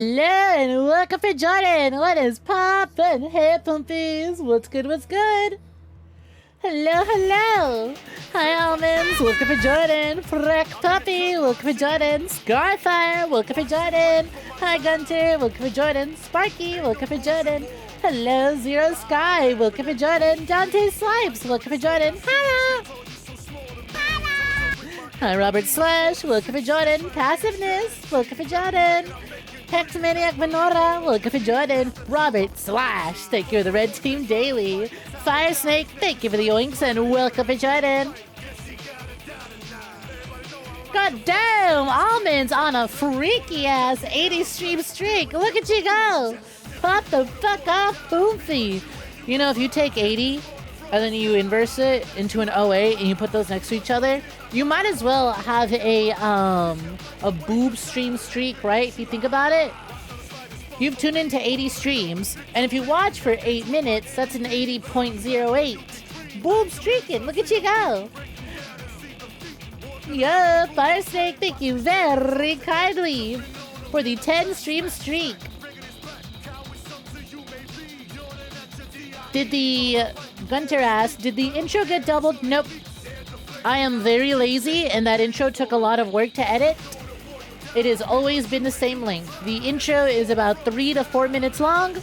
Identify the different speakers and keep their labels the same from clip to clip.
Speaker 1: Hello and welcome for Jordan. What is poppin'? Hey pumpies, what's good, what's good? Hello, hello. Hi almonds, welcome for Jordan. Freck puppy, welcome for Jordan. Scarfire, welcome for Jordan. Hi Gunter, welcome for Jordan. Sparky, welcome for Jordan. Hello Zero Sky, welcome for Jordan. Dante Swipes, welcome for Jordan. Hello. Hi Robert Slash, welcome for Jordan. Passiveness, welcome for Jordan. Hexamaniac Menora, welcome for Jordan. Robert Slash, thank you for the red team daily. Fire Snake, thank you for the yoinks and welcome for Jordan. God damn, Almonds on a freaky ass 80 stream streak. Look at you go. Pop the fuck off, Boomfy. You know, if you take 80 and then you inverse it into an 08 and you put those next to each other, you might as well have a boob stream streak, right? If you think about it. You've tuned into 80 streams, and if you watch for 8 minutes, that's an 80.08. Boob streaking, look at you go. Yeah, Fire Snake, thank you very kindly for the 10 stream streak. Did the Gunter ask, did the intro get doubled? Nope. I am very lazy, and that intro took a lot of work to edit. It has always been the same length. The intro is about 3 to 4 minutes long.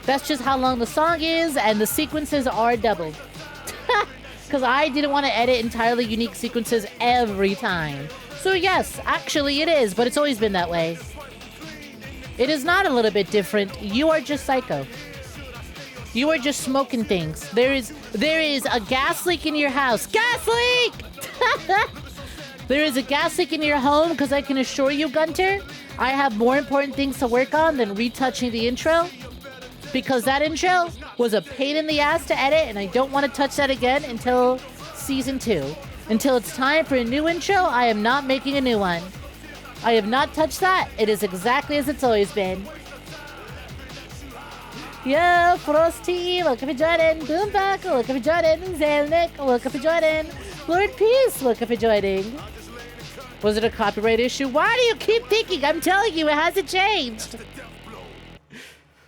Speaker 1: That's just how long the song is, and the sequences are doubled. Because I didn't want to edit entirely unique sequences every time. So yes, actually it is, but it's always been that way. It is not a little bit different. You are just psycho. You are just smoking things. There is a gas leak in your house. Gas leak! There is a gas leak in your home because I can assure you, Gunter, I have more important things to work on than retouching the intro. Because that intro was a pain in the ass to edit, and I don't want to touch that again until Season 2. Until it's time for a new intro, I am not making a new one. I have not touched that. It is exactly as it's always been. Yo, Frosty, welcome for Jordan. Boomback, welcome for Jordan. Zelnick, welcome for Jordan. Lord Peace, welcome for joining. Was it a copyright issue? Why do you keep thinking? I'm telling you, it hasn't changed.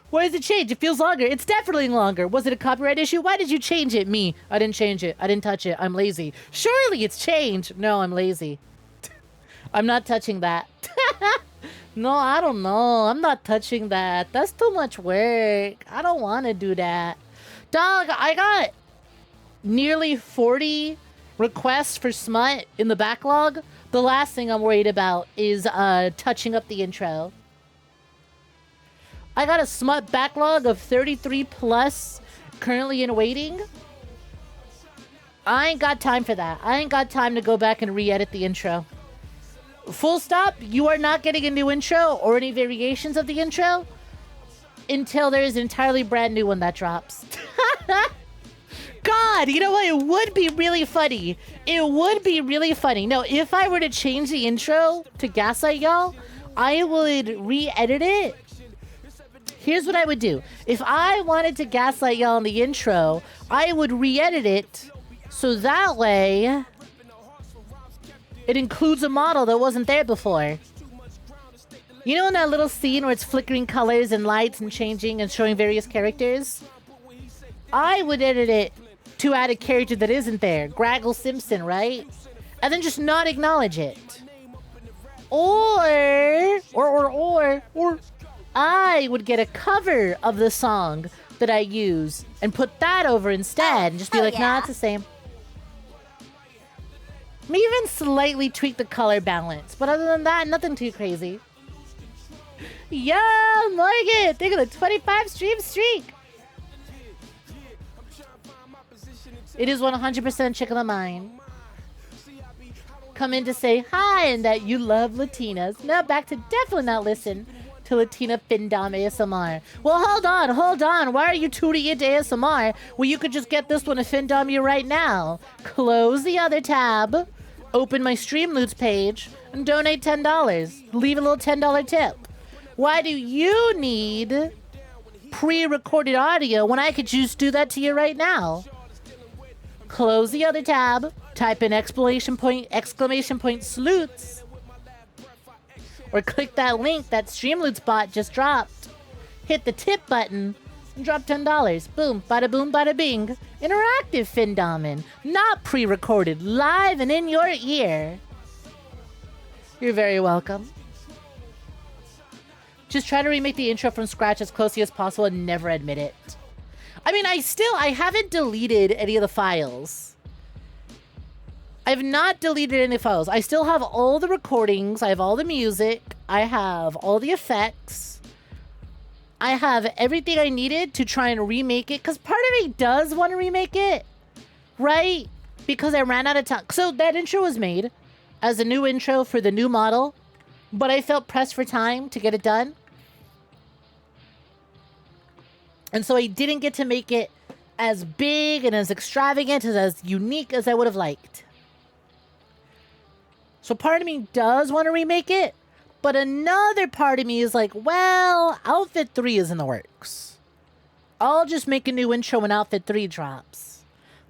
Speaker 1: Why does it change? It feels longer. It's definitely longer. Was it a copyright issue? Why did you change it? Me. I didn't change it. I didn't touch it. I'm lazy. Surely it's changed. No, I'm lazy. I'm not touching that. No, I don't know. I'm not touching that. That's too much work. I don't want to do that. Dog, I got nearly 40 requests for smut in the backlog. The last thing I'm worried about is touching up the intro. I got a smut backlog of 33 plus currently in waiting. I ain't got time for that. I ain't got time to go back and re-edit the intro. Full stop, you are not getting a new intro or any variations of the intro until there is an entirely brand new one that drops. God, you know what? It would be really funny. It would be really funny. No, if I were to change the intro to Gaslight Y'all, I would re-edit it. Here's what I would do. If I wanted to Gaslight Y'all in the intro, I would re-edit it so that way it includes a model that wasn't there before. You know in that little scene where it's flickering colors and lights and changing and showing various characters? I would edit it to add a character that isn't there. Graggle Simpson, right? And then just not acknowledge it. Or I would get a cover of the song that I use and put that over instead and just be like, nah, it's the same. Maybe even slightly tweak the color balance. But other than that, nothing too crazy. Yo, Morgan! Think of the 25 stream streak! It is 100% chick of the mind. Come in to say hi and that you love Latinas. Now back to definitely not listen to Latina Findom ASMR. Well, hold on. Why are you tuning into ASMR? Well, you could just get this one to Findom you right now. Close the other tab, open my Streamloots page, and donate $10. Leave a little $10 tip. Why do you need pre-recorded audio when I could just do that to you right now? Close the other tab, type in exclamation point salutes, Or click that link that Streamloots bot just dropped. Hit the tip button and drop $10. Boom, bada boom, bada bing. Interactive Findomin. Not pre-recorded, live and in your ear. You're very welcome. Just try to remake the intro from scratch as closely as possible and never admit it. I mean, I haven't deleted any of the files. I've not deleted any files. I still have all the recordings. I have all the music. I have all the effects. I have everything I needed to try and remake it. Because part of me does want to remake it. Right? Because I ran out of time. So that intro was made as a new intro for the new model. But I felt pressed for time to get it done. And so I didn't get to make it as big and as extravagant, as unique as I would have liked. So part of me does want to remake it, but another part of me is like, well, Outfit 3 is in the works. I'll just make a new intro when Outfit 3 drops.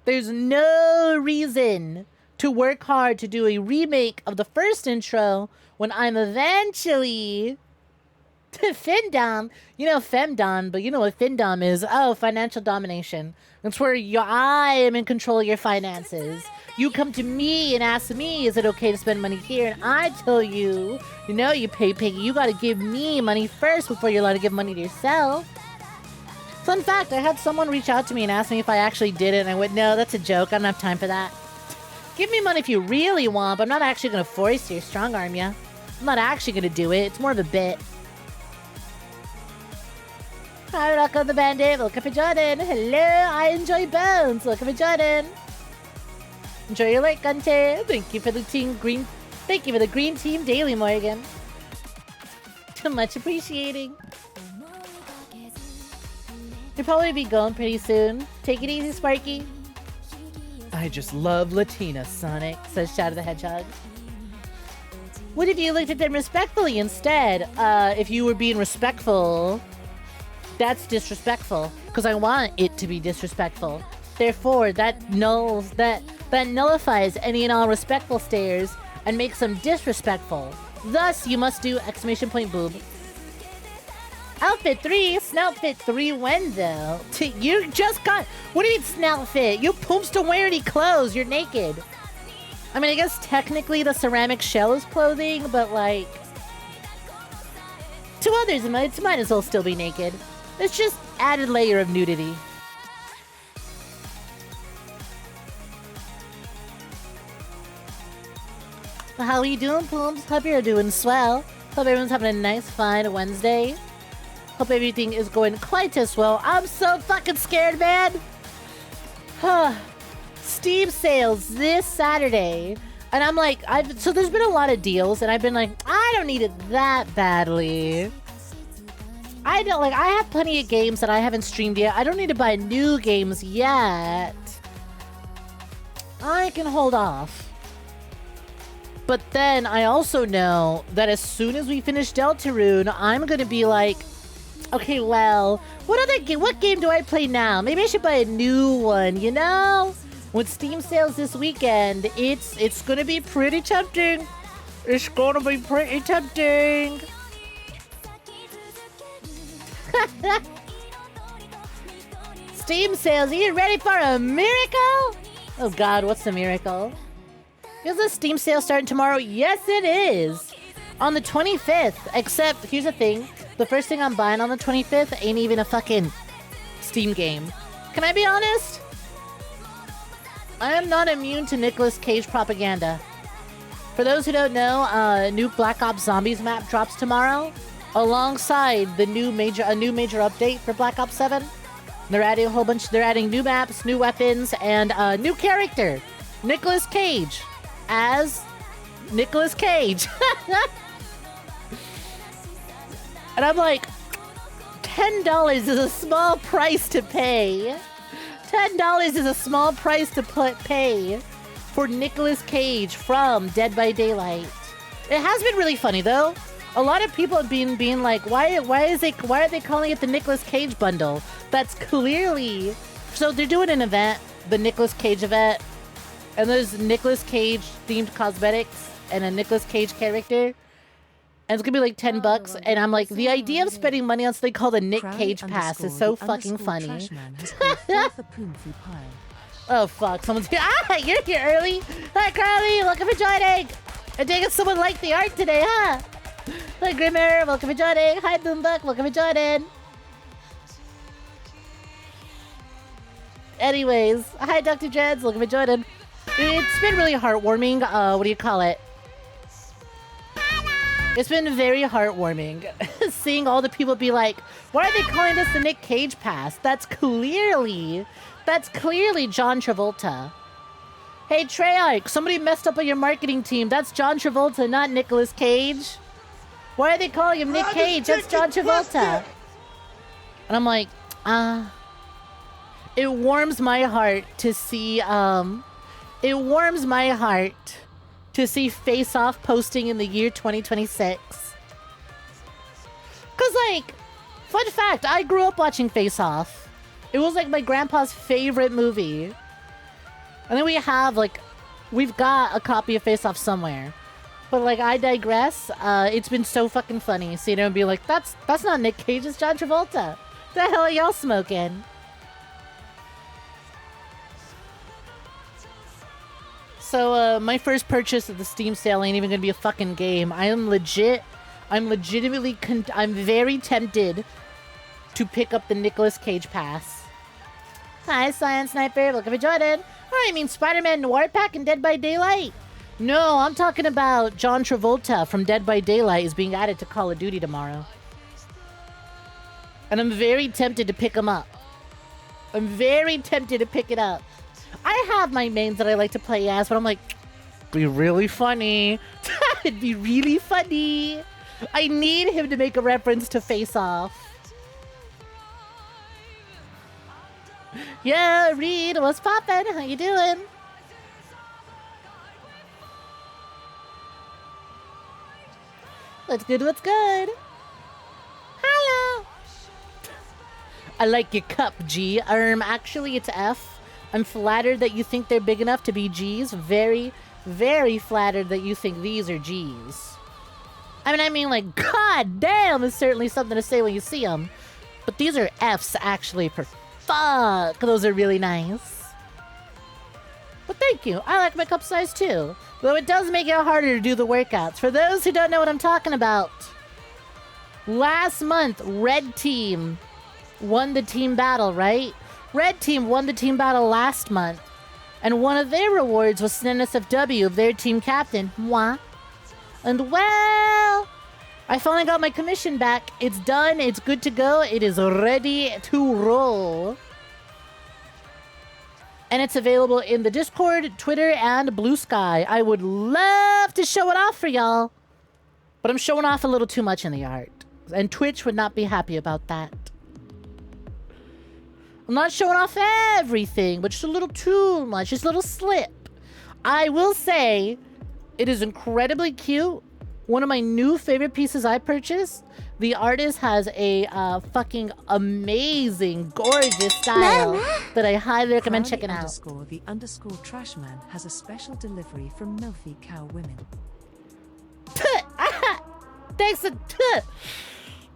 Speaker 1: There's no reason to work hard to do a remake of the first intro when I'm eventually... Findom, you know femdom, but you know what findom is. Oh, financial domination. That's where I am in control of your finances. You come to me and ask me, is it okay to spend money here? And I tell you, you know, you pay piggy, you gotta give me money first before you're allowed to give money to yourself. Fun fact, I had someone reach out to me and ask me if I actually did it, and I went, no, that's a joke, I don't have time for that. Give me money if you really want, but I'm not actually gonna force you or strong arm you. I'm not actually gonna do it, it's more of a bit. Hi, welcome the bandit. Welcome to Jordan. Hello, I enjoy bones. Welcome to Jordan. Enjoy your light, Gunter. Thank you for the team green. Thank you for the green team daily, Morgan. Much appreciating. You'll probably be going pretty soon. Take it easy, Sparky. I just love Latina, Sonic, says Shadow the Hedgehog. What if you looked at them respectfully instead? If you were being respectful... That's disrespectful, because I want it to be disrespectful. Therefore, that nullifies any and all respectful stares and makes them disrespectful. Thus, you must do exclamation point boob. Outfit 3? Snoutfit 3 when though? You just got... What do you mean snoutfit? You poops to wear any clothes. You're naked. I mean, I guess technically the ceramic shell is clothing, but like... To others, it might as well still be naked. It's just added layer of nudity. Well, how are you doing, Pooms? Hope you're doing swell. Hope everyone's having a nice, fine Wednesday. Hope everything is going quite as well. I'm so fucking scared, man. Steam sales this Saturday. And I'm like, so there's been a lot of deals, and I've been like, I don't need it that badly. I have plenty of games that I haven't streamed yet. I don't need to buy new games yet. I can hold off. But then I also know that as soon as we finish Deltarune, I'm gonna be like, okay, well, what game do I play now? Maybe I should buy a new one, you know? With Steam sales this weekend, it's gonna be pretty tempting. It's gonna be pretty tempting. Steam sales, are you ready for a miracle? Oh god, what's the miracle? Is the Steam sale starting tomorrow? Yes, it is. On the 25th. Except, here's the thing. The first thing I'm buying on the 25th ain't even a fucking Steam game. Can I be honest? I am not immune to Nicolas Cage propaganda. For those who don't know, a new Black Ops Zombies map drops tomorrow. Alongside a new major update for Black Ops 7. They're adding they're adding new maps, new weapons, and a new character. Nicolas Cage. As Nicolas Cage. And I'm like, $10 is a small price to pay. $10 is a small price to pay for Nicolas Cage from Dead by Daylight. It has been really funny though. A lot of people have been being like, why are they calling it the Nicolas Cage bundle? That's clearly... So they're doing an event, the Nicolas Cage event, and there's Nicolas Cage themed cosmetics and a Nicolas Cage character. And it's gonna be like $10, and I'm like, the idea of spending money on something called a Nick Cage pass is so fucking funny. Oh fuck, someone's here. Ah, you're here early. Hi Crowley, welcome for joining. I think someone liked the art today, huh? Hi Grimmer, welcome for joining. Hi Boombuck, welcome for joining. Anyways, hi Dr. Dreads, welcome for joining. It's been really heartwarming. What do you call it? It's been very heartwarming seeing all the people be like, why are they calling this the Nick Cage pass? That's clearly John Travolta. Hey Treyarch, somebody messed up on your marketing team. That's John Travolta, not Nicolas Cage. Why are they calling him Nick Cage? That's John Travolta. And I'm like, it warms my heart to see, Face Off posting in the year 2026. Cause like, fun fact, I grew up watching Face Off. It was like my grandpa's favorite movie. And then we've got a copy of Face Off somewhere. But like, I digress. It's been so fucking funny seeing him be like, that's not Nick Cage, it's John Travolta. The hell are y'all smoking? So, my first purchase of the Steam sale ain't even gonna be a fucking game. I'm very tempted to pick up the Nicolas Cage pass. Hi, Science Sniper, welcome for joining. Oh, I mean Spider-Man Noir Pack and Dead by Daylight? No, I'm talking about John Travolta from Dead by Daylight is being added to Call of Duty tomorrow. And I'm very tempted to pick him up. I'm very tempted to pick it up. I have my mains that I like to play as, but I'm like, it'd be really funny. It'd be really funny. I need him to make a reference to Face Off. Yeah, Reed, what's poppin'? How you doing? What's good, what's good? Hello. I like your cup, G. Actually, it's F. I'm flattered that you think they're big enough to be G's. Very, very flattered that you think these are G's. I mean, like, god damn is certainly something to say when you see them. But these are F's, actually, for fuck. Those are really nice. But thank you. I like my cup size, too. Though it does make it harder to do the workouts. For those who don't know what I'm talking about, last month, Red Team won the team battle, right? Red Team won the team battle last month, and one of their rewards was SNSFW of their team captain, moi. And well, I finally got my commission back. It's done, it's good to go, it is ready to roll. And it's available in the Discord, Twitter, and Blue Sky. I would love to show it off for y'all, but I'm showing off a little too much in the art, and Twitch would not be happy about that. I'm not showing off everything, but just a little too much. Just a little slip. I will say, it is incredibly cute. One of my new favorite pieces I purchased. The artist has a fucking amazing, gorgeous style that I highly recommend checking out.
Speaker 2: The _ Trashman has a special delivery from Milky Cow Women.
Speaker 1: Thanks.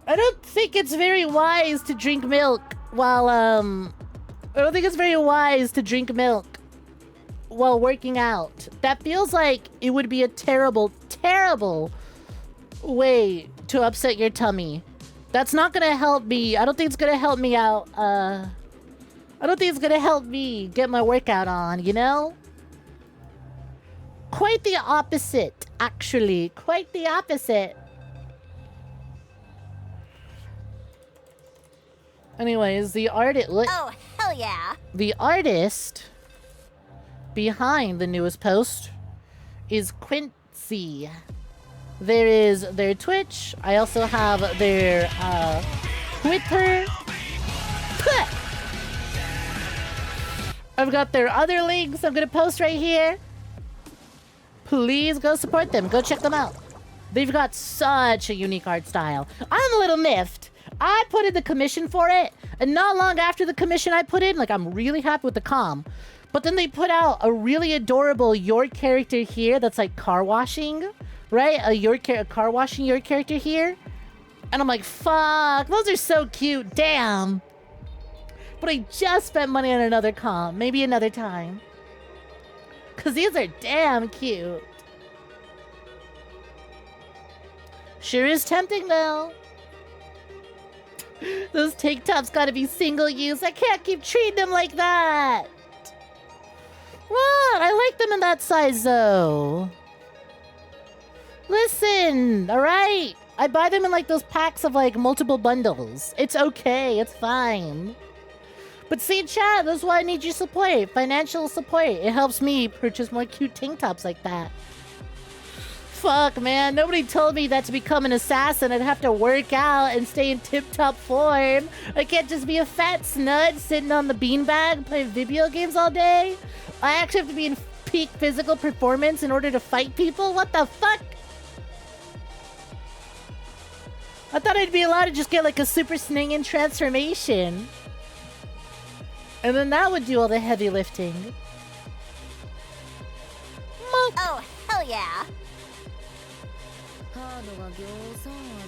Speaker 1: I don't think it's very wise to drink milk while working out. That feels like it would be a terrible, terrible way to upset your tummy. That's not gonna help me. I don't think it's gonna help me out. I don't think it's gonna help me get my workout on, you know? Quite the opposite, actually. Quite the opposite. Anyways, the artist...
Speaker 3: Oh, hell yeah!
Speaker 1: The artist behind the newest post is Quincy. There is their Twitch. I also have their Twitter. I've got their other links I'm gonna post right here. Please go support them. Go check them out. They've got such a unique art style. I'm a little miffed. I put in the commission for it, and not long after the commission I put in, like, I'm really happy with the comm. But then they put out a really adorable your character here that's like car washing. right? A car washing your character here. And I'm like, fuck, those are so cute, damn. But I just spent money on another comp, maybe another time. Cause these are damn cute. Sure is tempting though. Those tank tops gotta be single use. I can't keep treating them like that. What? I like them in that size though. Listen, alright? I buy them in like those packs of like multiple bundles. It's okay, it's fine. But see, chat, that's why I need your support. Financial support. It helps me purchase more cute tank tops like that. Fuck, man. Nobody told me that to become an assassin, I'd have to work out and stay in tip-top form. I can't just be a fat snut sitting on the beanbag playing video games all day. I actually have to be in peak physical performance in order to fight people? What the fuck? I thought I'd be allowed to just get like a super Sningen transformation. And then that would do all the heavy lifting.
Speaker 3: Oh, hell yeah.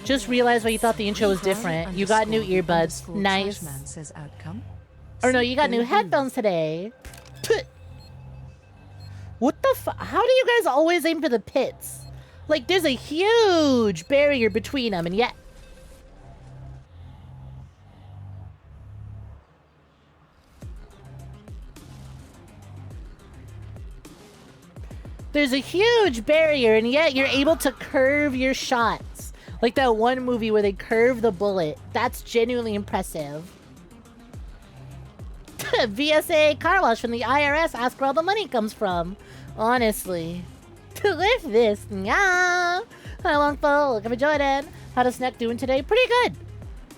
Speaker 1: Just realized why you thought the intro was different. You got new earbuds. Nice.
Speaker 2: Says outcome.
Speaker 1: Or no, you got new headphones today. Put. What the fuck? How do you guys always aim for the pits? Like, there's a huge barrier between them, and yet... There's a huge barrier, and yet you're able to curve your shots. Like that one movie where they curve the bullet. That's genuinely impressive. VSAA car wash from the IRS. Ask where all the money comes from. Honestly. To lift this. Yeah. Hi, Longfo. Look at Jordan. How does Snek doing today? Pretty good.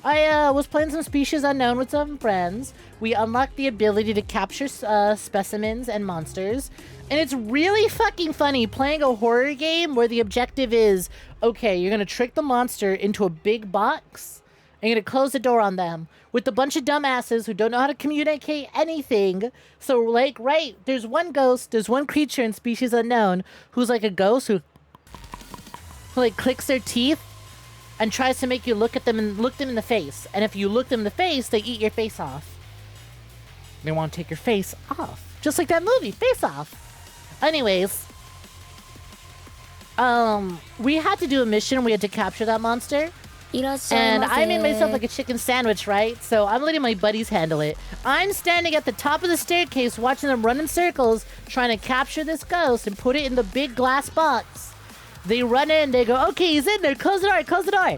Speaker 1: I was playing some Species Unknown with some friends. We unlocked the ability to capture specimens and monsters. And it's really fucking funny playing a horror game where the objective is, okay, you're going to trick the monster into a big box and you're going to close the door on them with a bunch of dumbasses who don't know how to communicate anything. So, like, right, there's one ghost, there's one creature in Species Unknown who's like a ghost who like clicks their teeth and tries to make you look at them and look them in the face. And if you look them in the face, they eat your face off. They want to take your face off. Just like that movie, Face Off. Anyways, we had to do a mission. We had to capture that monster. And I made myself like a chicken sandwich, right? So I'm letting my buddies handle it. I'm standing at the top of the staircase watching them run in circles, trying to capture this ghost and put it in the big glass box. They run in, they go, okay, he's in there, close the door, close the door.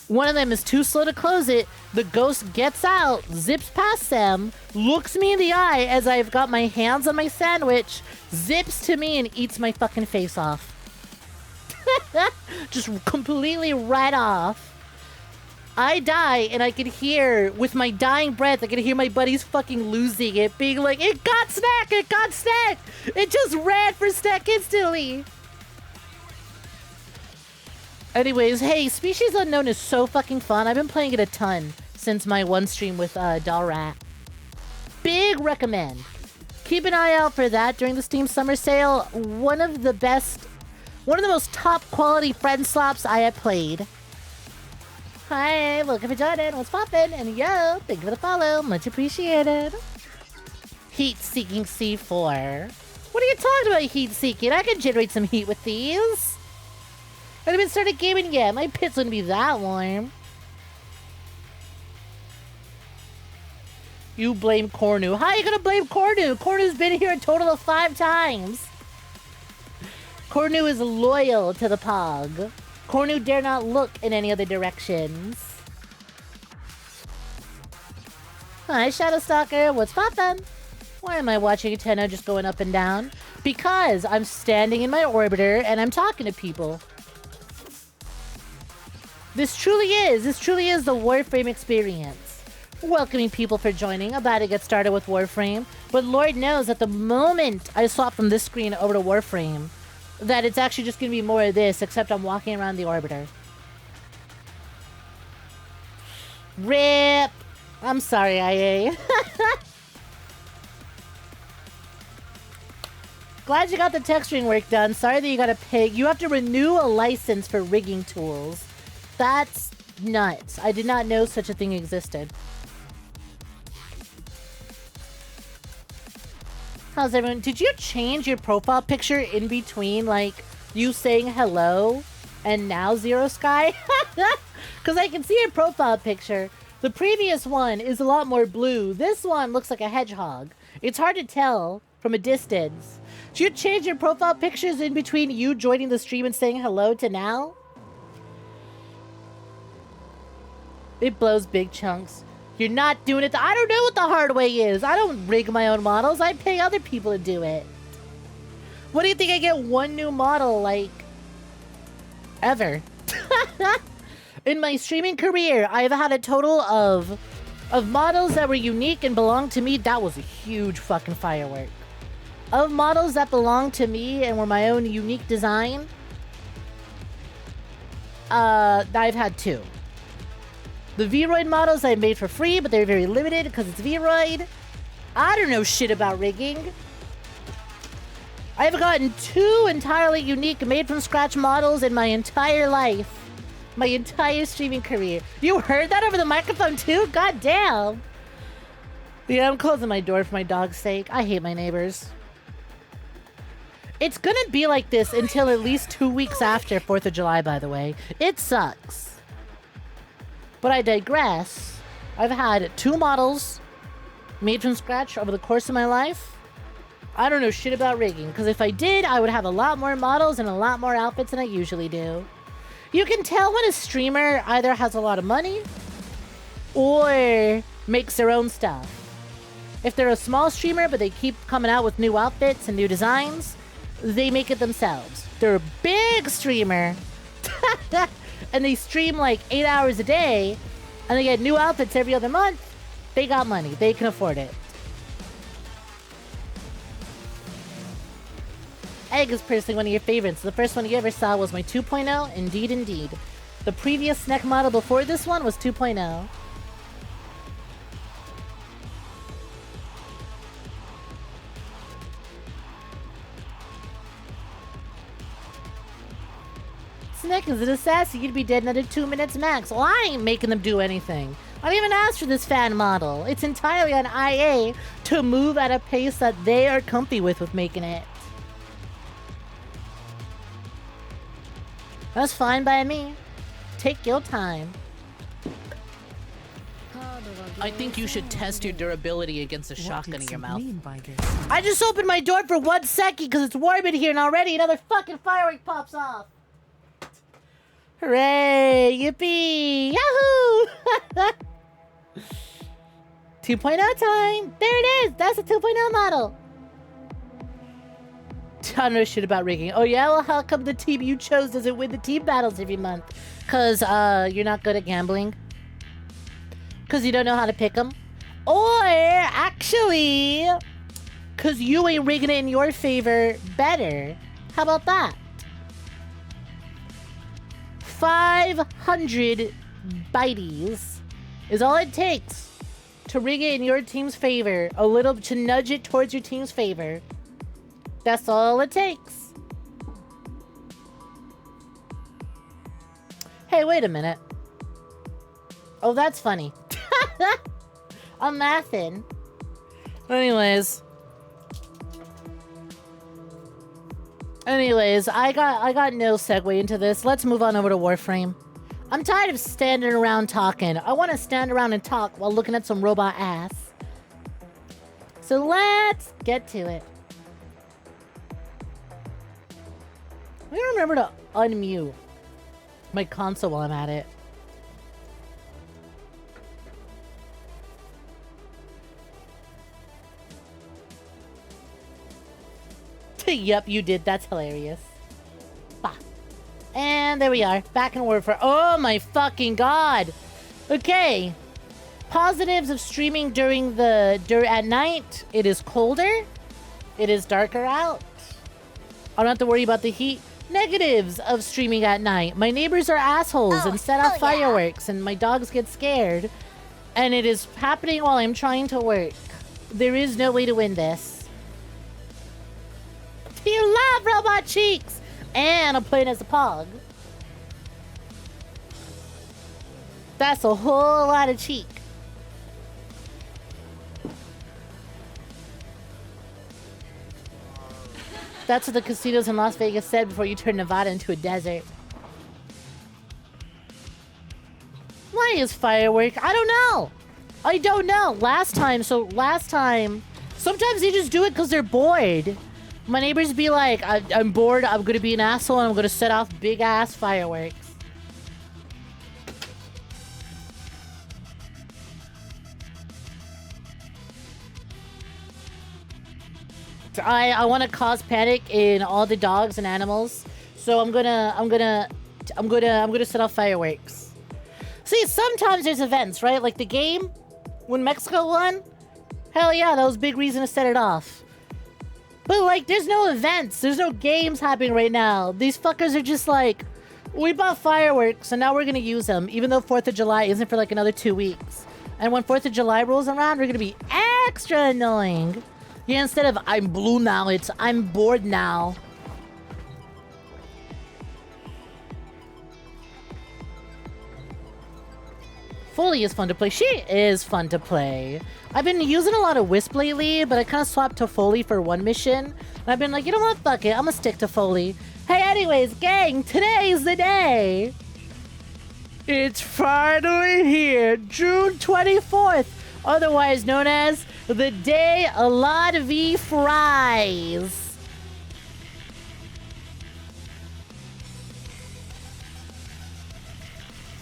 Speaker 1: One of them is too slow to close it. The ghost gets out, zips past them, looks me in the eye as I've got my hands on my sandwich, zips to me and eats my fucking face off. Just completely right off. I die and I could hear, with my dying breath, I could hear my buddies fucking losing it, being like, it got Snek, it got Snek. It just ran for Snek instantly. Anyways, hey, Species Unknown is so fucking fun. I've been playing it a ton since my one stream with Dalrat. Big recommend. Keep an eye out for that during the Steam Summer Sale. One of the most top quality friend slops I have played. Hi, welcome to Jordan. What's poppin'? And yo, thank you for the follow. Much appreciated. Heat-seeking C4. What are you talking about, heat-seeking? I can generate some heat with these. I haven't even started gaming yet. My pits wouldn't be that warm. You blame Cornu. How are you gonna blame Cornu? Cornu's been here a total of 5 times. Cornu is loyal to the Pog. Cornu dare not look in any other directions. Hi, Shadowstalker. What's poppin'? Why am I watching a Tenno just going up and down? Because I'm standing in my orbiter and I'm talking to people. This truly is the Warframe experience. Welcoming people for joining. About to get started with Warframe. But Lord knows that the moment I swap from this screen over to Warframe, that it's actually just going to be more of this, except I'm walking around the orbiter. RIP! I'm sorry, IA. Glad you got the texturing work done. Sorry that you gotta pay. You have to renew a license for rigging tools. That's nuts. I did not know such a thing existed. How's everyone? Did you change your profile picture in between, like, you saying hello and now Zero Sky? Because I can see your profile picture. The previous one is a lot more blue. This one looks like a hedgehog. It's hard to tell from a distance. Did you change your profile pictures in between you joining the stream and saying hello to now? It blows big chunks. You're not doing it. I don't know what the hard way is. I don't rig my own models. I pay other people to do it. What do you think I get one new model, like, ever? In my streaming career, I've had a total of models that were unique and belonged to me. That was a huge fucking firework. Of models that belonged to me and were my own unique design, I've had 2. The Vroid models I made for free, but they're very limited because it's Vroid. I don't know shit about rigging. I've gotten 2 entirely unique made from scratch models in my entire life. My entire streaming career. You heard that over the microphone too? God damn. Yeah, I'm closing my door for my dog's sake. I hate my neighbors. It's gonna be like this until at least 2 weeks after 4th of July, by the way. It sucks. But I digress. I've had 2 models made from scratch over the course of my life. I don't know shit about rigging, because if I did, I would have a lot more models and a lot more outfits than I usually do. You can tell when a streamer either has a lot of money or makes their own stuff. If they're a small streamer, but they keep coming out with new outfits and new designs, they make it themselves. They're a big streamer and they stream like 8 hours a day and they get new outfits every other month. They got money. They can afford it. Egg is personally one of your favorites. The first one you ever saw was my 2.0. Indeed, indeed. The previous Snek model before this one was 2.0. Snek is an assassin. You'd be dead in under 2 minutes max. Well, I ain't making them do anything. I didn't even ask for this fan model. It's entirely on IA to move at a pace that they are comfy with making it. That's fine by me. Take your time.
Speaker 4: I think you should test your durability against a shotgun in your mouth.
Speaker 1: I just opened my door for 1 second because it's warm in here and already another fucking firework pops off. Hooray! Yippee! Yahoo! 2.0 time! There it is! That's a 2.0 model! I don't know shit about rigging. Oh yeah? Well, how come the team you chose doesn't win the team battles every month? Cause, you're not good at gambling? Cause you don't know how to pick them? Or, actually, cause you ain't rigging it in your favor better. How about that? 500 biteys is all it takes to rig it in your team's favor. A little, to nudge it towards your team's favor. That's all it takes. Hey, wait a minute. Oh, that's funny. I'm laughing. Anyways, I got no segue into this. Let's move on over to Warframe. I'm tired of standing around talking. I want to stand around and talk while looking at some robot ass. So let's get to it. I gotta remember to unmute my console while I'm at it. Yep, you did. That's hilarious. Bah. And there we are. Back in Warframe. Oh my fucking god. Okay. Positives of streaming at night. It is colder. It is darker out. I don't have to worry about the heat. Negatives of streaming at night. My neighbors are assholes and set off fireworks and my dogs get scared. And it is happening while I'm trying to work. There is no way to win this. You love robot cheeks! And I'm playing as a pog. That's a whole lot of cheek. That's what the casinos in Las Vegas said before you turned Nevada into a desert. Why is firework? I don't know. I don't know. Last time, sometimes they just do it because they're bored. My neighbors be like, I'm bored, I'm gonna be an asshole, and I'm gonna set off big ass fireworks. I want to cause panic in all the dogs and animals, so I'm gonna set off fireworks. See, sometimes there's events, right? Like the game when Mexico won. Hell yeah, that was a big reason to set it off. But like, there's no events, there's no games happening right now. These fuckers are just like, we bought fireworks and now we're gonna use them, even though 4th of July isn't for like another 2 weeks. And when 4th of July rolls around, we're gonna be extra annoying. Yeah, instead of I'm blue now, it's I'm bored now. Foley is fun to play. She is fun to play. I've been using a lot of Wisp lately, but I kind of swapped to Foley for one mission. And I've been like, you know what, fuck it, I'm gonna stick to Foley. Hey, anyways, gang, today's the day. It's finally here, June 24th, otherwise known as the day a lot of fries.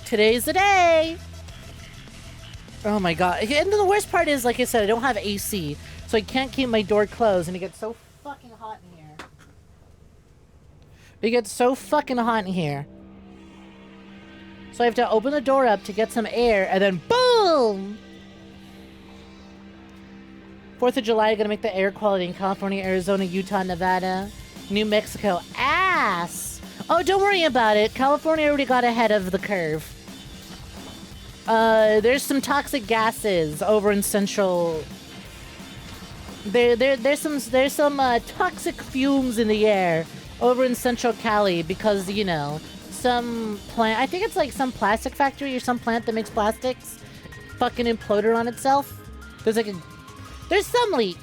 Speaker 1: Today's the day. Oh my god. And the worst part is, like I said, I don't have AC, so I can't keep my door closed, and it gets so fucking hot in here. It gets so fucking hot in here. So I have to open the door up to get some air, and then boom! 4th of July, gonna make the air quality in California, Arizona, Utah, Nevada, New Mexico ass. Oh, don't worry about it. California already got ahead of the curve. There's some toxic gases over in central. There's some toxic fumes in the air over in central Cali because, you know, some plant. I think it's like some plastic factory or some plant that makes plastics fucking imploded on itself. There's some leak.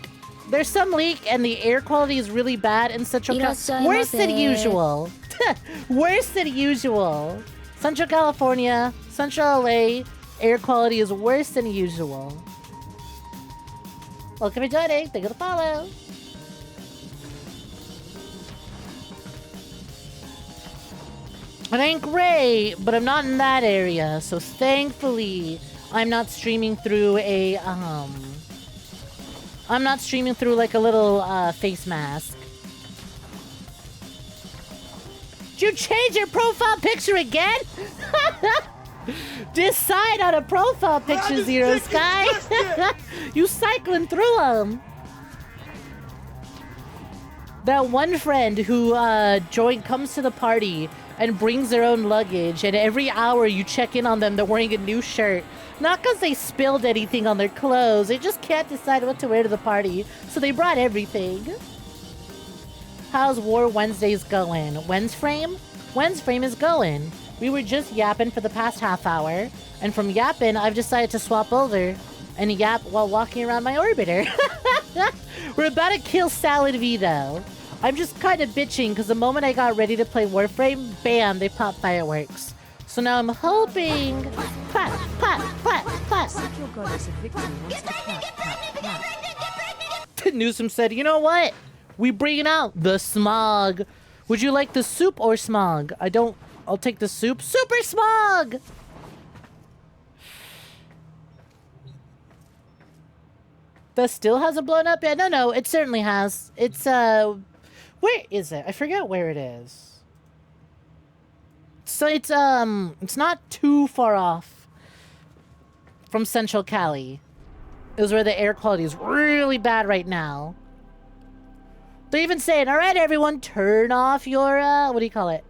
Speaker 1: There's some leak, and the air quality is really bad in Central California. Worse than usual. Worse than usual. Central California, Central LA, air quality is worse than usual. Welcome to joining. Thank you for the follow. It ain't great, but I'm not in that area, so thankfully I'm not streaming through a I'm not streaming through like a little face mask. Did you change your profile picture again? Decide on a profile picture, Zero Sky. You cycling through them. That one friend who comes to the party and brings their own luggage, and every hour you check in on them, they're wearing a new shirt. Not because they spilled anything on their clothes, they just can't decide what to wear to the party, so they brought everything. How's War Wednesdays going? Wednesframe? Wednesframe is going. We were just yapping for the past half hour, and from yapping, I've decided to swap over and yap while walking around my orbiter. We're about to kill Salad V, though. I'm just kind of bitching, because the moment I got ready to play Warframe, bam, they popped fireworks. So now I'm hoping... Pop, pop, pop, pop.
Speaker 2: Seek your goddess of victory wants to clap, clap, clap.
Speaker 1: Newsom said, you know what? We bringing out the smog. Would you like the soup or smog? I'll take the soup. Super smog! That still hasn't blown up yet? No, it certainly has. It's, where is it? I forget where it is. So it's not too far off from Central Cali. It was where the air quality is really bad right now. They're even saying, all right, everyone, turn off your, what do you call it?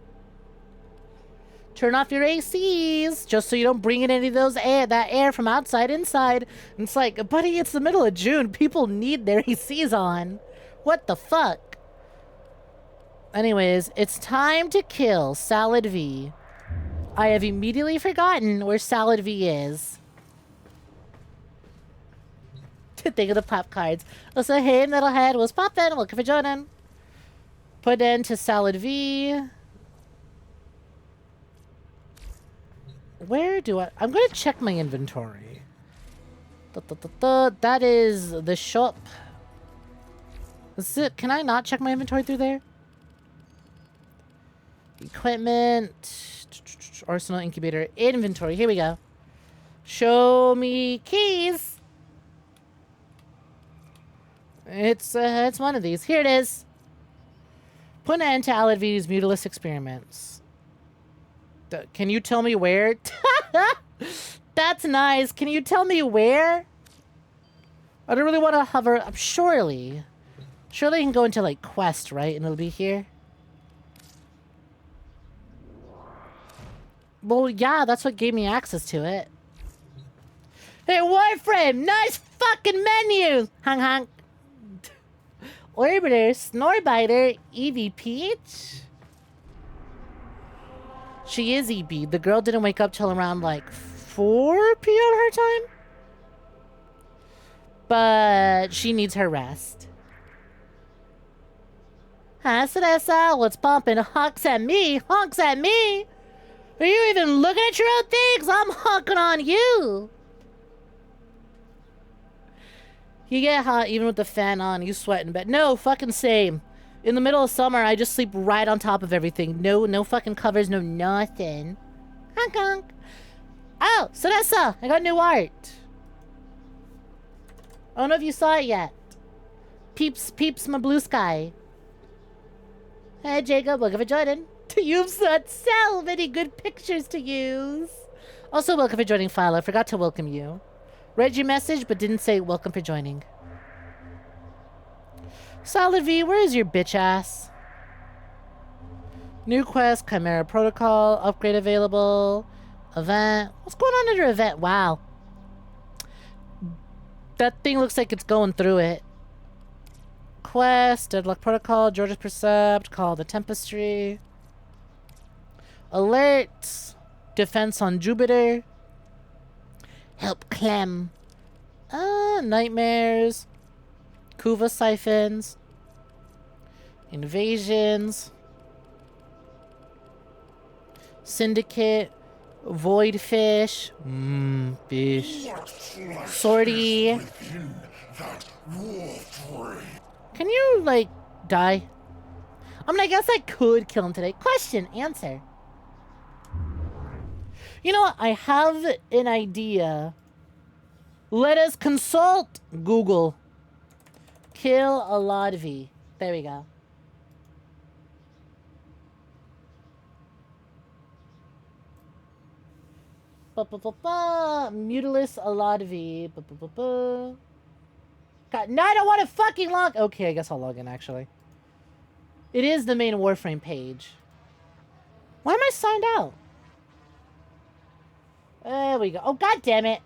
Speaker 1: Turn off your ACs, just so you don't bring in any of that air from outside inside. And it's like, buddy, it's the middle of June. People need their ACs on. What the fuck? Anyways, it's time to kill Salad V. I have immediately forgotten where Salad V is. Think of the pop cards. Also, hey, Metalhead was poppin'. Welcome for joining. Put in to Salad V. Where do I'm going to check my inventory. That is the shop. Is it? Can I not check my inventory through there? Equipment. Arsenal, incubator, inventory. Here we go. Show me keys. It's one of these. Here it is. Put an end to Salad V's Mutalisk experiments. Can you tell me where? That's nice. Can you tell me where? I don't really want to hover up. Surely I can go into, like, quest, right? And it'll be here. Well, yeah, that's what gave me access to it. Hey, Warframe! Nice fucking menus! Hang hang. Orbiter, Snorbiter, Evie Peach? She is EB. The girl didn't wake up till around, like, 4 p.m. her time? But she needs her rest. Huh, Sedessa? What's bumping? Honks at me? Honks at me? Are you even looking at your own things? I'm honking on you. You get hot even with the fan on. You sweating, but no, fucking same. In the middle of summer, I just sleep right on top of everything. No fucking covers, no nothing. Honk honk. Oh, Sedessa, I got new art. I don't know if you saw it yet. Peeps my blue sky. Hey, Jacob, welcome for joining. You've such so many good pictures to use. Also, welcome for joining, File. I forgot to welcome you. Read your message, but didn't say welcome for joining. Salad V, where is your bitch ass? New quest, Chimera Protocol, upgrade available, event. What's going on under event? Wow. That thing looks like it's going through it. Quest, Deadlock Protocol, George's Percept, Call the Tempestry. Alert, Defense on Jupiter. Help Clem. Nightmares. Kuva Siphons. Invasions. Syndicate. Void Fish. Fish. Sortie. Can you, like, die? I mean, I guess I could kill him today. Question, answer. You know what? I have an idea. Let us consult Google. Kill 𝐒𝐳𝐬. There we go. Mutalisk 𝐒𝐳𝐬. God, no, I don't want to fucking log. Okay, I guess I'll log in actually. It is the main Warframe page. Why am I signed out? There we go. Oh, god damn it.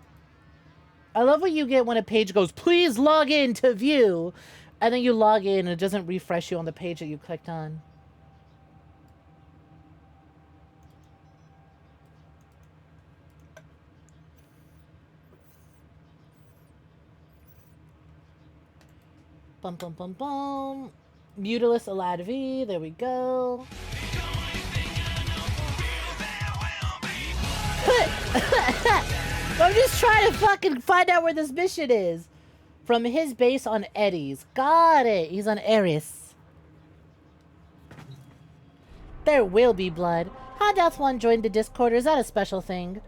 Speaker 1: I love what you get when a page goes, please log in to view. And then you log in and it doesn't refresh you on the page that you clicked on. Bum bum bum bum. Mutalisk 𝐒𝐳𝐬. There we go. I'm just trying to fucking find out where this mission is. From his base on Eddies. Got it. He's on Eris. There will be blood. How doth one join the Discord? Or is that a special thing?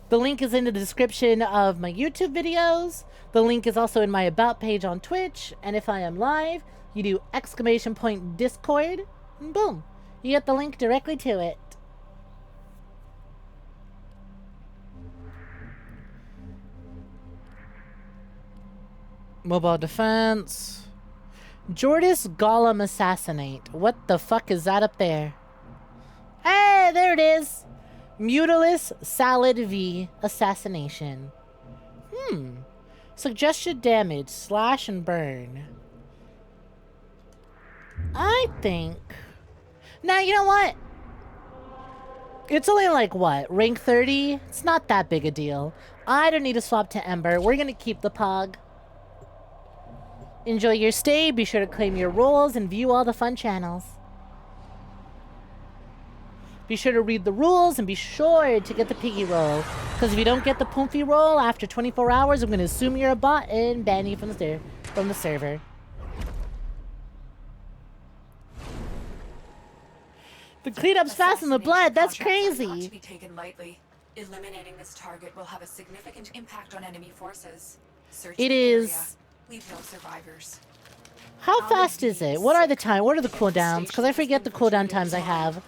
Speaker 1: The link is in the description of my YouTube videos. The link is also in my About page on Twitch. And if I am live, you do !Discord. And boom. You get the link directly to it. Mobile defense. Jordas Golem assassinate. What the fuck is that up there? Hey, there it is. Mutalisk Salad V assassination. Suggested damage, slash and burn. I think Now, you know what? It's only like, what, rank 30? It's not that big a deal. I don't need to swap to Ember. We're gonna keep the Pog. Enjoy your stay. Be sure to claim your roles and view all the fun channels. Be sure to read the rules and be sure to get the piggy roll. Because if you don't get the Poomfy roll after 24 hours, I'm going to assume you're a bot and ban you from the server. The cleanup's fast in the blood. That's crazy.
Speaker 5: Not to be taken lightly. Eliminating this target will have a significant impact on enemy forces. Search
Speaker 1: It
Speaker 5: the
Speaker 1: is.
Speaker 5: area. Leave no survivors.
Speaker 1: How fast is it? What are the time? What are the cooldowns? Because I forget the cooldown times I have.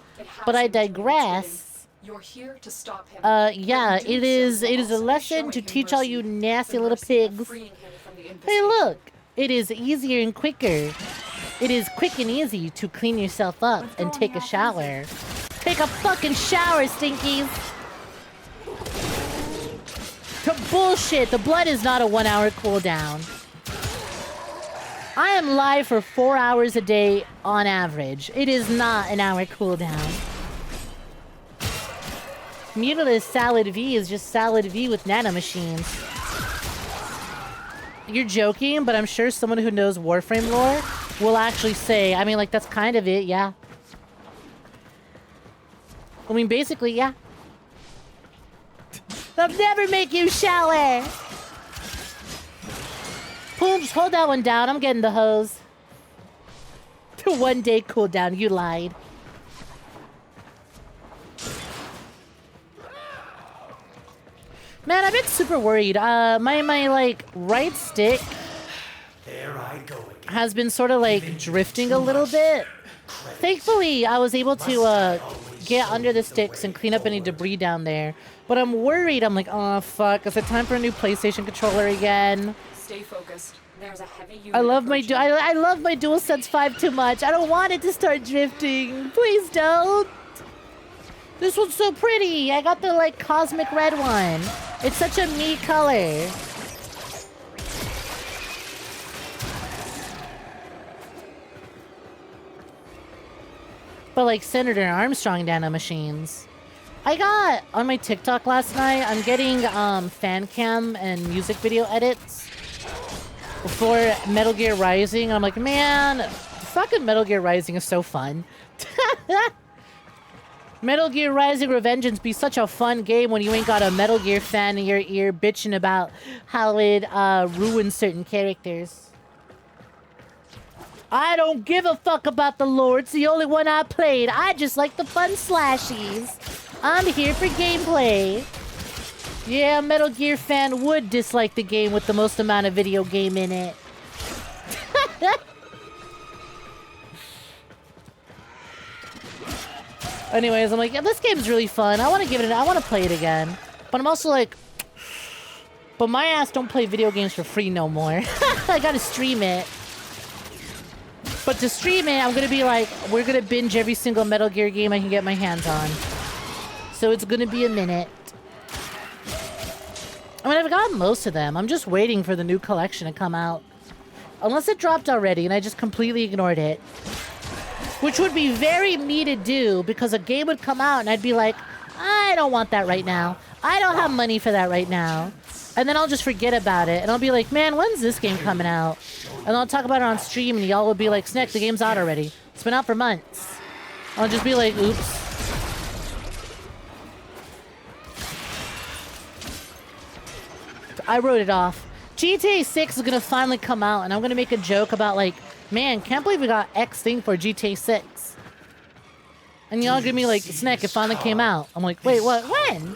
Speaker 1: But I digress.
Speaker 5: You're here to stop him.
Speaker 1: Yeah, it is a lesson to teach all you nasty little pigs. Hey, look! It is easier and quicker. It is quick and easy to clean yourself up and take a shower. Take a fucking shower, stinkies! To bullshit! The blood is not a 1 hour cooldown. I am live for 4 hours a day on average. It is not an hour cooldown. Mutilous Salad V is just Salad V with nanomachines. You're joking, but I'm sure someone who knows Warframe lore will actually say, I mean, like, that's kind of it, yeah. I mean, basically, yeah. I'll never make you shower! Pooms, hold that one down. I'm getting the hose. The 1 day cooldown. You lied. Man, I've been super worried. My like right stick
Speaker 6: There I go again.
Speaker 1: has been sort of like drifting a little bit. Thankfully, I was able to get under the sticks and clean up any debris down there. But I'm worried. I'm like, oh fuck, is it time for a new PlayStation controller again?
Speaker 5: Stay focused. There's a heavy unit
Speaker 1: I love my
Speaker 5: approaching.
Speaker 1: I love my DualSense 5 too much. I don't want it to start drifting. Please don't. This one's so pretty. I got the like cosmic red one. It's such a me color. But like Senator Armstrong nanomachines. I got on my TikTok last night, I'm getting fan cam and music video edits for Metal Gear Rising, and I'm like, man, fucking Metal Gear Rising is so fun. Metal Gear Rising Revengeance be such a fun game when you ain't got a Metal Gear fan in your ear bitching about how it ruins certain characters. I don't give a fuck about the lore. It's the only one I played. I just like the fun slashies. I'm here for gameplay. Yeah, Metal Gear fan would dislike the game with the most amount of video game in it. Anyways, I'm like, yeah, this game's really fun. I want to give it I want to play it again. But I'm also like, but my ass don't play video games for free no more. I gotta stream it. But to stream it, I'm gonna be like, we're gonna binge every single Metal Gear game I can get my hands on. So it's gonna be a minute. I mean, I've got most of them. I'm just waiting for the new collection to come out. Unless it dropped already and I just completely ignored it. Which would be very me to do, because a game would come out and I'd be like, I don't want that right now. I don't have money for that right now. And then I'll just forget about it. And I'll be like, man, when's this game coming out? And I'll talk about it on stream and y'all will be like, Snek, the game's out already. It's been out for months. I'll just be like, oops. I wrote it off. GTA 6 is gonna finally come out, and I'm gonna make a joke about like, man, can't believe we got X thing for GTA 6. And y'all gonna be like, Snek, it finally came out. I'm like, wait, what? When?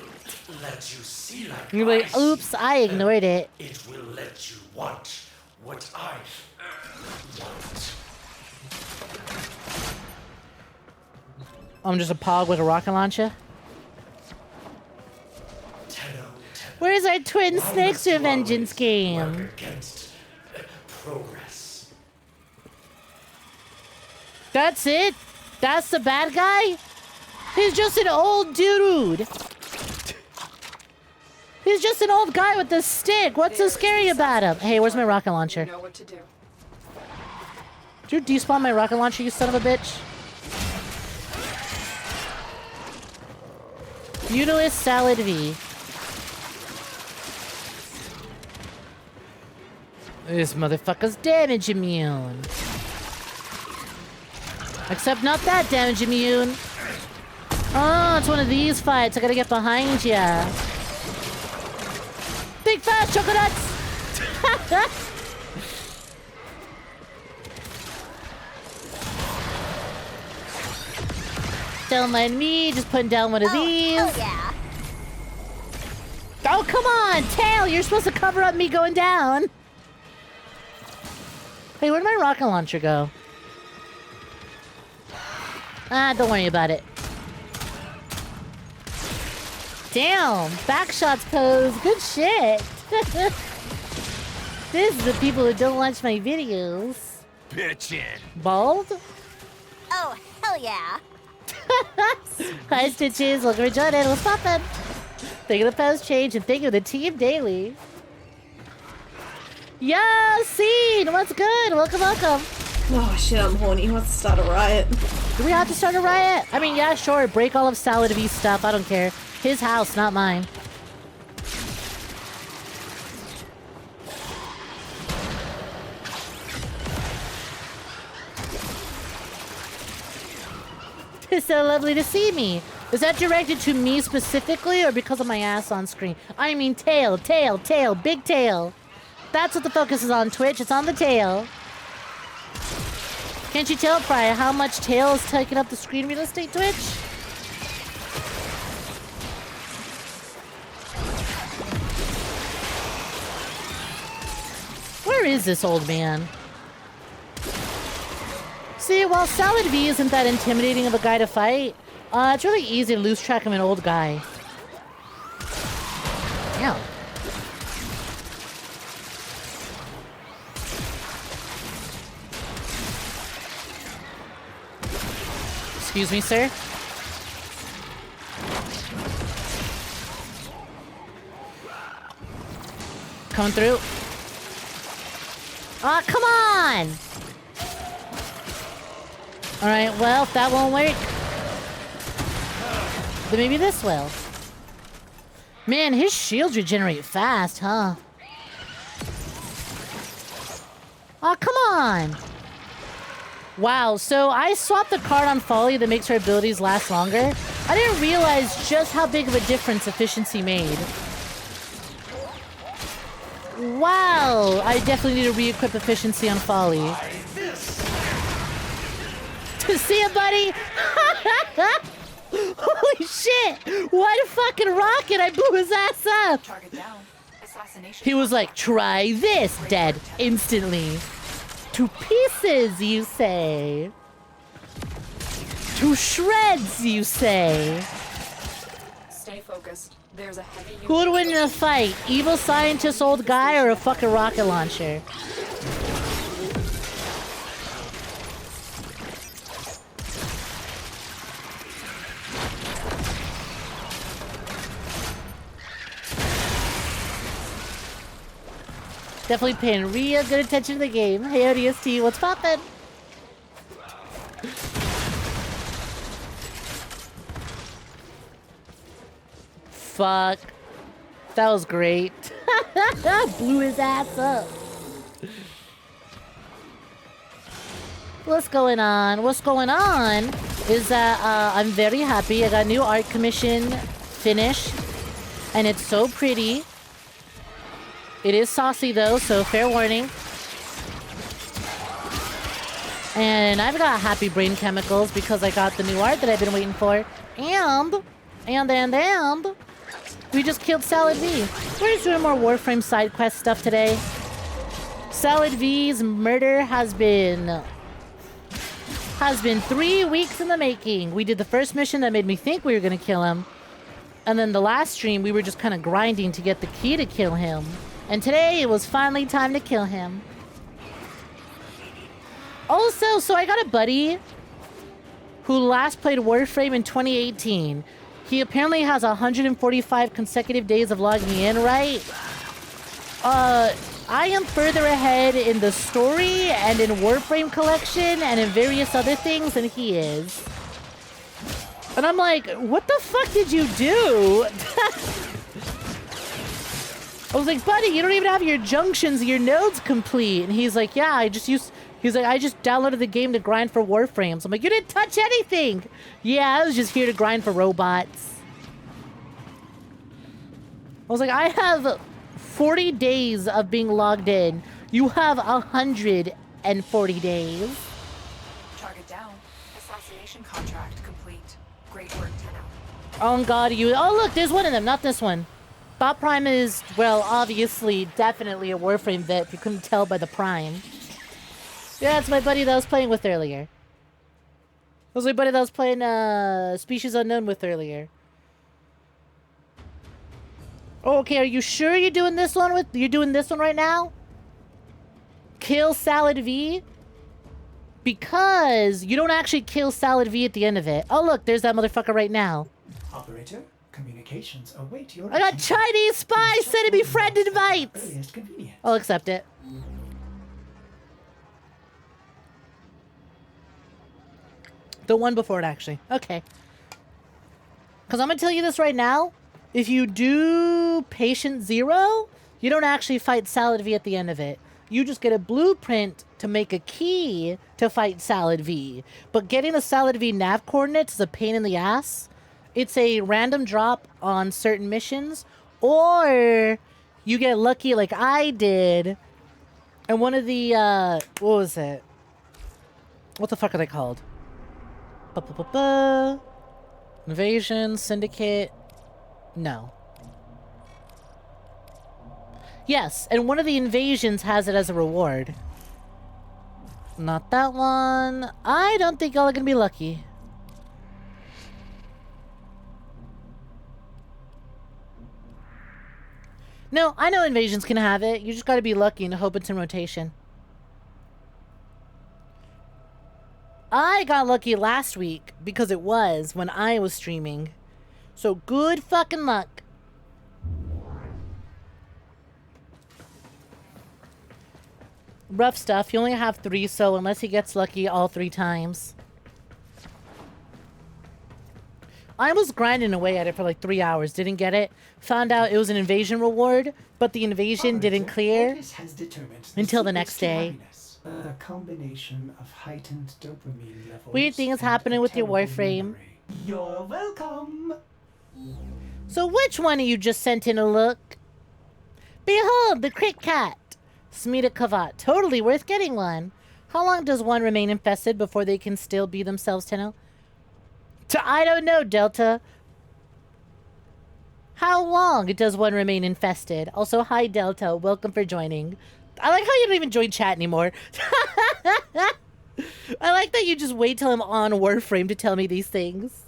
Speaker 6: Let you see like
Speaker 1: And you're like, oops, I ignored it.
Speaker 6: It will let you want what I want.
Speaker 1: I'm just a pog with a rocket launcher. Where's our twin snakes revengeance game?
Speaker 6: Against progress.
Speaker 1: That's it? That's the bad guy? He's just an old dude. He's just an old guy with a stick. What's so scary about him? Hey, where's my rocket launcher?
Speaker 5: You know what to do.
Speaker 1: Did you despawn my rocket launcher, you son of a bitch? Feudalist Salad V. This motherfucker's damage immune. Except not that damage immune. Oh, it's one of these fights. I gotta get behind ya. Big fast choconuts! Don't mind me, just putting down one of these.
Speaker 3: Hell yeah.
Speaker 1: Oh, come on, Tail! You're supposed to cover up me going down. Hey, where'd my rocket launcher go? Ah, don't worry about it. Damn, back shots pose. Good shit. This is the people who don't watch my videos.
Speaker 6: Bitchin'.
Speaker 1: Bald?
Speaker 3: Oh, hell yeah.
Speaker 1: Hi, Stitches. Welcome to joining. What's poppin'? Thank you for the post change and thank you to the team daily. Yeah, Scene. What's good? Welcome, welcome.
Speaker 7: Oh shit, I'm horny. He wants to start a riot.
Speaker 1: Do we have to start a riot? I mean, yeah, sure. Break all of Salad V's stuff. I don't care. His house, not mine. It's so lovely to see me. Is that directed to me specifically or because of my ass on screen? I mean tail, tail, tail, big tail. That's what the focus is on Twitch. It's on the tail. Can't you tell, Prior, how much tail is taking up the screen real estate, Twitch? Where is this old man? See, while Salad V isn't that intimidating of a guy to fight, it's really easy to lose track of an old guy. Yeah. Excuse me, sir. Coming through. Ah, come on! Alright, well, if that won't work, then maybe this will. Man, his shields regenerate fast, huh? Oh, come on! Wow, so I swapped the card on Folly that makes her abilities last longer. I didn't realize just how big of a difference efficiency made. Wow, I definitely need to re-equip efficiency on Folly. See ya, buddy? Holy shit! What a fucking rocket! I blew his ass up!
Speaker 5: Target down. Assassination.
Speaker 1: He was like, try this, dead instantly. To pieces, you say. To shreds, you say.
Speaker 5: Stay focused. There's a heavy.
Speaker 1: Who would win in a fight? Evil scientist old guy or a fucking rocket launcher? Definitely paying real good attention to the game. Hey, ODST, what's poppin'? Fuck. That was great. Blew his ass up. What's going on? What's going on is that I'm very happy. I got a new art commission finished. And it's so pretty. It is saucy though, so fair warning. And I've got happy brain chemicals because I got the new art that I've been waiting for. And we just killed Salad V. We're just doing more Warframe side quest stuff today. Salad V's murder has been 3 weeks in the making. We did the first mission that made me think we were gonna kill him. And then the last stream, we were just kind of grinding to get the key to kill him. And today, it was finally time to kill him. Also, so I got a buddy who last played Warframe in 2018. He apparently has 145 consecutive days of logging in, right? I am further ahead in the story and in Warframe collection and in various other things than he is. And I'm like, what the fuck did you do? I was like, buddy, you don't even have your junctions, your nodes complete. And he's like, yeah, I just downloaded the game to grind for Warframes. I'm like, you didn't touch anything. Yeah, I was just here to grind for robots. I was like, I have 40 days of being logged in. You have 140 days.
Speaker 5: Target down. Assassination contract complete. Great work, Tenno.
Speaker 1: Oh god, oh look, there's one of them, not this one. Bot Prime is, well, obviously, definitely a Warframe vet, if you couldn't tell by the Prime. Yeah, it's my buddy that I was playing with earlier. It was my buddy that I was playing Species Unknown with earlier. Oh, okay, are you sure you're doing this one right now? Kill Salad V? Because you don't actually kill Salad V at the end of it. Oh look, there's that motherfucker right now.
Speaker 6: Operator, communications await your...
Speaker 1: I got Chinese spies sending me friend invites! I'll accept it. The one before it, actually. Okay. Because I'm going to tell you this right now. If you do Patient Zero, you don't actually fight Salad V at the end of it. You just get a blueprint to make a key to fight Salad V. But getting the Salad V nav coordinates is a pain in the ass. It's a random drop on certain missions. Or you get lucky like I did. And one of the, what was it? What the fuck are they called? Invasion, Syndicate. No. Yes, and one of the invasions has it as a reward. Not that one. I don't think y'all are gonna be lucky. No, I know invasions can have it. You just gotta be lucky and hope it's in rotation. I got lucky last week because it was when I was streaming. So good fucking luck. Rough stuff. You only have 3, so unless he gets lucky all 3 times. I was grinding away at it for like 3 hours. Didn't get it. Found out it was an invasion reward, but the invasion didn't clear until the next day.
Speaker 6: A combination of heightened dopamine levels.
Speaker 1: Weird things happening with your Warframe.
Speaker 6: You're welcome.
Speaker 1: So which one of you just sent in a look? Behold, the Crit Cat. 𝐒𝐬𝐴. Totally worth getting one. How long does one remain infested before they can still be themselves, Tenno? I don't know, Delta. How long does one remain infested? Also, hi, Delta. Welcome for joining. I like how you don't even join chat anymore. I like that you just wait till I'm on Warframe to tell me these things.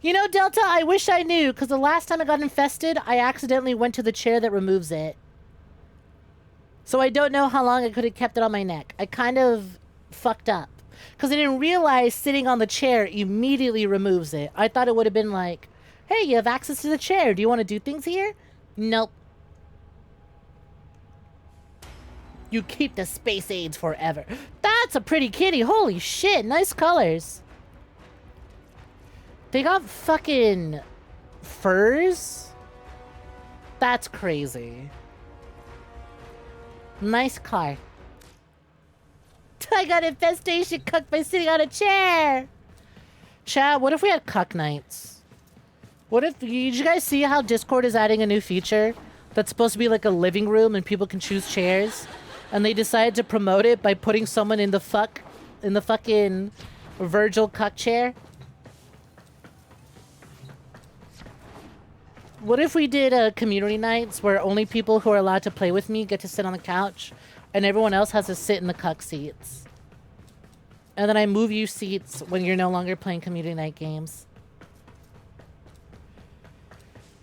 Speaker 1: You know, Delta, I wish I knew, because the last time I got infested, I accidentally went to the chair that removes it. So I don't know how long I could have kept it on my neck. I kind of fucked up. Because I didn't realize sitting on the chair immediately removes it. I thought it would have been like, hey, you have access to the chair. Do you want to do things here? Nope. You keep the space aids forever. That's a pretty kitty. Holy shit. Nice colors. They got fucking furs? That's crazy. Nice car. I got infestation cucked by sitting on a chair. Chat, what if we had cuck nights? What if, did you guys see how Discord is adding a new feature that's supposed to be like a living room and people can choose chairs? And they decided to promote it by putting someone in the fucking Virgil cuck chair? What if we did community nights where only people who are allowed to play with me get to sit on the couch and everyone else has to sit in the cuck seats? And then I move you seats when you're no longer playing community night games.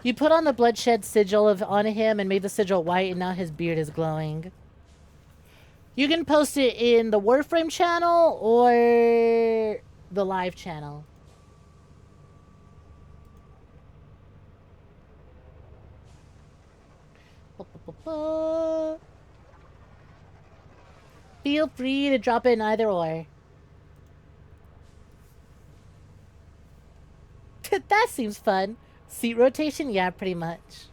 Speaker 1: You put on the bloodshed sigil on him and made the sigil white, and now his beard is glowing. You can post it in the Warframe channel or the live channel. Feel free to drop it in either or. seems fun. Seat rotation? Yeah, pretty much.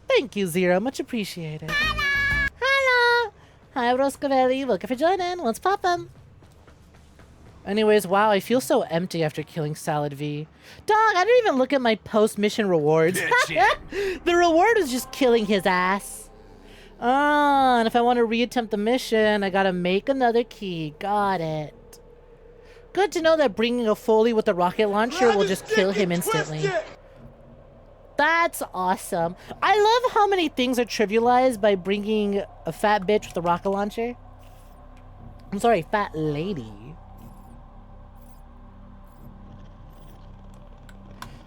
Speaker 1: Thank you, Zero. Much appreciated. Hello! Hi, Roskavelli. Welcome for joining. Let's pop them. Anyways, wow, I feel so empty after killing Salad V. Dog, I didn't even look at my post-mission rewards. The reward was just killing his ass. Oh, and if I want to reattempt the mission, I gotta make another key. Got it. Good to know that bringing a Foley with a rocket launcher will just kill him instantly. That's awesome. I love how many things are trivialized by bringing a fat bitch with a rocket launcher. I'm sorry, fat lady.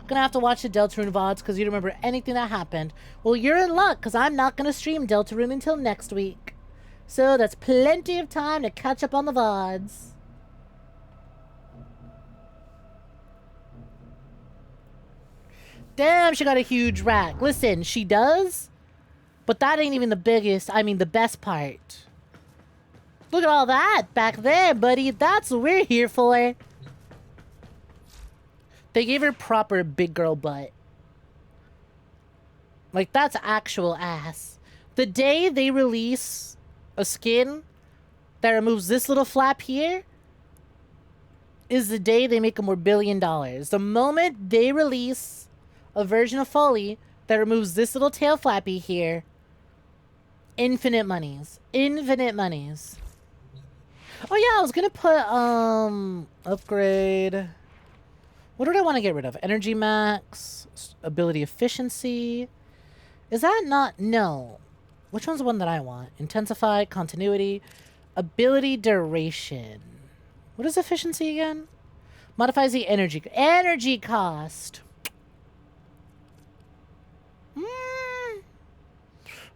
Speaker 1: Gonna have to watch the Deltarune VODs because you remember anything that happened. Well, you're in luck because I'm not gonna stream Deltarune until next week. So that's plenty of time to catch up on the VODs. Damn, she got a huge rack. Listen, she does, but that ain't even the biggest, I mean the best part. Look at all that back there, buddy. That's what we're here for. They gave her proper big girl butt. Like, that's actual ass. The day they release a skin that removes this little flap here is the day they make a more $1 billion. The moment they release a version of Foley that removes this little tail flappy here, infinite monies. Infinite monies. Oh yeah, I was gonna put, upgrade... What did I want to get rid of? Energy max, ability efficiency. Is that not? No. Which one's the one that I want? Intensify, continuity, ability duration. What is efficiency again? Modifies the energy cost.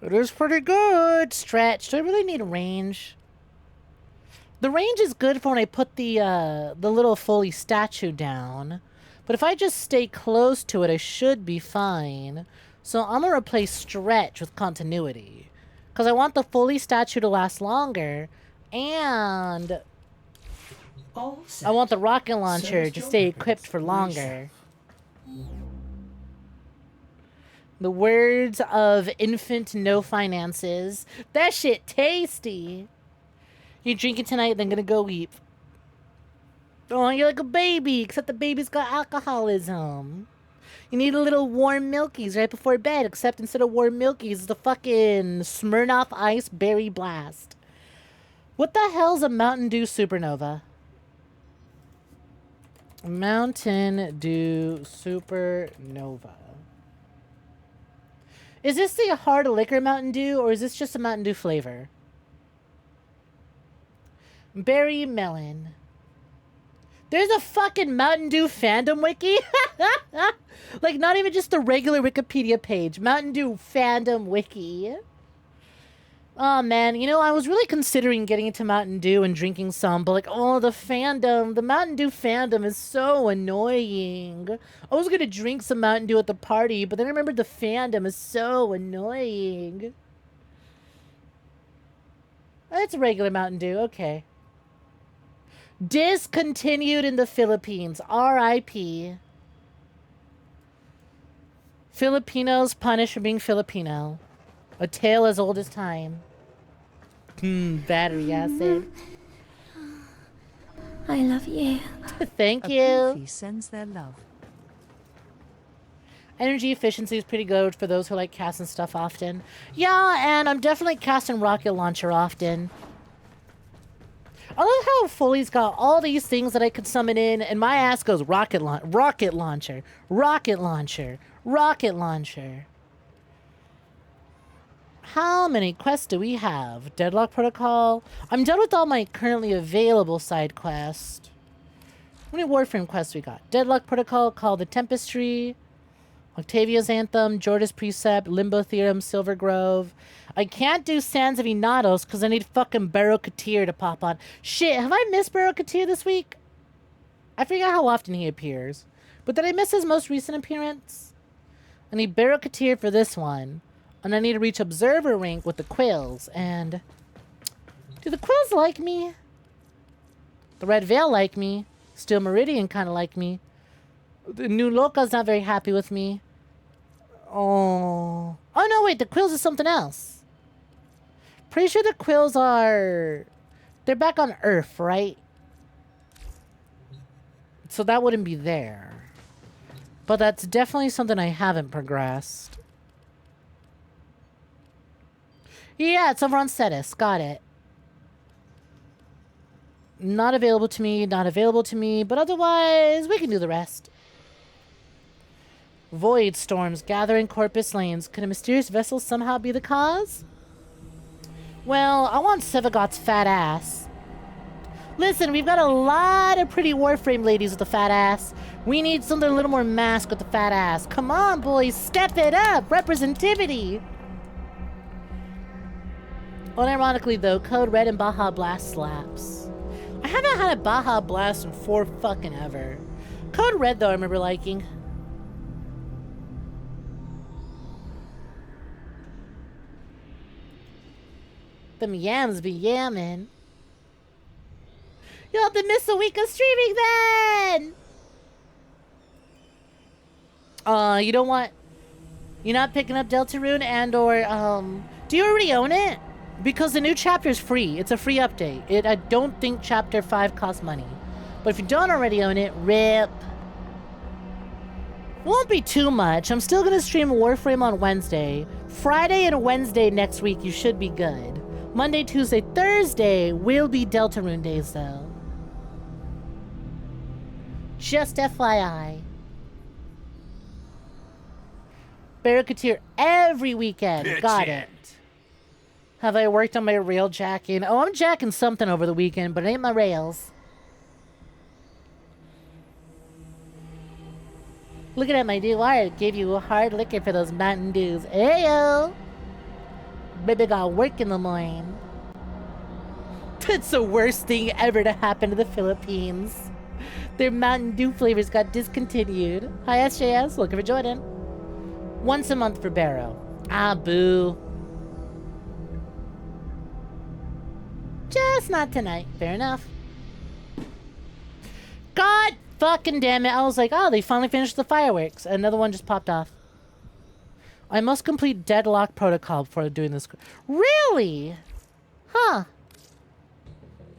Speaker 1: It is pretty good. Stretch. Do I really need range? The range is good for when I put the little Foley statue down. But if I just stay close to it, I should be fine. So I'm going to replace stretch with continuity. Because I want the Foley statue to last longer. And I want the rocket launcher to stay equipped for longer. The words of infant no finances. That shit tasty. You drink it tonight, then gonna go weep. Oh, you're like a baby, except the baby's got alcoholism. You need a little warm Milkies right before bed, except instead of warm Milkies, it's the fucking Smirnoff Ice Berry Blast. What the hell's a Mountain Dew Supernova? Mountain Dew Supernova. Is this the hard liquor Mountain Dew, or is this just a Mountain Dew flavor? Berry melon. There's a fucking Mountain Dew fandom wiki? Like, not even just the regular Wikipedia page. Mountain Dew fandom wiki. Oh, man. You know, I was really considering getting into Mountain Dew and drinking some, but like, oh, the fandom. The Mountain Dew fandom is so annoying. I was gonna drink some Mountain Dew at the party, but then I remembered the fandom is so annoying. It's a regular Mountain Dew. Okay. Discontinued in the Philippines. R.I.P. Filipinos punished for being Filipino. A tale as old as time. Battery acid.
Speaker 7: I love you.
Speaker 1: Thank you.
Speaker 2: Apophis sends their love.
Speaker 1: Energy efficiency is pretty good for those who like casting stuff often. Yeah, and I'm definitely casting rocket launcher often. I love how Foley's got all these things that I could summon in, and my ass goes rocket launcher, rocket launcher. How many quests do we have? Deadlock Protocol. I'm done with all my currently available side quests. How many Warframe quests we got? Deadlock Protocol, Call the Tempestry, Octavia's Anthem, Jorda's Precept, Limbo Theorem, Silver Grove. I can't do Sands of Inatos because I need fucking 𝐒𝐤 to pop on. Shit, have I missed 𝐒𝐤 this week? I forget how often he appears. But did I miss his most recent appearance? I need 𝐒𝐤 for this one. And I need to reach Observer rank with the Quills. And do the Quills like me? The Red Veil like me. Steel Meridian kind of like me. The new Loka's not very happy with me. Oh. Oh, no, wait. The quills is something else. Pretty sure the quills are... They're back on Earth, right? So that wouldn't be there. But that's definitely something I haven't progressed. Yeah, it's over on Cetus. Got it. Not available to me, not available to me, but otherwise, we can do the rest. Void storms gathering Corpus lanes. Could a mysterious vessel somehow be the cause? Well, I want 𝐒𝐳𝐽 fat ass. Listen, we've got a lot of pretty Warframe ladies with a fat ass. We need something a little more masked with the fat ass. Come on, boys, step it up. Representativity. Unironically, though, Code Red and Baja Blast slaps. I haven't had a Baja Blast in fucking ever. Code Red, though, I remember liking. Them yams be yamming. You'll have to miss a week of streaming then! You don't want... You're not picking up Deltarune and or, do you already own it? Because the new chapter is free. It's a free update. I don't think Chapter 5 costs money. But if you don't already own it, rip. Won't be too much. I'm still going to stream Warframe on Wednesday. Friday and Wednesday next week, you should be good. Monday, Tuesday, Thursday will be Deltarune days, though. Just FYI. Barricadier every weekend.
Speaker 6: Bitch,
Speaker 1: Got
Speaker 6: yeah.
Speaker 1: it. Have I worked on my rail jacking? Oh, I'm jacking something over the weekend, but it ain't my rails. Look at that, my new art. Gave you a hard liquor for those Mountain Dews. Ayo! Baby got work in the morning. That's the worst thing ever to happen to the Philippines. Their Mountain Dew flavors got discontinued. Hi, SJS. Looking for Jordan. Once a month for Barrow. Ah, boo. Just not tonight. Fair enough. God fucking damn it. I was like, oh, they finally finished the fireworks. Another one just popped off. I must complete Deadlock Protocol before doing this. Really? Huh.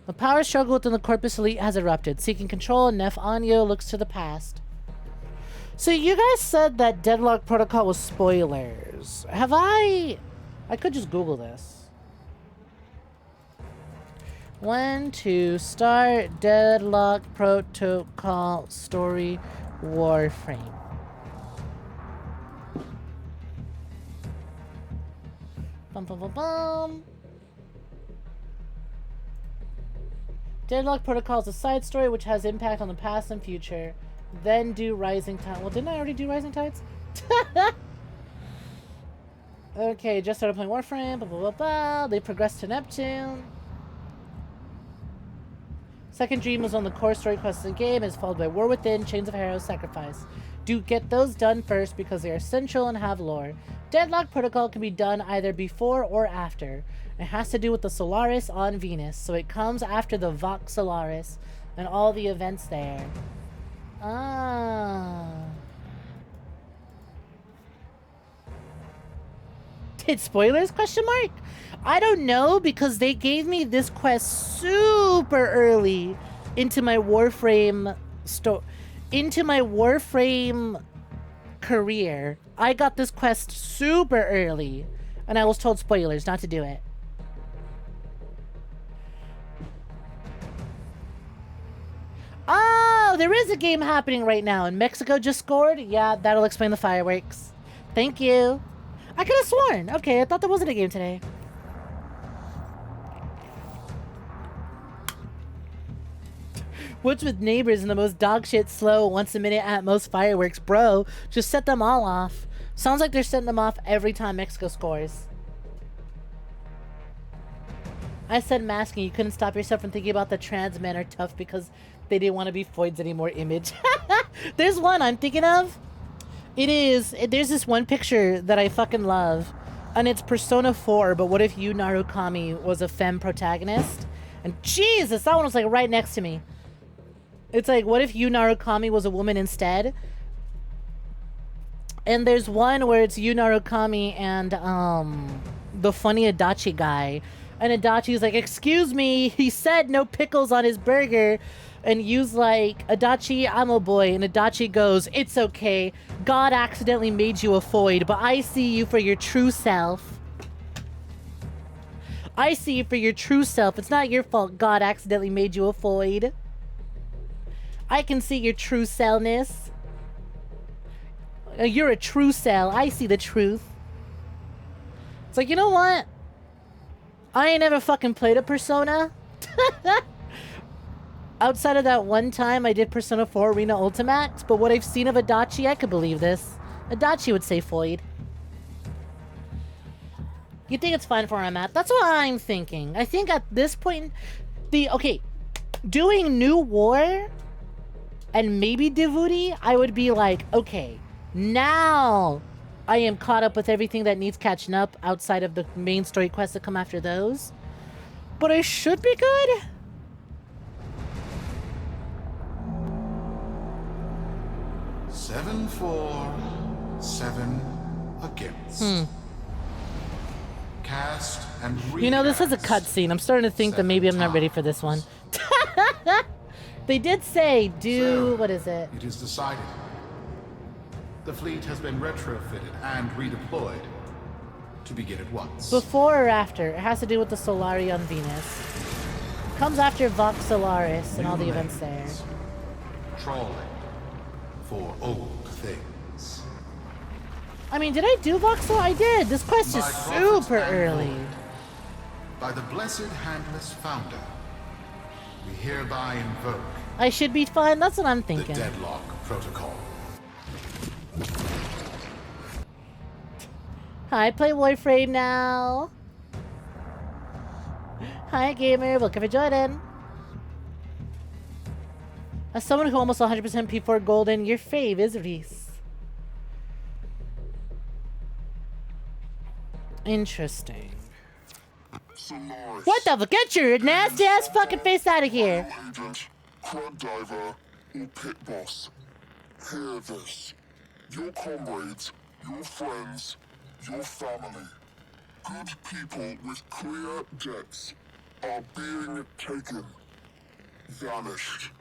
Speaker 1: The power struggle within the Corpus Elite has erupted. Seeking control, 𝐒𝐈𝐕𝐄 looks to the past. So you guys said that Deadlock Protocol was spoilers. Have I could just Google this. When to start Deadlock Protocol story Warframe. Bum bum bum bum. Deadlock Protocol is a side story which has impact on the past and future. Then do Rising Tide. Well, didn't I already do Rising Tides? Okay, just started playing Warframe. Blah, blah, blah, blah. They progressed to Neptune. Second Dream was on the core story quest of the game. It's followed by War Within, Chains of Heroes, Sacrifice. Do get those done first because they are essential and have lore. Deadlock Protocol can be done either before or after. It has to do with the Solaris on Venus, so it comes after the Vox Solaris and all the events there. Ah. Did spoilers? Question mark? I don't know because they gave me this quest super early into my Warframe career. I got this quest super early and I was told spoilers not to do it. Oh, there is a game happening right now and Mexico just scored? Yeah, that'll explain the fireworks. Thank you. I could have sworn. Okay, I thought there wasn't a game today. What's with neighbors and the most dogshit slow once a minute at most fireworks, bro? Just set them all off. Sounds like they're setting them off every time Mexico scores. I said masking. You couldn't stop yourself from thinking about the trans men are tough because they didn't want to be Voids anymore image. There's one I'm thinking of. There's this one picture that I fucking love. And it's Persona 4, but what if Yu Narukami was a femme protagonist? And Jesus, that one was like right next to me. It's like, what if Yu Narukami was a woman instead? And there's one where it's Yu Narukami and the funny Adachi guy. And Adachi's like, excuse me, he said no pickles on his burger. And Yu's like, Adachi, I'm a boy. And Adachi goes, it's okay. God accidentally made you a foid, but I see you for your true self. I see you for your true self. It's not your fault God accidentally made you a foid. I can see your true cellness. You're a true cell. I see the truth. It's like, you know what? I ain't ever fucking played a Persona. Outside of that one time I did Persona 4 Arena Ultimate, but what I've seen of Adachi, I could believe this. Adachi would say foid. You think it's fine for where I'm at? That's what I'm thinking. I think at this point, okay, doing New War and maybe Devuti, I would be like, okay, now I am caught up with everything that needs catching up outside of the main story quests that come after those. But I should be good.
Speaker 8: Seven for 7 against. Cast and
Speaker 1: you know, this is a cutscene. I'm starting to think that maybe I'm not ready for this one. They did say do... what is it?
Speaker 8: It is decided. The fleet has been retrofitted and redeployed to begin at once.
Speaker 1: Before or after? It has to do with the Solari on Venus. Comes after Vox Solaris and all the events there.
Speaker 8: Trawling for old things.
Speaker 1: I mean, did I do Voxel? I did. This quest is super early.
Speaker 8: By the blessed handless founder, we hereby invoke.
Speaker 1: I should be fine. That's what I'm thinking.
Speaker 8: The deadlock protocol.
Speaker 1: Hi, play Warframe now. Hi, gamer. Welcome for joining. As someone who almost 100% P4 Golden, your fave is Reese. Interesting. What the fuck? Get your nasty ass fucking face out of here.
Speaker 9: Agent, crab diver, or pit boss. Hear this. Your comrades, your friends, your family, good people with clear debts are being taken. Vanished.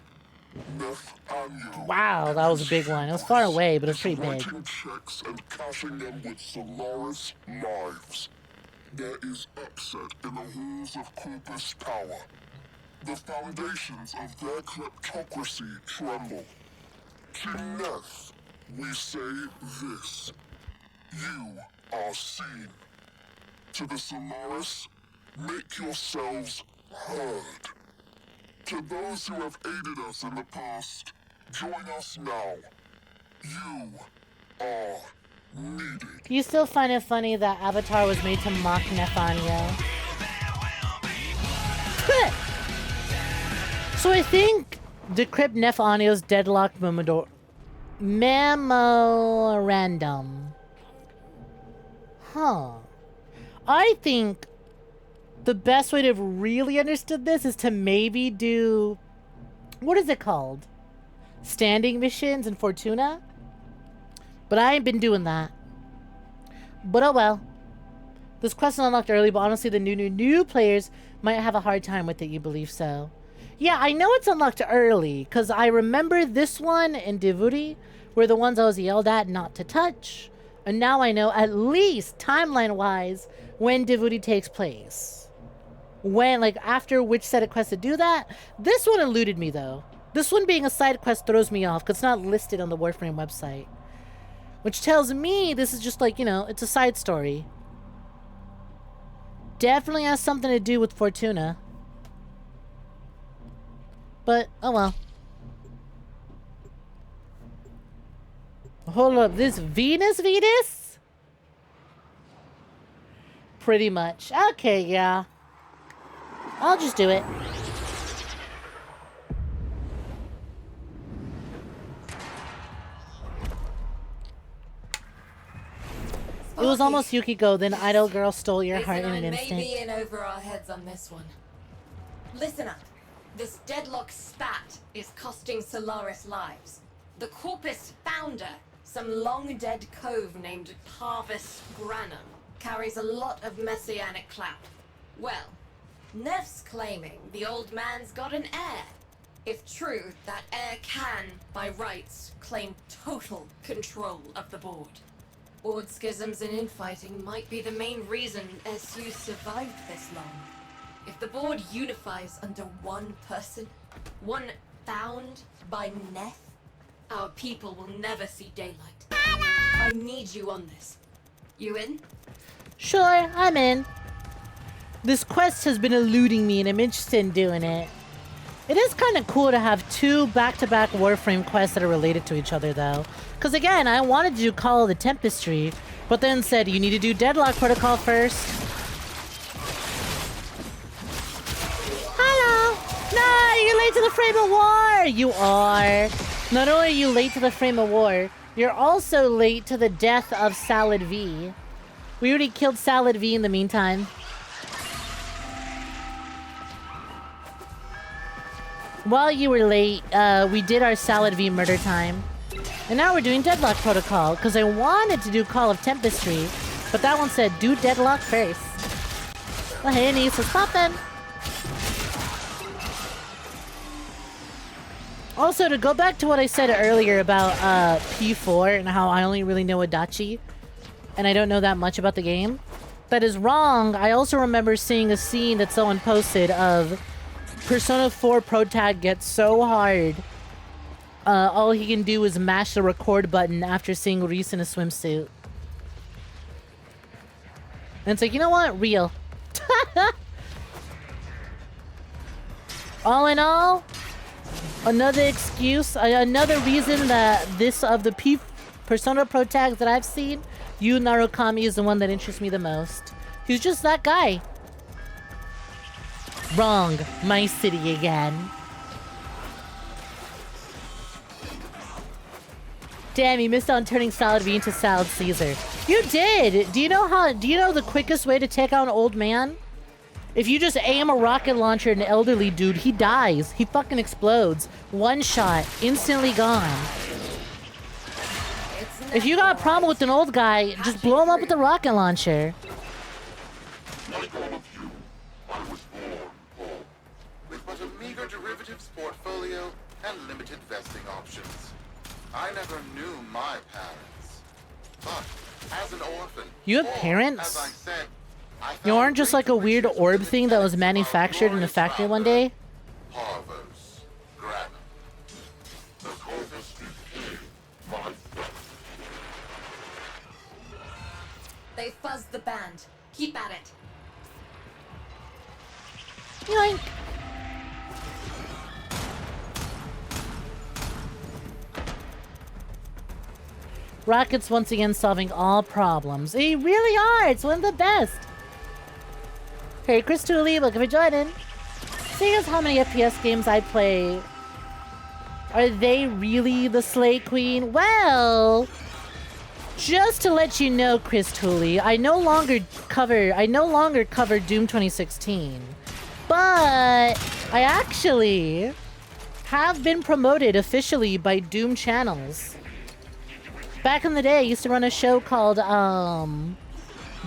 Speaker 1: Wow, that was a big one. It was far away, but it was pretty big.
Speaker 9: Writing checks and cashing them with Solaris lives. There is upset in the halls of corpus power. The foundations of their kleptocracy tremble. To Neth, we say this. You are seen. To the Solaris, make yourselves heard. To those who have aided us in the past, join us now. You are needed.
Speaker 1: You still find it funny that Avatar was made to mock Nephanio? So I think decrypt Nephanio's deadlock memorandum. Huh. I think the best way to have really understood this is to maybe do... what is it called? Standing missions in Fortuna? But I ain't been doing that. But oh well. This quest is unlocked early, but honestly the new players might have a hard time with it, you believe so? Yeah, I know it's unlocked early, because I remember this one and Devuti were the ones I was yelled at not to touch. And now I know, at least timeline-wise, when Devuti takes place. When, like, after which set of quests to do that. This one eluded me, though. This one being a side quest throws me off, because it's not listed on the Warframe website. Which tells me this is just like, you know, it's a side story. Definitely has something to do with Fortuna. But, oh well. Hold up, this Venus? Pretty much. Okay, yeah. I'll just do it. It was almost Yukiko, then Idol Girl stole your heart in an instant.
Speaker 5: Maybe in over our heads on this one. Listen up. This deadlock spat is costing Solaris lives. The Corpus founder
Speaker 10: Some long-dead cove named Parvis Granum carries a lot of messianic clout. Well, Neff's claiming the old man's got an heir. If true, that heir can, by rights, claim total control of the board. Board schisms and infighting might be the main reason SU survived this long. If the board unifies under one person, one found by Neff, our people will never see daylight. I need you on this. You in?
Speaker 1: Sure, I'm in. This quest has been eluding me and I'm interested in doing it. It is kind of cool to have two back-to-back Warframe quests that are related to each other, though. Because again, I wanted to do Call of the Tempestry, but then said you need to do Deadlock Protocol first. Hello! No, you're late to the Frame of War! You are. Not only are you late to the Frame of War, you're also late to the death of Salad V. We already killed Salad V in the meantime. While you were late, we did our Salad V murder time. And now we're doing Deadlock Protocol, because I wanted to do Call of Tempestry, but that one said, do Deadlock first. Well, hey, niece, what's poppin'? Also, to go back to what I said earlier about P4 and how I only really know Adachi, and I don't know that much about the game, that is wrong. I also remember seeing a scene that someone posted of Persona 4 Protag gets so hard, all he can do is mash the record button after seeing Reese in a swimsuit. And it's like, you know what? Real. All in all, another excuse, another reason that this of the Persona Protags that I've seen, Yu Narukami is the one that interests me the most. He's just that guy. Wrong. My city again. Damn, you missed out on turning Salad V into Salad Caesar. You did! Do you know the quickest way to take out an old man? If you just aim a rocket launcher at an elderly dude, he dies. He fucking explodes. One shot. Instantly gone. If you got a problem with an old guy, just blow him up with a rocket launcher.
Speaker 8: Like all of you, I was born poor, with but a meager derivatives portfolio and limited vesting options. I never knew my parents, but as an orphan,
Speaker 1: You have
Speaker 8: or,
Speaker 1: parents?
Speaker 8: as I said, I
Speaker 1: You aren't just like a weird
Speaker 8: riches
Speaker 1: orb
Speaker 8: with
Speaker 1: thing that was
Speaker 8: the
Speaker 1: manufactured in a factory one
Speaker 8: founder,
Speaker 1: day?
Speaker 8: Parvis Granum. The Corvus became my friend.
Speaker 10: They fuzzed the band. Keep at it.
Speaker 1: Yoink. Rockets once again solving all problems. They really are! It's one of the best! Hey, Chris Tooley, welcome for joining. Seeing as how many FPS games I play, are they really the Slay Queen? Well, just to let you know, Chris Tooley, I no longer cover Doom 2016. But I actually have been promoted officially by Doom channels. Back in the day, I used to run a show called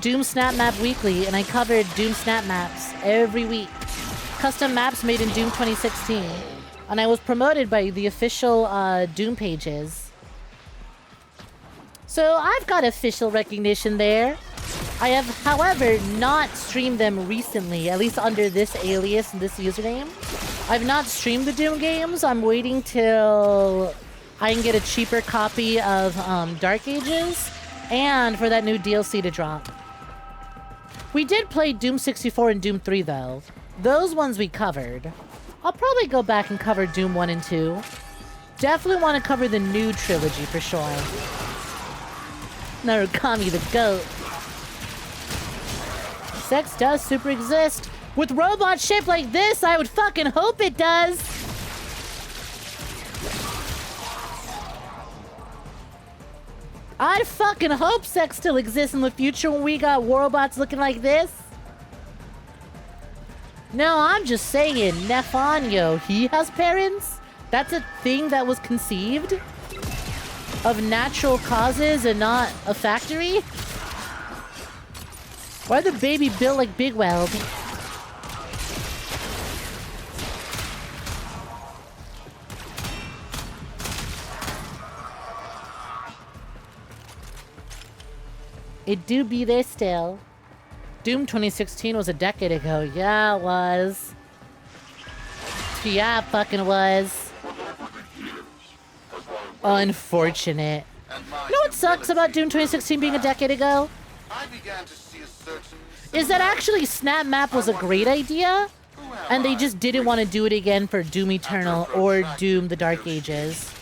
Speaker 1: Doom Snap Map Weekly, and I covered Doom Snap Maps every week. Custom maps made in Doom 2016. And I was promoted by the official Doom pages. So I've got official recognition there. I have, however, not streamed them recently, at least under this alias and this username. I've not streamed the Doom games. I'm waiting till I can get a cheaper copy of Dark Ages and for that new DLC to drop. We did play Doom 64 and Doom 3, though. Those ones we covered. I'll probably go back and cover Doom 1 and 2. Definitely want to cover the new trilogy for sure. Narukami the goat. Sex does super exist. With robots shaped like this, I would fucking hope it does. I'd fucking hope sex still exists in the future when we got robots looking like this. No, I'm just saying, Nefanyo, he has parents? That's a thing that was conceived? of natural causes and not a factory? Why the baby built like Big Weld? It do be there still. Doom 2016 was a decade ago. Yeah, it was. Yeah, it fucking was. Unfortunate. You know what sucks about Doom 2016 being a decade ago? Is that actually Snap Map was a great idea, and they just didn't want to do it again for Doom Eternal or Doom the Dark Ages.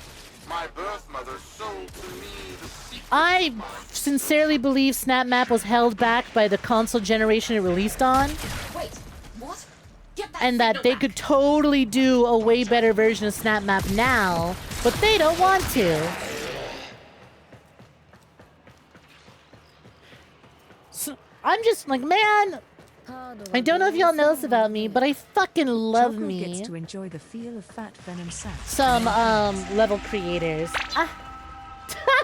Speaker 1: I sincerely believe Snap Map was held back by the console generation it released on.
Speaker 10: Wait, what?
Speaker 1: And that they could totally do a way better version of Snap Map now, but they don't want to. So, I'm just like, man, I don't know if y'all know this about me, but I fucking love
Speaker 2: Choco
Speaker 1: me
Speaker 2: gets to enjoy the feel of fat venom sacs.
Speaker 1: some level creators.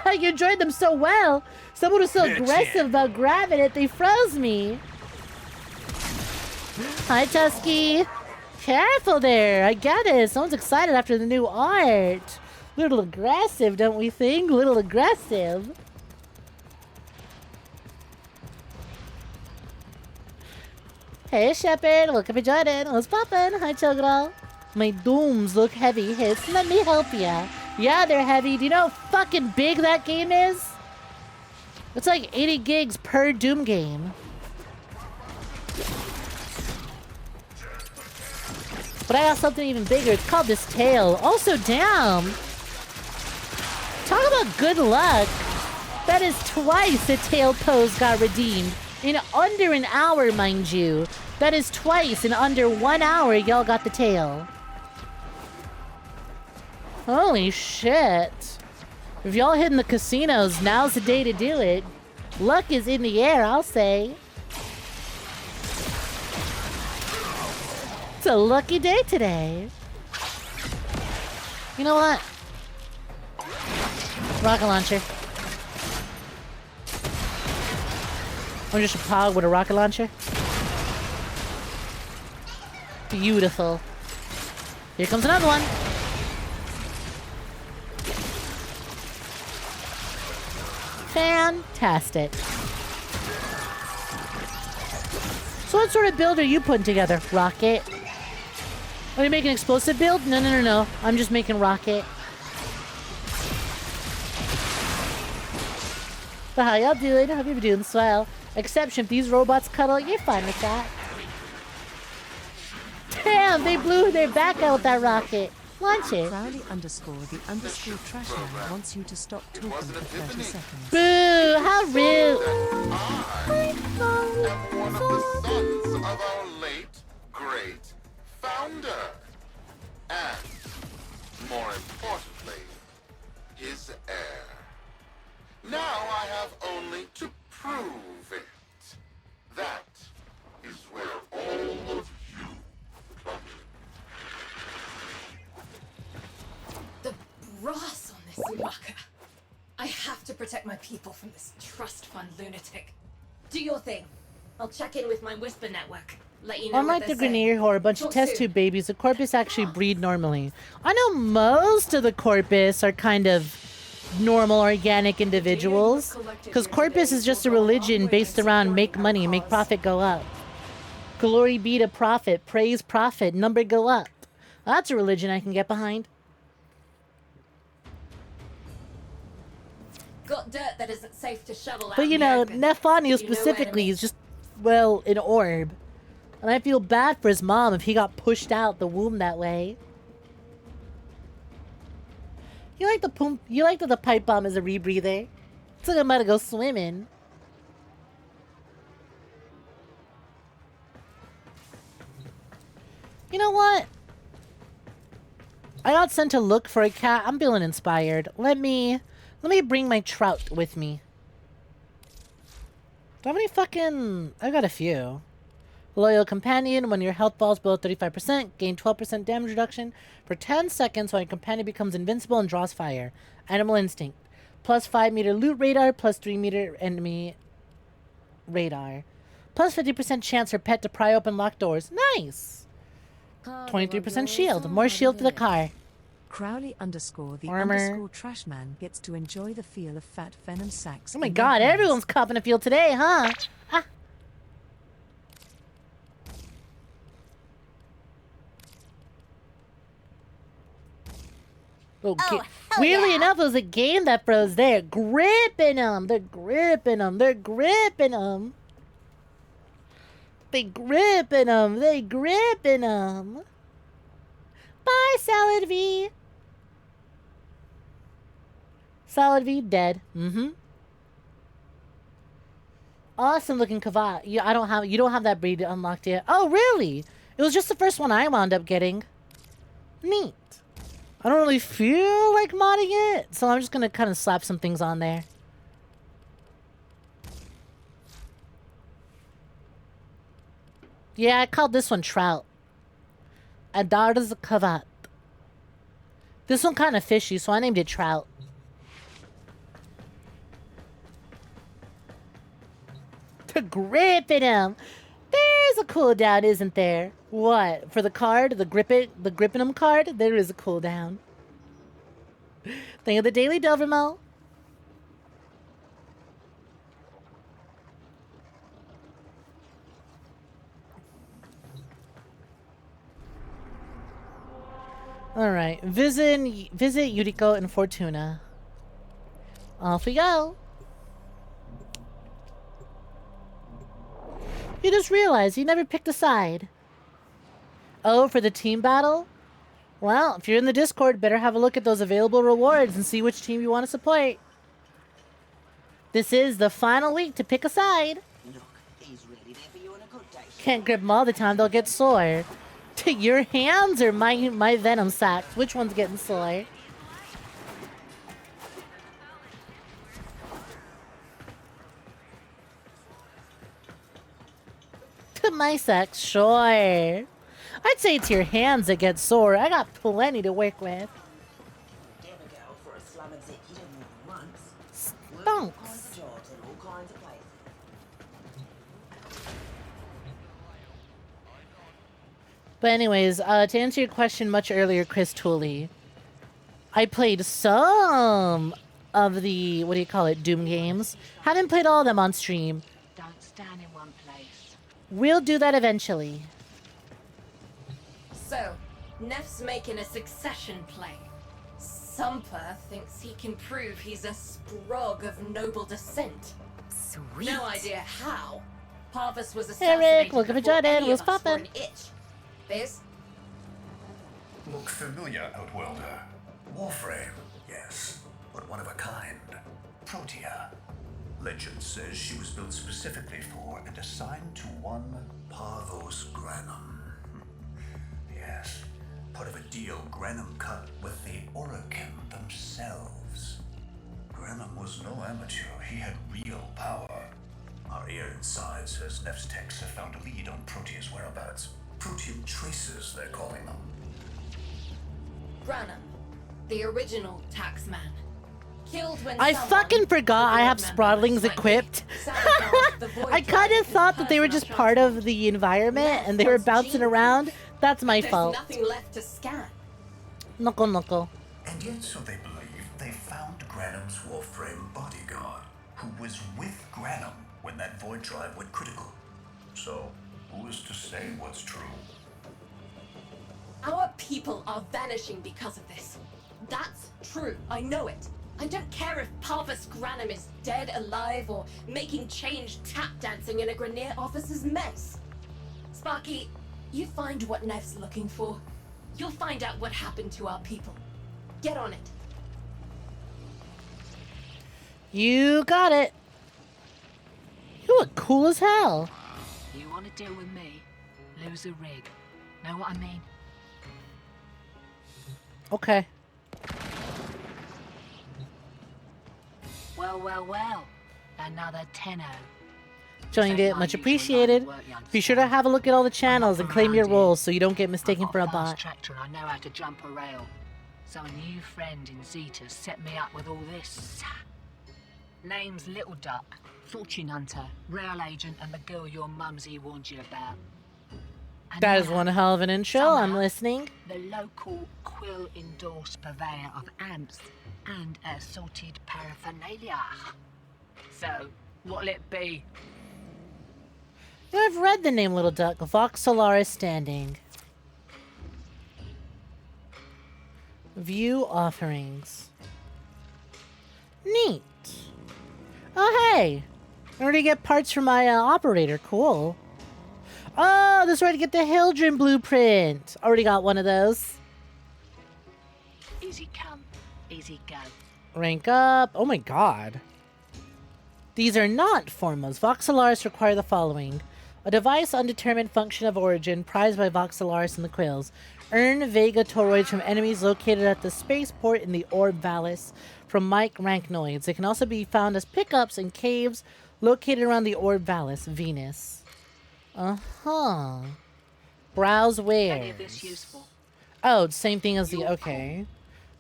Speaker 1: You enjoyed them so well. Someone was so aggressive about grabbing it, they froze me. Hi, Tusky. Careful there. I get it. Someone's excited after the new art. Little aggressive, don't we think? Little aggressive. Hey, Shepard. Welcome to Jordan. What's poppin'? Hi, Chogral. My dooms look heavy. Hits. Let me help ya. Yeah, they're heavy. Do you know how fucking big that game is? It's like 80 gigs per Doom game. But I got something even bigger. It's called this tail. Also, damn. Talk about good luck. That is twice a tail pose got redeemed. In under an hour, mind you. That is twice in under 1 hour y'all got the tail. Holy shit. If y'all hitting the casinos, now's the day to do it. Luck is in the air, I'll say. It's a lucky day today. You know what? Rocket launcher. I'm just a pog with a rocket launcher. Beautiful. Here comes another one. Fantastic. So what sort of build are you putting together, Rocket? Are you making an explosive build? No, no, no, no. I'm just making Rocket. But how y'all doing? I hope you're doing swell. Exception if these robots cuddle, you're fine with that. Damn, they blew their back out with that rocket. Launch it.
Speaker 2: Crowley underscore the underscore trashman wants you to stop talking for 30 seconds.
Speaker 1: Boo! How rude!
Speaker 8: I am one of the sons of our late, great founder. And, more importantly, his heir. Now I have only to prove it. That is where all of you come in.
Speaker 10: The brass on this mucker. I have to protect my people from this trust fund lunatic. Do your thing. I'll check in with my Whisper network. Let you know.
Speaker 1: Unlike the Grenier whore, a bunch of test tube babies, the Corpus actually breed normally. I know most of the Corpus are kind of normal, organic individuals. Because Corpus is just a religion based around make money, make profit go up. Glory be to profit, praise profit, number go up. That's a religion I can get behind.
Speaker 10: Got dirt that isn't safe to shovel out.
Speaker 1: But you know, Nephaniel specifically is just, well, an orb. And I feel bad for his mom if he got pushed out the womb that way. You like that the pipe bomb is a rebreather? It's like I'm about to go swimming. You know what? I got sent to look for a cat. I'm feeling inspired. Let me bring my trout with me. Do I have any fucking... I got a few. Loyal companion. When your health falls below 35%, gain 12% damage reduction for 10 seconds while your companion becomes invincible and draws fire. Animal instinct. Plus 5 meter loot radar, plus 3 meter enemy radar. Plus 50% chance for pet to pry open locked doors. Nice! 23% shield. More shield to the car.
Speaker 2: Crowley _ the
Speaker 1: Armor.
Speaker 2: _ Trashman gets to enjoy the feel of fat venom sacks.
Speaker 1: Oh my
Speaker 2: in their
Speaker 1: god,
Speaker 2: hands.
Speaker 1: everyone's copping a feel today, huh? Ah. Oh,
Speaker 3: hell
Speaker 1: weirdly
Speaker 3: yeah.
Speaker 1: enough, it was a game that froze there. Gripping them. They're gripping them. They're gripping them. They gripping them. They gripping them. Bye, Salad V. Salad V dead. Mm-hmm. Awesome looking 𝐒𝐲. You don't have that breed unlocked yet. Oh, really? It was just the first one I wound up getting. Neat. I don't really feel like modding it, so I'm just gonna kind of slap some things on there. Yeah, I called this one Trout. Adar's 𝐒𝐲. This one kind of fishy, so I named it Trout. To grip it him. There's a cooldown, isn't there? What? For the card? The gripping him card? There is a cooldown. Think of the daily 𝐉𝐵𝐄. Alright. Visit 𝐒𝐬𝐬 and Fortuna. Off we go. You just realized you never picked a side. Oh, for the team battle? Well, if you're in the Discord, better have a look at those available rewards and see which team you want to support. This is the final week to pick a side. Can't grip them all the time, they'll get sore. To your hands or my venom sacks? Which one's getting sore? To my sacks, sure. I'd say it's your hands that get sore. I got plenty to work with. Stonks. But anyways, to answer your question much earlier, Chris Tooley, I played some of the, Doom games. Haven't played all of them on stream.
Speaker 11: Don't stand in one place.
Speaker 1: We'll do that eventually.
Speaker 10: So, Nef's making a succession play. Sumper thinks he can prove he's a sprog of noble descent.
Speaker 3: Sweet.
Speaker 10: No idea how. Parvus was
Speaker 1: Hey
Speaker 10: assassinated
Speaker 1: Rick, welcome to
Speaker 10: before
Speaker 1: Jordan.
Speaker 10: any
Speaker 1: What's
Speaker 10: of us were
Speaker 1: poppin'?
Speaker 10: an itch. Biz?
Speaker 6: Look familiar, Outworlder. Warframe, yes, but one of a kind. Protea. Legend says she was built specifically for and assigned to one Parvos Granum. Yes, part of a deal Granum cut with the Orokin themselves. Granum was no amateur, he had real power. Our ear inside says Nef's techs have found a lead on Protea's whereabouts. Protean traces, they're calling them.
Speaker 10: Granum, the original taxman. Killed when
Speaker 1: I
Speaker 10: someone,
Speaker 1: fucking forgot I have
Speaker 10: board member
Speaker 1: Sprodlings
Speaker 10: like
Speaker 1: equipped.
Speaker 10: me, sabotaged the void
Speaker 1: I kind
Speaker 10: drive
Speaker 1: of thought that they were just part of the environment and they were bouncing around. That's my
Speaker 10: There's
Speaker 1: fault.
Speaker 10: nothing left to scan.
Speaker 1: Knuckle.
Speaker 6: And yet, so they believe, they found Granum's Warframe bodyguard, who was with Granum when that void drive went critical. So, who is to say what's true?
Speaker 10: Our people are vanishing because of this. That's true, I know it. I don't care if Parvus Granum is dead, alive, or making change tap dancing in a Grenier officer's mess. Sparky, you find what Nef's looking for. You'll find out what happened to our people. Get on it.
Speaker 1: You got it. You look cool as hell.
Speaker 11: You want to deal with me? Lose a rig. Know what I mean?
Speaker 1: Okay.
Speaker 11: Well. Another tenner.
Speaker 1: Joined it. Much appreciated. Be sure to have a look at all the channels and claim your roles so you don't get mistaken for a bot.
Speaker 11: Tractor and I know how to jump a rail. So a new friend in Zeta set me up with all this. Name's Little Duck. Fortune hunter, rail agent, and the girl your 𝐒𝐕𝐄 warned you about. And
Speaker 1: That is
Speaker 11: now,
Speaker 1: one hell of an intro. I'm
Speaker 11: somehow,
Speaker 1: listening.
Speaker 11: The local quill-endorsed purveyor of amps and assorted paraphernalia. So, what'll it be?
Speaker 1: I've read the name Little Duck. Vox Solaris Standing. View offerings. Neat. Oh, hey. I already get parts for my operator. Cool. Oh, this is where to get the Hildren blueprint. Already got one of those.
Speaker 11: Easy come, easy go.
Speaker 1: Rank up. Oh my god. These are not formos. Vox Solaris require the following. A device undetermined function of origin prized by Vox Solaris and the Quills. Earn Vega toroids from enemies located at the spaceport in the 𝐿 from 𝐿𝐴𝐼𝐿𝐼𝐿. They can also be found as pickups in caves located around the 𝐿𝐴𝐼𝐿, Venus. Uh-huh. Browse wares.
Speaker 11: Any of this useful?
Speaker 1: Oh, same thing as the... Okay.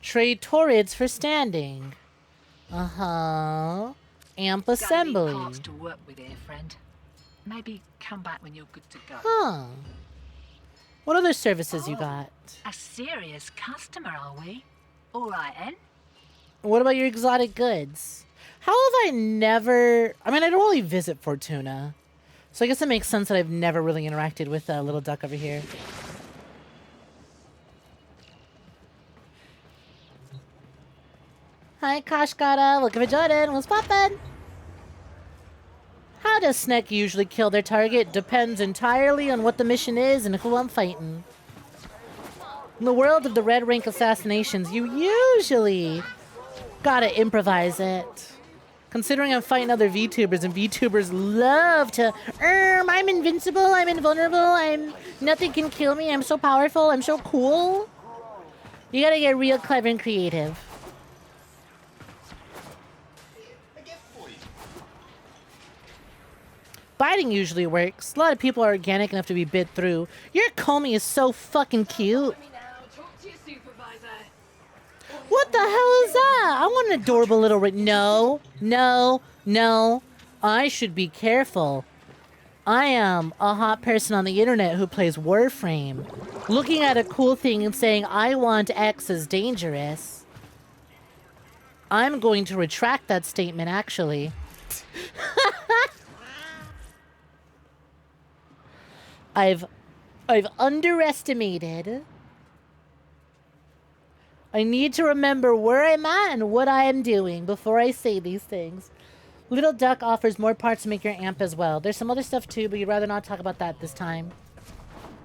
Speaker 1: Trade torids for standing. Uh-huh. Amp
Speaker 11: Got any
Speaker 1: assembly.
Speaker 11: parts to work with here, friend? Maybe come back when you're good to go.
Speaker 1: Huh. What other services you got?
Speaker 11: A serious customer, are we? All right, then.
Speaker 1: What about your exotic goods? How have I never... I mean, I don't really visit Fortuna. So I guess it makes sense that I've never really interacted with Little Duck over here. Hi, Kashkara. Welcome to Jordan. What's poppin'? How does Snek usually kill their target? Depends entirely on what the mission is and who I'm fighting. In the world of the red rank assassinations, you usually gotta improvise it. Considering I'm fighting other VTubers, and VTubers love to, I'm invincible, I'm invulnerable, nothing can kill me, I'm so powerful, I'm so cool. You gotta get real clever and creative. Biting usually works. A lot of people are organic enough to be bit through. Your 𝐒𝐳𝐿 is so fucking cute. What the hell is that? I want an adorable little... No, no, no. I should be careful. I am a hot person on the internet who plays Warframe. Looking at a cool thing and saying, I want X is dangerous. I'm going to retract that statement, actually. I've underestimated. I need to remember where I'm at and what I am doing before I say these things. Little Duck offers more parts to make your amp as well. There's some other stuff too, but you'd rather not talk about that this time.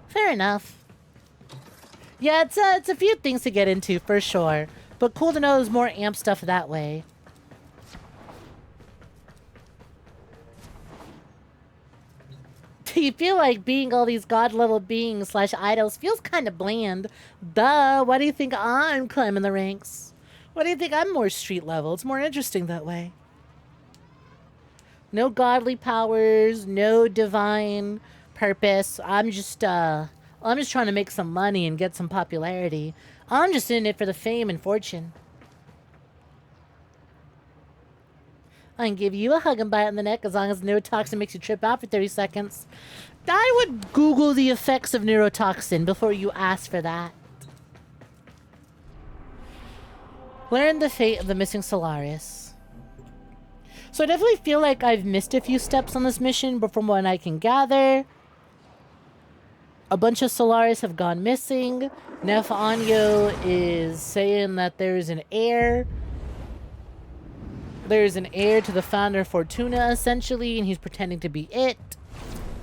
Speaker 1: Fair enough. Yeah, it's a few things to get into for sure, but cool to know there's more amp stuff that way. You feel like being all these god-level beings / idols feels kind of bland. Duh, why do you think I'm climbing the ranks? Why do you think I'm more street level? It's more interesting that way. No godly powers, no divine purpose. I'm just trying to make some money and get some popularity. I'm just in it for the fame and fortune. I can give you a hug and bite on the neck as long as neurotoxin makes you trip out for 30 seconds. I would Google the effects of neurotoxin before you ask for that. Learn the fate of the missing Solaris. So I definitely feel like I've missed a few steps on this mission, but from what I can gather, a bunch of Solaris have gone missing. 𝐒𝐈𝐕𝐄 is saying that there's an heir. There's an heir to the founder of Fortuna, essentially, and he's pretending to be it.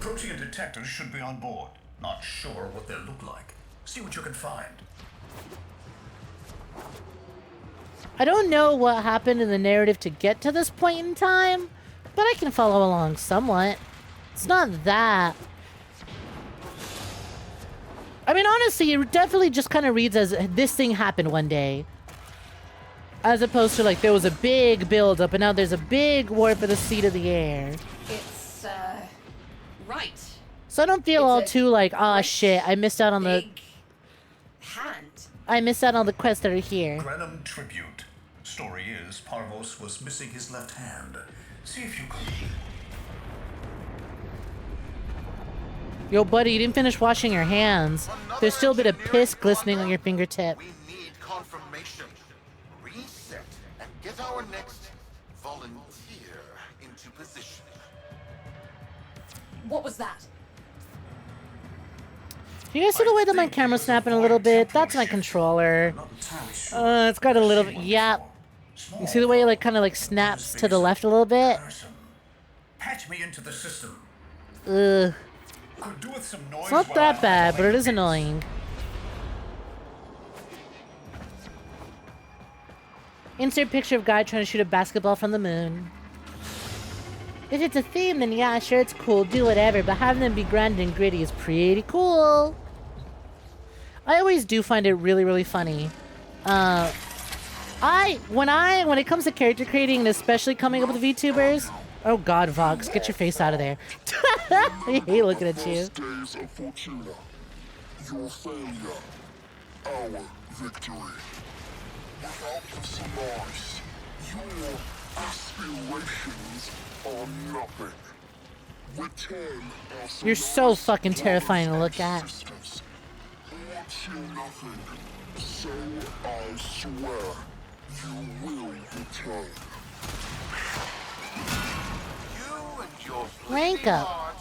Speaker 6: Protean detectors should be on board. Not sure what they'll look like. See what you can find.
Speaker 1: I don't know what happened in the narrative to get to this point in time, but I can follow along somewhat. It's not that. I mean, honestly, it definitely just kind of reads as this thing happened one day. As opposed to, like, there was a big build-up, and now there's a big war for the seat of the heir.
Speaker 10: It's, right.
Speaker 1: So I don't feel all too like, ah, shit, I missed out on the...
Speaker 10: Hand.
Speaker 1: I missed out on the quests that are here.
Speaker 6: Granum Tribute. Story is, Parvos was missing his left hand. See if you can...
Speaker 1: Yo, buddy, you didn't finish washing your hands. There's still a bit of piss glistening on your fingertip.
Speaker 8: We need confirmation. Reset and get our next volunteer into position.
Speaker 10: What was that?
Speaker 1: Do you guys see the way that my camera's snapping a little bit? That's my controller. It's got a little... Yeah. You see the way it like kind of like snaps to the left a little bit?
Speaker 6: Patch me into the system.
Speaker 1: Ugh.
Speaker 6: Could do with some noise.
Speaker 1: It's not that bad, but it is annoying. Insert picture of guy trying to shoot a basketball from the moon. If it's a theme, then yeah, sure, it's cool, do whatever, but having them be grand and gritty is pretty cool. I always do find it really, really funny. When it comes to character creating, and especially coming up with VTubers, oh god, Vox, get your face out of there. I hate looking at you.
Speaker 9: Days of Fortuna. Your failure, our victory. Without the Solaris, your aspirations are nothing. Return our
Speaker 1: You're so fucking terrifying to look at.
Speaker 9: Nothing. So I swear, you will return.
Speaker 1: Rank up.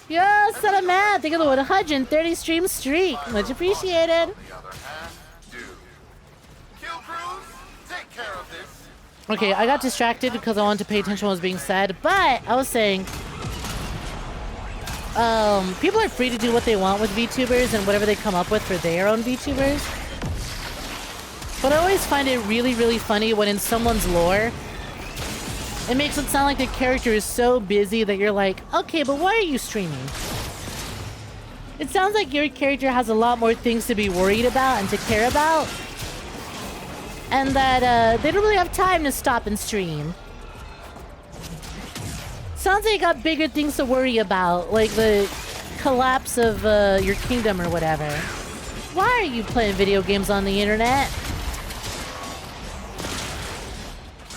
Speaker 1: Yo, son of man, think of the 130 stream streak. Much appreciated. Okay, I got distracted because I wanted to pay attention to what was being said, but I was saying, people are free to do what they want with VTubers and whatever they come up with for their own VTubers. But I always find it really, really funny when in someone's lore, it makes it sound like the character is so busy that you're like, okay, but why are you streaming? It sounds like your character has a lot more things to be worried about and to care about. And that they don't really have time to stop and stream. Sounds like you got bigger things to worry about, like the collapse of your kingdom or whatever. Why are you playing video games on the internet?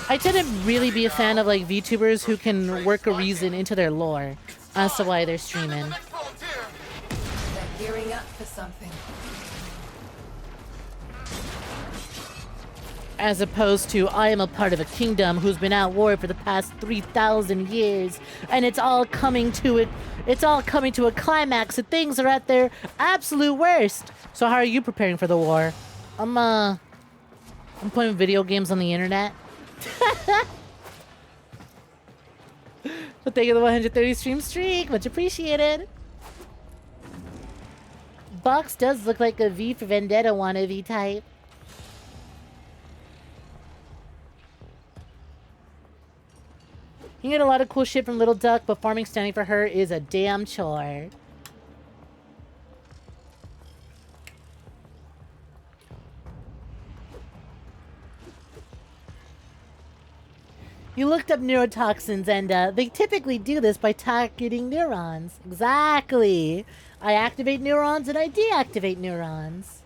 Speaker 1: I tend to really be a fan of like VTubers who can work a reason into their lore as to why they're streaming.
Speaker 10: They're gearing up for something.
Speaker 1: As opposed to, I am a part of a kingdom who's been at war for the past 3,000 years, and it's all coming to a climax, and things are at their absolute worst. So how are you preparing for the war? I'm playing video games on the internet. But thank you for the 130 stream streak, much appreciated. Box does look like a V for Vendetta wannabe type. You get a lot of cool shit from Little Duck, but farming standing for her is a damn chore. You looked up neurotoxins, and they typically do this by targeting neurons. Exactly. I activate neurons and I deactivate neurons.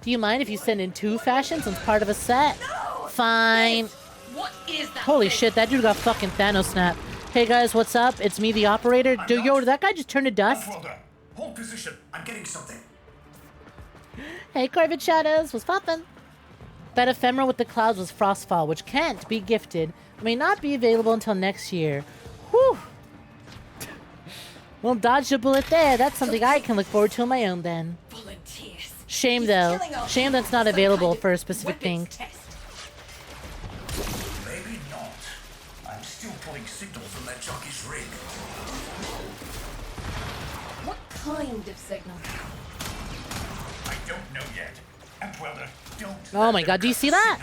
Speaker 1: Do you mind if you send in 2 fashions as part of a set? Fine.
Speaker 10: What is that?
Speaker 1: Holy shit, that dude got fucking Thanos snap. Hey guys, what's up? It's me, the operator. Yo, did that guy just turn to dust?
Speaker 6: Hold position. I'm getting something.
Speaker 1: Hey, Corvid Shadows, what's poppin'? That ephemera with the clouds was Frostfall, which can't be gifted. May not be available until next year. Whew. Well, dodged a bullet there. That's something I can look forward to on my own then.
Speaker 10: Volunteers.
Speaker 1: Shame though. Shame that's not available for a specific thing.
Speaker 6: Maybe not. I'm still pulling signals from that jockey's rig.
Speaker 10: What kind of signal?
Speaker 6: I don't know yet. And well, don't.
Speaker 1: Oh my god, do you see that?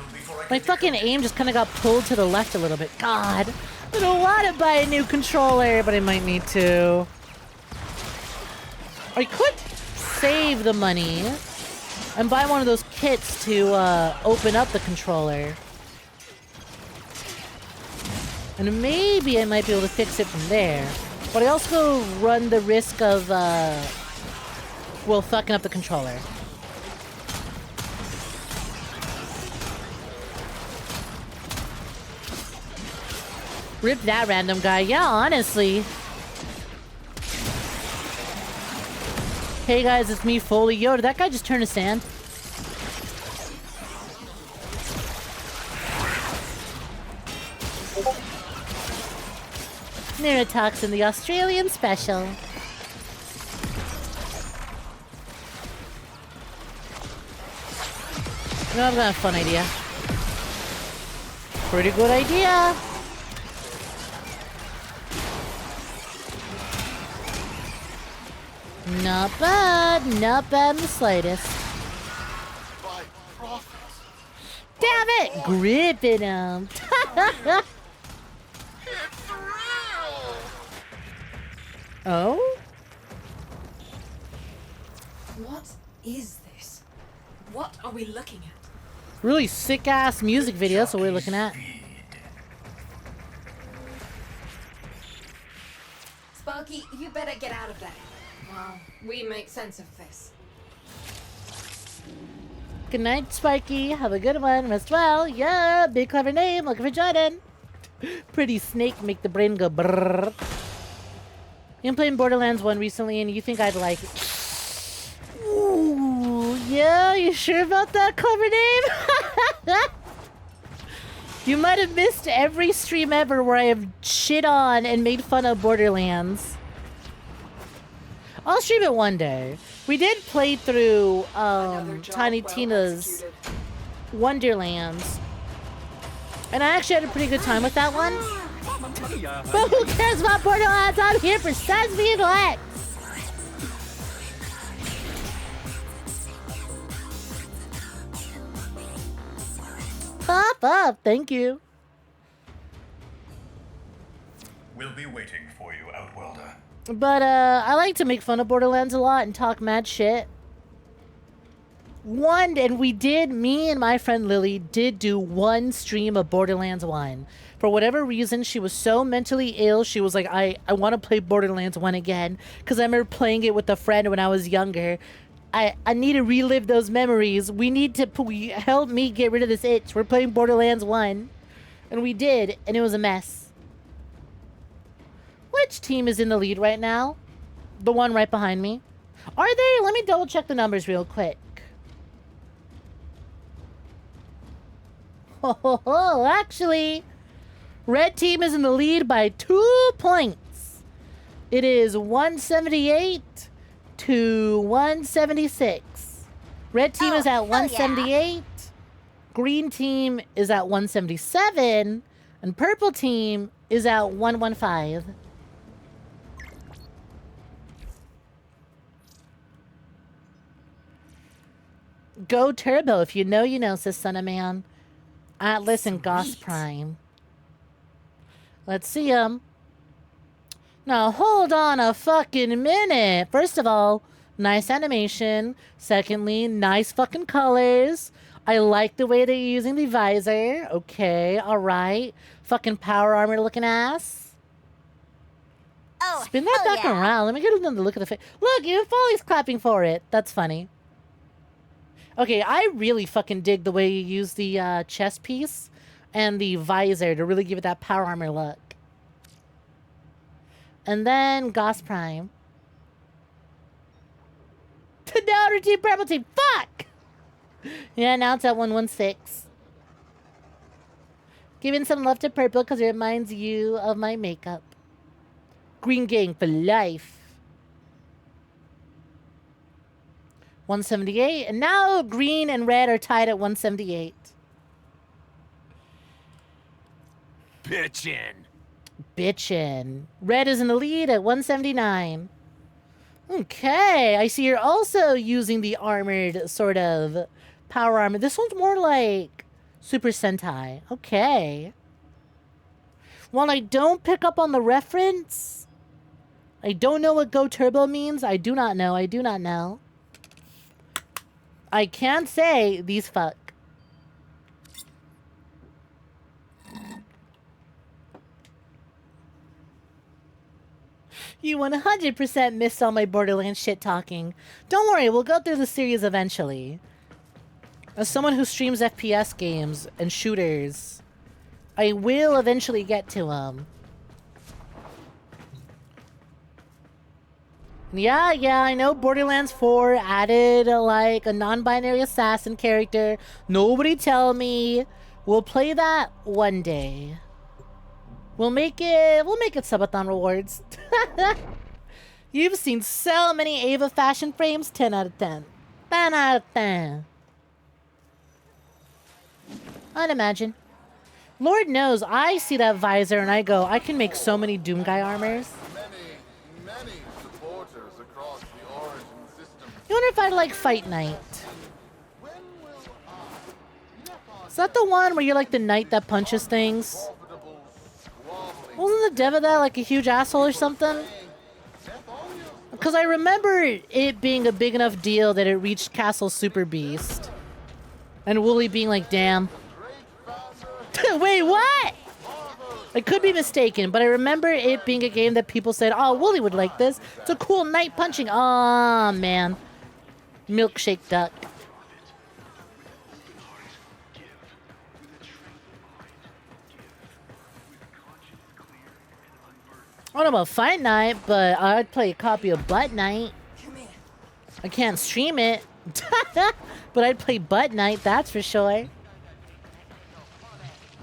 Speaker 1: My fucking aim just kind of got pulled to the left a little bit. God, I don't want to buy a new controller, but I might need to. I could save the money and buy one of those kits to open up the controller. And maybe I might be able to fix it from there. But I also run the risk of, well, fucking up the controller. Rip that random guy. Yeah, honestly. Hey guys, it's me, Foley. Yo, did that guy just turn to sand? Neurotoxin, the Australian special. No, I've got a fun idea. Pretty good idea. Not bad in the slightest. Damn it! Gripping him. Oh?
Speaker 10: What is this? What are we looking at?
Speaker 1: Really sick ass music video, so we're looking at.
Speaker 10: Sparky, you better get out of there. Well, we make sense of this.
Speaker 1: Good night, Sparky. Have a good one. Rest well. Yeah, big clever name. Looking for Jordan. Pretty snake make the brain go brrrr. Been playing Borderlands 1 recently, and you think I'd like it. Ooh, yeah, you sure about that clever name? You might have missed every stream ever where I have shit on and made fun of Borderlands. I'll stream it one day. We did play through Tiny Tina's Wonderlands, and I actually had a pretty good time with that one. But who cares about Borderlands? I'm here for Sesame and Lex. Pop up, thank you.
Speaker 6: We'll be waiting for you, Outworlder.
Speaker 1: But I like to make fun of Borderlands a lot and talk mad shit. Me and my friend Lily did do one stream of Borderlands 1. For whatever reason, she was so mentally ill, she was like, I want to play Borderlands 1 again. Because I remember playing it with a friend when I was younger. I need to relive those memories. We help me get rid of this itch. We're playing Borderlands 1. And we did, and it was a mess. Which team is in the lead right now? The one right behind me. Are they? Let me double check the numbers real quick. Oh, actually, red team is in the lead by 2 points. It is 178 to 176. Red team is at 178. Yeah. Green team is at 177. And purple team is at 115. Go Turbo. If you know, you know, says Son of Man. Atlas and Goth Prime. Let's see them. Now, hold on a fucking minute. First of all, nice animation. Secondly, nice fucking colors. I like the way they're using the visor. Okay, alright. Fucking power armor looking ass.
Speaker 3: Oh,
Speaker 1: spin that back around. Let me get another look at the face. Look, even Foley's clapping for it. That's funny. Okay, I really fucking dig the way you use the chest piece and the visor to really give it that power armor look. And then Goth Prime. Now to Team Purple Team. Fuck! Yeah, now it's at 116. Giving some love to Purple because it reminds you of my makeup. Green Gang for life. 178, and now green and red are tied at 178. Bitchin'. Red is in the lead at 179. Okay, I see you're also using the armored sort of power armor. This one's more like Super Sentai. Okay. While I don't pick up on the reference, I don't know what Go Turbo means. I do not know. I can't say these fuck. You 100% missed all my Borderlands shit talking. Don't worry, we'll go through the series eventually. As someone who streams FPS games and shooters, I will eventually get to him. Yeah, I know Borderlands 4 added like a non-binary assassin character. Nobody tell me. We'll play that one day. We'll make it subathon rewards. You've seen so many Ava fashion frames. 10 out of 10. 10 out of 10. I'd imagine. Lord knows, I see that visor and I go, I can make so many Doom Guy armors.
Speaker 8: Many supporters across the Origin system.
Speaker 1: You wonder if I'd like Fight Night. Is that the one where you're like the knight that punches things? Wasn't the dev of that like a huge asshole or something? Because I remember it being a big enough deal that it reached Castle Super Beast. And Wooly being like, damn. Wait, what? I could be mistaken, but I remember it being a game that people said, oh, Wooly would like this. It's a cool knight punching. Aw, man. Milkshake duck. I don't know about Fight Night, but I'd play a copy of Butt Night. I can't stream it, but I'd play Butt Night, that's for sure.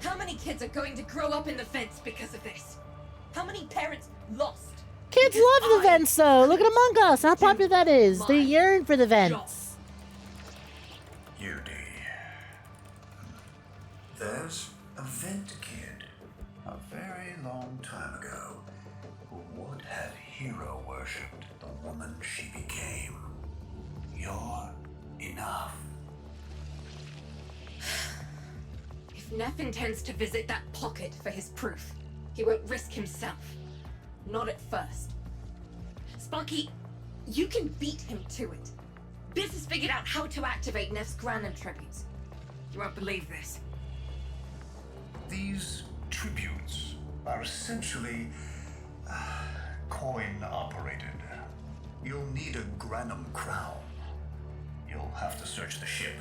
Speaker 10: How many kids are going to grow up in the vents because of this? How many parents lost?
Speaker 1: Kids love the vents, though. Look at Among Us, how popular that is. They yearn for the vents.
Speaker 6: UD. There's a vent kid a very long time ago who would have hero worshipped the woman she became. You're enough.
Speaker 10: If Neff intends to visit that pocket for his proof, he won't risk himself. Not at first. Sparky, you can beat him to it. Biz has figured out how to activate Neff's Granum tributes. You won't believe this.
Speaker 6: These tributes are essentially coin-operated. You'll need a Granum crown. You'll have to search the ship.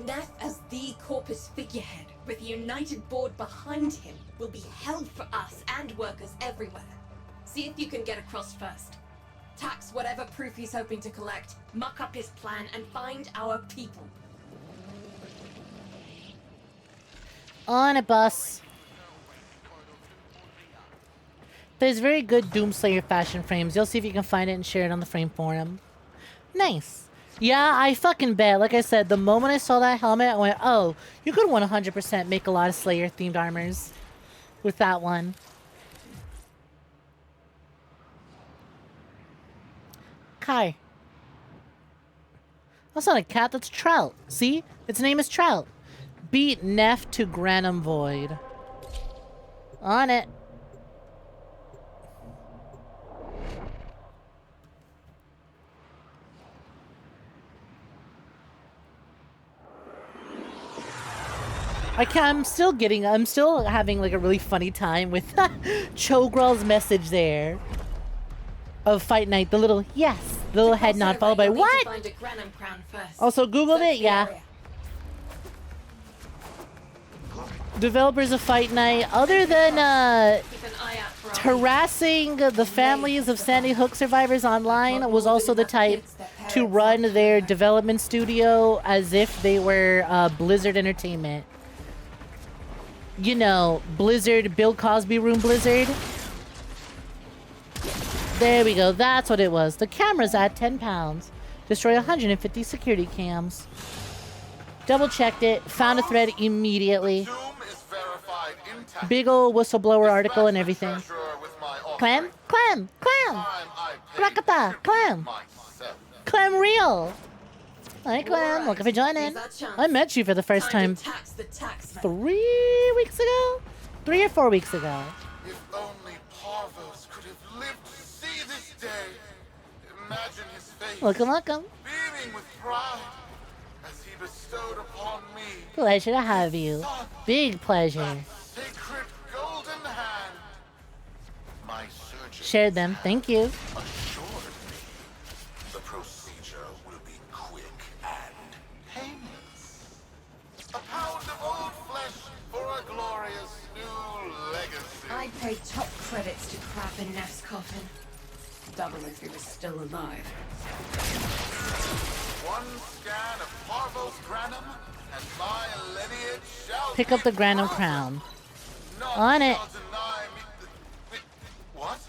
Speaker 10: Neff as the Corpus figurehead, with a united board behind him, will be hell for us and workers everywhere. See if you can get across first. Tax whatever proof he's hoping to collect, muck up his plan, and find our people.
Speaker 1: On a bus. There's very good Doomslayer fashion frames. You'll see if you can find it and share it on the frame forum. Nice. Yeah, I fucking bet. Like I said, the moment I saw that helmet, I went, oh, you could 100% make a lot of Slayer-themed armors with that one. Kai. That's not a cat, that's Trout. See? Its name is Trout. Beat Neff to Granum Void. On it. I'm still having like a really funny time with 𝐒𝐤 message there of Fight Night. The little head nod followed by what? Also Googled it, yeah. Developers of Fight Night, other than harassing the families of Sandy Hook survivors online, was also the type to run their development studio as if they were Blizzard Entertainment. You know, Blizzard, Bill Cosby Room Blizzard. There we go, that's what it was. The camera's at 10 pounds. Destroy 150 security cams. Double checked it, found a thread immediately. Big ol' whistleblower article and everything. Clam? Clam! Clam! Rakata! Clam! Clam real! Hi Clam, welcome for joining. I met you for the first time 3 weeks ago? 3 or 4 weeks ago.
Speaker 8: If only Parvos could have lived to see this day. Imagine his face.
Speaker 1: Welcome.
Speaker 8: Beaming with pride as he bestowed upon me.
Speaker 1: Pleasure to have you. Big pleasure.
Speaker 8: Sacred golden hand. My surgeon
Speaker 1: Shared them, thank you.
Speaker 8: assured me the procedure will be quick and painless. A pound of old flesh for
Speaker 10: I'd pay top credits to crap in Neff's coffin. Double if he was still alive.
Speaker 8: One scan of Parvos Granum, and my lineage shall
Speaker 1: Pick up the
Speaker 8: be
Speaker 1: Granum
Speaker 8: prosperous.
Speaker 1: crown.
Speaker 8: None
Speaker 1: On it.
Speaker 8: shall deny me what?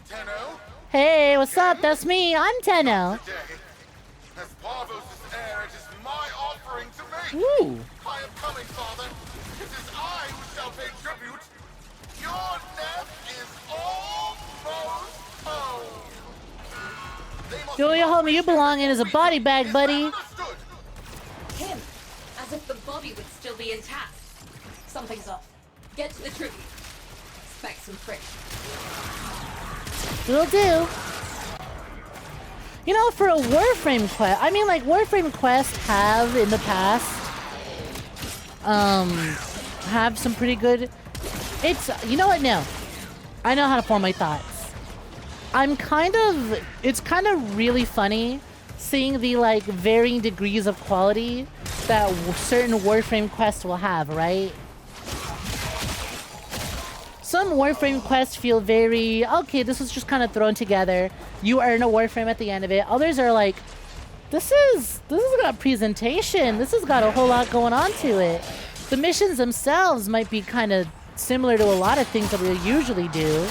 Speaker 8: Tenno?
Speaker 1: Hey, what's up? That's me. I'm Tenno.
Speaker 8: Today, as Parvos' heir, it is my offering to make.
Speaker 1: Ooh.
Speaker 8: I am coming, Father. It is I who shall pay tribute. Your Neff is almost home.
Speaker 1: Julia, homie, you belong in as a body bag, buddy.
Speaker 8: Understood.
Speaker 10: Him, as if the body would still be intact. Something's off. Get to the tribute. Expect some friction.
Speaker 1: Will do. You know, for a Warframe quest, I mean, like, Warframe quests have, in the past, have some pretty good... It's... You know what? No. I know how to form my thoughts. It's kind of really funny seeing the, like, varying degrees of quality that certain Warframe quests will have, right? Some Warframe quests feel very, okay, this was just kind of thrown together. You earn a Warframe at the end of it. Others are like, this has got presentation. This has got a whole lot going on to it. The missions themselves might be kind of similar to a lot of things that we usually do.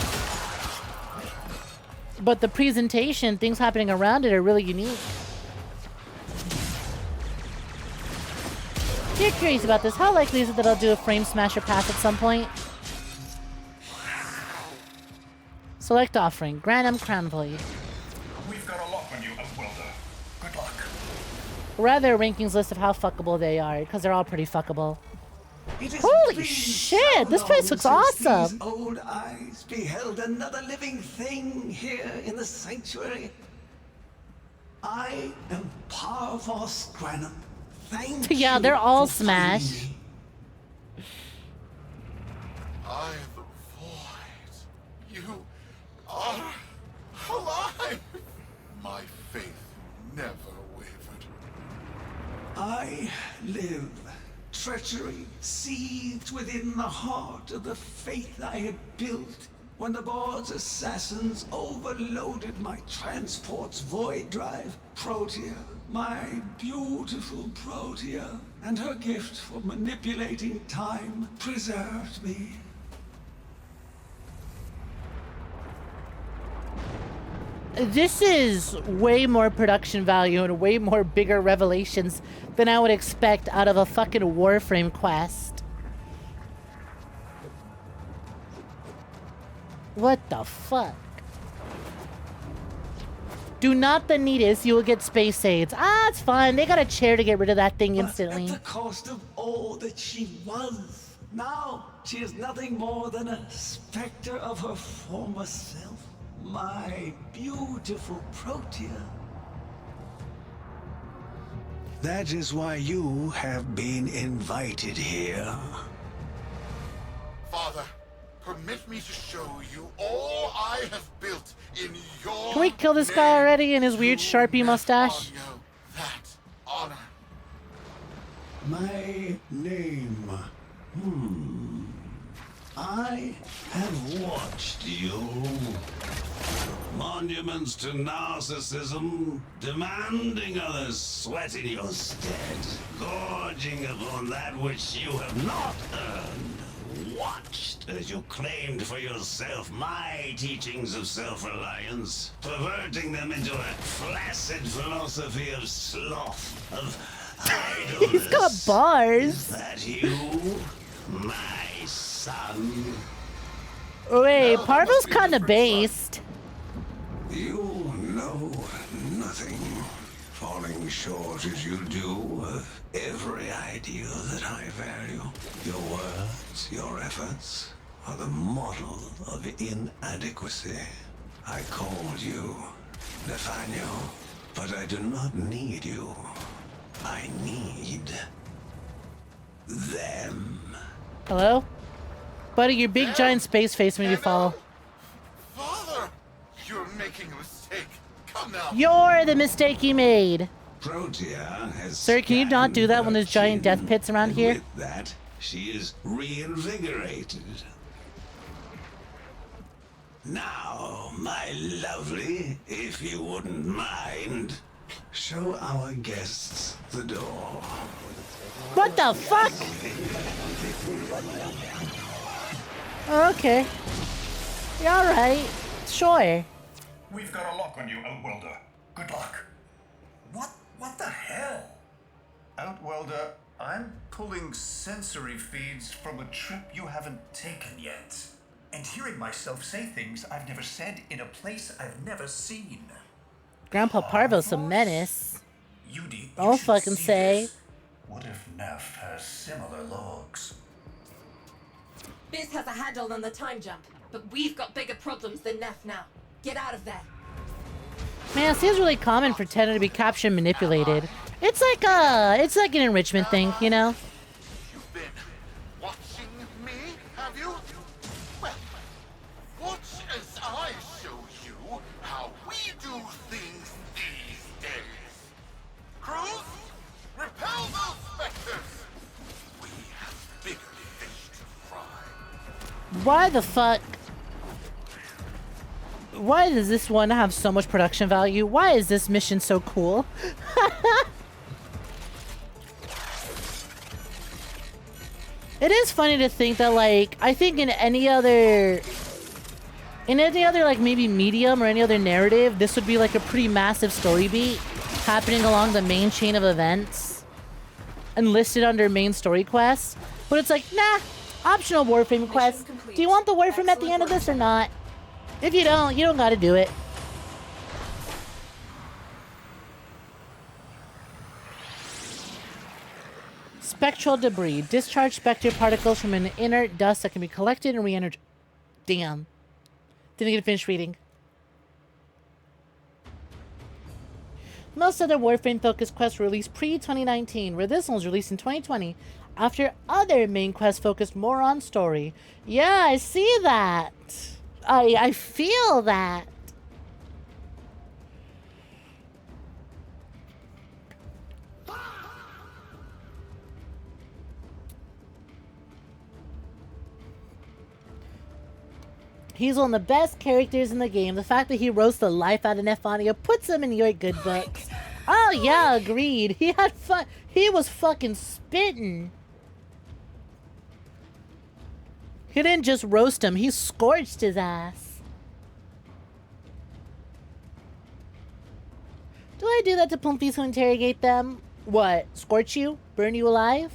Speaker 1: But the presentation, things happening around it are really unique. If you're curious about this, how likely is it that I'll do a Frame Smasher pass at some point? Select offering. Granum Crown Void.
Speaker 6: We've got a lock on you, Outworlder. Good luck.
Speaker 1: Rather a rankings list of how fuckable they are, because they're all pretty fuckable. Holy shit! This place looks awesome!
Speaker 12: These old eyes beheld another living thing here in the sanctuary. I am Parvos Granum. Thank
Speaker 1: Yeah,
Speaker 12: you
Speaker 1: they're all
Speaker 12: for finding
Speaker 1: smashed.
Speaker 12: me.
Speaker 8: I am the void. You are alive. My faith never wavered.
Speaker 12: I live. Treachery seethed within the heart of the faith I had built when the board's assassins overloaded my transport's void drive. Protea, my beautiful Protea, and her gift for manipulating time preserved me.
Speaker 1: This is way more production value and way more bigger revelations than I would expect out of a fucking Warframe quest. What the fuck? Do not the neatest, you will get space aids. Ah, it's fine. They got a chair to get rid of that thing instantly.
Speaker 12: But at the cost of all that she was. Now, she is nothing more than a specter of her former self. My beautiful Protea. That is why you have been invited here.
Speaker 8: Father, permit me to show you all I have built in your
Speaker 1: Can we kill this guy already in his weird Sharpie mustache?
Speaker 8: that honor.
Speaker 12: My name. I have watched you. Monuments to narcissism, demanding others sweat in your stead, gorging upon that which you have not earned. Watched as you claimed for yourself my teachings of self-reliance, perverting them into a flaccid philosophy of sloth, of idleness.
Speaker 1: He's got bars.
Speaker 12: Is that you, my son?
Speaker 1: Wait, Parvo's kind of based.
Speaker 12: You know nothing, falling short as you do of every ideal that I value. Your words, your efforts, are the model of inadequacy. I called you Nathaniel, but I do not need you. I need them.
Speaker 1: Hello? Buddy, your big giant space face made me fall.
Speaker 8: Father, you're making a mistake. Come now.
Speaker 1: You're the mistake he made.
Speaker 12: Protea has
Speaker 1: Sir, can you not do that when there's giant death pits around here?
Speaker 12: With that, she is reinvigorated. Now, my lovely, if you wouldn't mind, show our guests the door.
Speaker 1: What the fuck? Okay. Yeah, alright. Sure.
Speaker 6: We've got a lock on you, Outworlder. Good luck. What the hell? Outworlder, I'm pulling sensory feeds from a trip you haven't taken yet. And hearing myself say things I've never said in a place I've never seen.
Speaker 1: Grandpa Parvo's a menace.
Speaker 6: Yudi,
Speaker 1: I'll fucking say.
Speaker 6: This. What if Neff has similar logs?
Speaker 10: Biz has a handle on the time jump, but we've got bigger problems than Neff now. Get out of there.
Speaker 1: Man, it seems really common for Tenno to be captured and manipulated. It's like an enrichment thing, you know?
Speaker 8: You've been watching me, have you? Well, watch as I show you how we do things these days. Crews, repel those specters. We have bigger fish to fry.
Speaker 1: Why the fuck? Why does this one have so much production value? Why is this mission so cool? It is funny to think that, like, I think in any other like maybe medium or any other narrative, this would be like a pretty massive story beat happening along the main chain of events and listed under main story quests. But it's like, nah, optional Warframe quest. Do you want the Warframe at the end of this or not? If you don't gotta do it. Spectral debris. Discharge spectre particles from an inert dust that can be collected and re-energized. Damn. Didn't get to finish reading. Most other Warframe-focused quests were released pre-2019, where this one was released in 2020, after other main quests focused more on story. Yeah, I see that. I feel that. He's one of the best characters in the game. The fact that he roasts the life out of Nefania puts him in your good books. Oh yeah, agreed. He had fun. He was fucking spitting. He didn't just roast him, he scorched his ass. Do I do that to Plumpies who interrogate them? What? Scorch you? Burn you alive?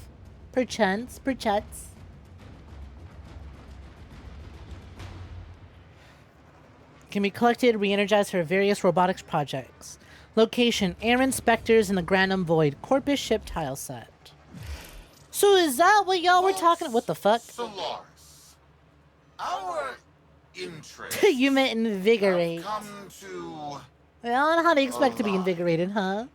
Speaker 1: Perchance, perchance. Can be collected, re-energized for various robotics projects. Location, Aaron Specters in the Granum Void, Corpus ship tile set. So is that what y'all were talking about? What the fuck?
Speaker 8: Solaris. Our interest
Speaker 1: You meant invigorate.
Speaker 8: come to
Speaker 1: I don't know how they expect to be invigorated, huh?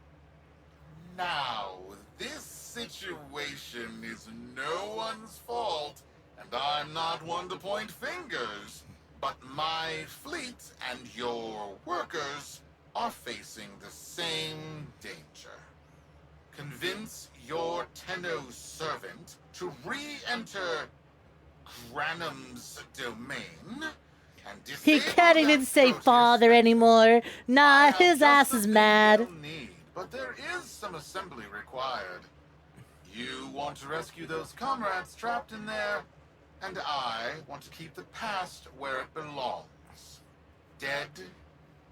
Speaker 8: now. This situation is no one's fault, and I'm not one to point fingers. But my fleet and your workers are facing the same danger. Convince your Tenno servant to re-enter Granum's domain and
Speaker 1: He can't even say father anymore. Nah, his ass is mad.
Speaker 8: But there is some assembly required. You want to rescue those comrades trapped in there, and I want to keep the past where it belongs. Dead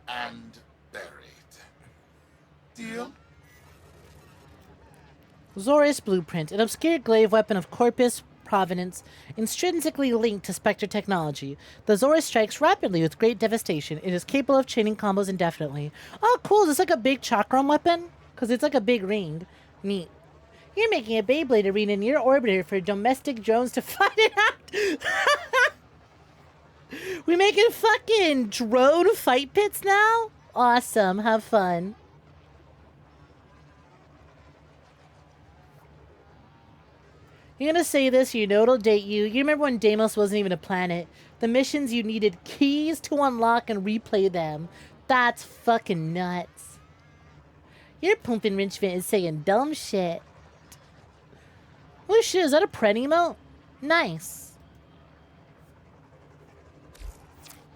Speaker 8: and buried. Deal?
Speaker 1: Zorus Blueprint, an obscure glaive weapon of Corpus provenance, intrinsically linked to Spectre technology. The Zorus strikes rapidly with great devastation. It is capable of chaining combos indefinitely. Oh, cool. Is this like a big chakram weapon? Because it's like a big ring. Neat. You're making a Beyblade arena in your orbiter for domestic drones to fight it out. We making fucking drone fight pits now? Awesome. Have fun. You're gonna say this, you know it'll date you. You remember when Deimos wasn't even a planet? The missions you needed keys to unlock and replay them. That's fucking nuts. Your pump enrichment is saying dumb shit. Oh shit, is that a pred emote? Nice.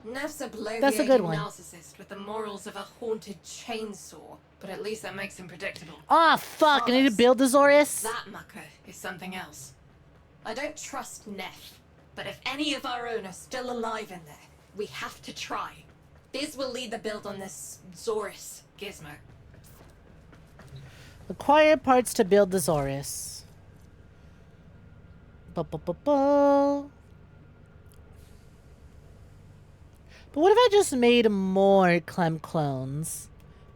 Speaker 10: Neff's a
Speaker 1: That's a good
Speaker 10: bloviating
Speaker 1: one.
Speaker 10: narcissist with the morals of a haunted chainsaw, but at least that makes him predictable.
Speaker 1: Oh, fuck. I need to build the Zoris.
Speaker 10: That mucker is something else. I don't trust Neff, but if any of our own are still alive in there, we have to try. Biz will lead the build on this Zoris gizmo.
Speaker 1: Acquire parts to build the Zoris. Ba-ba-ba-ba. But what if I just made more Clem clones?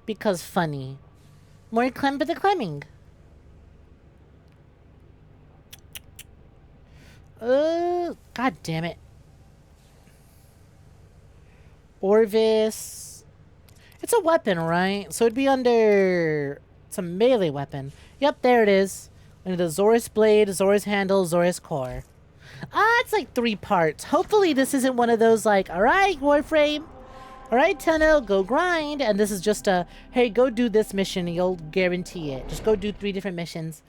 Speaker 1: Because funny. More Clem for the Clemming. God damn it. Orvis. It's a weapon, right? So it'd be under... It's a melee weapon. Yep, there it is. Under the Zoris Blade, Zoris Handle, Zoris Core. It's like 3 parts. Hopefully this isn't one of those like, alright, Warframe. Alright, Tenno, go grind. And this is just a, hey, go do this mission and you'll guarantee it. Just go do 3 different missions.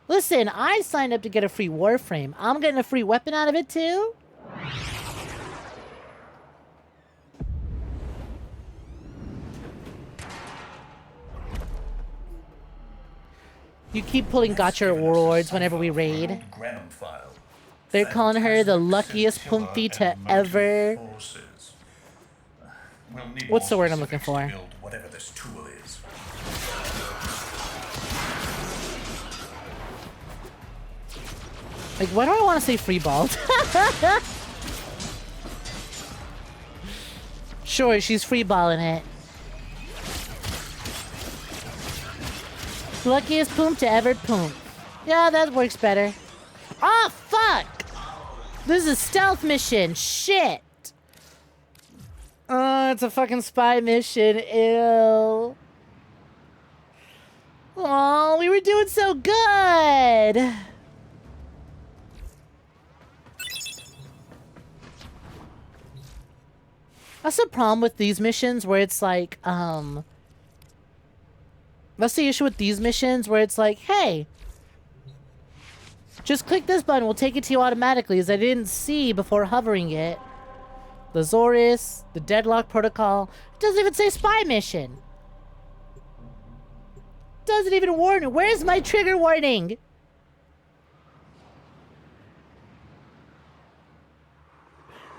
Speaker 1: Listen, I signed up to get a free Warframe. I'm getting a free weapon out of it too? You keep pulling gotcha rewards whenever we raid. They're calling her the luckiest Pumpy to ever... What's the word I'm looking for?
Speaker 6: Whatever this tool is.
Speaker 1: Like, why do I want to say freeballed? Sure, she's freeballing it. Luckiest poom to ever poom. Yeah, that works better. Oh, fuck! This is a stealth mission. Shit! Oh, it's a fucking spy mission. Ew. Oh, we were doing so good! That's the problem with these missions where it's like, that's the issue with these missions where it's like, hey, just click this button, we'll take it to you automatically, as I didn't see before hovering it. The Zoris, the Deadlock Protocol. It doesn't even say spy mission. Doesn't even warn me. Where's my trigger warning?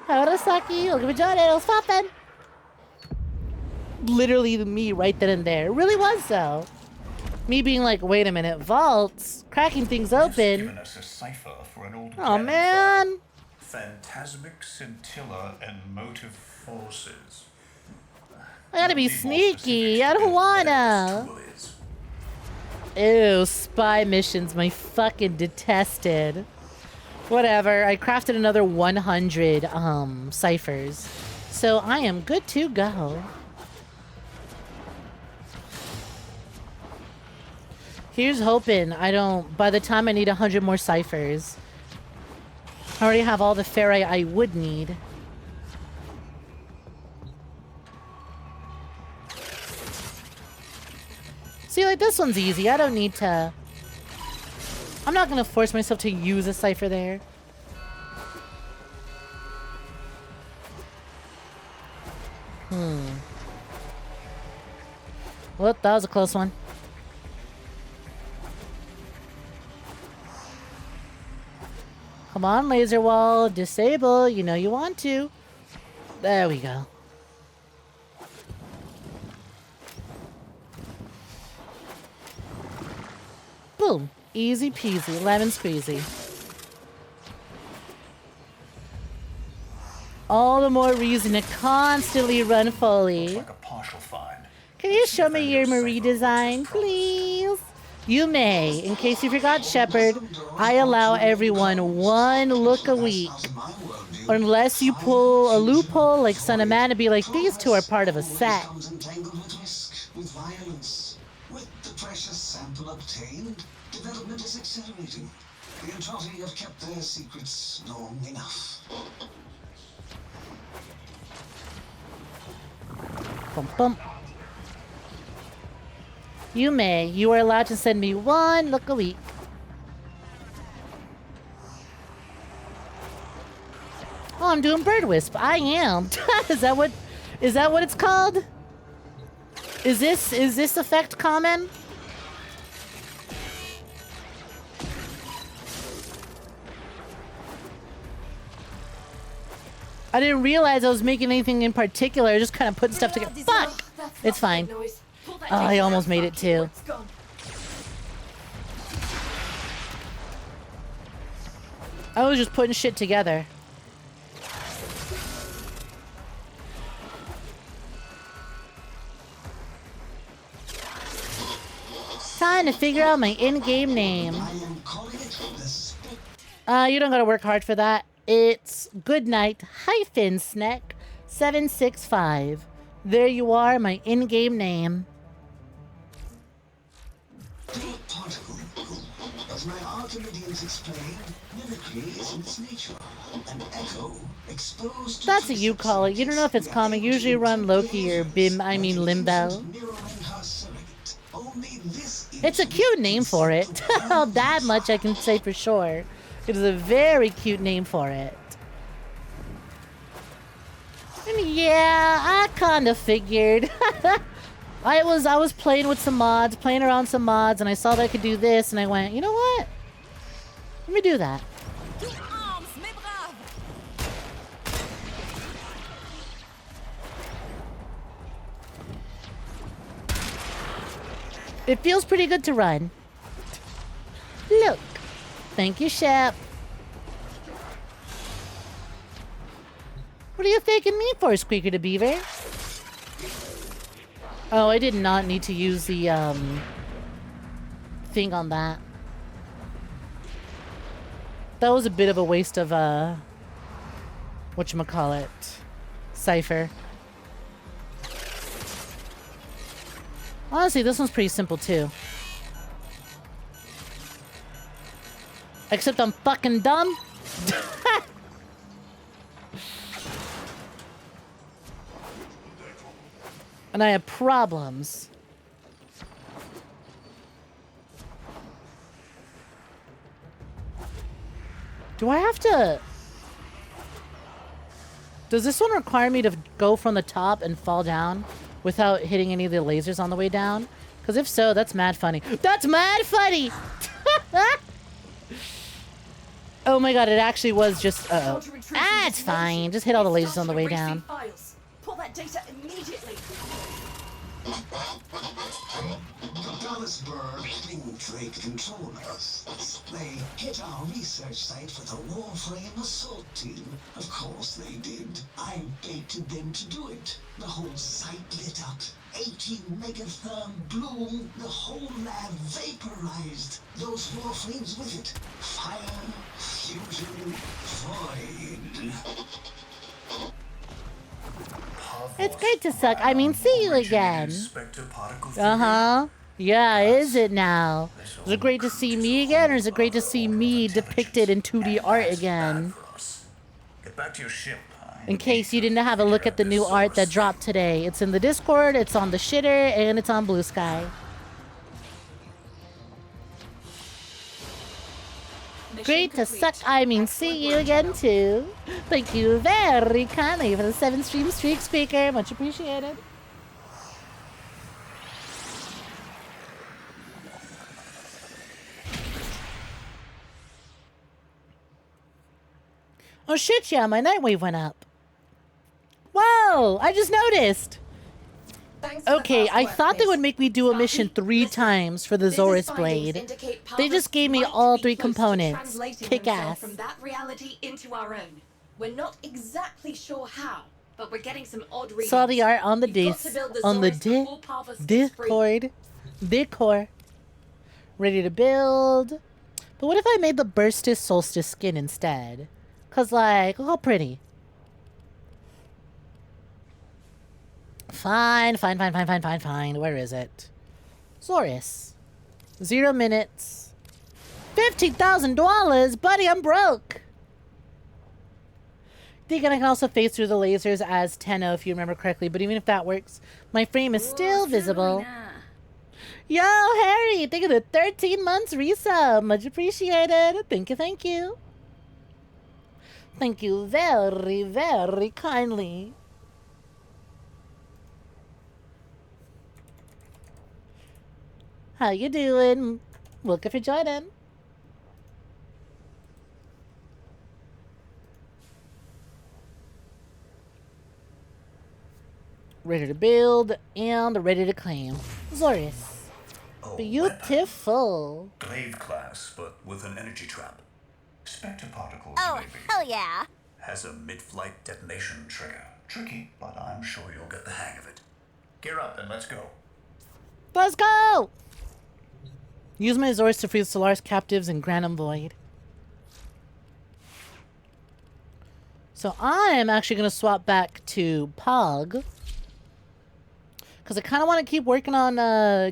Speaker 1: Harasaki, look at me, John, it was poppin'. Literally me right then and there. It really was though. Me being like, wait a minute, vaults, cracking things open.
Speaker 6: Given us a cipher for an old
Speaker 1: oh man.
Speaker 6: Phantasmic scintilla and motive forces.
Speaker 1: I gotta be sneaky. I don't wanna. Ew, spy missions, my fucking detested. Whatever, I crafted another 100 ciphers. So I am good to go. Here's hoping I don't, by the time I need 100 more ciphers, I already have all the ferrite I would need. See, like this one's easy. I don't need to... I'm not gonna force myself to use a cipher there. Well, that was a close one. Come on, laser wall. Disable. You know you want to. There we go. Boom. Easy peasy. Lemon squeezy. All the more reason to constantly run fully.
Speaker 6: Like a partial find.
Speaker 1: Can you show me your Marie design, please? You may. In case you forgot, Shepard, I allow everyone 1 look a week. Unless you pull a loophole like Son of Man to be like, these two are part of a set.
Speaker 12: With violence. With the precious sample obtained, development is accelerating. The Entrati have kept their secrets long enough.
Speaker 1: Bum, bum. You may. You are allowed to send me 1 look a week. Oh, I'm doing bird wisp. I am. Is that what it's called? Is this effect common? I didn't realize I was making anything in particular. I just kind of putting stuff together. Fuck! It's fine. Oh, I almost made it too. I was just putting shit together. Time to figure out my in-game name. You don't gotta work hard for that. It's GoodnightSnek 765. There you are, my in-game name.
Speaker 12: As my Archimedeans explained, mimicry is in its nature. An echo exposed to
Speaker 1: That's what you call it. You don't know if it's common. Usually run Loki or Limbo. It's a cute name for it. That much I can say for sure. It is a very cute name for it. And yeah, I kind of figured. I was playing with some mods, playing around some mods, and I saw that I could do this, and I went, you know what? Let me do that. It feels pretty good to run. Look. Thank you, Shep. What are you thanking me for, Squeaker the Beaver? Oh, I did not need to use the, thing on that. That was a bit of a waste of, whatchamacallit, Cypher. Honestly, this one's pretty simple, too. Except I'm fucking dumb. And I have problems. Do I have to... Does this one require me to go from the top and fall down without hitting any of the lasers on the way down? Because if so, that's mad funny. That's mad funny! Oh my god, it actually was just... Uh-oh. Ah, it's fine. Just hit all the lasers on the way down.
Speaker 10: Pull that data immediately.
Speaker 12: The Dallasburg Thing controllers. They hit our research site for the Warframe assault team. Of course they did. I baited them to do it. The whole site lit up. 80 megatherm bloom. The whole lab vaporized. Those Warframes with it. Fire, fusion, void.
Speaker 1: It's great to suck. I mean, see you again. Uh-huh. Yeah, is it now? Is it great to see me again, or is it great to see me depicted in 2D art again?
Speaker 6: Get back to your ship.
Speaker 1: In case you didn't have a look at the new art that dropped today. It's in the Discord, it's on the shitter, and it's on Blue Sky. Great to suck. I mean, see you again, too. Thank you very kindly for the 7-stream streak, Speaker. Much appreciated. Oh shit, yeah, my Nightwave went up. Whoa, I just noticed. Okay, I thought they would make me do a mission 3 times for the Zorus Blade. They just gave me all 3 components. Kick ass.
Speaker 10: From that reality into our own. We're not exactly sure how, but we're getting some odd readings.
Speaker 1: Saw the art on the Discord. Ready to build. But what if I made the Burstis Solstice skin instead? Cause like, look how pretty. Fine. Where is it? Zorus. 0 minutes. $15,000, buddy. I'm broke. Thinking I can also phase through the lasers as Tenno, if you remember correctly. But even if that works, my frame is still visible. Yo, Harry, thank you for the 13 months resub. Much appreciated. Thank you. Thank you very, very kindly. How you doing? Welcome for joining. Ready to build and ready to claim. Zorius. Beautiful.
Speaker 6: Glaive class, but with an energy trap. Spectre particles,
Speaker 3: Oh,
Speaker 6: maybe.
Speaker 3: hell yeah.
Speaker 6: Has a mid-flight detonation trigger. Tricky, but I'm sure you'll get the hang of it. Gear up and let's go.
Speaker 1: Let's go! Use my Zorius to free the Solaris captives in Granum Void. So I'm actually going to swap back to Pog. Because I kind of want to keep working on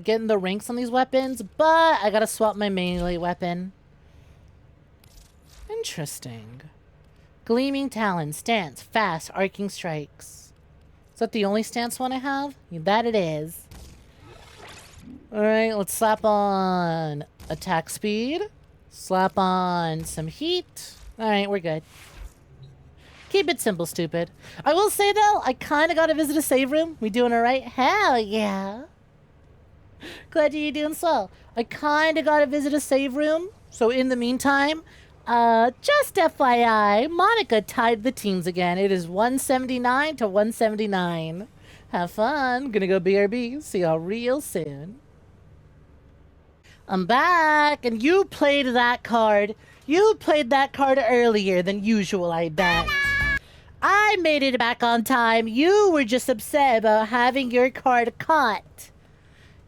Speaker 1: getting the ranks on these weapons, but I got to swap my melee weapon. Interesting. Gleaming Talon, stance, fast, arcing strikes. Is that the only stance one I have? Yeah, that it is. Alright, let's slap on attack speed. Slap on some heat. Alright, we're good. Keep it simple, stupid. I will say, though, I kind of got to visit a save room. We doing alright? Hell yeah. Glad you're doing swell. I kind of got to visit a save room. So in the meantime, just FYI, Monica tied the teams again. It is 179 to 179. Have fun. Gonna go BRB. See y'all real soon. I'm back, and you played that card. You played that card earlier than usual, I bet. I made it back on time. You were just upset about having your card caught.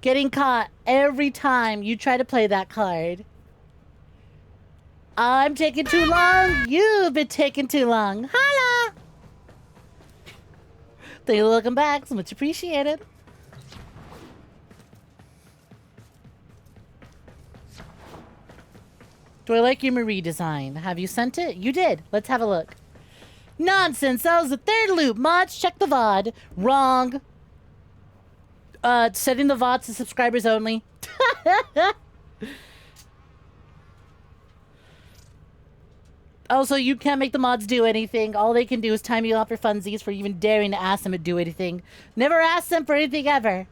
Speaker 1: Getting caught every time you try to play that card. I'm taking too long. You've been taking too long. Holla! Thank you for welcome back. So much appreciated. Do I like your Marie design? Have you sent it? You did. Let's have a look. Nonsense. That was the third loop. Mods, check the VOD. Wrong. Setting the VODs to subscribers only. Also, you can't make the mods do anything. All they can do is time you off for funsies for even daring to ask them to do anything. Never ask them for anything ever.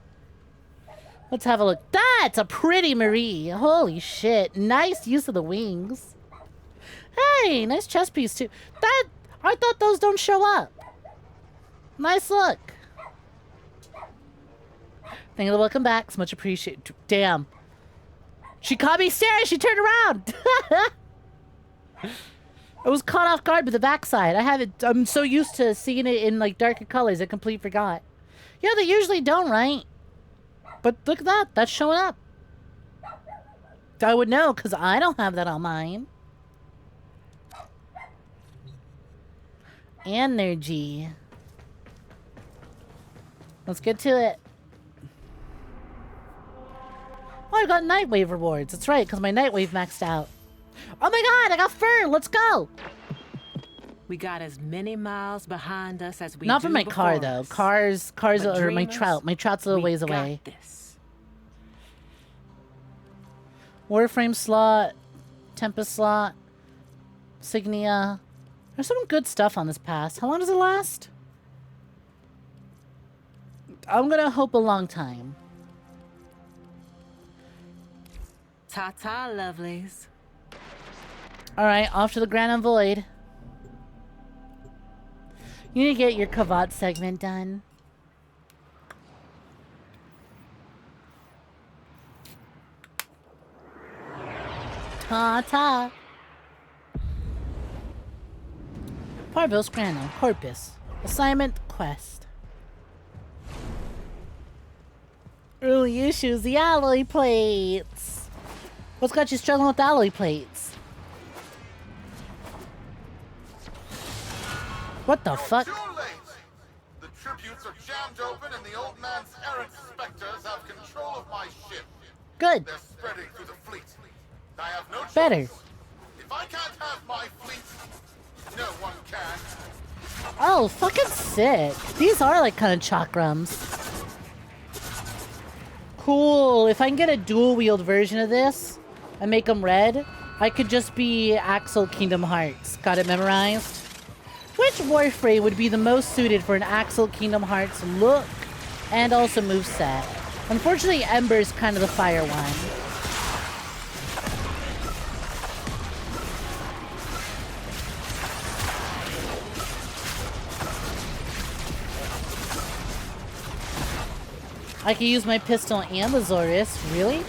Speaker 1: Let's have a look. That's a pretty Marie. Holy shit. Nice use of the wings. Hey, nice chest piece too. I thought those don't show up. Nice look. Thank you for welcome back. So much appreciated. Damn. She caught me staring. She turned around. I was caught off guard with the backside. I'm so used to seeing it in like darker colors, I completely forgot. Yeah, they usually don't, right? But look at that. That's showing up. I would know because I don't have that on mine. Energy. Let's get to it. Oh, I got Nightwave rewards. That's right, because my Nightwave maxed out. Oh my god, I got fur! Let's go!
Speaker 11: We got as many miles behind us as we
Speaker 1: Not
Speaker 11: do
Speaker 1: for my car, though. Cars
Speaker 11: But
Speaker 1: or my
Speaker 11: dreamers,
Speaker 1: trout. My trout's a little ways away.
Speaker 11: This.
Speaker 1: Warframe slot. Tempest slot. Signia. There's some good stuff on this pass. How long does it last? I'm gonna hope a long time.
Speaker 11: Ta-ta, lovelies.
Speaker 1: Alright, off to the Granum Void. You need to get your 𝐾𝐤 segment done. Ta-ta. Parvos Granum, Corpus. Assignment, quest. Early issues, the alloy plates. What's got you struggling with the alloy plates? What the fuck?
Speaker 8: Too late! The tributes are jammed open and the old man's errant specters have control of my ship.
Speaker 1: Good.
Speaker 8: They're spreading through the fleet. I have no choice.
Speaker 1: Better.
Speaker 8: If I can't have my fleet, no one can.
Speaker 1: Oh, fucking sick. These are like kind of chakrams. Cool. If I can get a dual wield version of this and make them red, I could just be Axel Kingdom Hearts. Got it memorized? which Warframe would be the most suited for an Axel Kingdom Hearts look and also moveset? Unfortunately, Ember is kind of the fire one. I can use my pistol and the Zorus. Really?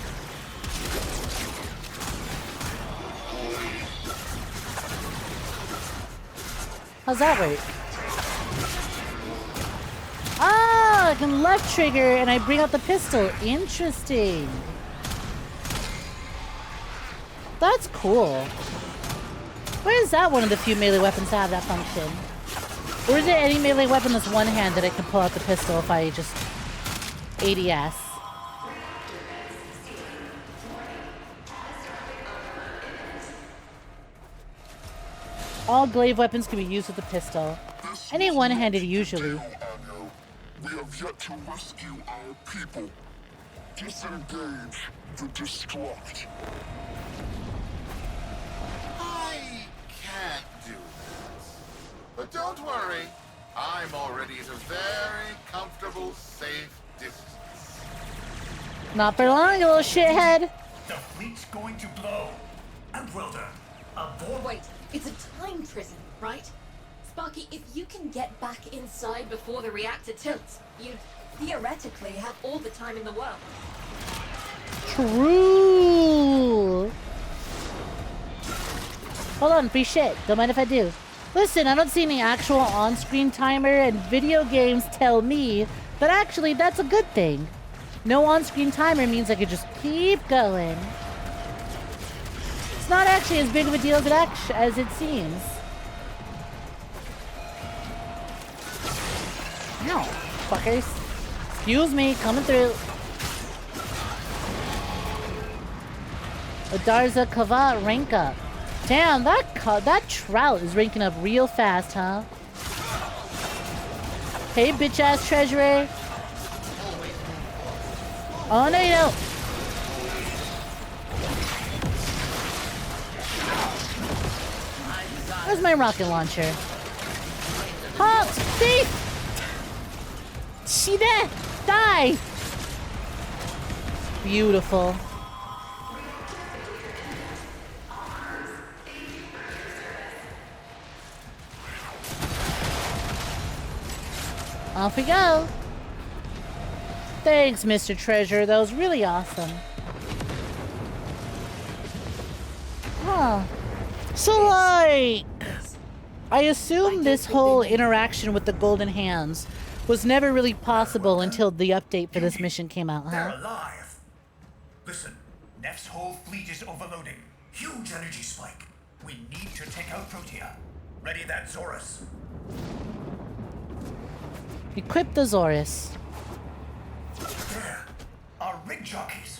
Speaker 1: How's that work? Ah, I can left trigger and I bring out the pistol. Interesting. That's cool. Where is that one of the few melee weapons to have that function? Or is it any melee weapon that's one hand that I can pull out the pistol if I just ADS? All glaive weapons can be used with a pistol. Any one-handed usually.
Speaker 9: We have yet to rescue our people. Disengage the destruct.
Speaker 8: I can't do that. But don't worry. I'm already at a very comfortable, safe distance.
Speaker 1: Not for long, you little shithead.
Speaker 6: The fleet's going to blow. And Welder, aboard.
Speaker 10: Wait, it's a time prison, right? Sparky, if you can get back inside before the reactor tilts, you'd theoretically have all the time in the world.
Speaker 1: True. Hold on, free shit. Don't mind if I do. Listen, I don't see any actual on-screen timer, and video games tell me that actually that's a good thing. No on-screen timer means I could just keep going. It's not actually as big of a deal as it seems. No, fuckers. Excuse me, coming through. 𝐒𝐧𝐞𝐤 rank up. Damn, that trout is ranking up real fast, huh? Hey, bitch-ass treasurer. Oh, no, you don't. Where's my rocket launcher? Halt! Thief! She dead! Die! Beautiful. Off we go. Thanks, Mr. Treasure. That was really awesome. Huh. So, like, I assume this whole interaction with the golden hands was never really possible until the update for this mission came out, huh?
Speaker 6: They're alive. Listen, Nef's whole fleet is overloading. Huge energy spike. We need to take out Protea. Ready that Zorus.
Speaker 1: Equip the Zorus.
Speaker 6: There are rig jockeys.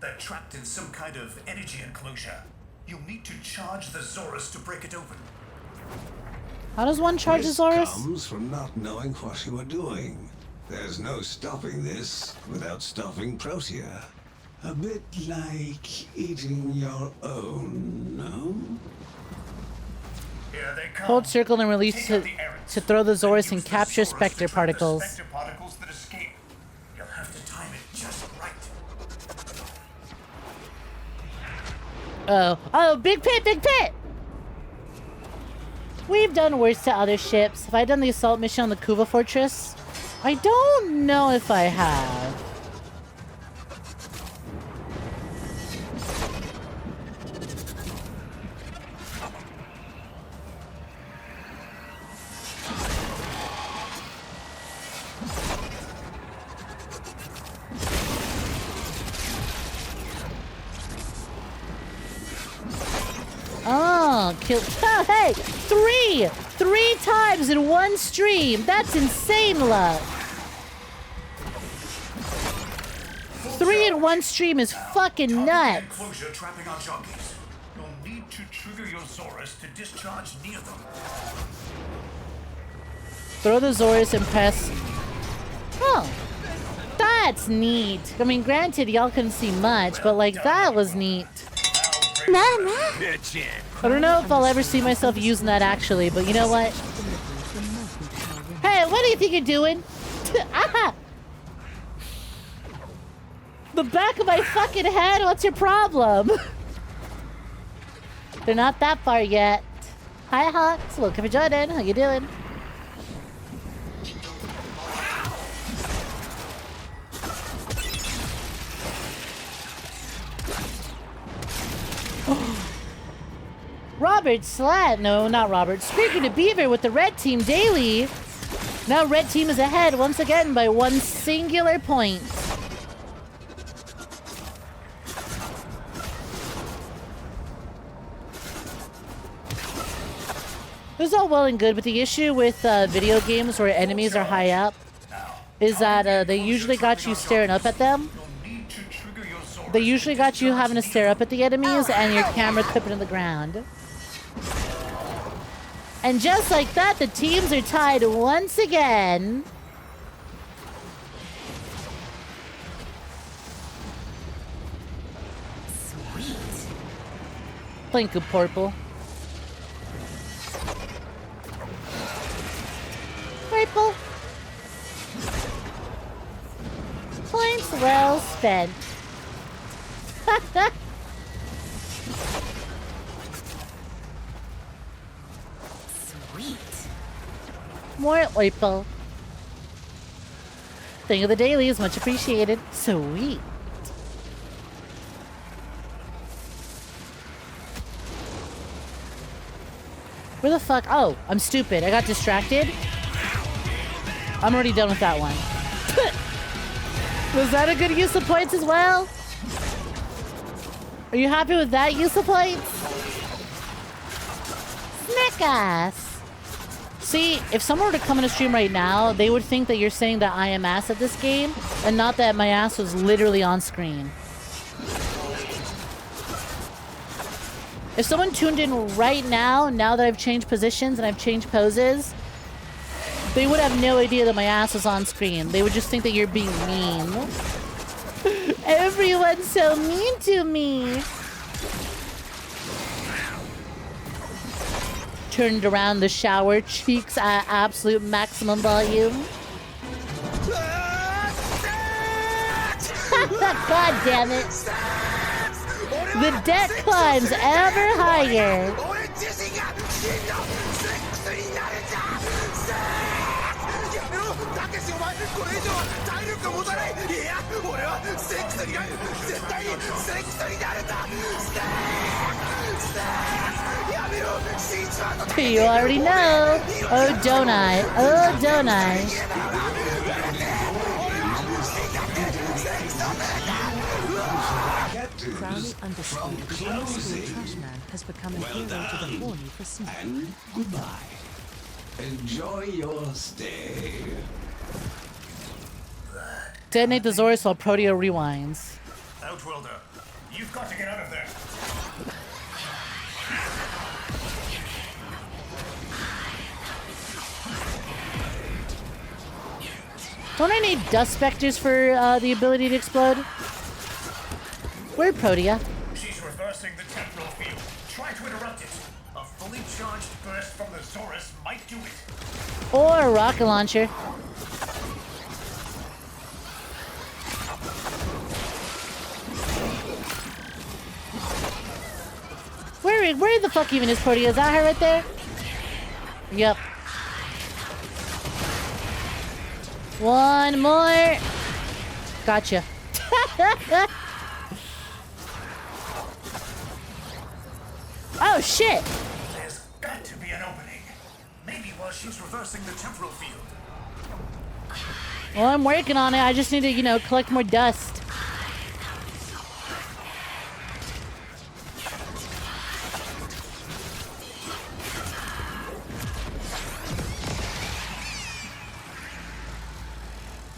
Speaker 6: They're trapped in some kind of energy enclosure. You'll need to charge the Zorus to break it open.
Speaker 1: How does one charge a Zorus?
Speaker 12: This comes from not knowing what you are doing. There's no stopping this without stopping Protea. A bit like eating your own, no?
Speaker 6: Here they come.
Speaker 1: Hold circle and release to throw the Zorus and capture Spectre particles.
Speaker 6: Spectre particles that escape. You'll have to time it just right.
Speaker 1: Oh, big pit, big pit! We've done worse to other ships. Have I done the assault mission on the Kuva Fortress? I don't know if I have. Oh, kill. Oh, hey! Three times in one stream! That's insane luck! 3 in one stream is fucking nuts!
Speaker 6: Enclosure trapping our jockeys. You'll need to trigger your Zorus to discharge near them.
Speaker 1: Throw the Zorus and press. Oh. That's neat. I mean, granted, y'all couldn't see much, but like, that was neat. I don't know if I'll ever see myself using that actually, but you know what? Hey, what do you think you're doing? Ah! The back of my fucking head, what's your problem? They're not that far yet. Hi, Hawks. Welcome for joining. How you doing? Robert Slat. No, not Robert. Speaking to Beaver with the red team daily. Now red team is ahead once again by one singular point. This is all well and good, but the issue with video games where enemies are high up is that they usually got you staring up at them. They usually got you having to stare up at the enemies and your camera clipping to the ground. And just like that, the teams are tied once again. Sweet. Thank you, Purple. Purple. Points well spent. Sweet. More Purple. Thing of the daily is much appreciated. Sweet. Where the fuck? Oh, I'm stupid. I got distracted. I'm already done with that one. Was that a good use of points as well? Are you happy with that use of points? Snek ass. See, if someone were to come in a stream right now, they would think that you're saying that I am ass at this game, and not that my ass was literally on screen. If someone tuned in right now, now that I've changed positions and I've changed poses, they would have no idea that my ass was on screen. They would just think that you're being mean. Everyone's so mean to me. Turned around the shower, cheeks at absolute maximum volume. God damn it. The debt climbs ever higher. You already know. Oh, don't I? Oh, don't I?
Speaker 2: Crowley understood that the old school Trashman has become a hero to the horny for Snek.
Speaker 12: And goodbye. Enjoy your stay.
Speaker 1: Detonate the Zorus while Proteo rewinds.
Speaker 6: Outworlder, you've got to get out of there.
Speaker 1: Don't I need dust specters for the ability to explode? Where'd Protea?
Speaker 6: She's reversing the temporal field. Try to interrupt it. A fully charged burst from the Zorus might do it.
Speaker 1: Or a rocket launcher. Where the fuck even is Protea? Is that her right there? Yep. One more. Gotcha. Oh shit!
Speaker 6: There's got to be an opening. Maybe while she's reversing the temporal field.
Speaker 1: Well, I'm working on it. I just need to, you know, collect more dust.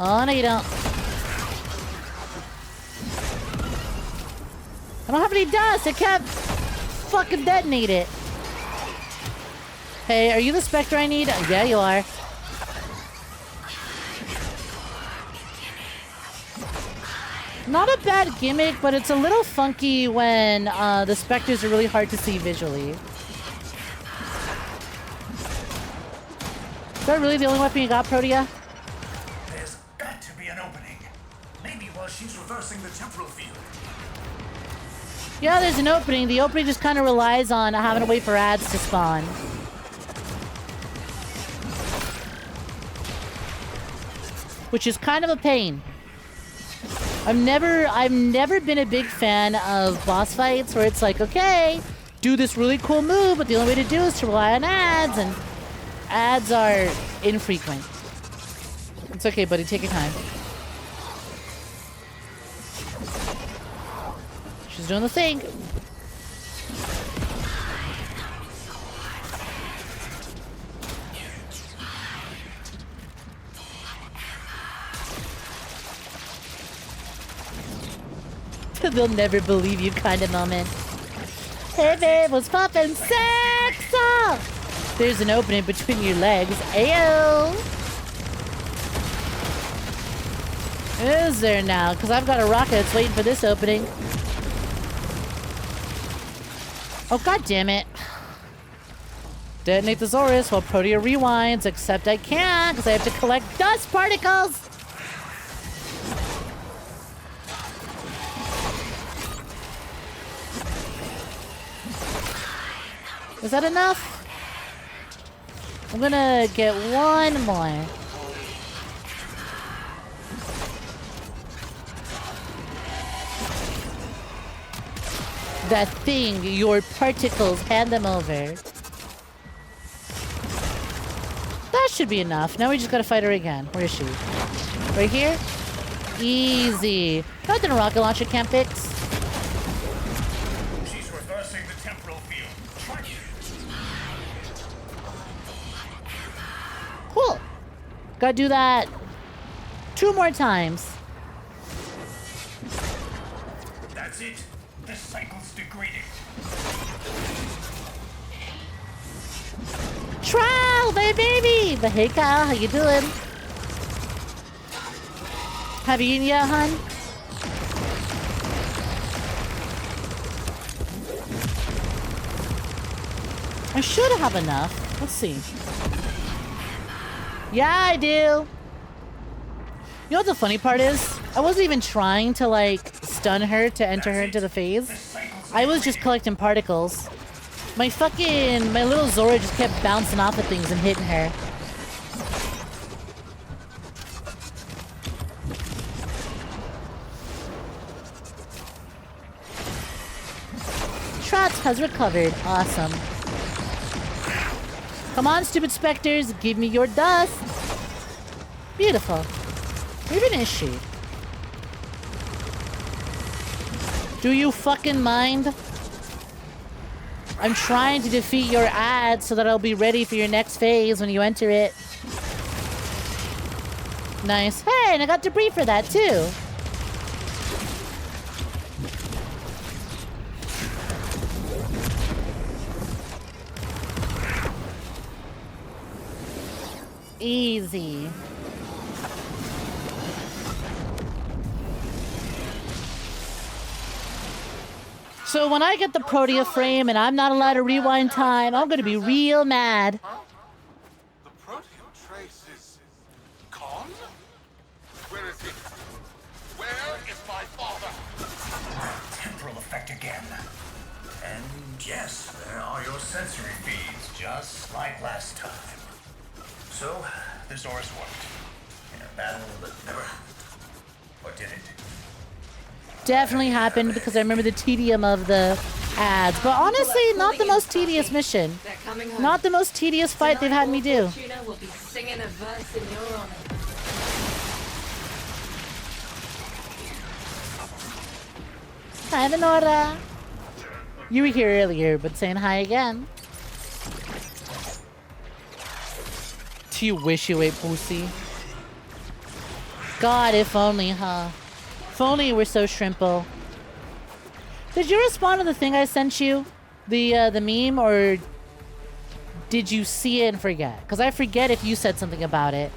Speaker 1: Oh, no, you don't. I don't have any dust. I can't fucking detonate it. Hey, are you the Spectre I need? Yeah, you are. Not a bad gimmick, but it's a little funky when the Spectres are really hard to see visually. that really the only weapon you got, Protea?
Speaker 6: There's got to be an opening. Maybe while she's reversing the temporal field.
Speaker 1: Yeah, there's an opening. The opening just kind of relies on having to wait for ads to spawn. Which is kind of a pain. I've never been a big fan of boss fights where it's like, okay, do this really cool move, but the only way to do it is to rely on ads, and ads are infrequent. It's okay, buddy, take your time. She's doing the thing. They'll never believe you kind of moment. Hey babe, what's poppin'? Sex off! There's an opening between your legs. Ayo! Is there now? Because I've got a rocket that's waiting for this opening. Oh, god damn it. Detonate the Zorus while Protea rewinds, except I can't because I have to collect dust particles! Is that enough? I'm gonna get one more. That thing, your particles, hand them over. That should be enough. Now we just gotta fight her again. Where is she? Right here? Easy. Nothing a rocket launcher can't fix.
Speaker 6: She's reversing the temporal field. Try it.
Speaker 1: Cool. Gotta do that 2 more times.
Speaker 6: That's it. The cycle's degrading.
Speaker 1: Trial, baby! But hey, Kyle, how you doing? Have you eaten yet, hun? I should have enough. Let's see. Yeah, I do. You know what the funny part is? I wasn't even trying to, like, stun her to enter her into the phase. I was just collecting particles. My little Zora just kept bouncing off of things and hitting her. Trots has recovered. Awesome. Come on, stupid specters, give me your dust. Beautiful. Where even is she? Do you fucking mind? I'm trying to defeat your ad so that I'll be ready for your next phase when you enter it. Nice. Hey, and I got debris for that too. Easy. So when I get the Protea frame and I'm not allowed to rewind time, I'm gonna be real mad.
Speaker 8: The Protea trace is gone? Where is he? Where is my father?
Speaker 6: That temporal effect again. And yes, there are your sensory feeds, just like last time. So, the Zorus worked. In a battle that never happened. Or did it?
Speaker 1: Definitely happened because I remember the tedium of the ads. But honestly, not the most tedious mission. Not the most tedious fight they've had me do.
Speaker 10: Will be singing a verse in your honor.
Speaker 1: Hi, Venora. You were here earlier, but saying hi again. Do you wish you ate pussy? God, if only, huh? If only it were so shrimple. Did you respond to the thing I sent you? The meme, or did you see it and forget? Because I forget if you said something about it.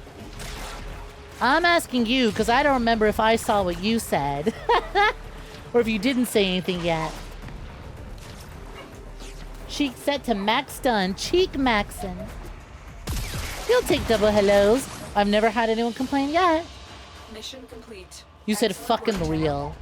Speaker 1: I'm asking you, because I don't remember if I saw what you said. Or if you didn't say anything yet. Cheek set to max stun. Cheek maxin'. You'll take double hellos. I've never had anyone complain yet.
Speaker 5: Mission complete.
Speaker 1: You said fucking real.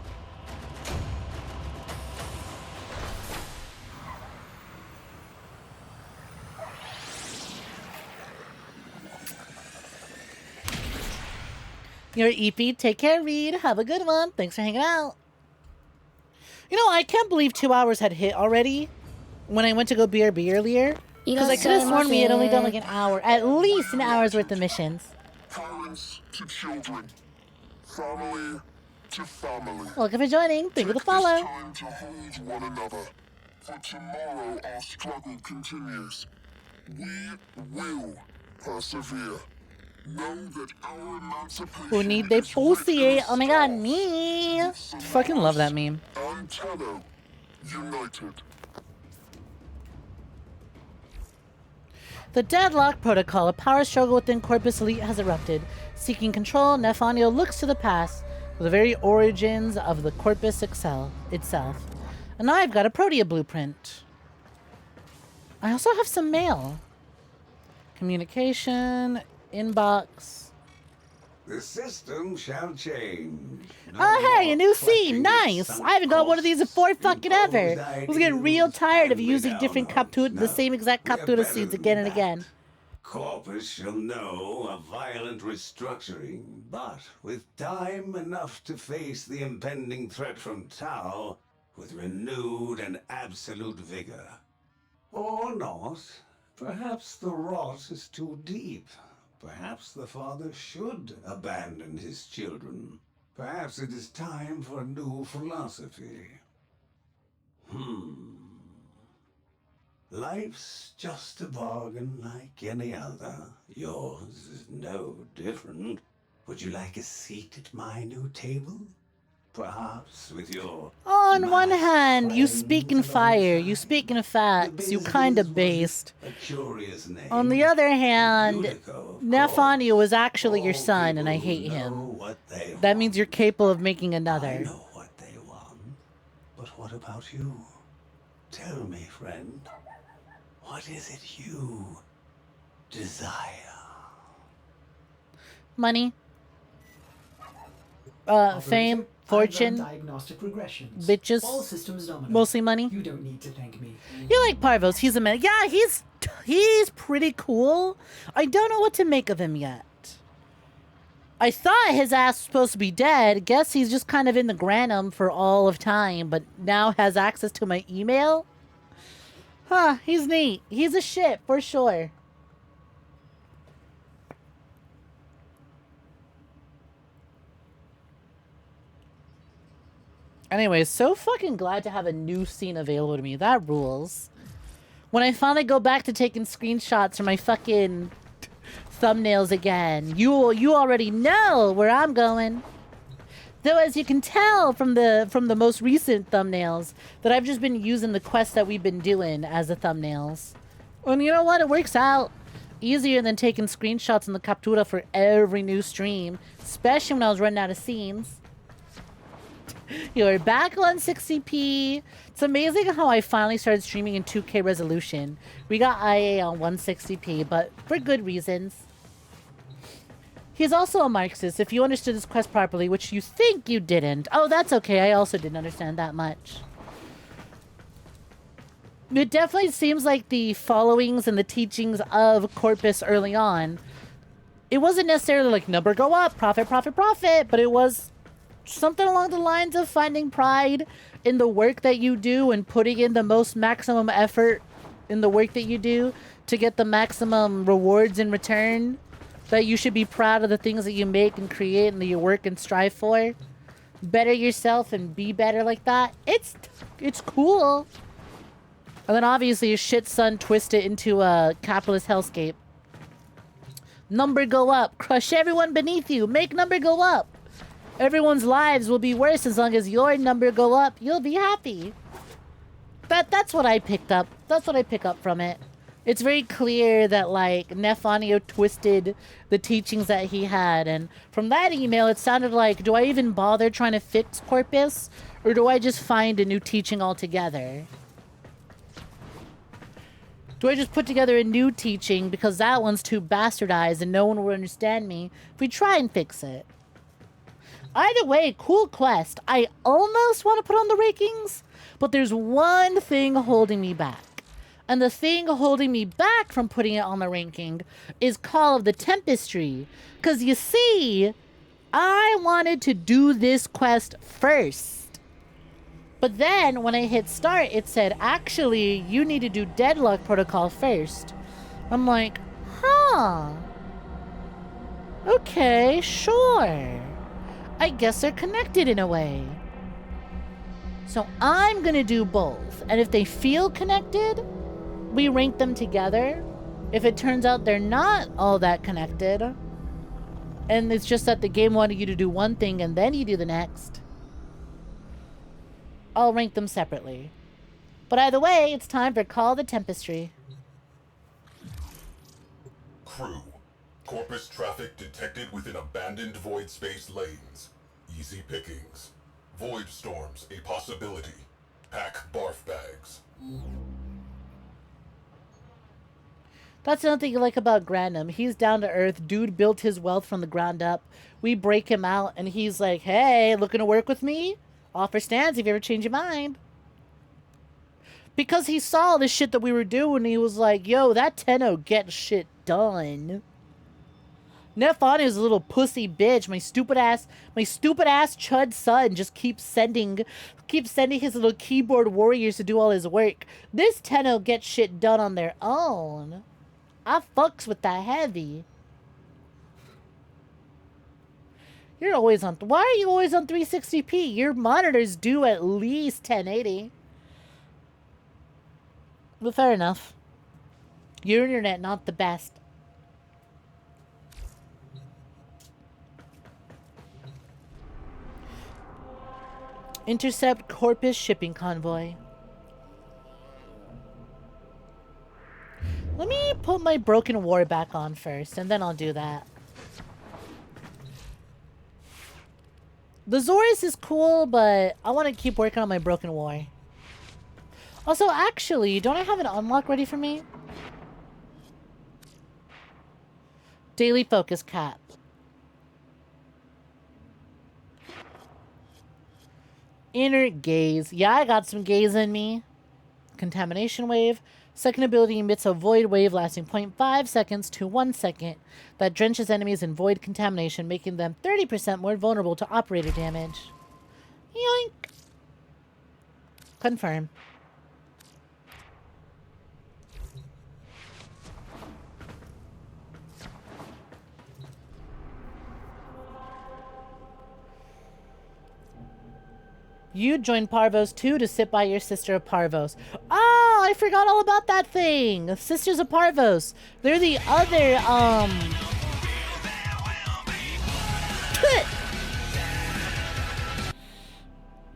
Speaker 1: You're EP. Take care, Reed. Have a good one. Thanks for hanging out. You know, I can't believe 2 hours had hit already when I went to go BRB earlier. Because I could have sworn we had only done like an hour. At least an hour's worth of missions.
Speaker 9: Parents to children. Family to family.
Speaker 1: Welcome for joining. Thank you for the follow.
Speaker 9: It's time to hold one another. For tomorrow our struggle continues. We will persevere. Know that our emancipation
Speaker 1: Who need the pussy? Oh my god, me. Fucking love that meme.
Speaker 9: and Tello united.
Speaker 1: The Deadlock Protocol, a power struggle within Corpus Elite, has erupted. Seeking control, Nephanio looks to the past, for the very origins of the Corpus itself. And now I've got a Protea blueprint. I also have some mail. Communication, inbox.
Speaker 12: The system shall change.
Speaker 1: Oh, hey, a new scene. Nice. I haven't got one of these in 4 fucking ever. I was getting real tired of using different the same exact Captura scenes again and again.
Speaker 12: Corpus shall know a violent restructuring, but with time enough to face the impending threat from Tau with renewed and absolute vigor. Or not. Perhaps the rot is too deep. Perhaps the father should abandon his children. Perhaps it is time for a new philosophy. Life's just a bargain like any other. Yours is no different. Would you like a seat at my new table? Perhaps with your...
Speaker 1: On one hand, you speak in fire, you speak in facts, you kind of based.
Speaker 12: A curious name.
Speaker 1: On the other hand,
Speaker 12: Unico,
Speaker 1: Nephanio was actually your son, and I hate him. That means you're capable of making
Speaker 12: I
Speaker 1: another.
Speaker 12: know what they want. But what about you? Tell me, friend. What is it you desire?
Speaker 1: Money. Fame. Fortune.
Speaker 13: Diagnostic regressions.
Speaker 1: Bitches.
Speaker 13: All systems nominal.
Speaker 1: Mostly money.
Speaker 13: You don't need to thank me.
Speaker 1: You like Parvos. He's a man. Yeah, he's pretty cool. I don't know what to make of him yet. I thought his ass was supposed to be dead. Guess he's just kind of in the Granum for all of time, but now has access to my email? Huh, he's neat. He's a shit, for sure. Anyways, so fucking glad to have a new scene available to me. That rules. When I finally go back to taking screenshots for my fucking thumbnails again, you already know where I'm going. Though, as you can tell from the most recent thumbnails, that I've just been using the quests that we've been doing as the thumbnails. And you know what? It works out easier than taking screenshots in the Captura for every new stream, especially when I was running out of scenes. You're back on 60p. It's amazing how I finally started streaming in 2K resolution. We got IA on 160p, but for good reasons. He's also a Marxist, if you understood this quest properly, which you think you didn't. Oh, that's okay. I also didn't understand that much. It definitely seems like the followings and the teachings of Corpus early on, it wasn't necessarily like number go up, profit, profit, profit, but it was something along the lines of finding pride in the work that you do and putting in the most maximum effort in the work that you do to get the maximum rewards in return. That you should be proud of the things that you make and create and that you work and strive for. Better yourself and be better like that. It's cool. And then obviously your shit son twist it into a capitalist hellscape. Number go up. Crush everyone beneath you. Make number go up. Everyone's lives will be worse as long as your number go up. You'll be happy. That's what I picked up. That's what I pick up from it. It's very clear that, like, Nephanio twisted the teachings that he had. And from that email, it sounded like, do I even bother trying to fix Corpus? Or do I just find a new teaching altogether? Do I just put together a new teaching because that one's too bastardized and no one will understand me if we try and fix it? Either way, cool quest. I almost want to put on the rankings, but there's one thing holding me back. And the thing holding me back from putting it on the ranking is Call of the Tempestry. Because you see, I wanted to do this quest first. But then when I hit start, it said, actually, you need to do Deadlock Protocol first. I'm like, huh. Okay, sure. I guess they're connected in a way. So I'm gonna do both. And if they feel connected, we rank them together. If it turns out they're not all that connected, and it's just that the game wanted you to do one thing and then you do the next, I'll rank them separately. But either way, it's time for Call of the Tempestry.
Speaker 14: Crew. Corpus traffic detected within abandoned void space lanes. Easy pickings. Void storms a possibility. Pack barf bags.
Speaker 1: That's another thing you like about Grandum. He's down to earth. Dude built his wealth from the ground up. We break him out and he's like, hey, looking to work with me? Offer stands if you ever change your mind. Because he saw the shit that we were doing, he was like, yo, that Tenno gets shit done. Nefon is a little pussy bitch. My stupid ass chud son just keeps sending his little keyboard warriors to do all his work. This Tenno gets shit done on their own. I fucks with that heavy. You're always on... Why are you always on 360p? Your monitors do at least 1080. Well, fair enough. Your internet not the best. Intercept Corpus shipping convoy. Let me put my Broken War back on first, and then I'll do that. The Zorus is cool, but I want to keep working on my Broken War. Also, actually, don't I have an unlock ready for me? Daily focus cap. Inner gaze. Yeah, I got some gaze in me. Contamination wave. Second ability emits a void wave lasting 0.5 seconds to 1 second that drenches enemies in void contamination, making them 30% more vulnerable to operator damage. Yoink. Confirm. You joined Parvos too to sit by your sister of Parvos. Oh, I forgot all about that thing. Sisters of Parvos. They're the other,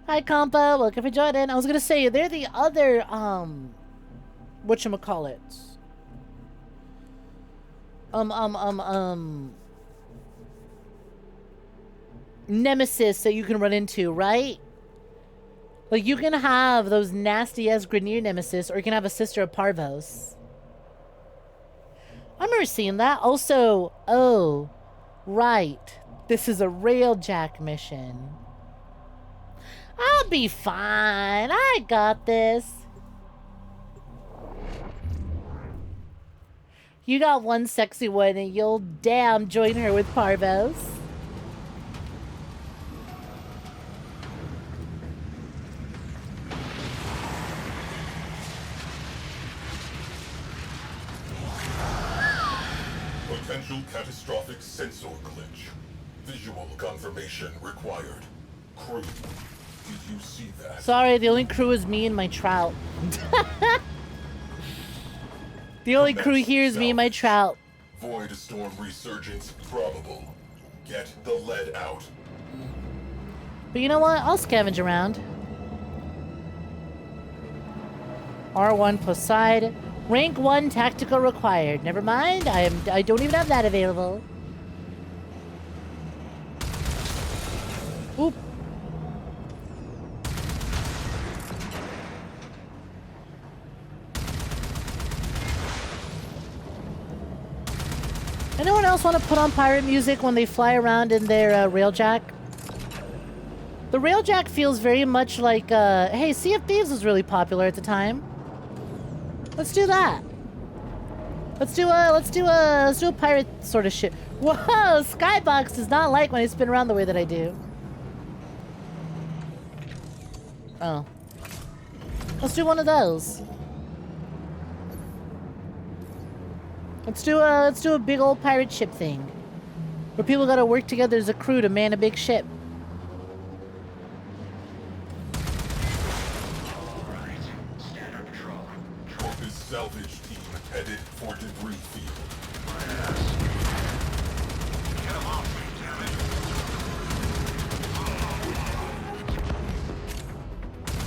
Speaker 1: Hi, Compa. Welcome for joining. I was gonna say, they're the other, whatchamacallit? Nemesis that you can run into, right? Like, you can have those nasty-ass Grineer Nemesis, or you can have a Sister of Parvos. I remember seeing that. Also, oh, right. This is a Railjack mission. I'll be fine. I got this. You got one sexy one, and you'll damn join her with Parvos.
Speaker 14: Potential catastrophic sensor glitch. Visual confirmation required. Crew, did you see that?
Speaker 1: Sorry, the only crew is me and my trout. The only crew here is me and my trout.
Speaker 14: Void storm resurgence probable. Get the lead out.
Speaker 1: But you know what? I'll scavenge around. R1 Poseid. Rank 1 tactical required. Never mind. I don't even have that available. Oop. else want to put on pirate music when they fly around in their railjack? The railjack feels very much like, hey, Sea of Thieves was really popular at the time. Let's do that. Let's do a pirate sort of shit. Whoa, Skybox does not like when I spin around the way that I do. Oh. Let's do one of those. Let's do a big old pirate ship thing. Where people gotta work together as a crew to man a big ship.
Speaker 14: Corpus salvage team headed for debris field.
Speaker 6: Get him off me, damn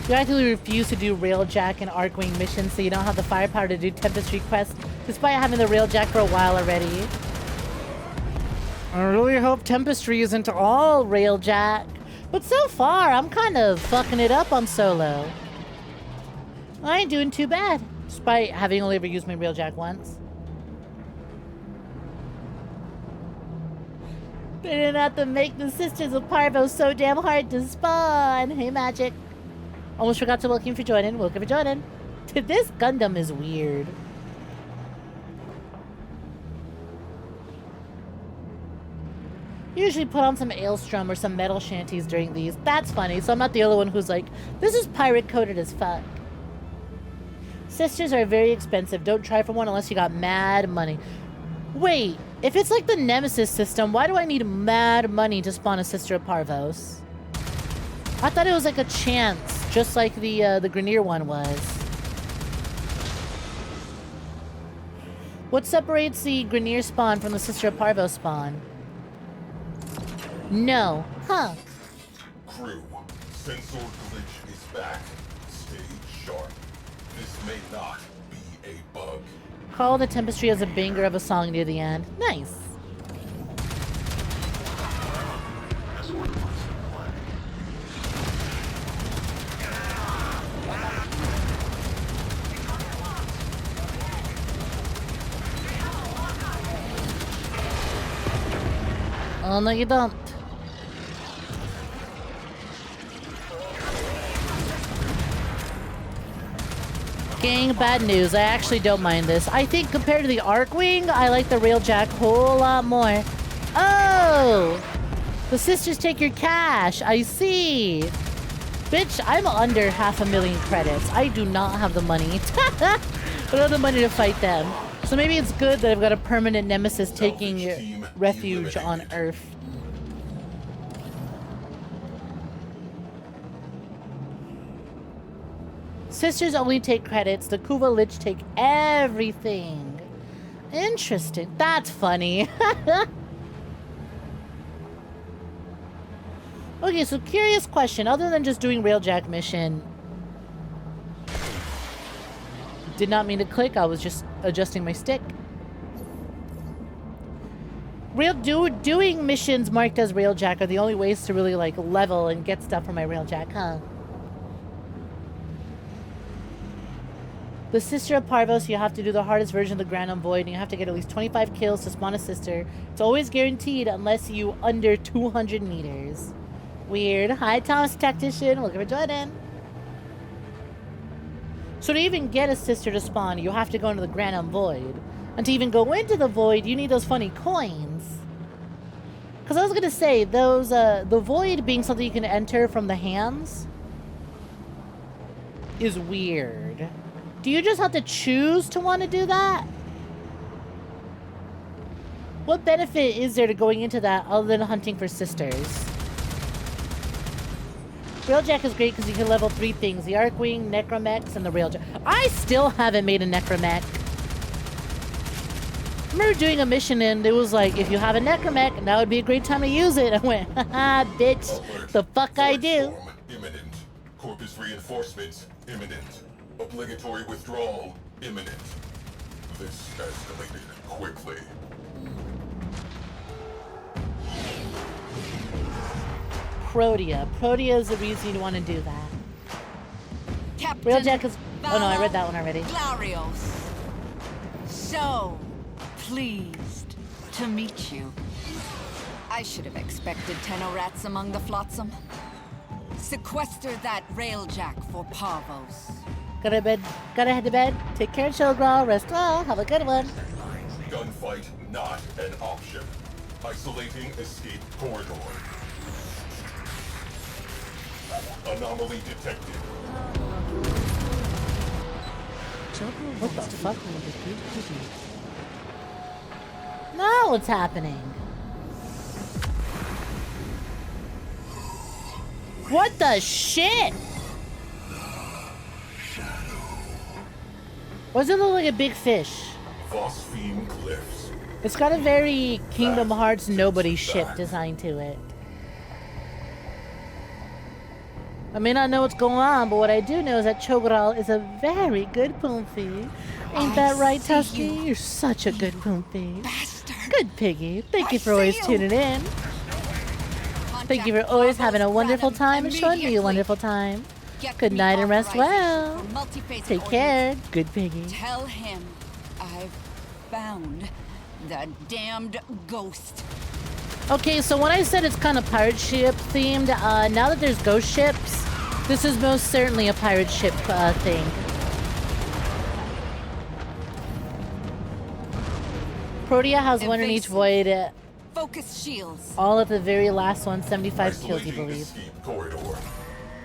Speaker 6: it.
Speaker 1: You actively refuse to do Railjack and Arcwing missions, so you don't have the firepower to do Tempest requests, despite having the Railjack for a while already. I really hope Tempestry isn't all Railjack. But so far, I'm kind of fucking it up on solo. I ain't doing too bad, despite having only ever used my Railjack once. They didn't have to make the Sisters of Parvo so damn hard to spawn. Hey, Magic. Almost forgot to welcome you for joining. Welcome for joining. This Gundam is weird. Usually put on some Aelstrom or some metal shanties during these. That's funny, so I'm not the only one who's like, this is pirate coded as fuck. Sisters are very expensive. Don't try for one unless you got mad money. Wait, if it's like the Nemesis system, why do I need mad money to spawn a Sister of Parvos? I thought it was like a chance, just like the Grineer one was. What separates the Grineer spawn from the Sister of Parvos spawn? No. Huh.
Speaker 14: Crew, sensor glitch is back. Stay sharp. This may not be a bug.
Speaker 1: Call the Tempestry as a banger of a song near the end. Nice. Oh, no, you don't. Gang, bad news. I actually don't mind this. I think compared to the Arcwing, I like the Railjack a whole lot more. Oh! The Sisters take your cash. I see. Bitch, I'm under 500,000 credits. I do not have the money. I don't have the money to fight them. So maybe it's good that I've got a permanent nemesis taking refuge on Earth. Sisters only take credits. The 𝐒𝐤 take everything. Interesting. That's funny. Okay, so curious question. Other than just doing Railjack mission. Did not mean to click. I was just adjusting my stick. Doing missions marked as Railjack are the only ways to really like level and get stuff from my Railjack, huh? The Sister of Parvos, you have to do the hardest version of the Granum Void, and you have to get at least 25 kills to spawn a sister. It's always guaranteed unless you under 200 meters. Weird. Hi, Thomas Tactician. Welcome for joining. So to even get a sister to spawn, you have to go into the Granum Void. And to even go into the Void, you need those funny coins. Because I was going to say, those, the Void being something you can enter from the hands is weird. Do you just have to choose to want to do that? What benefit is there to going into that other than hunting for sisters? Railjack is great because you can level 3 things. The Arcwing, Necromechs, and the Railjack. I still haven't made a Necromech. I remember doing a mission and it was like, if you have a Necromech, now would be a great time to use it. I went, haha, bitch, the fuck I do.
Speaker 14: Imminent. Corpus reinforcements imminent. Obligatory withdrawal imminent. This escalated quickly.
Speaker 1: Protea. Protea is the reason you want to do that.
Speaker 11: Captain
Speaker 1: Railjack is... Oh no, I read that one already.
Speaker 11: Glarios. So pleased
Speaker 15: to meet you. I should have expected Tenorats among the flotsam. Sequester that railjack for Parvos.
Speaker 1: Gotta head to bed. Take care, Showgirl. Rest well. Have a good one.
Speaker 14: Gunfight not an option. Isolating escape corridor. Anomaly detected.
Speaker 1: What the fuck? Now what's happening? What the shit? Why does it look like a big fish?
Speaker 14: Phosphine cliffs.
Speaker 1: It's got a very Kingdom Hearts nobody ship design to it. I may not know what's going on, but what I do know is that Cho'Gral is a very good Poomfy. Ain't that right, Tusky? You're such a good Poomfy. Good piggy. Thank you for always tuning in. Thank you for always having a wonderful time and showing me a wonderful time. Good night and rest well. Take care, good piggy.
Speaker 15: Tell him I've found the damned ghost.
Speaker 1: Okay, so when I said it's kind of pirate ship themed, now that there's ghost ships, this is most certainly a pirate ship thing. Protea has one in each void.
Speaker 15: Focus shields.
Speaker 1: All at the very last one, 75 kills, you believe.
Speaker 14: Escape corridor.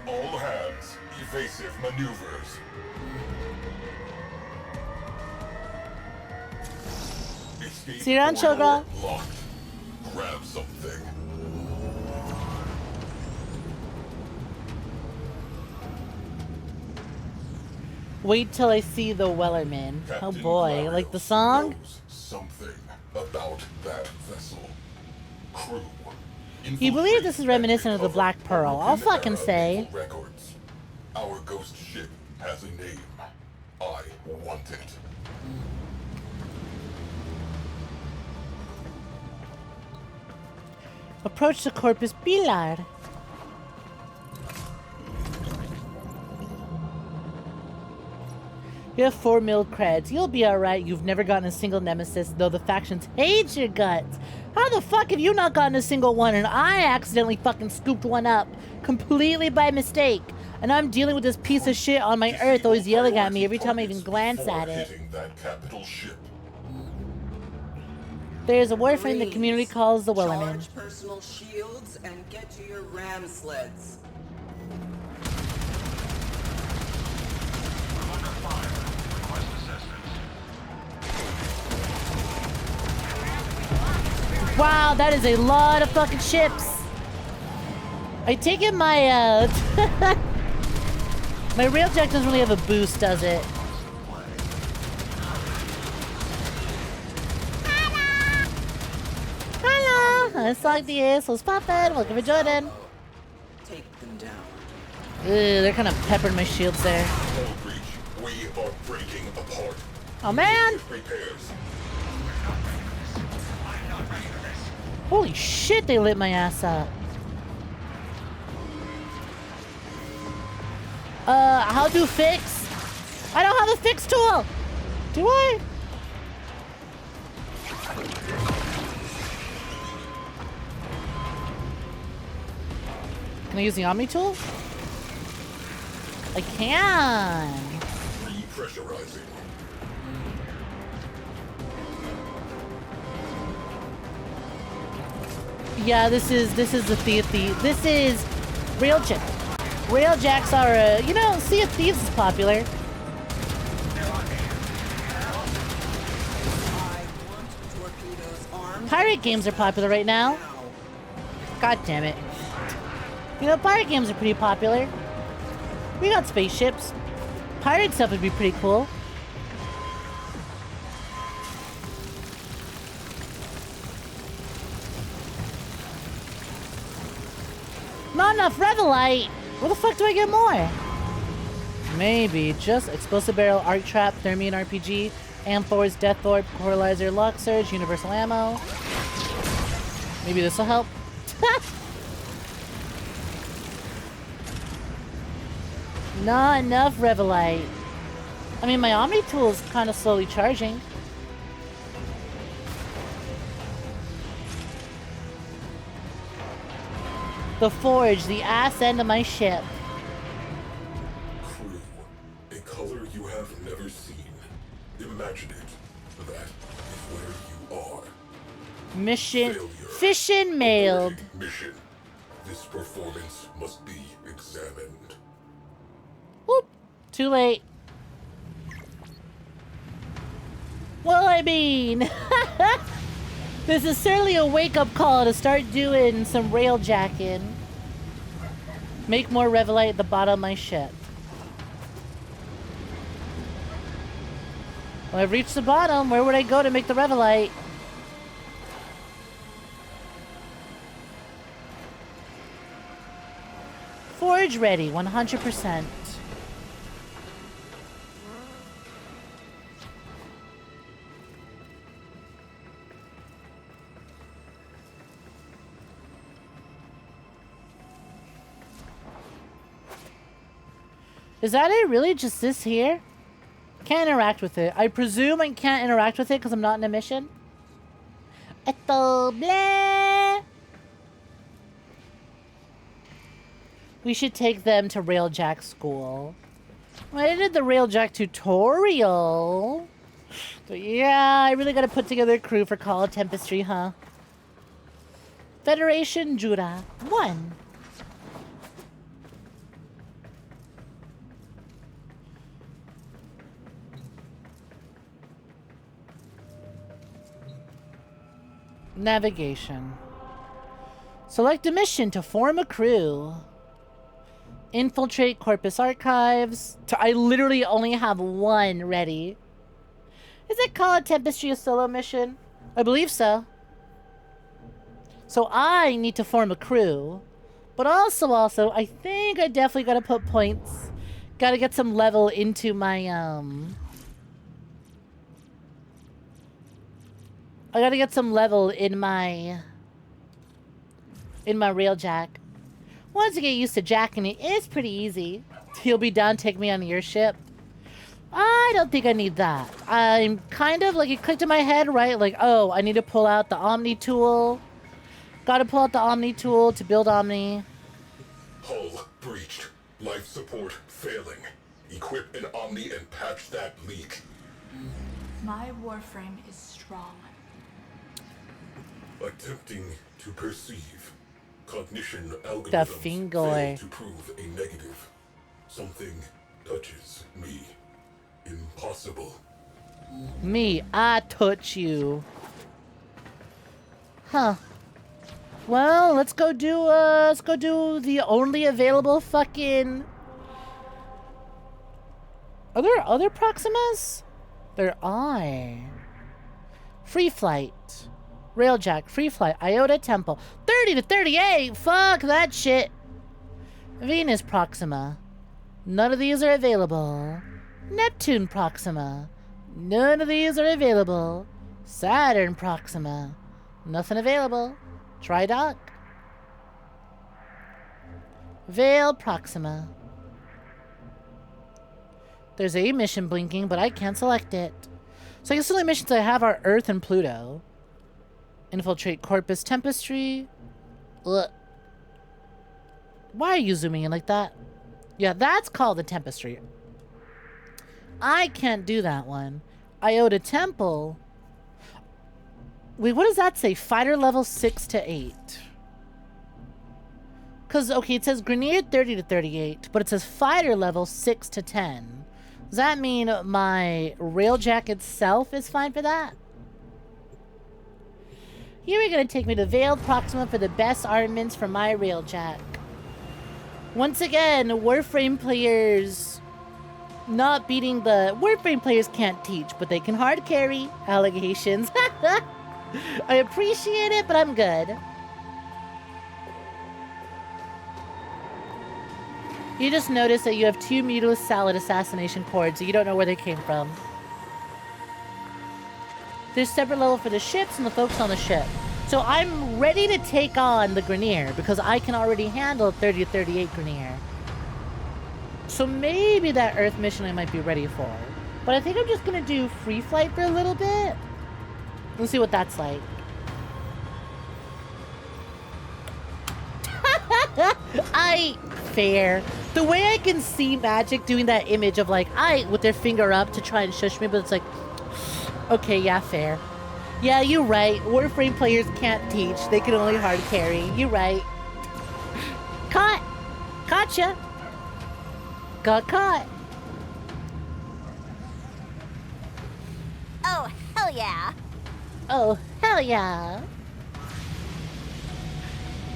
Speaker 14: All hands, evasive maneuvers. Escape
Speaker 1: See you around,
Speaker 14: corridor
Speaker 1: Cho'Gral.
Speaker 14: locked. Grab something.
Speaker 1: Wait till I see the Wellerman. Oh boy, like the song?
Speaker 14: Something about that vessel. Crew.
Speaker 1: You believe this is reminiscent of the Black Pearl? I'll fucking say.
Speaker 14: Records. Our ghost ship has a name. I want it.
Speaker 1: Approach the Corpus Pilar. You have 4 mil creds. You'll be alright. You've never gotten a single nemesis, though the factions hate your guts. How the fuck have you not gotten a single one and I accidentally fucking scooped one up completely by mistake? And I'm dealing with this piece of shit on my Earth always yelling at me every time I even glance at it.
Speaker 14: That capital ship.
Speaker 1: There's a warframe the community calls the Wellerman.
Speaker 16: Charge personal shields and get to your ram sleds.
Speaker 1: Wow, that is a lot of fucking ships. I take it my my railjack doesn't really have a boost, does it? Hello, it's like the assholes poppin'. Welcome to Jordan.
Speaker 16: Take them down.
Speaker 1: Ugh, they're kind of peppering my shields there.
Speaker 14: We are breaking apart.
Speaker 1: Oh man!
Speaker 14: Repairs.
Speaker 1: Holy shit, they lit my ass up. How to fix? I don't have a fix tool! Do I? Can I use the Omni tool? I can!
Speaker 14: Repressurizing.
Speaker 1: Yeah, this is the this is railjack. Railjacks are you know, Sea of Thieves is popular. Pirate games are popular right now. God damn it. You know, pirate games are pretty popular. We got spaceships. Pirate stuff would be pretty cool. Not enough Revelite. Where the fuck do I get more? Maybe just explosive barrel, arc trap, Thermian RPG, Amphors, Death Orb, Coralizer, Lock Surge, Universal Ammo. Maybe this will help. Not enough Revelite. I mean, my Omni tool is kind of slowly charging. The Forge, the ass end of my ship.
Speaker 14: Crew, a color you have never seen. Imagine it. That is where you are.
Speaker 1: Mission.
Speaker 14: Failure.
Speaker 1: Fission mailed.
Speaker 14: Mission. This performance must be examined.
Speaker 1: Whoop. Too late. Well, I mean, this is certainly a wake-up call to start doing some railjacking. Make more Revelite at the bottom of my ship. Well, I've reached the bottom. Where would I go to make the Revelite? Forge ready, 100%. Is that it? Really? Just this here? Can't interact with it. I presume I can't interact with it because I'm not in a mission. Eto blah. We should take them to Railjack school. I did the Railjack tutorial. But yeah, I really gotta put together a crew for Call of Tempestry, huh? Federation Jura 1. Navigation. Select a mission to form a crew. Infiltrate Corpus Archives. I literally only have one ready. Is it Call of Tempestry a solo mission? I believe so. So I need to form a crew. But also, I think I definitely gotta put points. Gotta get some level into my, I gotta get some level in my Railjack. Once you get used to jacking it, it's pretty easy. You'll be done, take me on your ship. I don't think I need that. I'm kind of like, it clicked in my head, right? Like, oh, I need to pull out the Omni tool. Gotta pull out the Omni tool to build Omni.
Speaker 14: Hull breached. Life support failing. Equip an Omni and patch that leak.
Speaker 5: My Warframe is strong.
Speaker 14: Attempting to perceive. Cognition algorithms
Speaker 1: The
Speaker 14: fail to prove a negative. Something touches me. Impossible.
Speaker 1: Me, I touch you. Huh. Well, let's go do the only available fucking... Are there other Proximas? There are. Free flight. Railjack, free flight, Iota Temple. 30 to 38! Fuck that shit! Venus Proxima. None of these are available. Neptune Proxima. None of these are available. Saturn Proxima. Nothing available. Tridoc. Vale Proxima. There's a mission blinking, but I can't select it. So I guess the only missions I have are Earth and Pluto. Infiltrate Corpus Tempestry. Ugh. Why are you zooming in like that? Yeah, that's called the Tempestry. I can't do that one. Iota Temple. Wait, what does that say? Fighter level 6 to 8. Because, okay, it says Grenadier 30 to 38, but it says fighter level 6 to 10. Does that mean my Railjack itself is fine for that? Here we're going to take me to Vale Proxima for the best armaments for my Railjack. Once again, Warframe players not beating the... Warframe players can't teach, but they can hard carry. Allegations. I appreciate it, but I'm good. You just notice that you have 2 Mutilus Salad assassination cords, so you don't know where they came from. There's separate level for the ships and the folks on the ship. So I'm ready to take on the Grenier because I can already handle 30 to 38 Grenier. So maybe that Earth mission I might be ready for. But I think I'm just going to do free flight for a little bit. Let's see what that's like. Fair. The way I can see Magic doing that image of like, with their finger up to try and shush me, but it's like, okay, yeah, fair. Yeah, you're right. Warframe players can't teach. They can only hard carry. You're right. Caught! Gotcha! Got caught.
Speaker 3: Oh, hell yeah.
Speaker 1: Oh, hell yeah.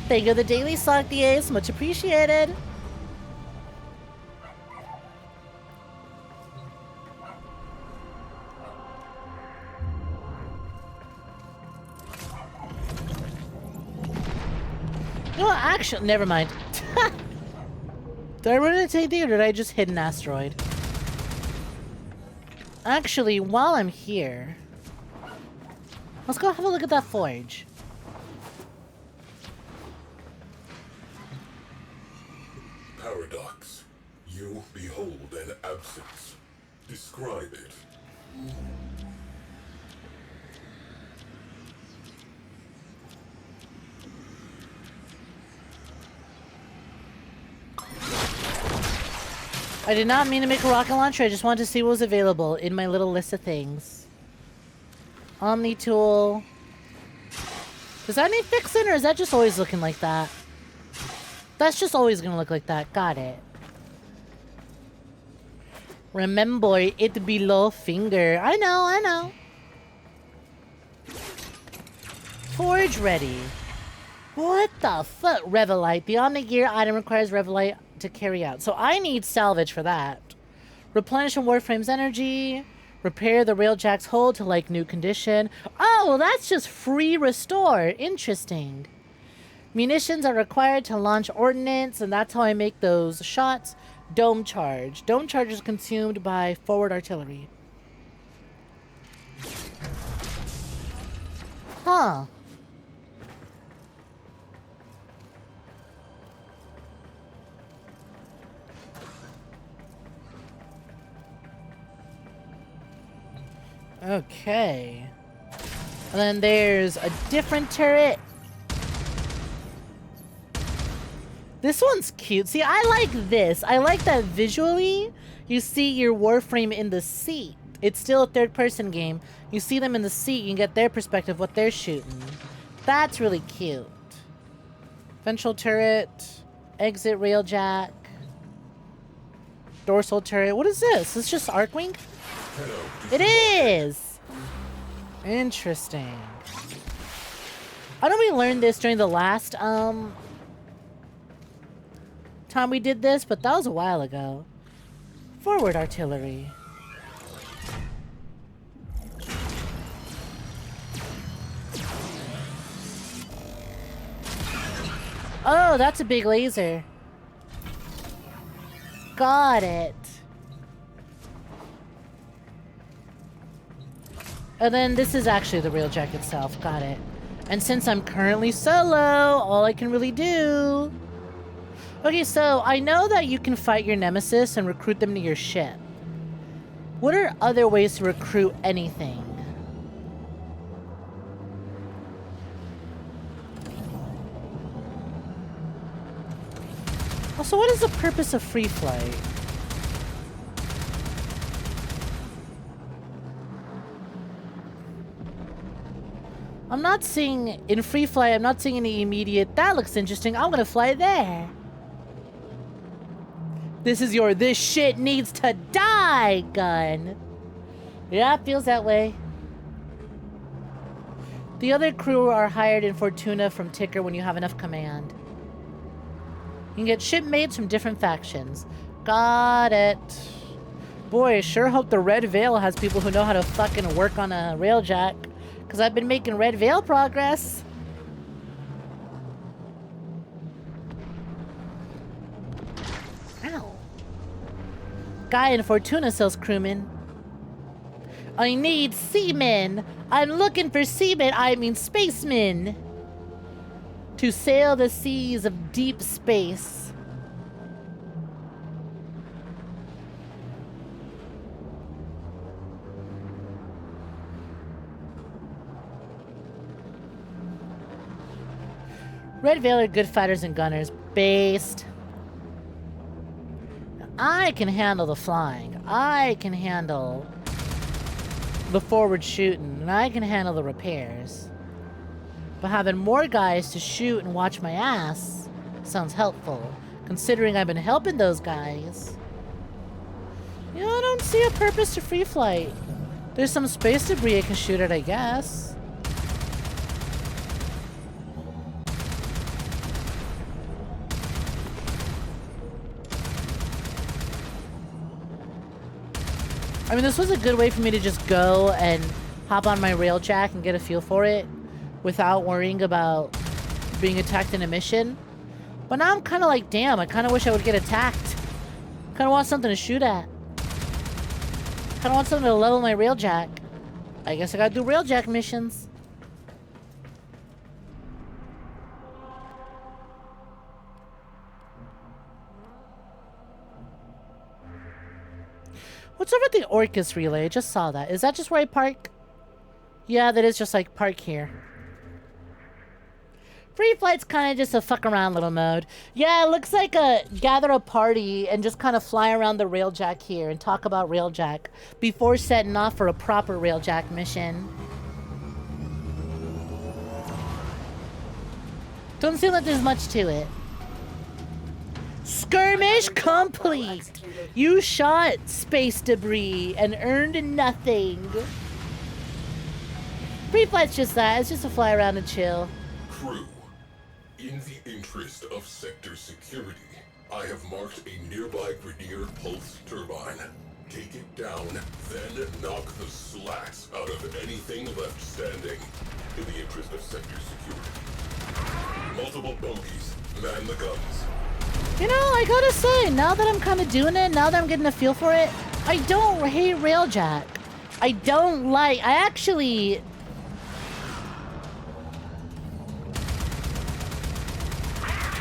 Speaker 1: Thank you, the daily Snek VOD. Much appreciated. No, actually, never mind. Did I run into anything or did I just hit an asteroid? Actually, while I'm here, let's go have a look at that forge.
Speaker 14: Paradox. You behold an absence. Describe it.
Speaker 1: I did not mean to make a rocket launcher, I just wanted to see what was available in my little list of things. Omni tool. Does that need fixing or is that just always looking like that? That's just always gonna look like that. Got it. Remember it below finger. I know. Forge ready. What the fuck? Revelite. The Omni gear item requires Revelite to carry out. So I need salvage for that. Replenish a Warframe's energy. Repair the railjack's hull to like new condition. Oh, well that's just free restore. Interesting. Munitions are required to launch ordnance, and that's how I make those shots. Dome charge. Dome charge is consumed by forward artillery. Huh. Okay. And then there's a different turret. This one's cute. See, I like this. I like that visually you see your Warframe in the seat. It's still a third-person game. You see them in the seat, you can get their perspective, what they're shooting. That's really cute. Ventral turret. Exit railjack. Dorsal turret. What is this? It's just Arcwing? It is! Interesting. I know we learned this during the last, time we did this, but that was a while ago. Forward artillery. Oh, that's a big laser. Got it. And then this is actually the railjack itself. Got it. And since I'm currently solo, all I can really do... Okay, so I know that you can fight your nemesis and recruit them to your ship. What are other ways to recruit anything? Also, what is the purpose of free flight? I'm not seeing, in free flight, I'm not seeing any immediate, that looks interesting, I'm gonna fly there. This is your, this shit needs to die gun. Yeah, it feels that way. The other crew are hired in Fortuna from Ticker when you have enough command. You can get shipmates from different factions. Got it. Boy, I sure hope the Red Veil has people who know how to fucking work on a railjack. Because I've been making Red Veil progress. Ow. Guy in Fortuna sells crewmen. I need seamen. I'm looking for seamen, I mean spacemen. To sail the seas of deep space. Red Veil are good fighters and gunners. Based. I can handle the flying. I can handle the forward shooting. And I can handle the repairs. But having more guys to shoot and watch my ass sounds helpful. Considering I've been helping those guys. You know, I don't see a purpose to free flight. There's some space debris I can shoot at, I guess. I mean, this was a good way for me to just go and hop on my railjack and get a feel for it without worrying about being attacked in a mission. But now I'm kind of like, damn, I kind of wish I would get attacked. Kind of want something to shoot at. Kind of want something to level my railjack. I guess I gotta do railjack missions. What's over at the Orcus relay? I just saw that. Is that just where I park? Yeah, that is just like park here. Free flight's kind of just a fuck around little mode. Yeah, it looks like a gather a party and just kind of fly around the railjack here and talk about railjack before setting off for a proper railjack mission. Doesn't seem like there's much to it. Skirmish complete! You shot space debris and earned nothing. Free flight's just that. It's just a fly around and chill.
Speaker 14: Crew, in the interest of sector security, I have marked a nearby Grineer pulse turbine. Take it down, then knock the slats out of anything left standing. In the interest of sector security. Multiple bogies, man the guns.
Speaker 1: You know, I gotta say, now that I'm kind of doing it, now that I'm getting a feel for it, I don't hate railjack. I don't like... I actually...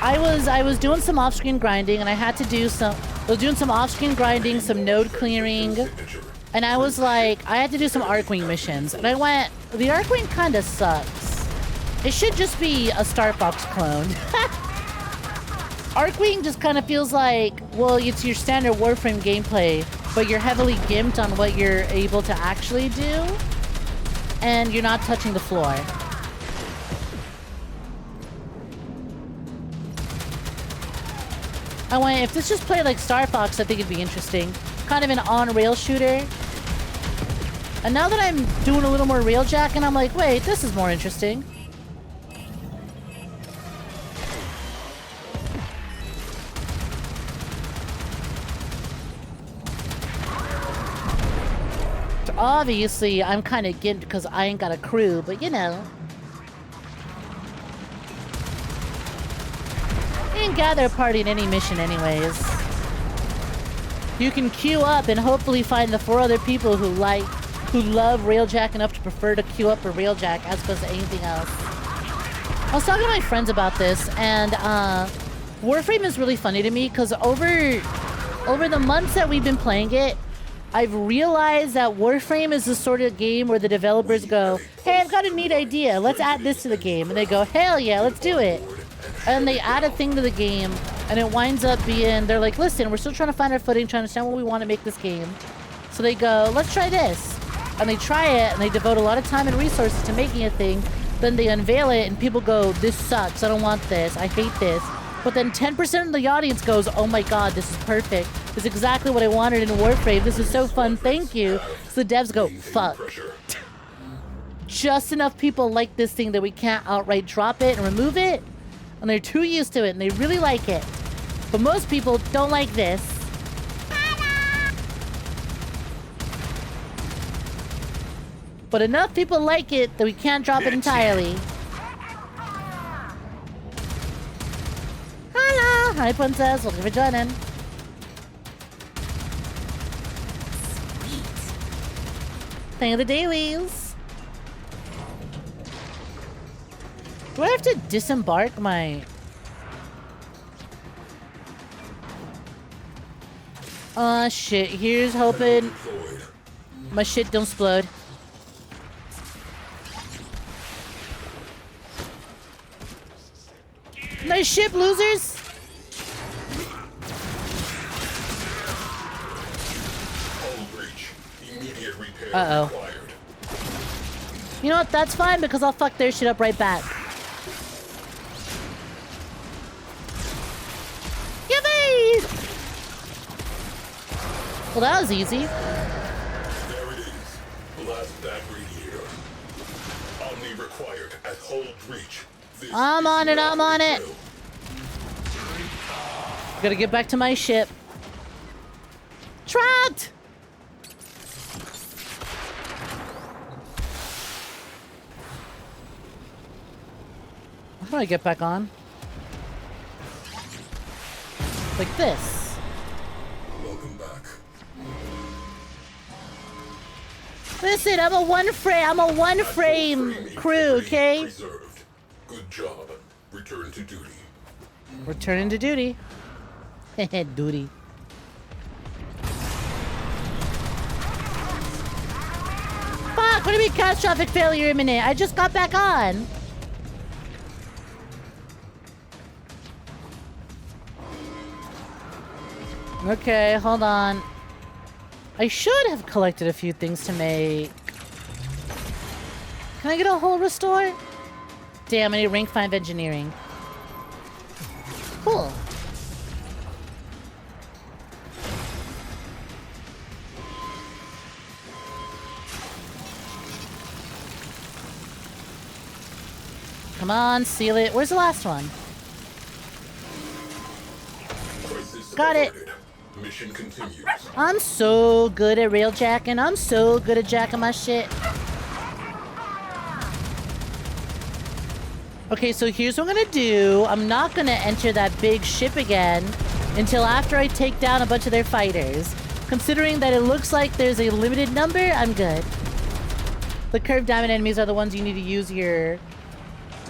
Speaker 1: I was doing some off-screen grinding, and I had to do some... I was doing some off-screen grinding, some node clearing, and I was like, I had to do some Arcwing missions, and I went, the Arcwing kind of sucks. It should just be a Star Fox clone. Arcwing just kind of feels like, well, it's your standard Warframe gameplay, but you're heavily gimped on what you're able to actually do, and you're not touching the floor. I went, if this just played like Star Fox, I think it'd be interesting. Kind of an on-rail shooter. And now that I'm doing a little more railjack, and I'm like, wait, this is more interesting. Obviously, I'm kind of gimped because I ain't got a crew, but you know. You can gather a party in any mission anyways. You can queue up and hopefully find the 4 other people who love railjack enough to prefer to queue up for railjack as opposed to anything else. I was talking to my friends about this, and Warframe is really funny to me because over the months that we've been playing it, I've realized that Warframe is the sort of game where the developers go, hey, I've got a neat idea, let's add this to the game. And they go, hell yeah, let's do it. And they add a thing to the game, and it winds up being, they're like, listen, we're still trying to find our footing, trying to understand what we want to make this game. So they go, let's try this. And they try it, and they devote a lot of time and resources to making a thing. Then they unveil it, and people go, this sucks, I don't want this, I hate this. But then 10% of the audience goes, oh my god, this is perfect. This is exactly what I wanted in Warframe. This is so fun, thank you. So the devs go, fuck. Just enough people like this thing that we can't outright drop it and remove it. And they're too used to it, and they really like it. But most people don't like this. But enough people like it that we can't drop it entirely. Hello! Hi, Princess. Welcome for joining. Sweet. Thank you, the dailies. Do I have to disembark my... shit. Here's hoping my shit don't explode. Nice ship, losers! Uh-oh. You know what? That's fine because I'll fuck their shit up right back. Yippee! Well, that was easy.
Speaker 14: There it is. Blast that radiator. Omni required at hold breach.
Speaker 1: I'm on it, I'm on it. Gotta get back to my ship. Trapped! How do I get back on? Like this.
Speaker 14: Welcome back.
Speaker 1: Listen, I'm a one frame crew, okay?
Speaker 14: Preserved. Good job. Return to duty.
Speaker 1: Returning to duty. Duty. Fuck, what do you mean catastrophic failure imminent? I just got back on. Okay, hold on. I should have collected a few things to make. Can I get a hull restore? Damn, I need rank 5 engineering. Cool. Come on, seal it. Where's the last one? Got it.
Speaker 14: Mission continues.
Speaker 1: I'm so good at rail jacking. I'm so good at jacking my shit. Okay, so here's what I'm gonna do. I'm not gonna enter that big ship again until after I take down a bunch of their fighters. Considering that it looks like there's a limited number, I'm good. The curved diamond enemies are the ones you need to use your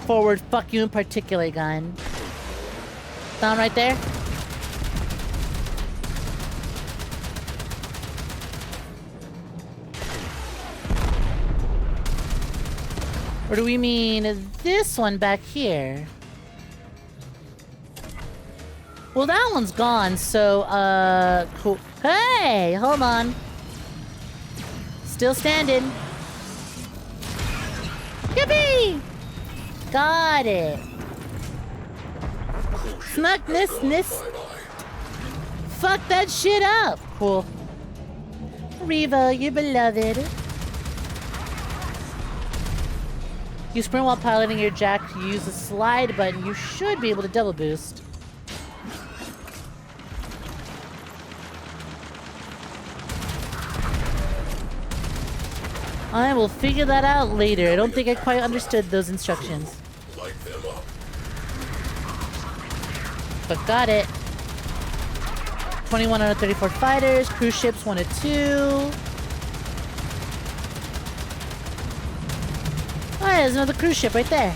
Speaker 1: forward fuck you in particular gun. Down right there. Or do we mean this one back here? Well, that one's gone, so, cool. Hey, hold on. Still standing. Yippee! Got it. Snuck this. Fuck that shit up. Cool. 𝐒𝐳𝐬, you're beloved. You sprint while piloting your jack. You use the slide button. You should be able to double boost. I will figure that out later. I don't think I quite understood those instructions. But got it. 21 out of 34 fighters. Cruise ships 1 of 2. Oh, yeah, there's another cruise ship right there.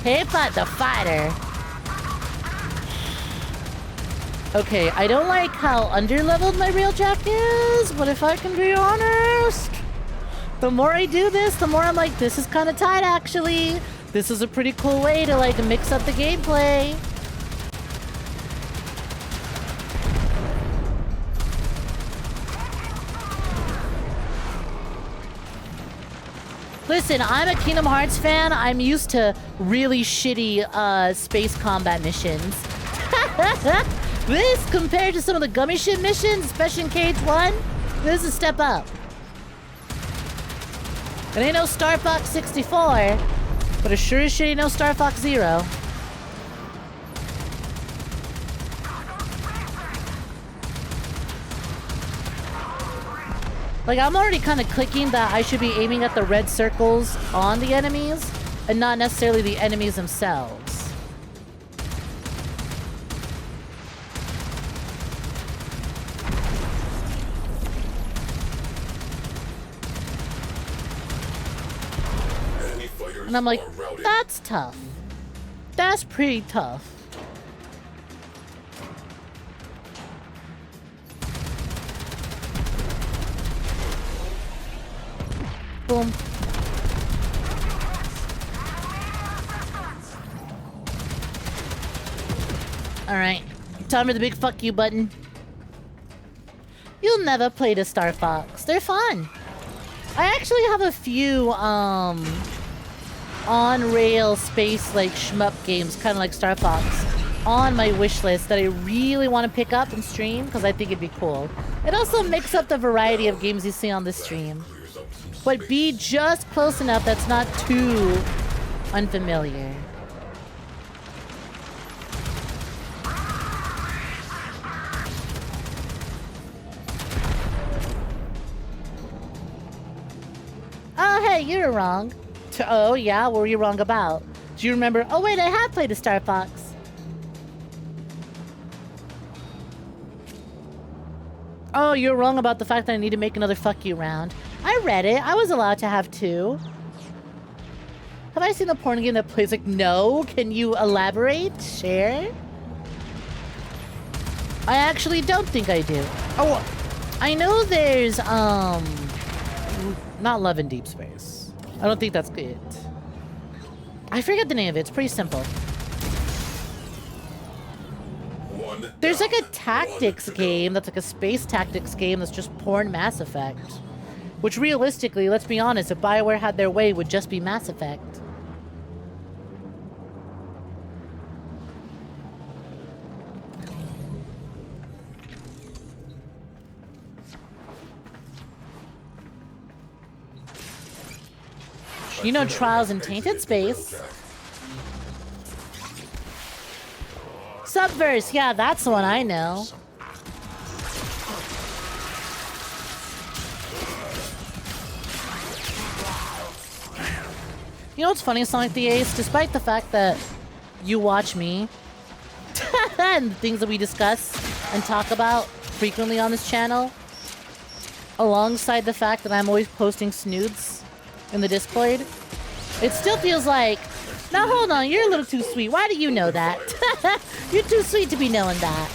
Speaker 1: Hey, but the fighter. Okay, I don't like how underleveled my railjack is, but if I can be honest, the more I do this, the more I'm like, this is kind of tight, actually. This is a pretty cool way to, like, mix up the gameplay. Listen, I'm a Kingdom Hearts fan. I'm used to really shitty space combat missions. This, compared to some of the gummy ship missions, especially in KH1, this is a step up. It ain't no Star Fox 64, but it sure as shit ain't no Star Fox 0. Like, I'm already kind of clicking that I should be aiming at the red circles on the enemies, and not necessarily the enemies themselves. And I'm like, that's tough. That's pretty tough. Boom. Alright. Time for the big fuck you button. You'll never play the Star Fox. They're fun. I actually have a few, on-rail space, like, shmup games, kind of like Star Fox, on my wish list that I really want to pick up and stream, because I think it'd be cool. It also makes up the variety of games you see on the stream. But be just close enough that's not too unfamiliar. Oh, hey, you're wrong. Oh, yeah? What were you wrong about? Do you remember? Oh, wait, I have played a Star Fox. Oh, you're wrong about the fact that I need to make another fuck you round. I read it. I was allowed to have 2. Have I seen a porn game that plays like, no? Can you elaborate? Share? I actually don't think I do. Oh, I know there's, not Love in Deep Space. I don't think that's good. I forget the name of it. It's pretty simple. There's like a tactics game that's like a space tactics game that's just porn Mass Effect. Which realistically, let's be honest, if BioWare had their way, would just be Mass Effect. You know Trials in Tainted Space. Subverse, yeah, that's the one I know. You know what's funny, Sonic the Ace? Despite the fact that you watch me and the things that we discuss and talk about frequently on this channel, alongside the fact that I'm always posting snoods in the Discord, it still feels like, now hold on, you're a little too sweet. Why do you know that? You're too sweet to be knowing that.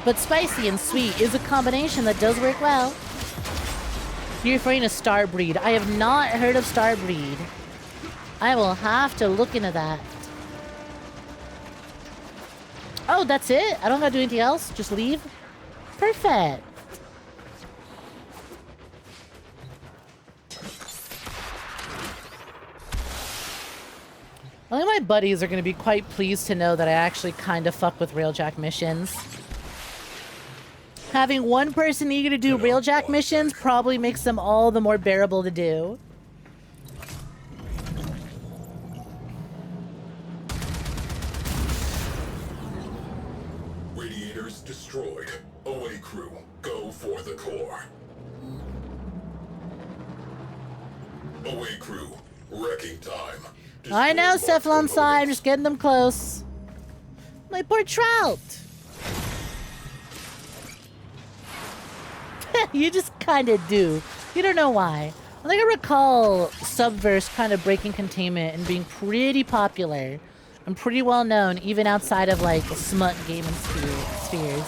Speaker 1: But spicy and sweet is a combination that does work well. You're referring to Starbreed. I have not heard of Starbreed. I will have to look into that. Oh, that's it? I don't gotta do anything else? Just leave? Perfect. I think my buddies are going to be quite pleased to know that I actually kind of fuck with Railjack missions. Having one person eager to do Railjack missions probably makes them all the more bearable to do.
Speaker 14: Radiators destroyed. Away crew, go for the core. Away crew, wrecking time.
Speaker 1: I know, Cephalon Sai, I'm just getting them close. My poor Trout! You just kinda do. You don't know why. I think I recall Subverse kind of breaking containment and being pretty popular. And pretty well known, even outside of like smut gaming spheres.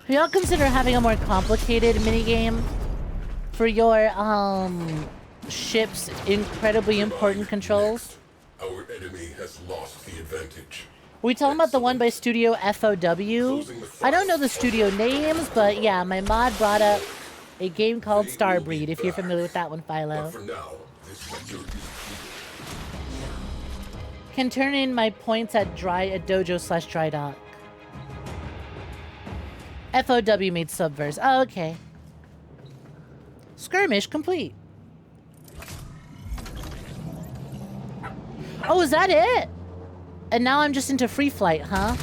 Speaker 1: Do y'all consider having a more complicated minigame for your ship's incredibly important controls?
Speaker 14: Our enemy has lost the advantage.
Speaker 1: Are we talking about the one by Studio FOW? I don't know the studio names, but yeah, my mod brought up a game called Starbreed, if you're familiar with that one, Philo.
Speaker 14: For now, this sector is
Speaker 1: Can turn in my points at dojo/dry dock. FOW made Subverse. Oh, okay. Skirmish complete. Oh, is that it? And now I'm just into free flight, huh?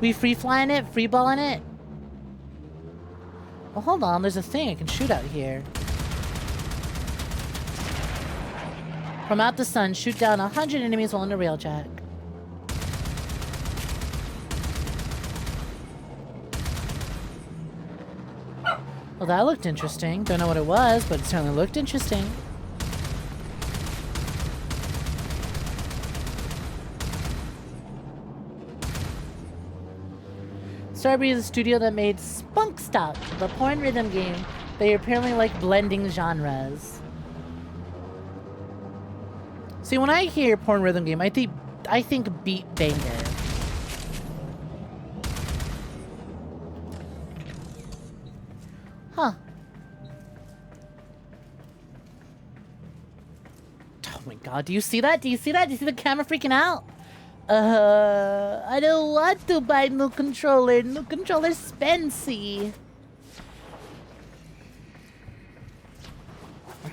Speaker 1: We free flying it? Free balling it? Well, hold on. There's a thing I can shoot out here. From out the sun, shoot down 100 enemies while in a railjack. Well, that looked interesting. Don't know what it was, but it certainly looked interesting. Starbreeze is a studio that made Spunk Stuck, the porn rhythm game. They apparently like blending genres. See, when I hear porn rhythm game, I think beat banger. Huh. Oh my god, do you see that? Do you see that? Do you see the camera freaking out? I don't want to buy new controller. New controller's spency.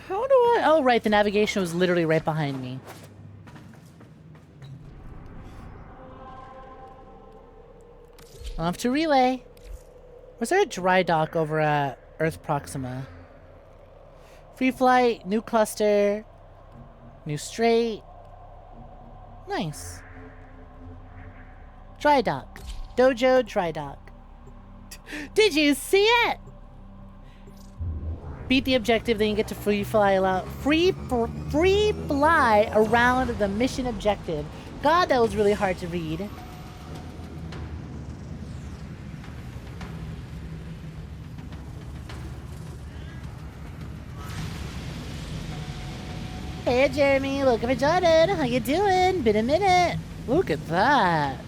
Speaker 1: How do I... Oh, right, the navigation was literally right behind me. Off to relay. Was there a dry dock over at Earth Proxima? Free flight, new cluster, new straight. Nice. Dry dock. Dojo dry dock. Did you see it? Beat the objective, then you get to free fly around the mission objective. God, that was really hard to read. Hey Jeremy, looking for Jordan. How you doing? Been a minute. Look at that.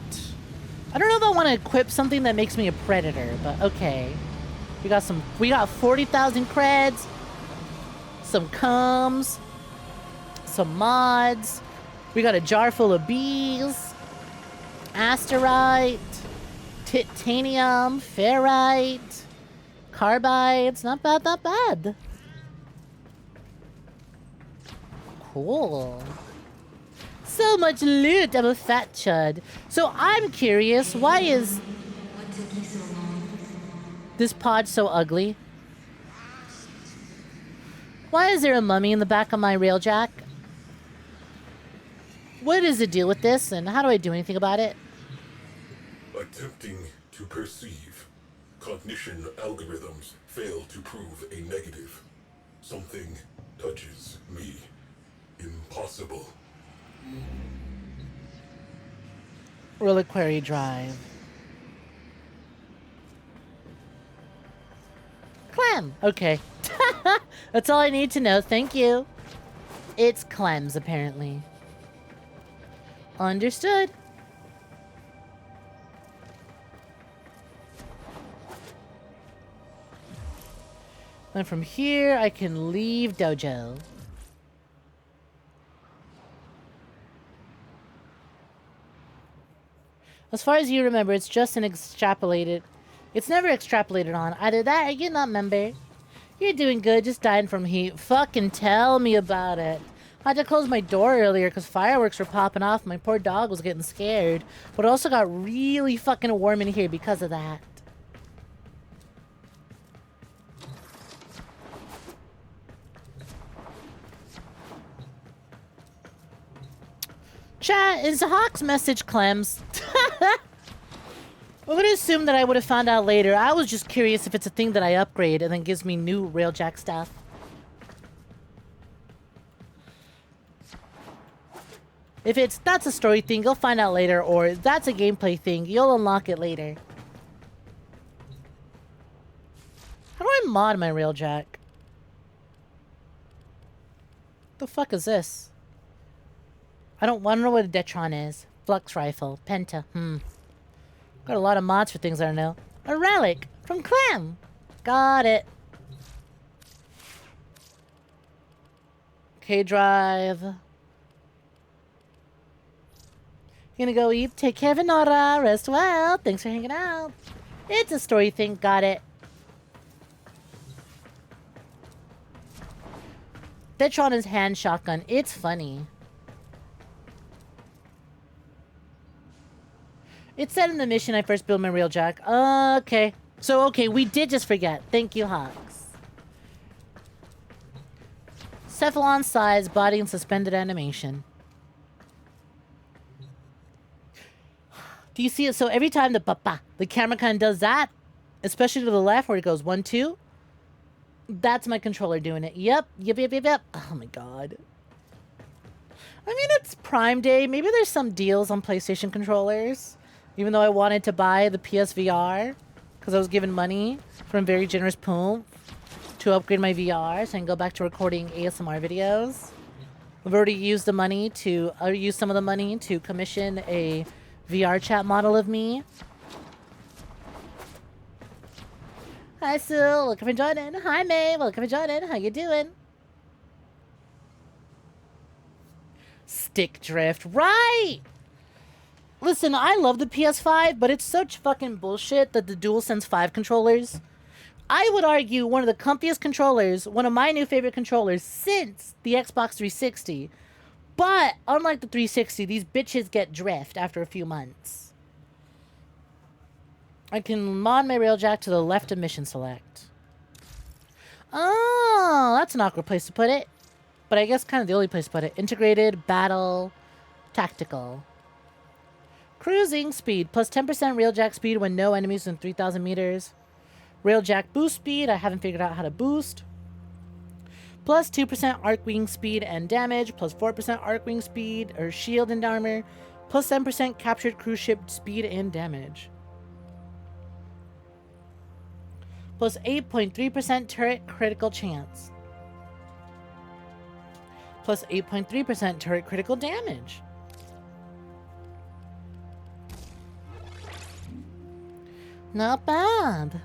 Speaker 1: I don't know if I want to equip something that makes me a predator, but okay. We got 40,000 creds, some comms, some mods. We got a jar full of bees, asterite, titanium, ferrite, carbides. Not bad, not bad. Cool. So much loot, I'm a fat chud. So I'm curious, why is this pod so ugly? Why is there a mummy in the back of my railjack? What is the deal with this, and how do I do anything about it?
Speaker 14: Attempting to perceive. Cognition algorithms fail to prove a negative. Something touches me. Impossible.
Speaker 1: Reliquary Drive. Clem! Okay. That's all I need to know, thank you. It's Clem's, apparently. Understood. Then from here, I can leave Dojo. As far as you remember, it's just an extrapolated... It's never extrapolated on. Either that or you not remember. You're doing good, just dying from heat. Fucking tell me about it. I had to close my door earlier because fireworks were popping off. My poor dog was getting scared. But it also got really fucking warm in here because of that. Chat, is the Hawk's message Clem's? I'm gonna assume that I would have found out later. I was just curious if it's a thing that I upgrade and then gives me new railjack stuff. If that's a story thing, you'll find out later, or that's a gameplay thing, you'll unlock it later. How do I mod my railjack? The fuck is this? I don't know what a Detron is. Flux rifle. Penta. Got a lot of mods for things I don't know. A relic from Clem. Got it. K-Drive. Gonna go eat. Take care, Venora. Rest well. Thanks for hanging out. It's a story thing. Got it. Detron is hand shotgun. It's funny. It said in the mission I first built my railjack. Okay. So, okay, we did just forget. Thank you, Hawks. Cephalon size, body, and suspended animation. Do you see it? So every time the camera kind of does that, especially to the left where it goes 1, 2, that's my controller doing it. Yep. Oh my god. I mean, it's Prime Day. Maybe there's some deals on PlayStation controllers. Even though I wanted to buy the PSVR because I was given money from very generous Poom to upgrade my VR so I can go back to recording ASMR videos. I've already used the money to, used some of the money to commission a VR chat model of me. Hi Sue, welcome for joining. Hi May, welcome for joining. How you doing? Stick drift, right? Listen, I love the PS5, but it's such fucking bullshit that the DualSense 5 controllers, I would argue one of the comfiest controllers, one of my new favorite controllers since the Xbox 360. But unlike the 360, these bitches get drift after a few months. I can mod my railjack to the left of mission select. Oh, that's an awkward place to put it. But I guess kind of the only place to put it. Integrated, battle, tactical. Cruising speed, plus 10% railjack speed when no enemies within 3,000 meters. Railjack boost speed, I haven't figured out how to boost. Plus 2% arc wing speed and damage, plus 4% arc wing speed or shield and armor, plus 7% captured cruise ship speed and damage. Plus 8.3% turret critical chance. Plus 8.3% turret critical damage. Not bad.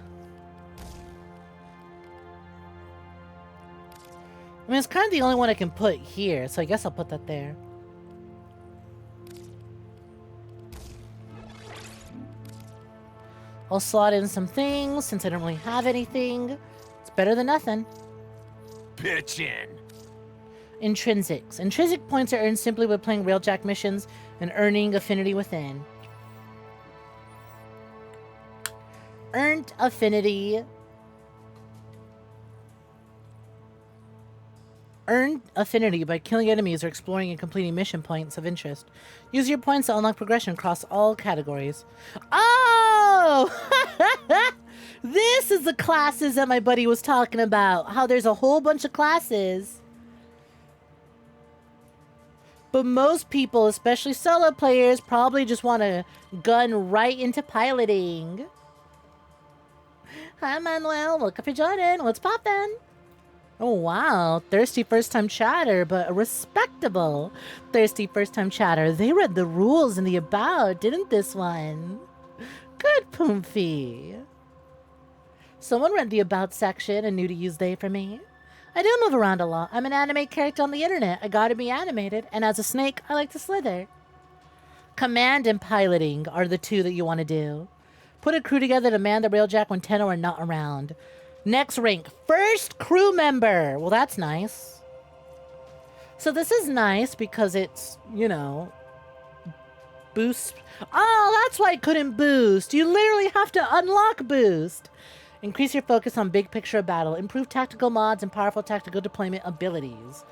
Speaker 1: I mean, it's kind of the only one I can put here, so I guess I'll put that there. I'll slot in some things, since I don't really have anything. It's better than nothing.
Speaker 17: Pitchin'.
Speaker 1: Intrinsics. Intrinsic points are earned simply by playing railjack missions and earning affinity within. Earned affinity. Earn affinity by killing enemies or exploring and completing mission points of interest. Use your points to unlock progression across all categories. Oh! This is the classes that my buddy was talking about. How there's a whole bunch of classes. But most people, especially solo players, probably just want to gun right into piloting. Hi, Manuel. Welcome for joining. What's poppin'? Oh, wow. Thirsty first-time chatter, but a respectable thirsty first-time chatter. They read the rules in the about, didn't this one? Good, Poomfy. Someone read the about section and knew to use they for me. I do move around a lot. I'm an anime character on the internet. I gotta be animated, and as a snake, I like to slither. Command and piloting are the two that you want to do. Put a crew together to man the railjack when Tenno are not around. Next rank, first crew member. Well, that's nice. So this is nice because it's, you know, boost. Oh, that's why I couldn't boost. You literally have to unlock boost. Increase your focus on big picture of battle. Improve tactical mods and powerful tactical deployment abilities.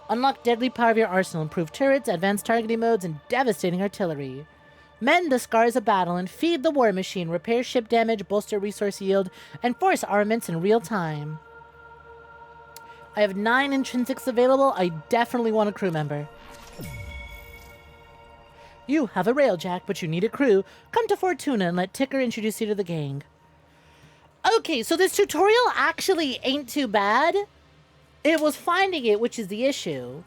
Speaker 1: Unlock deadly power of your arsenal. Improve turrets, advanced targeting modes, and devastating artillery. Mend the scars of battle and feed the war machine. Repair ship damage, bolster resource yield, and force armaments in real time. I have 9 intrinsics available. I definitely want a crew member. You have a railjack, but you need a crew. Come to Fortuna and let Ticker introduce you to the gang. Okay, so this tutorial actually ain't too bad. It was finding it, which is the issue.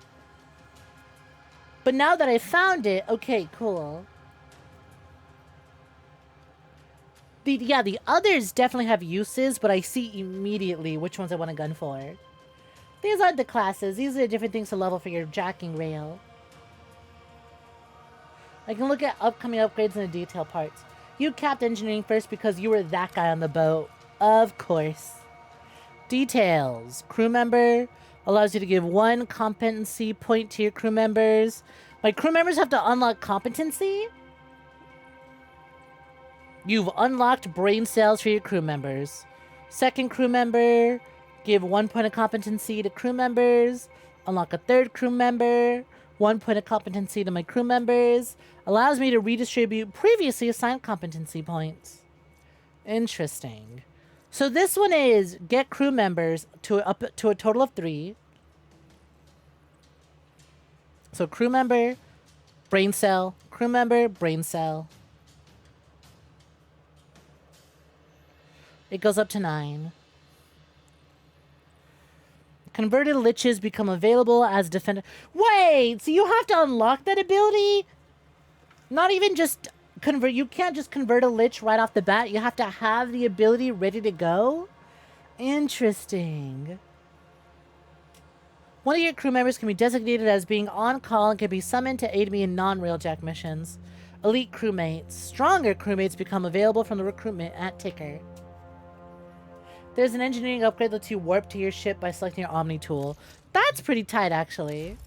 Speaker 1: But now that I found it, okay, cool. The others definitely have uses, but I see immediately which ones I want a gun for. These aren't the classes. These are different things to level for your jacking rail. I can look at upcoming upgrades in the detail parts. You capped engineering first because you were that guy on the boat. Of course. Details. Crew member allows you to give 1 competency point to your crew members. My crew members have to unlock competency? You've unlocked brain cells for your crew members. Second crew member, give 1 point of competency to crew members. Unlock a third crew member, 1 point of competency to my crew members. Allows me to redistribute previously assigned competency points. Interesting. So this one is get crew members to up to a total of 3. So crew member, brain cell, crew member, brain cell. It goes up to 9. Converted liches become available as defender. Wait, so you have to unlock that ability? Not even just convert. You can't just convert a lich right off the bat. You have to have the ability ready to go? Interesting. One of your crew members can be designated as being on call and can be summoned to aid me in non-Railjack missions. Elite crewmates. Stronger crewmates become available from the recruitment at Ticker. There's an engineering upgrade that lets you warp to your ship by selecting your Omni tool. That's pretty tight, actually.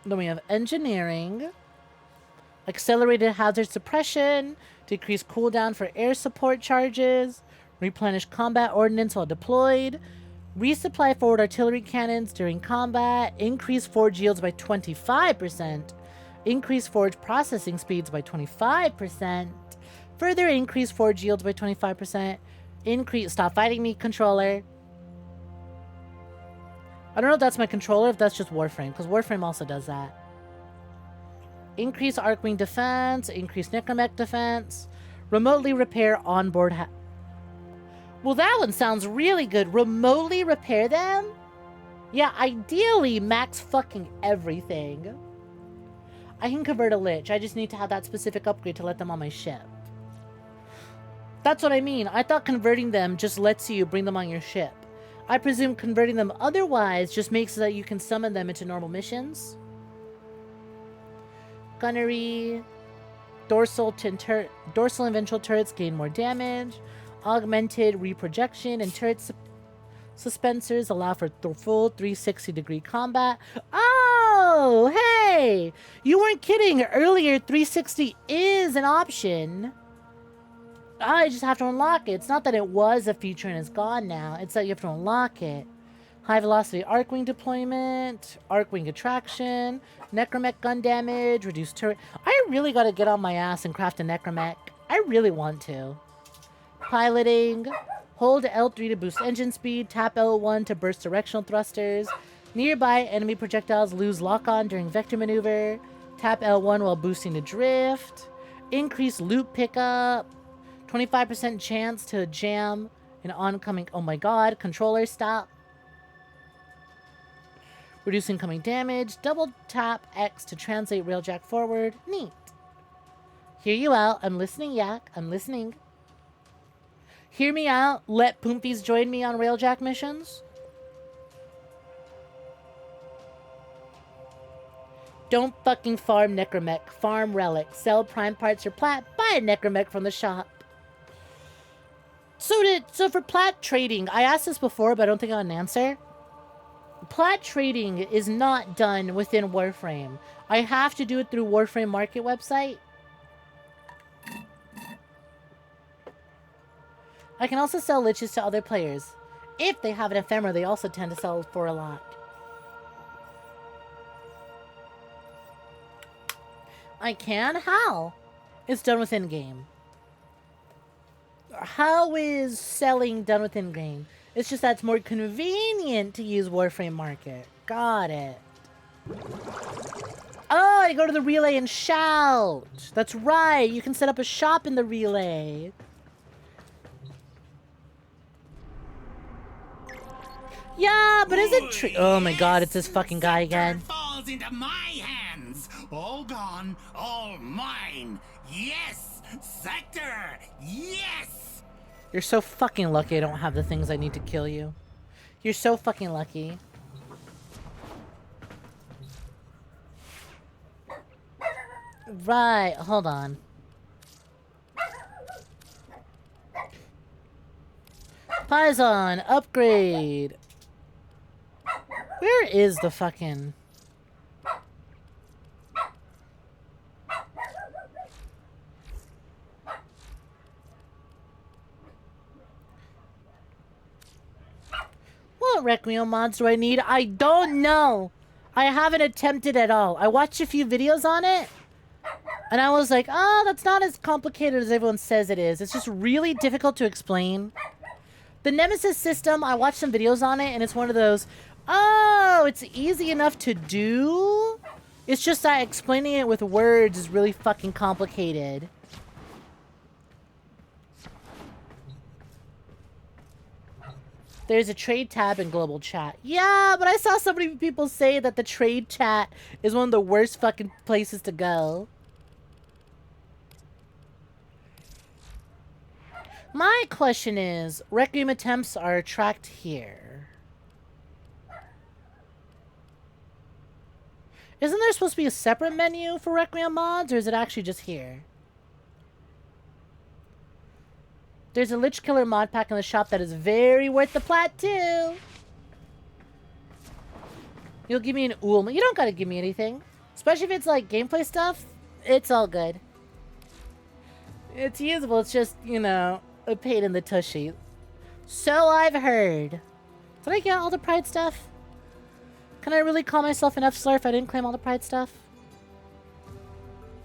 Speaker 1: Then we have engineering. Accelerated hazard suppression. Decrease cooldown for air support charges. Replenish combat ordnance while deployed. Resupply forward artillery cannons during combat. Increase forge yields by 25%. Increase forge processing speeds by 25%. Further increase forge yields by 25%. Increase stop fighting me controller. I don't know if that's my controller, if that's just Warframe, because Warframe also does that. Increase Arcwing defense. Increase Necromech defense. Remotely repair onboard well, that one sounds really good. Remotely repair them? Yeah, ideally max fucking everything. I can convert a lich. I just need to have that specific upgrade to let them on my ship. That's what I mean. I thought converting them just lets you bring them on your ship. I presume converting them otherwise just makes it that you can summon them into normal missions. Gunnery. Dorsal and ventral turrets gain more damage. Augmented reprojection and turret suspensors allow for full 360-degree combat. Oh, hey! You weren't kidding. Earlier, 360 is an option. I just have to unlock it. It's not that it was a feature and it's gone now. It's that you have to unlock it. High velocity Arcwing deployment. Arcwing attraction. Necromech gun damage. Reduced turret. I really got to get on my ass and craft a Necromech. I really want to. Piloting. Hold L3 to boost engine speed. Tap L1 to burst directional thrusters. Nearby enemy projectiles lose lock-on during vector maneuver. Tap L1 while boosting to drift. Increase loot pickup. 25% chance to jam an oncoming... Oh my god. Controller stop. Reduce incoming damage. Double tap X to translate Railjack forward. Neat. Hear you out. I'm listening, Yak. I'm listening. Hear me out. Let Poompies join me on Railjack missions. Don't fucking farm Necromech. Farm Relic. Sell prime parts or plat. Buy a Necromech from the shop. So for plat trading, I asked this before, but I don't think I got an answer. Plat trading is not done within Warframe. I have to do it through Warframe Market website. I can also sell liches to other players. If they have an ephemera, they also tend to sell for a lot. I can? How? It's done within game. How is selling done within game? It's just that it's more convenient to use Warframe Market. Got it. Oh, I go to the relay and shout. That's right. You can set up a shop in the relay. Yeah, but is it true? Oh my god, it's this fucking guy again.
Speaker 18: Falls into my hands. All gone, all mine. Yes, Sector. Yes.
Speaker 1: You're so fucking lucky I don't have the things I need to kill you. You're so fucking lucky. Right, hold on. Paisan, upgrade. Where is the fucking... What Requiem mods do I need? I don't know. I haven't attempted at all. I watched a few videos on it. And I was like, oh, that's not as complicated as everyone says it is. It's just really difficult to explain. The Nemesis system, I watched some videos on it, and it's one of those, oh, it's easy enough to do, It's just that explaining it with words is really fucking complicated. There's a trade tab in global chat. Yeah, but I saw so many people say that the trade chat is one of the worst fucking places to go. My question is, Requiem attempts are tracked here. Isn't there supposed to be a separate menu for Requiem mods, or is it actually just here? There's a Lich Killer mod pack in the shop that is very worth the plat too. You'll give me an 𝐒𝐳𝐬. You don't gotta give me anything. Especially if it's like gameplay stuff. It's all good. It's usable. It's just, you know, a pain in the tushy. So I've heard. Did I get all the pride stuff? Can I really call myself an F-slur if I didn't claim all the pride stuff?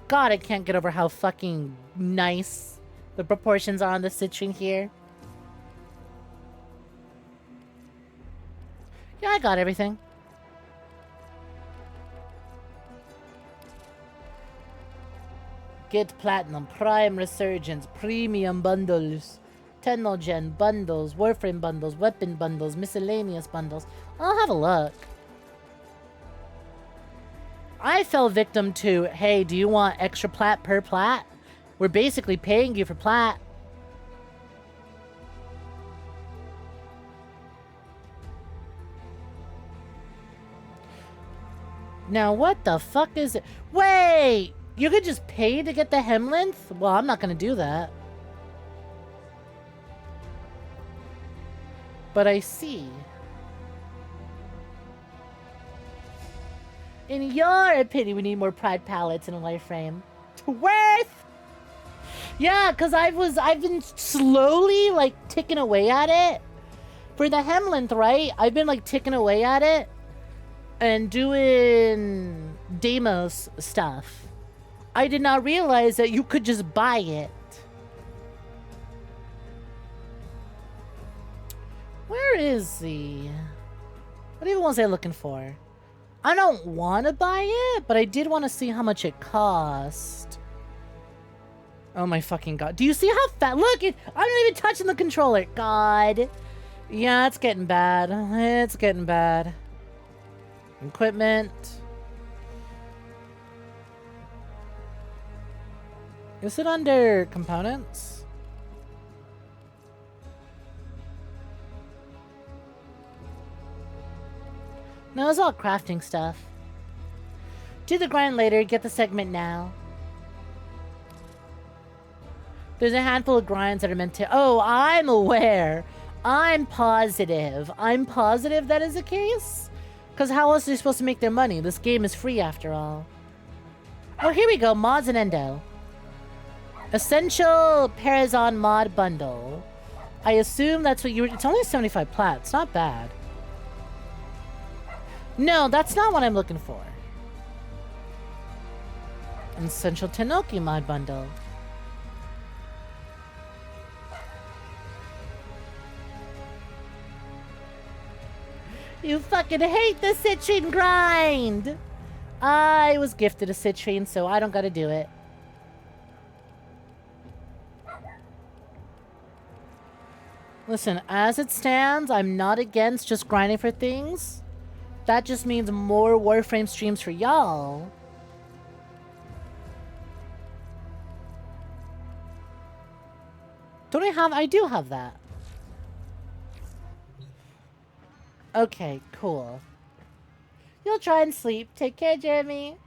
Speaker 1: God, I can't get over how fucking nice the proportions are on the citrine here. Yeah, I got everything. Get Platinum, Prime Resurgence, Premium Bundles, Technogen Bundles, Warframe Bundles, Weapon Bundles, Miscellaneous Bundles. I'll have a look. I fell victim to, hey, do you want extra plat per plat? We're basically paying you for plat. Now, what the fuck is it? Wait! You could just pay to get the hem length? Well, I'm not gonna do that. But I see. In your opinion, we need more pride palettes in a Warframe. Worth! Yeah, because I've been slowly, like, ticking away at it. For the hem length, right? I've been, like, ticking away at it. And doing Deimos stuff. I did not realize that you could just buy it. Where is the... What even was I looking for? I don't want to buy it, but I did want to see how much it cost. Oh my fucking god. Do you see how fat? Look, I'm not even touching the controller. God. Yeah, it's getting bad. It's getting bad. Equipment. Is it under components? No, it's all crafting stuff. Do the grind later, get the segment now. There's a handful of grinds that are meant to... Oh, I'm aware. I'm positive. I'm positive that is the case. Because how else are they supposed to make their money? This game is free after all. Oh, here we go. Mods and Endo. Essential Parazon mod bundle. I assume that's what you were... It's only 75 plat. It's not bad. No, that's not what I'm looking for. Essential Tenoki mod bundle. You fucking hate the citrine grind! I was gifted a citrine, so I don't gotta do it. Listen, as it stands, I'm not against just grinding for things. That just means more Warframe streams for y'all. Don't I have... I do have that. Okay, cool. You'll try and sleep. Take care, Jeremy.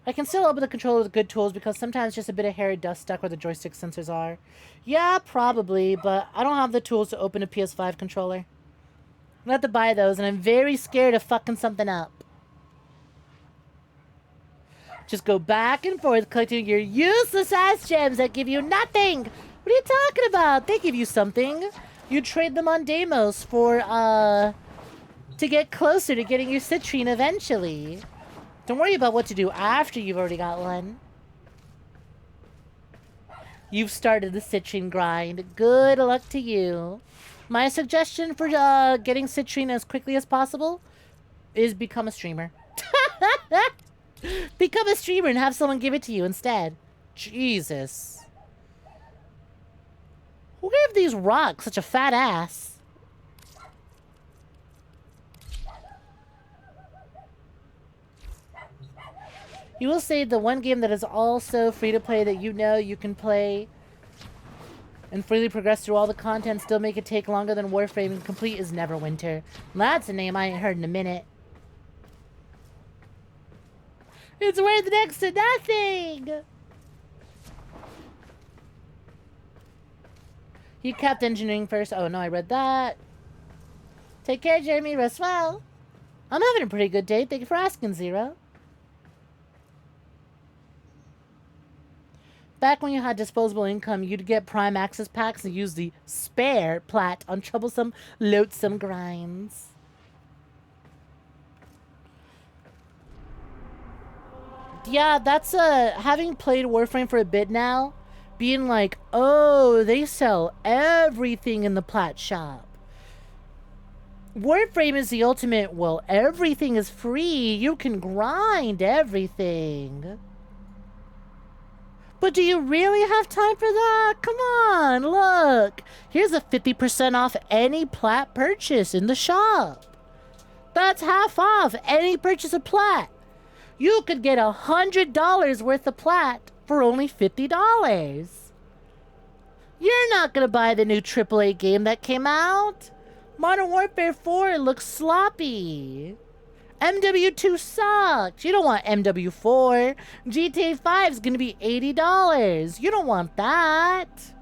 Speaker 1: I can still open the controller with good tools because sometimes just a bit of hair or dust stuck where the joystick sensors are. Yeah, probably, but I don't have the tools to open a PS5 controller. I'm gonna have to buy those, and I'm very scared of fucking something up. Just go back and forth collecting your useless ass gems that give you nothing! What are you talking about? They give you something. You trade them on Deimos for, to get closer to getting your citrine eventually. Don't worry about what to do after you've already got one. You've started the citrine grind. Good luck to you. My suggestion for getting citrine as quickly as possible is become a streamer. Become a streamer and have someone give it to you instead. Jesus. Who gave these rocks such a fat ass? You will say the one game that is also free to play that you know you can play and freely progress through all the content, still make it take longer than Warframe and complete is Neverwinter. That's a name I ain't heard in a minute. It's worth next to nothing! You kept engineering first. Oh no, I read that. Take care, Jeremy. Rest well. I'm having a pretty good day. Thank you for asking, Zero. Back when you had disposable income, you'd get Prime Access packs and use the spare plat on troublesome, loathsome grinds. Yeah, that's having played Warframe for a bit now, being like, oh, they sell everything in the plat shop. Warframe is the ultimate, well, everything is free. You can grind everything. But do you really have time for that? Come on, look. Here's a 50% off any plat purchase in the shop. That's half off any purchase of plat. You could get $100 worth of plat for only $50. You're not going to buy the new AAA game that came out. Modern Warfare 4 looks sloppy. MW2 sucked. You don't want MW4. GTA 5 is going to be $80. You don't want that.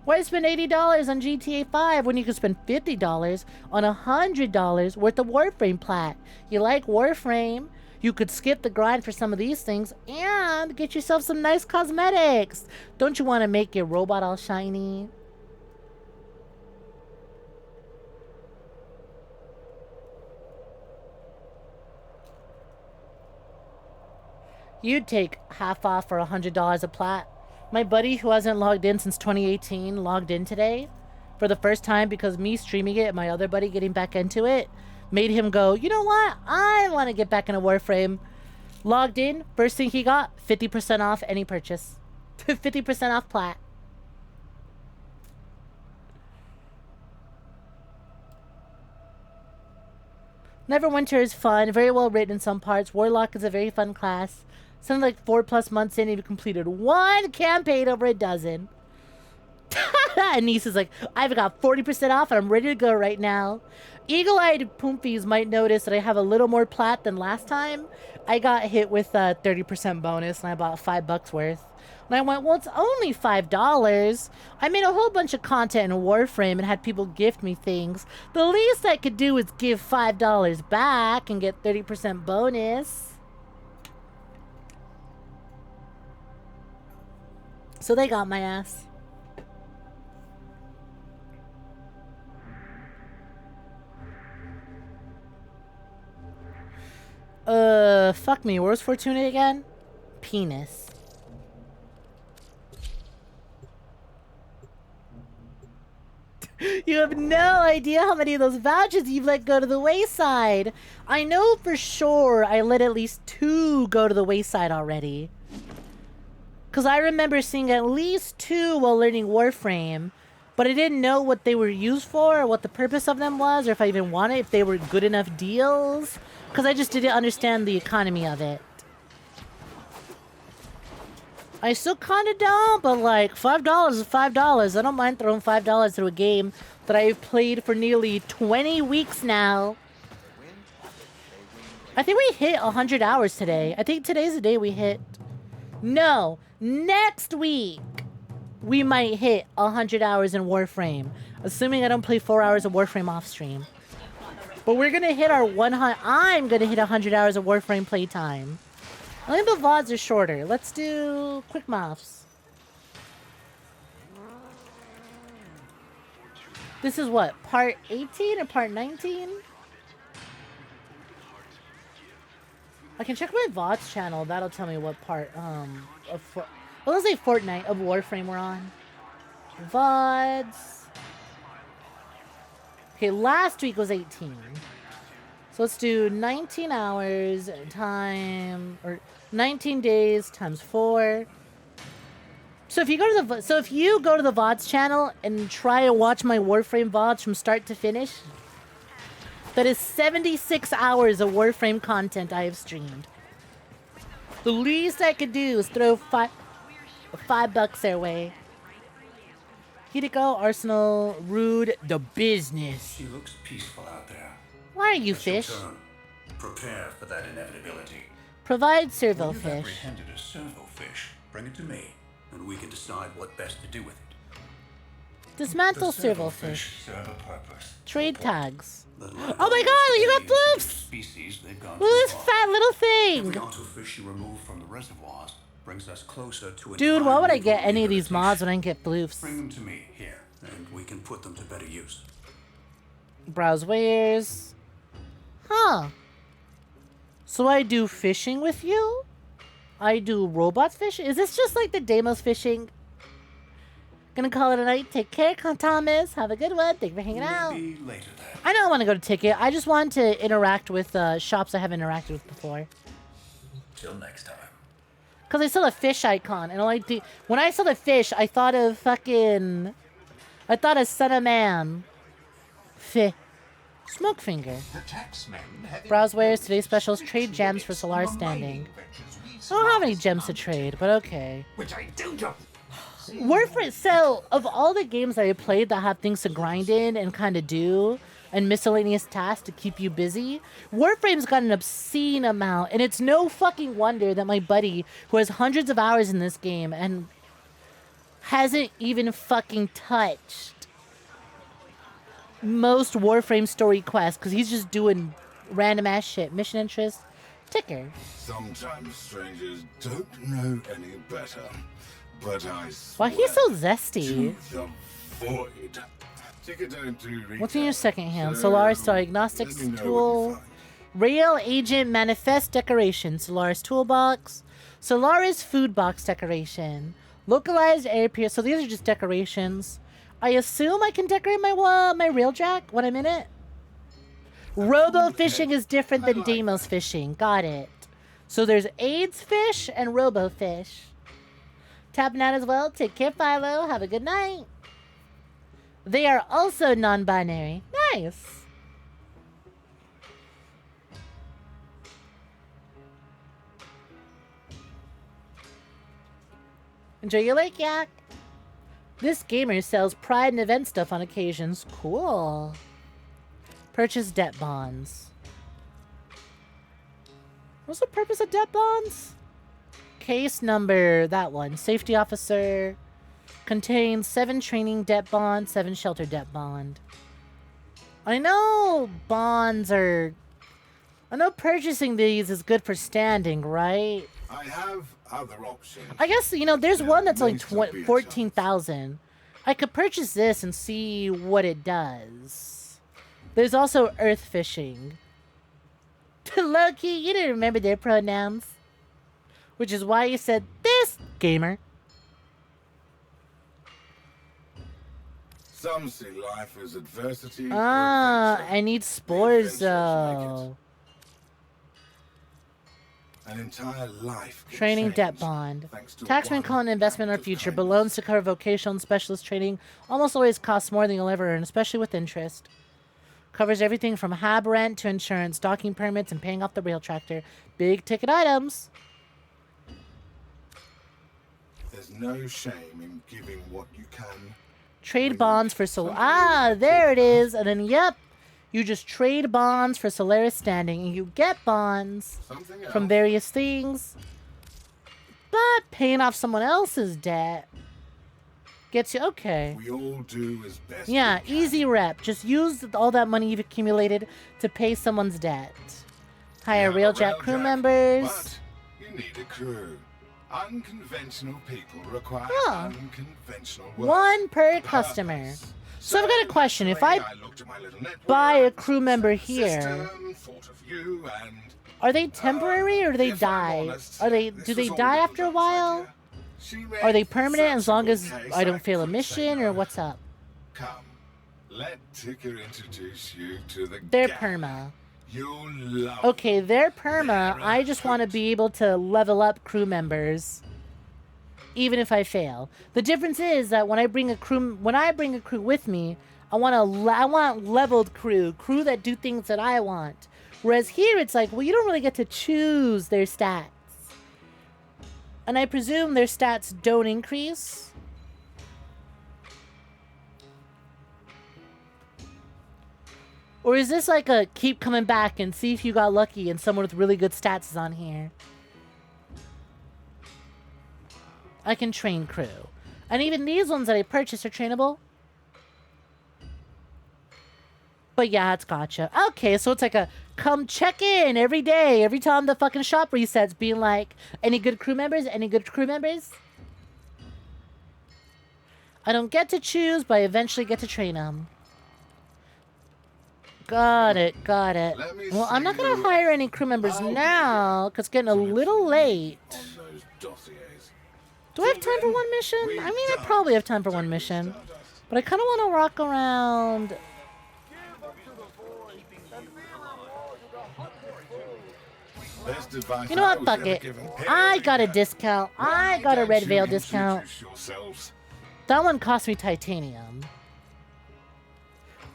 Speaker 1: Why spend $80 on GTA 5 when you can spend $50 on $100 worth of Warframe plat? You like Warframe? You could skip the grind for some of these things and get yourself some nice cosmetics. Don't you want to make your robot all shiny? You'd take half off for $100 of plat. My buddy, who hasn't logged in since 2018, logged in today for the first time because me streaming it and my other buddy getting back into it made him go, you know what? I want to get back into Warframe. Logged in, first thing he got, 50% off any purchase. 50% off plat. Neverwinter is fun, very well written in some parts. Warlock is a very fun class. Something like 4+ months in, you've completed one campaign over a dozen. And Niece is like, I've got 40% off and I'm ready to go right now. Eagle-eyed Poompies might notice that I have a little more plat than last time. I got hit with a 30% bonus and I bought $5 worth. And I went, well, it's only $5. I made a whole bunch of content in Warframe and had people gift me things. The least I could do is give $5 back and get 30% bonus. So they got my ass. Fuck me. Where's Fortuna again? Penis. You have no idea how many of those vouchers you've let go to the wayside. I know for sure I let at least 2 go to the wayside already. Because I remember seeing at least 2 while learning Warframe, but I didn't know what they were used for or what the purpose of them was, or if I even wanted, if they were good enough deals. Because I just didn't understand the economy of it. I still kind of don't, but like, $5 is $5. I don't mind throwing $5 through a game that I've played for nearly 20 weeks now. I think we hit 100 hours today. I think today's the day we hit... No, next week we might hit 100 hours in Warframe. Assuming I don't play 4 hours of Warframe off stream. But we're going to hit our 100... I'm going to hit 100 hours of Warframe playtime. I think the VODs are shorter. Let's do quick moths. This is what? Part 18 or part 19? I can check my VODs channel. That'll tell me what part well, let's say Fortnite of Warframe we're on. VODs. Okay, last week was 18. So So let's do 19 hours or 19 days times 4. So if you go to the VODs channel and try to watch my Warframe VODs from start to finish, that is 76 hours of Warframe content I have streamed. The least I could do is throw $5 their way. 𝐾𝐞𝐬, Arsenal, Rude, the business.
Speaker 6: She looks peaceful out there.
Speaker 1: Why are you
Speaker 6: It's your
Speaker 1: fish?
Speaker 6: turn. Prepare for that inevitability.
Speaker 1: Provide servo
Speaker 6: When you've
Speaker 1: fish.
Speaker 6: apprehended a servo fish, bring it to me, and we can decide what best to do with it.
Speaker 1: Dismantle
Speaker 6: The
Speaker 1: servo fish.
Speaker 6: serve a purpose.
Speaker 1: Trade tags. Oh my god, you got floofs!
Speaker 6: Species, they've gone
Speaker 1: Look at this
Speaker 6: too far.
Speaker 1: fat little thing!
Speaker 6: Every ounce of fish you remove from the reservoirs brings us closer to
Speaker 1: Dude, why would I get any of these mods when I can get floofs?
Speaker 6: Bring them to me here, and we can put them to better use.
Speaker 1: Browse wares. Huh. So I do fishing with you? I do robots fishing? Is this just like the Deimos fishing? Gonna call it a night. Take care, Thomas. Have a good one. Thank you for hanging out.
Speaker 6: Maybe later then.
Speaker 1: I don't want to go to Ticket. I just want to interact with shops I haven't interacted with before.
Speaker 6: Till next time.
Speaker 1: Because I saw the fish icon, and when I saw the fish, I thought of Son of Man. Smoke finger. Browse wares, today's specials, trade gems for Solar Standing. I don't have any gems to trade, but okay.
Speaker 18: Which I don't.
Speaker 1: Warframe, so of all the games that I played that have things to grind in and kind of do, and miscellaneous tasks to keep you busy, Warframe's got an obscene amount, and it's no fucking wonder that my buddy, who has hundreds of hours in this game and hasn't even fucking touched most Warframe story quests, because he's just doing random ass shit. Mission interest, ticker.
Speaker 9: Sometimes strangers don't know any better, but I
Speaker 1: Why he's so zesty?
Speaker 9: the void. Don't do
Speaker 1: What's in your second hand? Solaris Diagnostics Tool, Rail Agent Manifest Decoration, Solaris Toolbox, Solaris Food Box Decoration, Localized Air Pure. So these are just decorations. I assume I can decorate my railjack when I'm in it. Robo fishing is different than Deimos fishing. Got it. So there's AIDS fish and robo fish. Tapping out as well. Take care, Philo. Have a good night. They are also non-binary. Nice. Enjoy your lake, yak. This gamer sells pride and event stuff on occasions. Cool. Purchase debt bonds. What's the purpose of debt bonds? Case number, that one. Safety officer. Contains 7 training debt bond, 7 shelter debt bond. I know bonds are... I know purchasing these is good for standing, right?
Speaker 9: I have other options.
Speaker 1: I guess, you know, there's one that's like 14,000. I could purchase this and see what it does. There's also earth fishing. Loki, you didn't remember their pronouns. Which is why you said this, gamer.
Speaker 9: Some see life as adversity.
Speaker 1: Ah, I need spores though.
Speaker 9: An entire life.
Speaker 1: Training debt bond. Taxman call an investment in our future, but loans to cover vocational and specialist training almost always cost more than you'll ever earn, especially with interest. Covers everything from hab rent to insurance, docking permits, and paying off the rail tractor. Big ticket items.
Speaker 9: There's no shame in giving what you can.
Speaker 1: Trade bonds for there it is. And then, yep, you just trade bonds for Solaris Standing, and you get bonds from various things. But paying off someone else's debt gets you, okay.
Speaker 9: We all do as best.
Speaker 1: Yeah, easy rep. Just use all that money you've accumulated to pay someone's debt. Hire Railjack crew members.
Speaker 9: But you need a crew. Unconventional people require unconventional work.
Speaker 1: 1 per customer. So I've got a question. If I buy a crew member here, are they temporary or do they die? Do they die after a while? Are they permanent as long as I don't fail a mission, or what's up?
Speaker 9: Come, let Ticker introduce you to the
Speaker 1: They're
Speaker 9: gang.
Speaker 1: perma.
Speaker 18: You'll love
Speaker 1: Okay, they're perma. I just want to be able to level up crew members, even if I fail. The difference is that when I bring a crew with me, I want leveled crew that do things that I want. Whereas here, it's like, well, you don't really get to choose their stats, and I presume their stats don't increase. Or is this like a keep coming back and see if you got lucky and someone with really good stats is on here? I can train crew. And even these ones that I purchased are trainable. But yeah, it's gotcha. Okay, so it's like a come check in every day, every time the fucking shop resets, being like, any good crew members? Any good crew members? I don't get to choose, but I eventually get to train them. Got it, got it. Well, I'm not going to hire any crew members now, because it's getting a little late. Do I have time for one mission? I mean, I probably have time for one mission. But I kind of want to rock around. You know what, fuck it. I got a discount. I got a Red Veil discount. That one cost me titanium.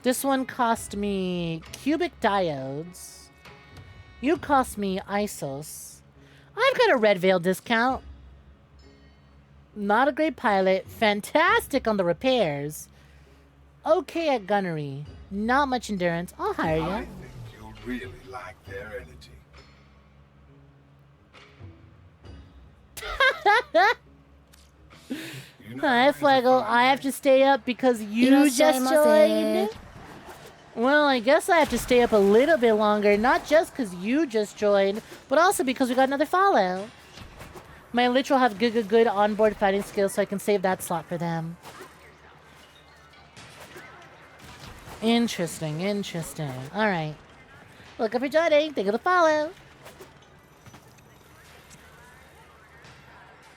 Speaker 1: This one cost me cubic diodes. You cost me ISOs. I've got a Red Veil discount. Not a great pilot. Fantastic on the repairs. Okay at gunnery. Not much endurance. I'll hire you.
Speaker 18: I think you'll really like their energy.
Speaker 1: Hi, Flaggle. I have to stay up because you just joined. Well, I guess I have to stay up a little bit longer, not just because you just joined, but also because we got another follow. My lich will have good onboard fighting skills, so I can save that slot for them. Interesting, interesting. Alright. Look up for joining. Thank you for the follow.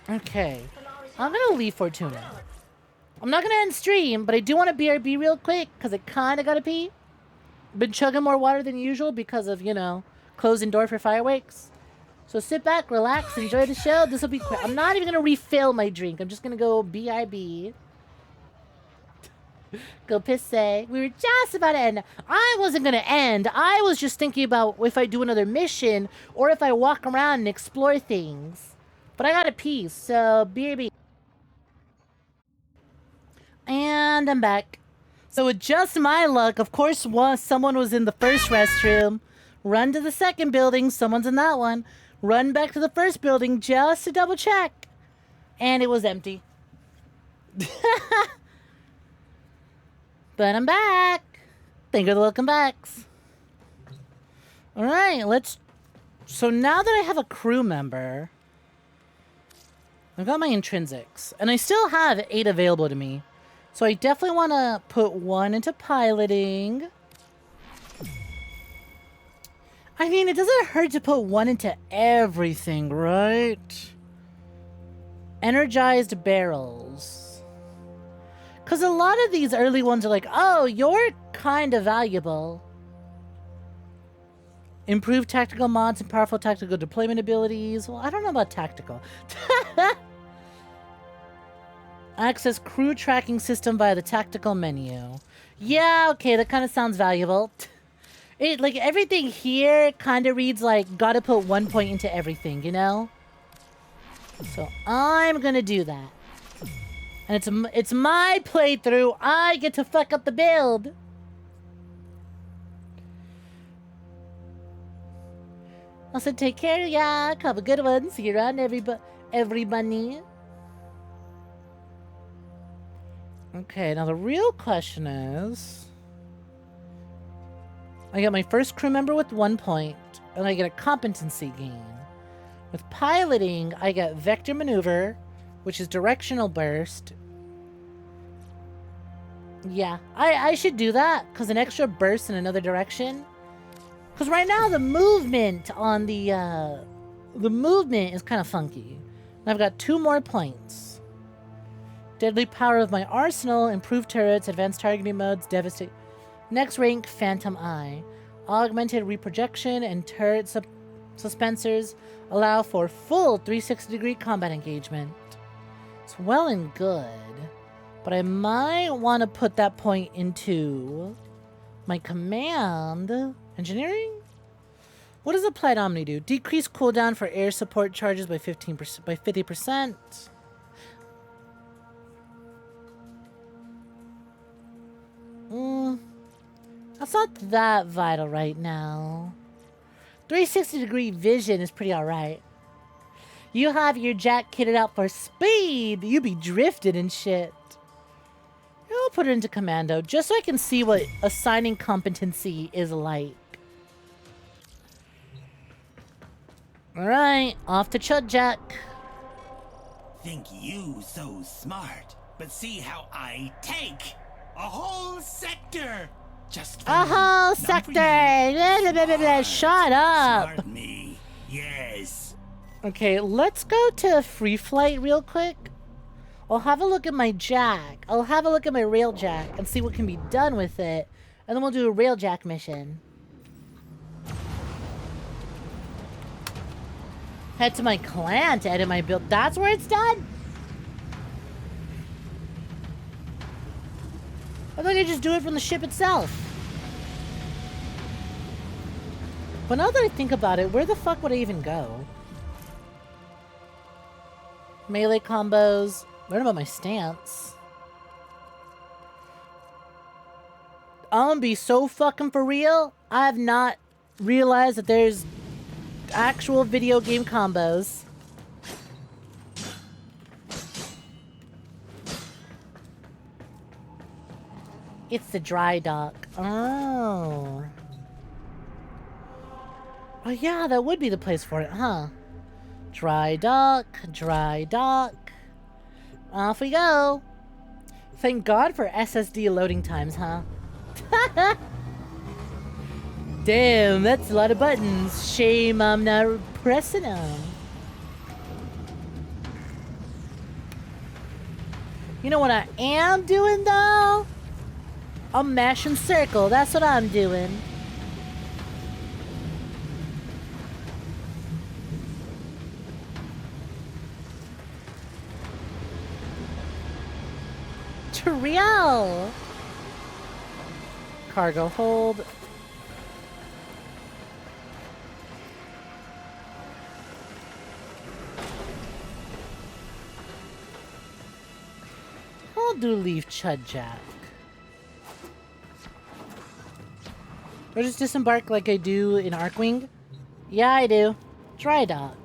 Speaker 1: Okay. I'm going to leave Fortuna. I'm not going to end stream, but I do want to BRB real quick, because I kind of got to pee. Been chugging more water than usual because of, you know, closing door for fireworks. So sit back, relax, enjoy the show. This will be quick. I'm not even going to refill my drink. I'm just going to go BRB. Go pisse. We were just about to end. I wasn't going to end. I was just thinking about if I do another mission or if I walk around and explore things. But I got a pee, so BRB. And I'm back. So with just my luck, of course, someone was in the first restroom. Run to the second building. Someone's in that one. Run back to the first building just to double check. And it was empty. But I'm back. Thank you for the welcome backs. Alright, let's... So now that I have a crew member, I've got my intrinsics. And I still have 8 available to me. So I definitely want to put 1 into piloting. I mean, it doesn't hurt to put 1 into everything, right? Energized barrels. Because a lot of these early ones are like, oh, you're kind of valuable. Improved tactical mods and powerful tactical deployment abilities. Well, I don't know about tactical. Access crew tracking system via the tactical menu. Yeah, okay, that kind of sounds valuable. It, like, everything here kind of reads like, gotta put 1 point into everything, you know? So I'm gonna do that. And it's my playthrough. I get to fuck up the build. Also, take care, yeah. Have a good one. See you around, everybody. Okay, now the real question is... I get my first crew member with 1 point, and I get a competency gain. With piloting, I get vector maneuver, which is directional burst. Yeah, I should do that, because an extra burst in another direction. Because right now, the movement on the movement is kind of funky. And I've got 2 more points. Deadly power of my arsenal, improved turrets, advanced targeting modes, devastate. Next rank, Phantom Eye. Augmented reprojection and turret suspensors allow for full 360-degree combat engagement. It's well and good, but I might want to put that point into my command. Engineering? What does Applied Omni do? Decrease cooldown for air support charges by 15%, by 50%. That's not that vital right now. 360-degree vision is pretty alright. You have your jack kitted out for speed. You be drifted and shit. I'll put it into commando just so I can see what assigning competency is like. Alright, off to Chud Jack.
Speaker 19: Think you so smart, but see how I take a whole sector. Just for
Speaker 1: A
Speaker 19: me,
Speaker 1: whole
Speaker 19: not for
Speaker 1: sector.
Speaker 19: you.
Speaker 1: Blah, blah, blah, blah. Shut up.
Speaker 19: Smart me. Yes.
Speaker 1: Okay, let's go to free flight real quick. I'll have a look at my jack. I'll have a look at my rail jack and see what can be done with it. And then we'll do a rail jack mission. Head to my clan to edit my build. That's where it's done? I thought I could just do it from the ship itself. But now that I think about it, where the fuck would I even go? Melee combos. Learn about my stance. I'm gonna be so fucking for real. I have not realized that there's actual video game combos. It's the dry dock. Oh. Oh yeah, that would be the place for it, huh? Dry dock, dry dock. Off we go. Thank God for SSD loading times, huh? Damn, that's a lot of buttons. Shame I'm not pressing them. You know what I am doing, though? I'm mashing circle. That's what I'm doing. Real. Cargo hold. I'll do leave Chud Jack. Or just disembark like I do in Arcwing? Yeah, I do. Dry dock.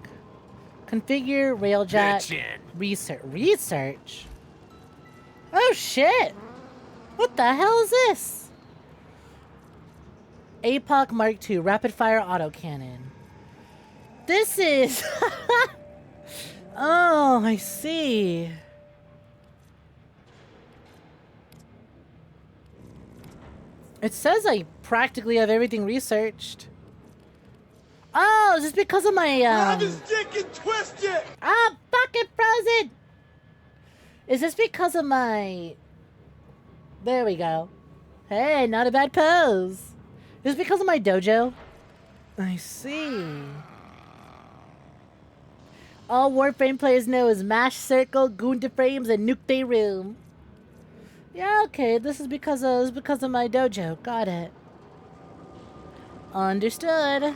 Speaker 1: Configure railjack. Research. Oh shit! What the hell is this? APOC Mark II Rapid Fire Autocannon. This is... Oh, I see. It says I practically have everything researched. Oh, is this because of my,
Speaker 18: Grab his dick and twist it!
Speaker 1: Ah, fucking frozen! Is this because of my... There we go. Hey, not a bad pose. Is this because of my dojo? I see. All Warframe players know is mash circle, goon to frames, and nuke they room. Yeah, okay, this is because of my dojo. Got it. Understood.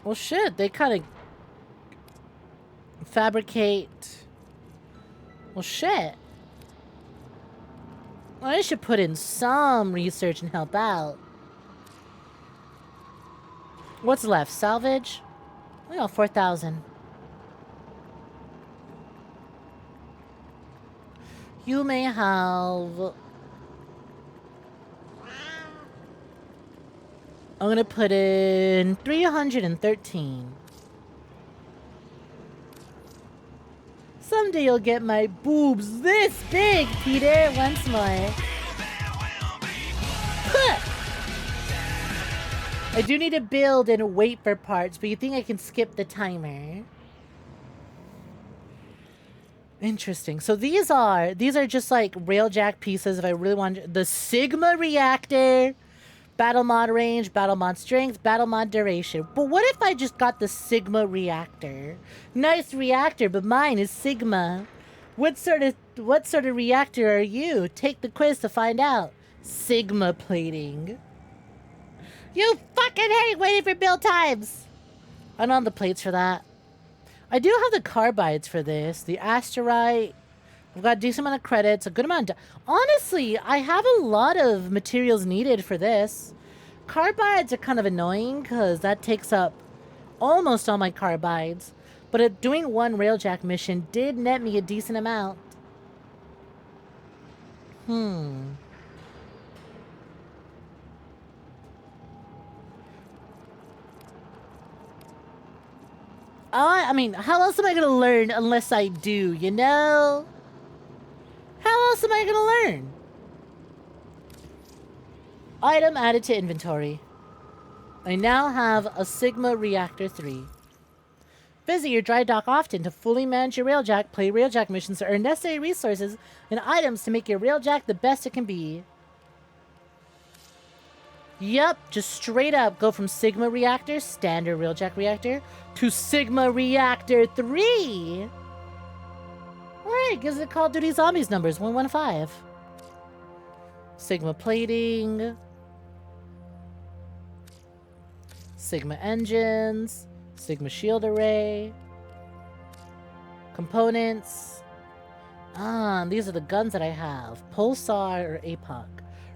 Speaker 1: Well, shit, they kind of fabricate... Well, shit. Well, I should put in some research and help out. What's left? Salvage? We got 4,000. You may have... I'm gonna put in 313. Someday you'll get my boobs this big, Peter, once more. I do need to build and wait for parts, but you think I can skip the timer? Interesting. So these are just like railjack pieces if I really want the Sigma reactor, Battle mod range, battle mod strength, battle mod duration. But what if I just got the Sigma reactor? Nice reactor, but mine is Sigma. What sort of reactor are you? Take the quiz to find out. Sigma plating. You fucking hate waiting for build times. I don't have the plates for that. I do have the carbides for this. The asterite. I've got a decent amount of credits, a good amount of... Honestly, I have a lot of materials needed for this. Carbides are kind of annoying because that takes up almost all my carbides. But doing one railjack mission did net me a decent amount. I mean, how else am I going to learn unless I do, you know? How else am I going to learn? Item added to inventory. I now have a Sigma Reactor 3. Visit your dry dock often to fully manage your railjack, play railjack missions to earn necessary resources and items to make your railjack the best it can be. Yep, just straight up go from Sigma Reactor, standard railjack reactor, to Sigma Reactor 3. Alright, gives it Call of Duty Zombies numbers, 115. Sigma plating. Sigma engines. Sigma shield array. Components. These are the guns that I have. Pulsar or APOC.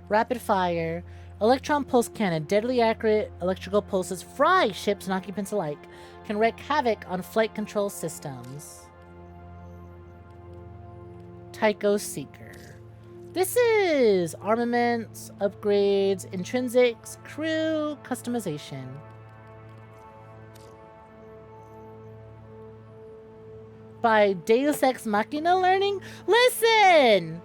Speaker 1: Rapid fire. Electron pulse cannon. Deadly accurate electrical pulses fry ships and occupants alike. Can wreak havoc on flight control systems. Tycho Seeker. This is armaments, upgrades, intrinsics, crew, customization. By Deus Ex Machina learning? Listen!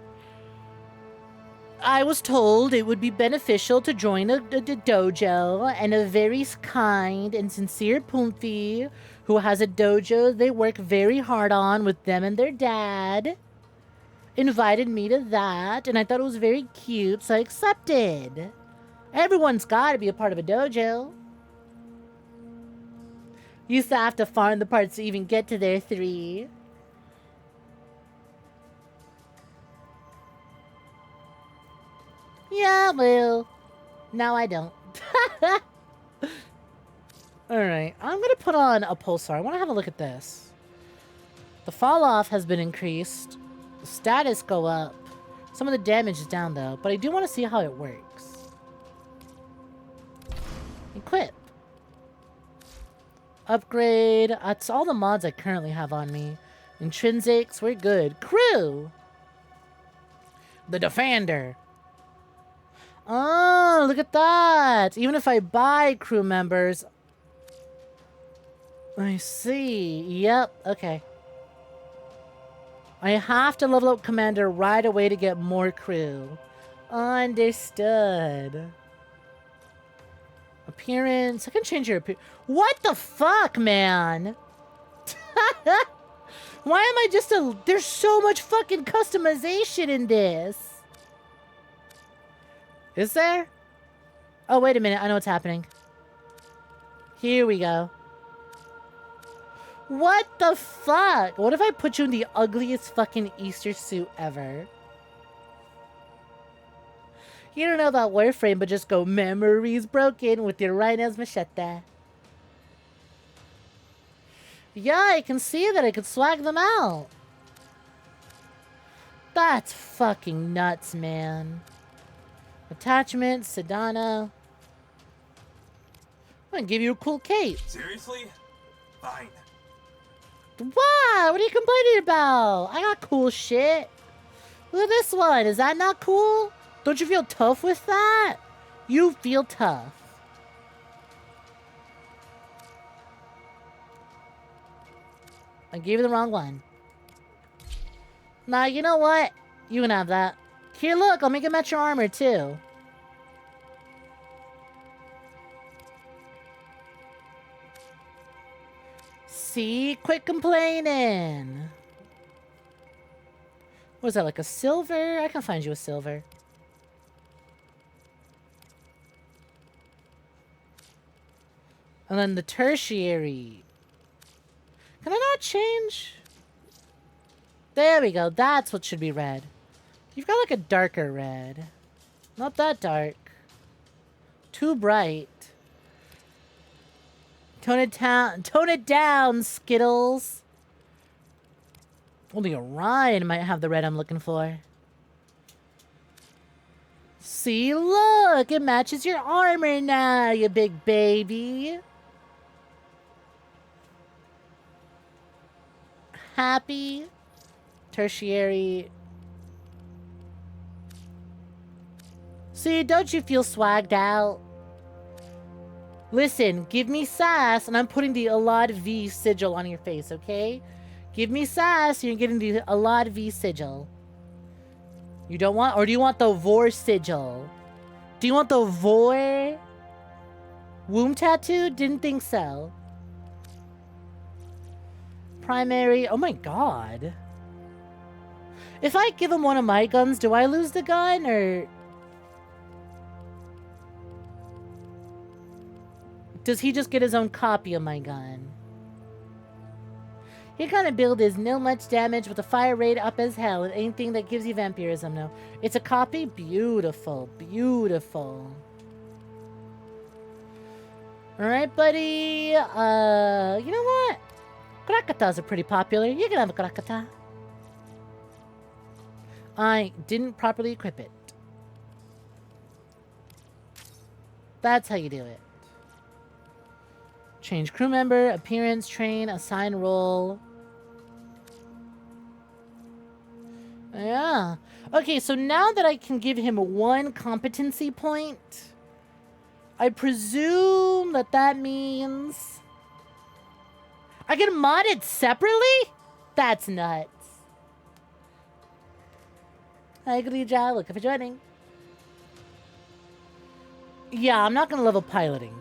Speaker 1: I was told it would be beneficial to join a dojo, and a very kind and sincere Pumphy who has a dojo they work very hard on with them and their dad invited me to that, and I thought it was very cute, so I accepted. Everyone's got to be a part of a dojo. Used to have to farm the parts to even get to their 3. Yeah, well, now I don't. Alright, I'm going to put on a pulsar. I want to have a look at this. The fall off has been increased. The status go up. Some of the damage is down though, but I do want to see how it works. Equip. Upgrade. That's all the mods I currently have on me. Intrinsics, we're good. Crew. The Defender. Oh, look at that. Even if I buy crew members. I see. Yep, okay. I have to level up Commander right away to get more crew. Understood. Appearance. I can change your appearance. What the fuck, man? Why am I just a... There's so much fucking customization in this. Is there? Oh, wait a minute. I know what's happening. Here we go. What the fuck? What if I put you in the ugliest fucking Easter suit ever? You don't know about Warframe, but just go memories broken with your Rhino's machete. Yeah, I can see that I could swag them out. That's fucking nuts, man. Attachments, Sedana. I'm gonna give you a cool cape.
Speaker 17: Seriously? Fine.
Speaker 1: What? What are you complaining about? I got cool shit. Look at this one. Is that not cool? Don't you feel tough with that? You feel tough. I gave you the wrong one. Nah, you know what? You can have that. Here, look. I'll make it match your armor, too. See? Quit complaining. What is that, like a silver? I can find you a silver. And then the tertiary. Can I not change? There we go. That's what should be red. You've got like a darker red. Not that dark. Too bright. Tone it down, Skittles. Only Orion might have the red I'm looking for. See, look, it matches your armor now, you big baby. Happy. Tertiary. See, don't you feel swagged out? Listen, give me sass, and I'm putting the 𝐒𝐳𝐷 sigil on your face, okay? Give me sass, and you're getting the 𝐒𝐳𝐷 sigil. You don't want, or do you want the Vor sigil? Do you want the Vor womb tattoo? Didn't think so. Primary, oh my god. If I give him one of my guns, do I lose the gun, or... does he just get his own copy of my gun? Your kind of build is no much damage with a fire rate up as hell and anything that gives you vampirism, no. It's a copy? Beautiful. Beautiful. Alright, buddy. You know what? Krakatas are pretty popular. You can have a Krakata. I didn't properly equip it. That's how you do it. Change crew member, appearance, train, assign role. Yeah. Okay, so now that I can give him 1 competency point, I presume that that means I get modded separately? That's nuts. Hi, 𝐒𝐳𝐷, looking for joining. Yeah, I'm not going to level piloting.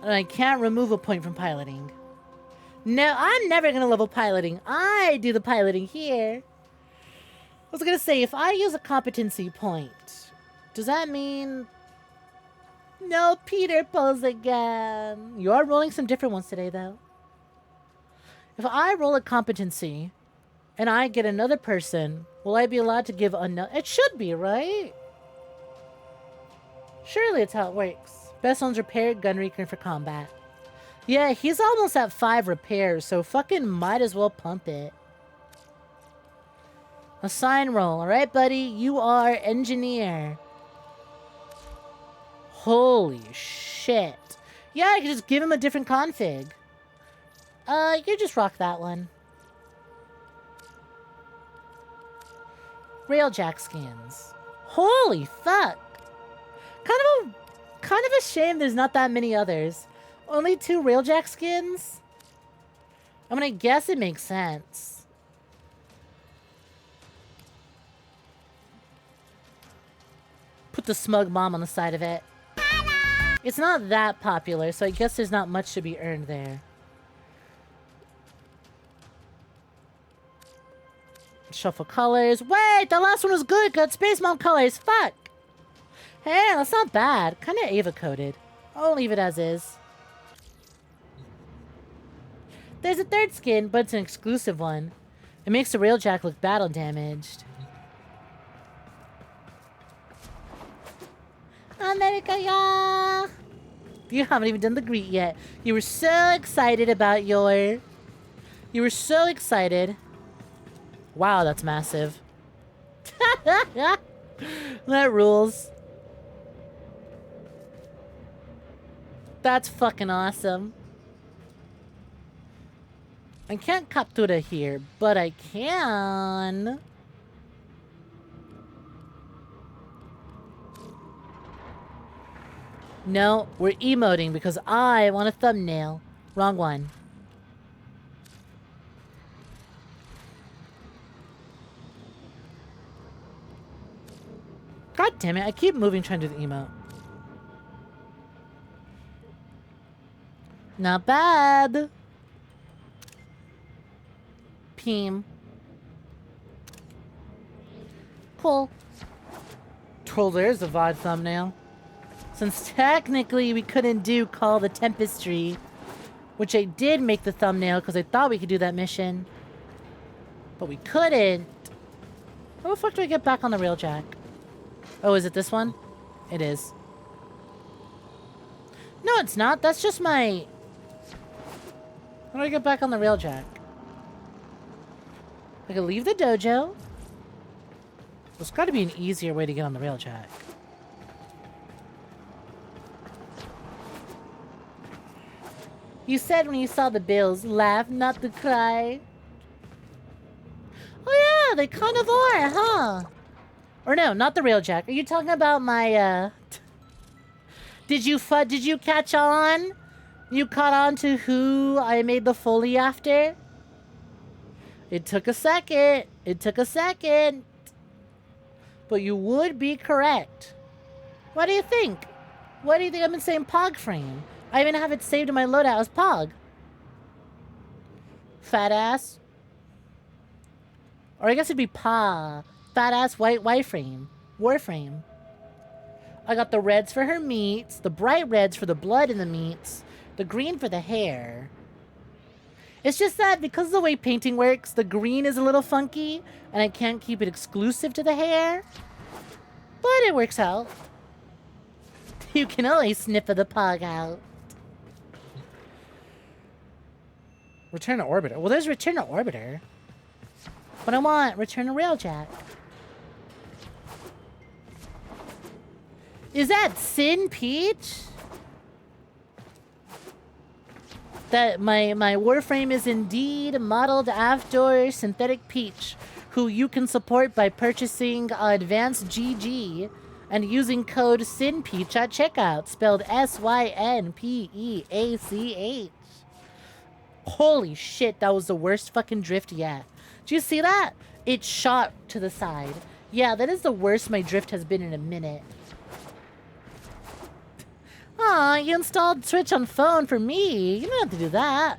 Speaker 1: And I can't remove a point from piloting. No, I'm never going to level piloting. I do the piloting here. I was going to say, if I use a competency point, does that mean... No, Peter pulls again. You are rolling some different ones today, though. If I roll a competency and I get another person, will I be allowed to give another... It should be, right? Surely it's how it works. Best one's repaired, gun recon for combat. Yeah, he's almost at 5 repairs, so fucking might as well pump it. Assign role. Alright, buddy. You are engineer. Holy shit. Yeah, I can just give him a different config. You just rock that one. Railjack skins. Holy fuck. Kind of a shame there's not that many others. Only 2 Railjack skins? I'm gonna guess it makes sense. Put the smug bomb on the side of it. It's not that popular, so I guess there's not much to be earned there. Shuffle colors. Wait, the last one was good. Got Space Mount colors. Fuck. Hey, that's not bad. Kind of Ava coded. I'll leave it as is. There's a 3rd skin, but it's an exclusive one. It makes the Railjack look battle damaged. America, yeah. You haven't even done the greet yet. You were so excited about your... You were so excited. Wow, that's massive. That rules. That's fucking awesome. I can't captura here, but I can... No, we're emoting because I want a thumbnail. Wrong one. God damn it, I keep moving trying to do the emote. Not bad. Peem. Cool. Troll, there's the VOD thumbnail. Since technically we couldn't do Call the Tempestry, which I did make the thumbnail because I thought we could do that mission. But we couldn't. How the fuck do I get back on the railjack? Oh, is it this one? It is. No, it's not. That's just my... How do I get back on the railjack? I can leave the dojo. There's got to be an easier way to get on the railjack. You said when you saw the bills, laugh, not to cry. Oh yeah, they kind of are, huh? Or no, not the railjack. Are you talking about my, Did you catch on? You caught on to who I made the Foley after? It took a second. It took a second. But you would be correct. What do you think? What do you think I've been saying Pog frame? I even have it saved in my loadout as Pog. Fat ass. Or I guess it'd be Pa. Fat ass white frame. Warframe. I got the reds for her meats, the bright reds for the blood in the meats, the green for the hair. It's just that because of the way painting works, the green is a little funky, and I can't keep it exclusive to the hair. But it works out. You can always sniff of the Pog out. Return to Orbiter. Well, there's Return to Orbiter. But I want Return to Railjack. Is that Sin Peach? That my Warframe is indeed modeled after Synthetic Peach, who you can support by purchasing Advanced GG and using code SYNPEACH at checkout, spelled SYNPEACH. Holy shit, that was the worst fucking drift yet. Do you see that? It shot to the side. Yeah, that is the worst my drift has been in a minute. Aw, you installed Switch on phone for me. You don't have to do that.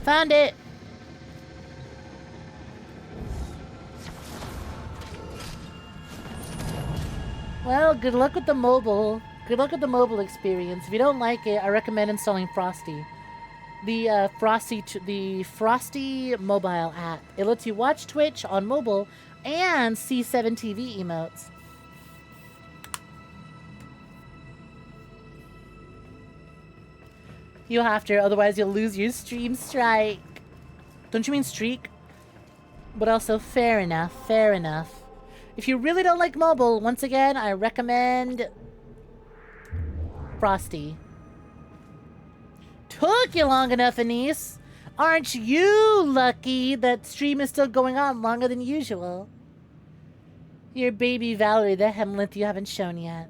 Speaker 1: Found it. Well, good luck with the mobile. Good luck with the mobile experience. If you don't like it, I recommend installing Frosty. The Frosty mobile app. It lets you watch Twitch on mobile and see 7TV emotes. You have to, otherwise you'll lose your stream strike. Don't you mean streak? But also, fair enough, fair enough. If you really don't like mobile, once again, I recommend Frosty. Took you long enough, Anise. Aren't you lucky that stream is still going on longer than usual? Your baby Valerie, the hemlith you haven't shown yet.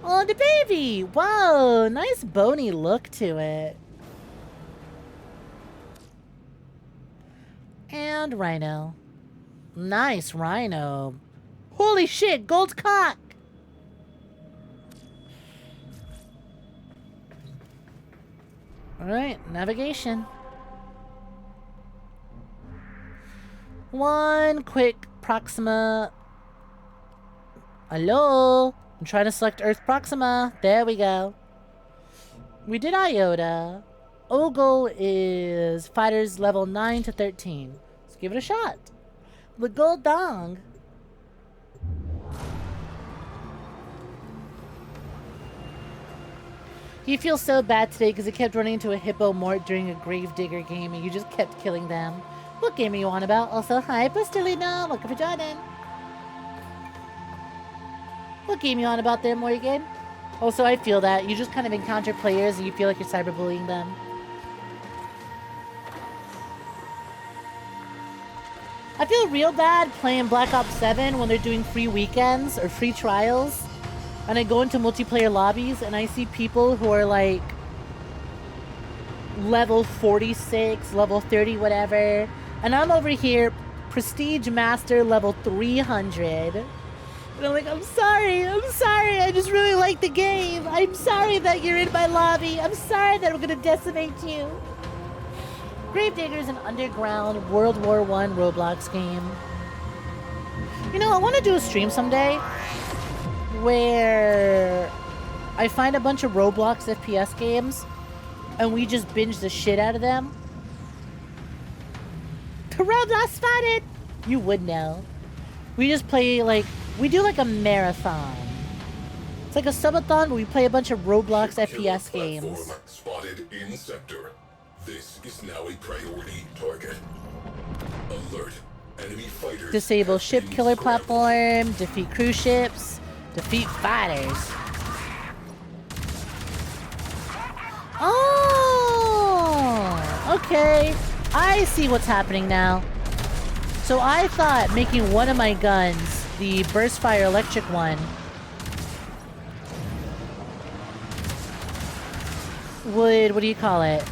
Speaker 1: Oh, the baby! Whoa, nice bony look to it. And Rhino. Nice Rhino. Holy shit, gold cock! Alright, navigation. One quick Proxima. Hello? I'm trying to select Earth Proxima. There we go. We did Iota. Ogle is fighters level 9 to 13. Let's give it a shot. The gold dong. You feel so bad today because you kept running into a hippo mort during a Gravedigger game and you just kept killing them. What game are you on about? Also, hi, Pastelina. Welcome for joining. What game are you on about there, Morgan? Also, I feel that. You just kind of encounter players and you feel like you're cyberbullying them. I feel real bad playing Black Ops 7 when they're doing free weekends or free trials. And I go into multiplayer lobbies and I see people who are like level 46, level 30, whatever. And I'm over here, Prestige Master level 300. And I'm like, I'm sorry, I just really like the game. I'm sorry that you're in my lobby. I'm sorry that I'm gonna decimate you. Gravedigger is an underground World War I Roblox game. You know, I want to do a stream someday where I find a bunch of Roblox FPS games, and we just binge the shit out of them. Roblox spotted! You would know. We just play, like, we do like a marathon. It's like a subathon, but we play a bunch of Roblox FPS games.
Speaker 14: Spotted in sector. This is now a priority target. Alert. Enemy fighters.
Speaker 1: Disable ship killer platform, defeat cruise ships, defeat fighters. Oh, okay. I see what's happening now. So I thought making one of my guns, the burst fire electric one, would, what do you call it?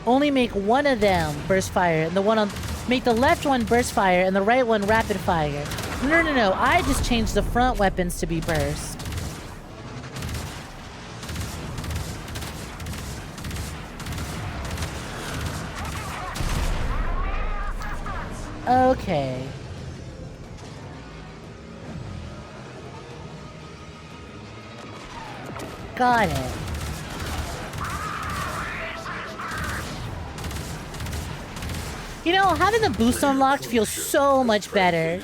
Speaker 1: Only make one of them burst fire, and the one on, make the left one burst fire and the right one rapid fire. No. I just changed the front weapons to be burst. Okay. Got it. You know, having the boost unlocked feels so much better.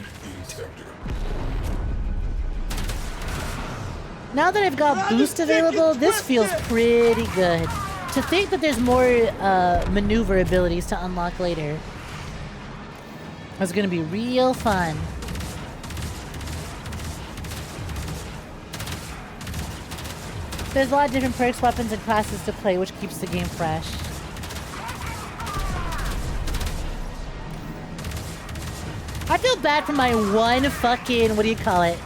Speaker 1: Now that I've got boost available, this feels pretty good. To think that there's more maneuver abilities to unlock later. It's gonna be real fun. There's a lot of different perks, weapons, and classes to play, which keeps the game fresh. I feel bad for my one fucking, what do you call it?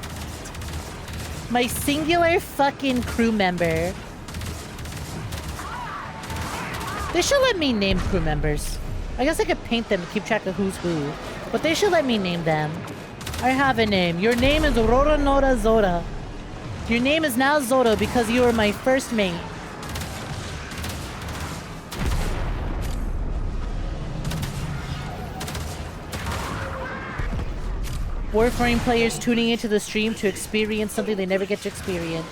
Speaker 1: My singular fucking crew member. They should let me name crew members. I guess I could paint them to keep track of who's who. But they should let me name them. I have a name. Your name is Rora Nora Zora. Your name is now Zoro because you were my first mate. Warframe players tuning into the stream to experience something they never get to experience.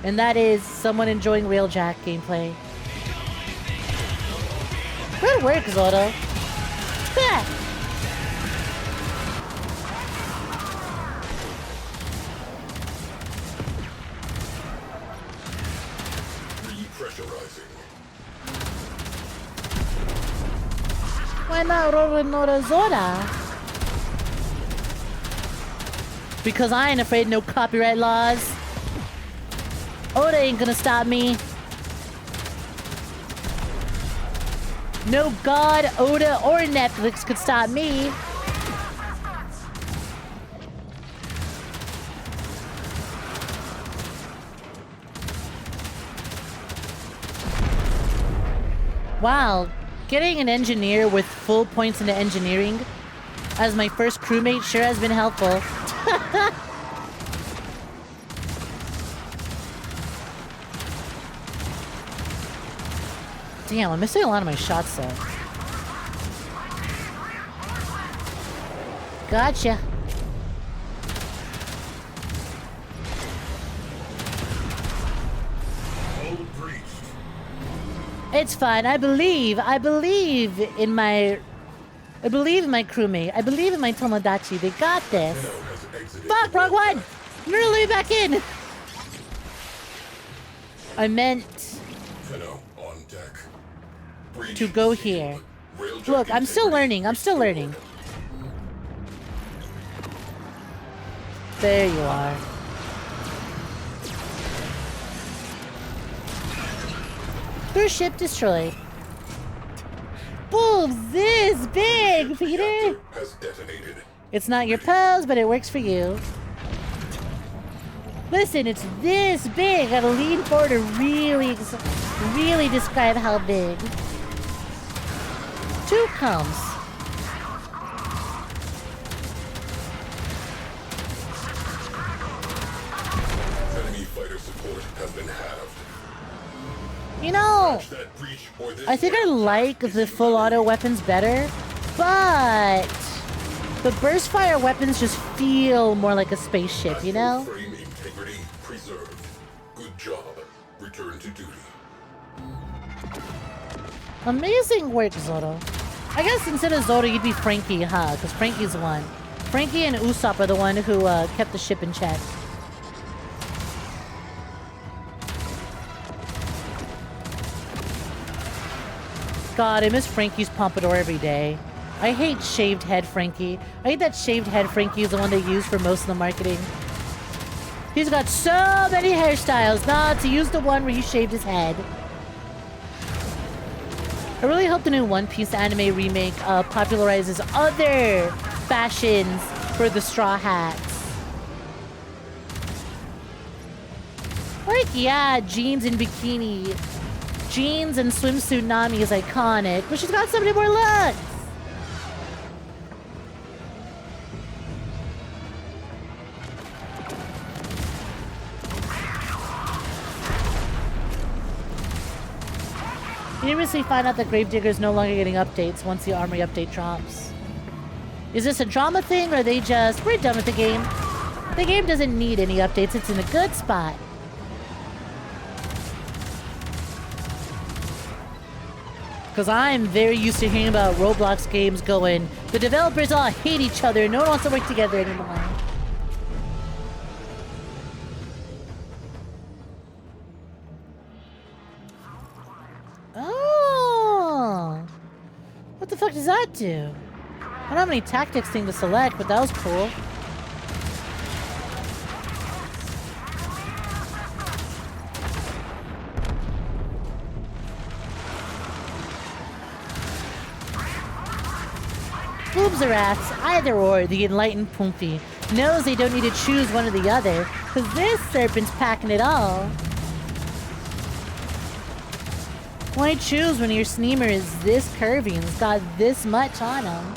Speaker 1: And that is someone enjoying 𝐒𝐬 gameplay. Good work, Zoro. Yeah. Why not Rora Nora Zora? Because I ain't afraid of no copyright laws. Oda ain't gonna stop me. No God, Oda, or Netflix could stop me. Wow, getting an engineer with full points into engineering as my first crewmate sure has been helpful. Damn, I'm missing a lot of my shots though. Gotcha. It's fine. I believe in my crewmate. I believe in my Tomodachi. They got this. Fuck, wrong one! No, let me back in! I meant to go here. Look, I'm still learning. I'm still learning. There you are. Cruise ship destroyed. Boobs this big, Peter! It's not your pose, but it works for you. Listen, it's this big. Gotta lean forward to really describe how big. Two comes.
Speaker 14: Enemy fighter support has been halved.
Speaker 1: You know, I think I like the full auto weapons better, but the burst fire weapons just feel more like a spaceship, you know?
Speaker 14: Frame integrity preserved. Good Good job. Return to duty.
Speaker 1: Amazing work, Zoro. I guess instead of Zoro, you'd be Frankie, huh? Because Frankie's the one. Frankie and Usopp are the one who kept the ship in check. God, I miss Frankie's pompadour every day. I hate shaved head Frankie. I hate that shaved head Frankie is the one they use for most of the marketing. He's got so many hairstyles. Nah, to use the one where he shaved his head. I really hope the new One Piece anime remake popularizes other fashions for the Straw Hats. Like, yeah, jeans and bikini. Jeans and swimsuit Nami is iconic, but she's got so many more looks! You recently find out that Gravedigger is no longer getting updates once the armory update drops. Is this a drama thing, or are they just, we're done with the game? The game doesn't need any updates, it's in a good spot. Because I'm very used to hearing about Roblox games going, the developers all hate each other, no one wants to work together anymore. Oh! What the fuck does that do? I don't have any tactics thing to select, but that was cool. Boobs or ass, either or, the enlightened Pumpy knows they don't need to choose one or the other, because this serpent's packing it all. Why choose when your Sneamer is this curvy and's got this much on him?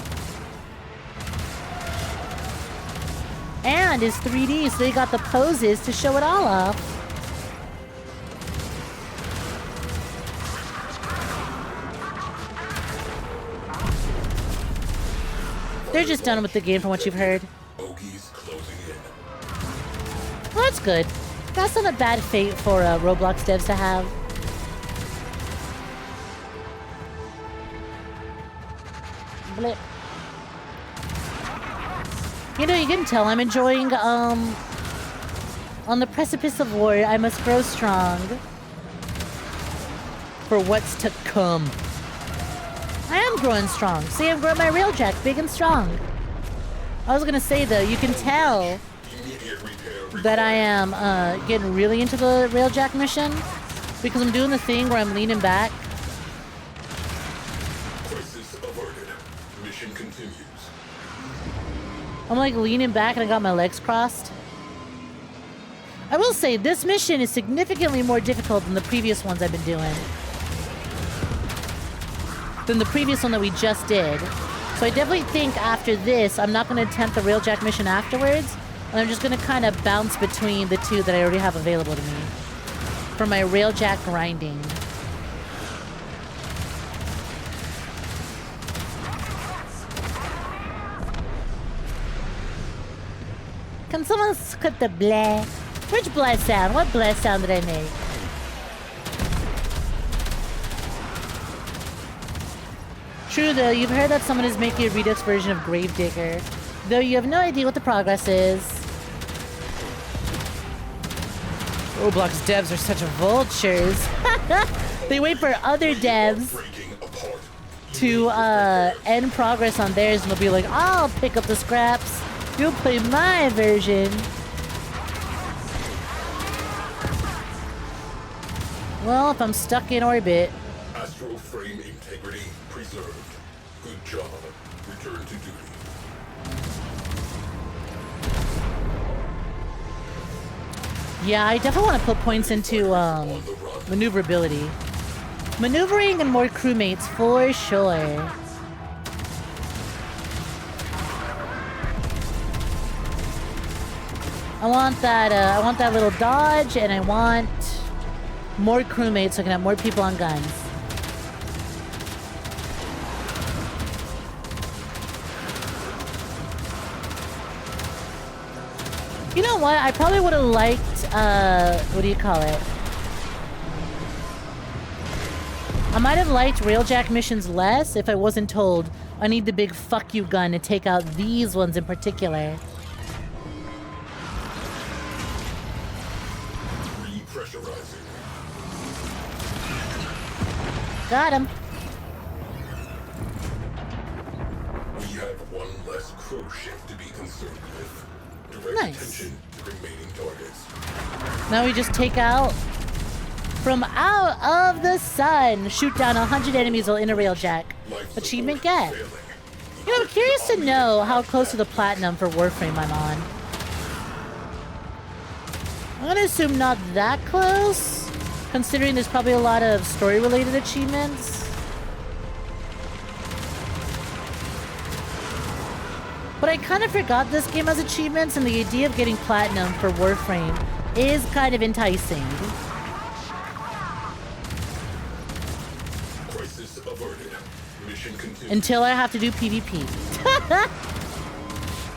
Speaker 1: And is 3D, so they got the poses to show it all off. They're just done with the game from what you've heard. Well, that's good. That's not a bad fate for Roblox devs to have. Blip. You know, you can tell I'm enjoying, on the precipice of war, I must grow strong. For what's to come. I am growing strong. See, I'm growing my Railjack big and strong. I was gonna say, though, you can tell that I am, getting really into the Railjack mission. Because I'm doing the thing where I'm leaning back. I'm like leaning back and I got my legs crossed. I will say, this mission is significantly more difficult than the previous ones I've been doing. Than the previous one that we just did. So I definitely think after this, I'm not going to attempt the Railjack mission afterwards. And I'm just going to kind of bounce between the two that I already have available to me. For my Railjack grinding. Can someone cut the bleh? Which bleh sound? What bleh sound did I make? True though, you've heard that someone is making a Redux version of Gravedigger. Though you have no idea what the progress is. Roblox devs are such vultures. They wait for other devs to end progress on theirs and they'll be like, I'll pick up the scraps. You'll play my version. Well, if I'm stuck in orbit.
Speaker 14: Astral frame integrity preserved. Good job. Return to duty.
Speaker 1: Yeah, I definitely want to put points into maneuverability. Maneuvering and more crewmates for sure. I want that little dodge, and I want more crewmates so I can have more people on guns. You know what? I probably would have liked, what do you call it? I might have liked Railjack missions less if I wasn't told I need the big fuck you gun to take out these ones in particular.
Speaker 14: Repressurizing.
Speaker 1: Got him.
Speaker 14: We have one less crow ship to be concerned with. Direct attention to remaining targets.
Speaker 1: Now we just take out from out of the sun. Shoot down 100 enemies while in a railjack. Achievement get. You know, I'm curious to know how close to the platinum for Warframe I'm on. I'm gonna assume not that close, considering there's probably a lot of story-related achievements. But I kind of forgot this game has achievements, and the idea of getting platinum for Warframe is kind of enticing.
Speaker 14: Crisis averted. Mission continued.
Speaker 1: Until I have to do PvP.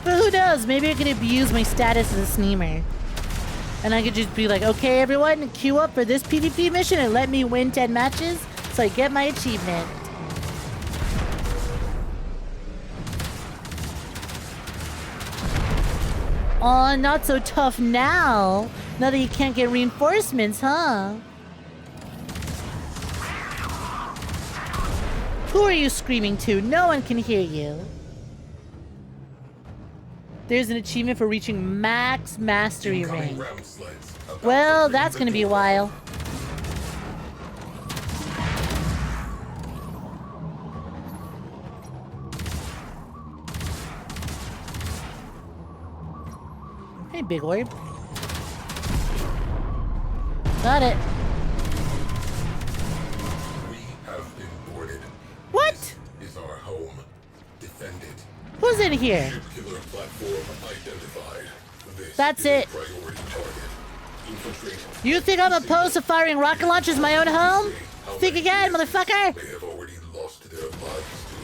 Speaker 1: But who knows? Maybe I could abuse my status as a sneamer. And I could just be like, okay, everyone, queue up for this PvP mission and let me win 10 matches so I get my achievement. Aw, not so tough now. Now that you can't get reinforcements, huh? Who are you screaming to? No one can hear you. There's an achievement for reaching max mastery rank. Well, that's gonna be a while. Hey, big orb. Got it.
Speaker 14: We have been boarded.
Speaker 1: What?
Speaker 14: This is our home. Defend it.
Speaker 1: Who's in here?
Speaker 14: Ship-killer platform identified. This
Speaker 1: That's
Speaker 14: is
Speaker 1: it.
Speaker 14: a priority target. Infiltrate.
Speaker 1: You think I'm opposed to firing rocket launchers in my own home? Think again, motherfucker!
Speaker 14: They have already lost their lives to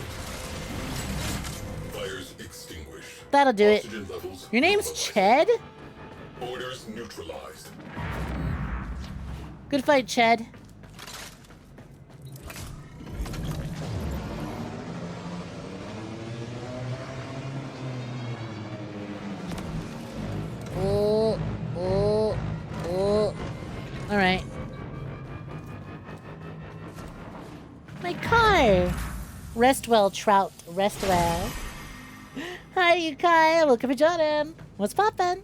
Speaker 14: it. Fires extinguished.
Speaker 1: That'll do it.
Speaker 14: Oxygen levels
Speaker 1: Your name's
Speaker 14: normalized.
Speaker 1: Ched?
Speaker 14: Orders neutralized.
Speaker 1: Good fight, Ched. Oh. Alright. My car! Rest well, Trout. Rest well. Hi, you Kai. Welcome to Jordan. What's poppin'?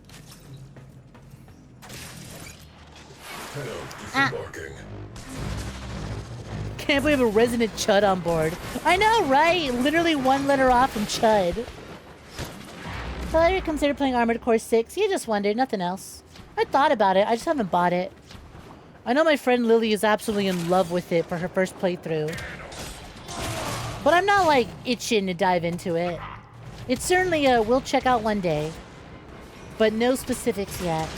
Speaker 1: Can't believe a resident Chud on board. I know, right? Literally one letter off from Chud. So have you considered playing Armored Core 6? You just wondered, nothing else. I thought about it, I just haven't bought it. I know my friend Lily is absolutely in love with it for her first playthrough. But I'm not, like, itching to dive into it. It's certainly we'll check out one day. But no specifics yet.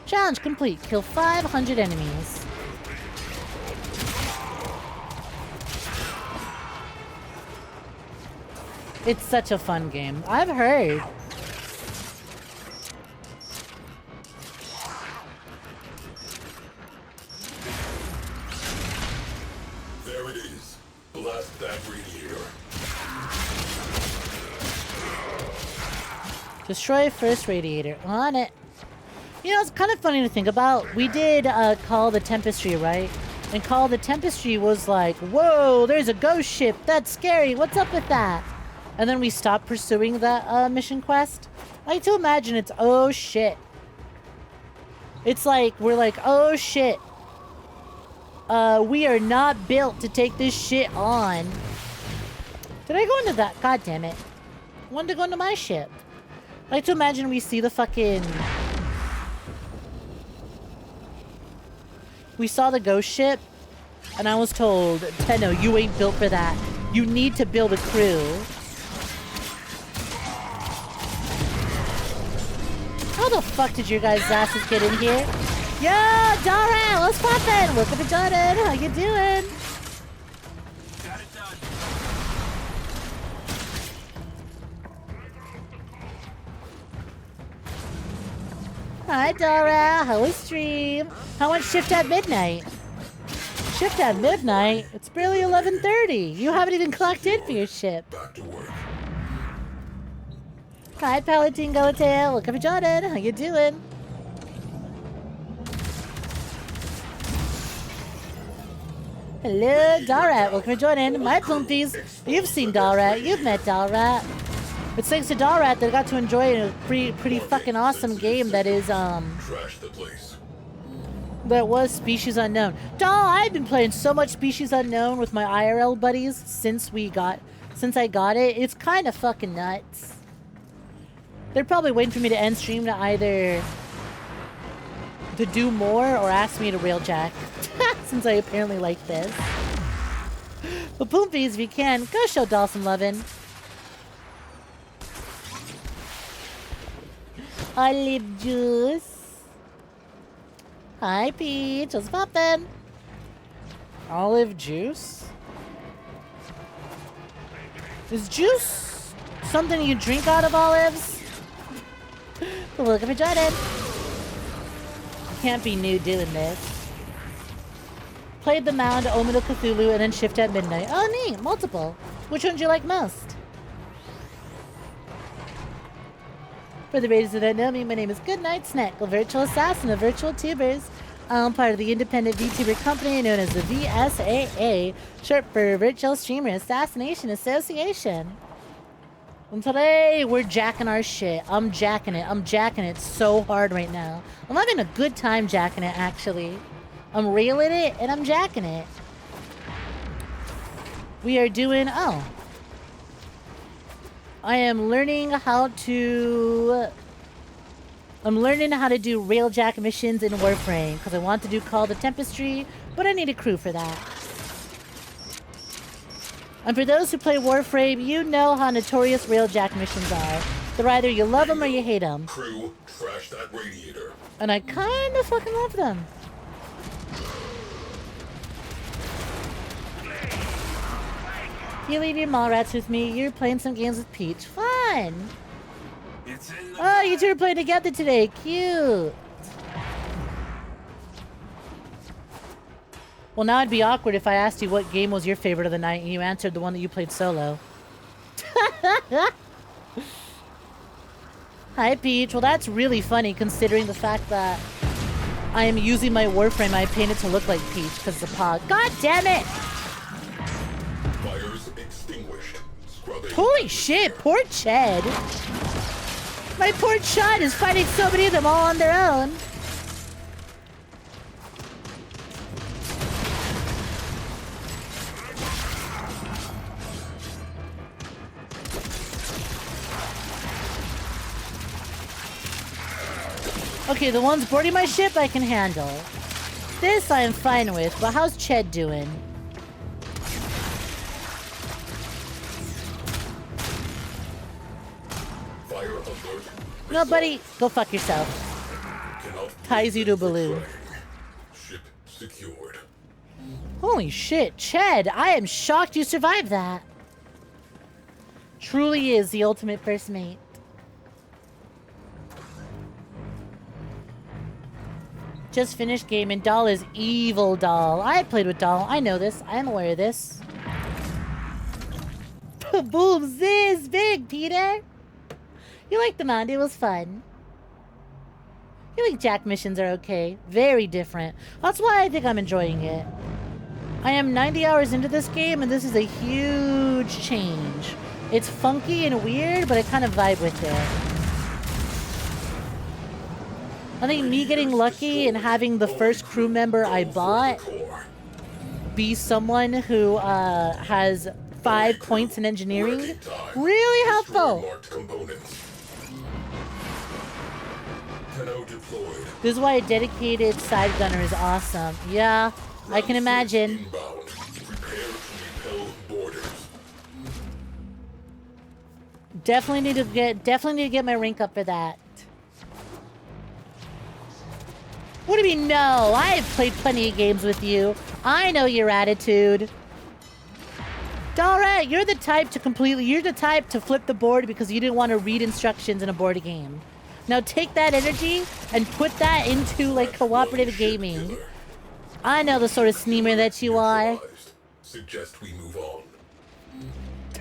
Speaker 1: Challenge complete. Kill 500 enemies. It's such a fun game. I've heard.
Speaker 14: There it is. Blast that radiator.
Speaker 1: Destroy first radiator. On it. You know, it's kind of funny to think about. We did Call the Tempestry, right? And Call the Tempestry was like, whoa, there's a ghost ship. That's scary. What's up with that? And then we stopped pursuing that mission quest. I like to imagine it's, oh shit. It's like, we're like, oh shit. We are not built to take this shit on. Did I go into that? God damn it. I wanted to go into my ship. I like to imagine we see the fucking... We saw the ghost ship, and I was told, Tenno, you ain't built for that. You need to build a crew. How the fuck did your guys' asses get in here? Yo, Dara, what's poppin'? Welcome to Jordan. How you doing? Hi, Dora. How was stream? How much shift at midnight? Shift at midnight? It's barely 11:30. You haven't even clocked in for your ship.
Speaker 14: Back to work.
Speaker 1: Hi, Palatine 𝐒𝐤 Welcome to Jordan. How you doing? Hello, Dalrat. Welcome to Jordan. My Poompies. You've seen Dalrat. You've met Dalrat. It's thanks to Dalrat that I got to enjoy a pretty fucking awesome game that is,
Speaker 14: Trash the place.
Speaker 1: that was Species Unknown. Doll, I've been playing so much Species Unknown with my IRL buddies since I got it. It's kind of fucking nuts. They're probably waiting for me to end stream to either to do more or ask me to railjack. Since I apparently like this. But Poompies, if you can, go show Doll some lovin'. Olive juice. Hi, Peach. What's poppin'? Olive juice? Is juice something you drink out of olives? Look at me, Jordan. You can't be new doing this. Played the Mound, Omen of Cthulhu, and then Shift at Midnight. Oh, neat. Multiple. Which one do you like most? For the ladies that don't know me, my name is GoodnightSnek, a virtual assassin of virtual tubers. I'm part of the independent VTuber company known as the VSAA, short for Virtual Streamer Assassination Association. And today, we're jacking our shit. I'm jacking it. I'm jacking it so hard right now. I'm having a good time jacking it, actually. I'm railing it, and I'm jacking it. We are doing... Oh. I am learning how to... I'm learning how to do railjack missions in Warframe, because I want to do Call the Tempestry, but I need a crew for that. And for those who play Warframe, you know how notorious railjack missions are. They're either you love them or you hate them.
Speaker 14: Crew, trash that radiator.
Speaker 1: And I kind of fucking love them. You leave your Mallrats with me. You're playing some games with Peach. Fun! Oh, you two are playing together today. Cute! Well, now it'd be awkward if I asked you what game was your favorite of the night and you answered the one that you played solo. Hi, Peach. Well, that's really funny considering the fact that I am using my Warframe I painted to look like Peach because it's a pog. God damn it!
Speaker 14: Fires extinguished.
Speaker 1: Holy shit, poor Ched. My poor Chad is fighting so many of them all on their own. Okay, the ones boarding my ship I can handle. This I am fine with, but how's Ched doing?
Speaker 14: Fire alert.
Speaker 1: No, buddy, go fuck yourself. Ties you to a balloon.
Speaker 14: Ship secured.
Speaker 1: Holy shit, Ched, I am shocked you survived that. Truly is the ultimate first mate. Just finished gaming. Doll is evil, Doll. I played with Doll. I know this. I am aware of this. Boobs is big, Peter. You liked the Mound. It was fun. You think Jack missions are okay. Very different. That's why I think I'm enjoying it. I am 90 hours into this game, and this is a huge change. It's funky and weird, but I kind of vibe with it. I think me getting lucky and having the first crew member I bought be someone who has 5 points in engineering, really helpful. This is why a dedicated side gunner is awesome. Yeah, I can imagine. Definitely need to get my rank up for that. What do you mean, no? I have played plenty of games with you. I know your attitude. Alright, you're the type to flip the board because you didn't want to read instructions in a board game. Now take that energy and put that into, like, cooperative gaming. I know the sort of sneamer that you are.
Speaker 14: Suggest we move on.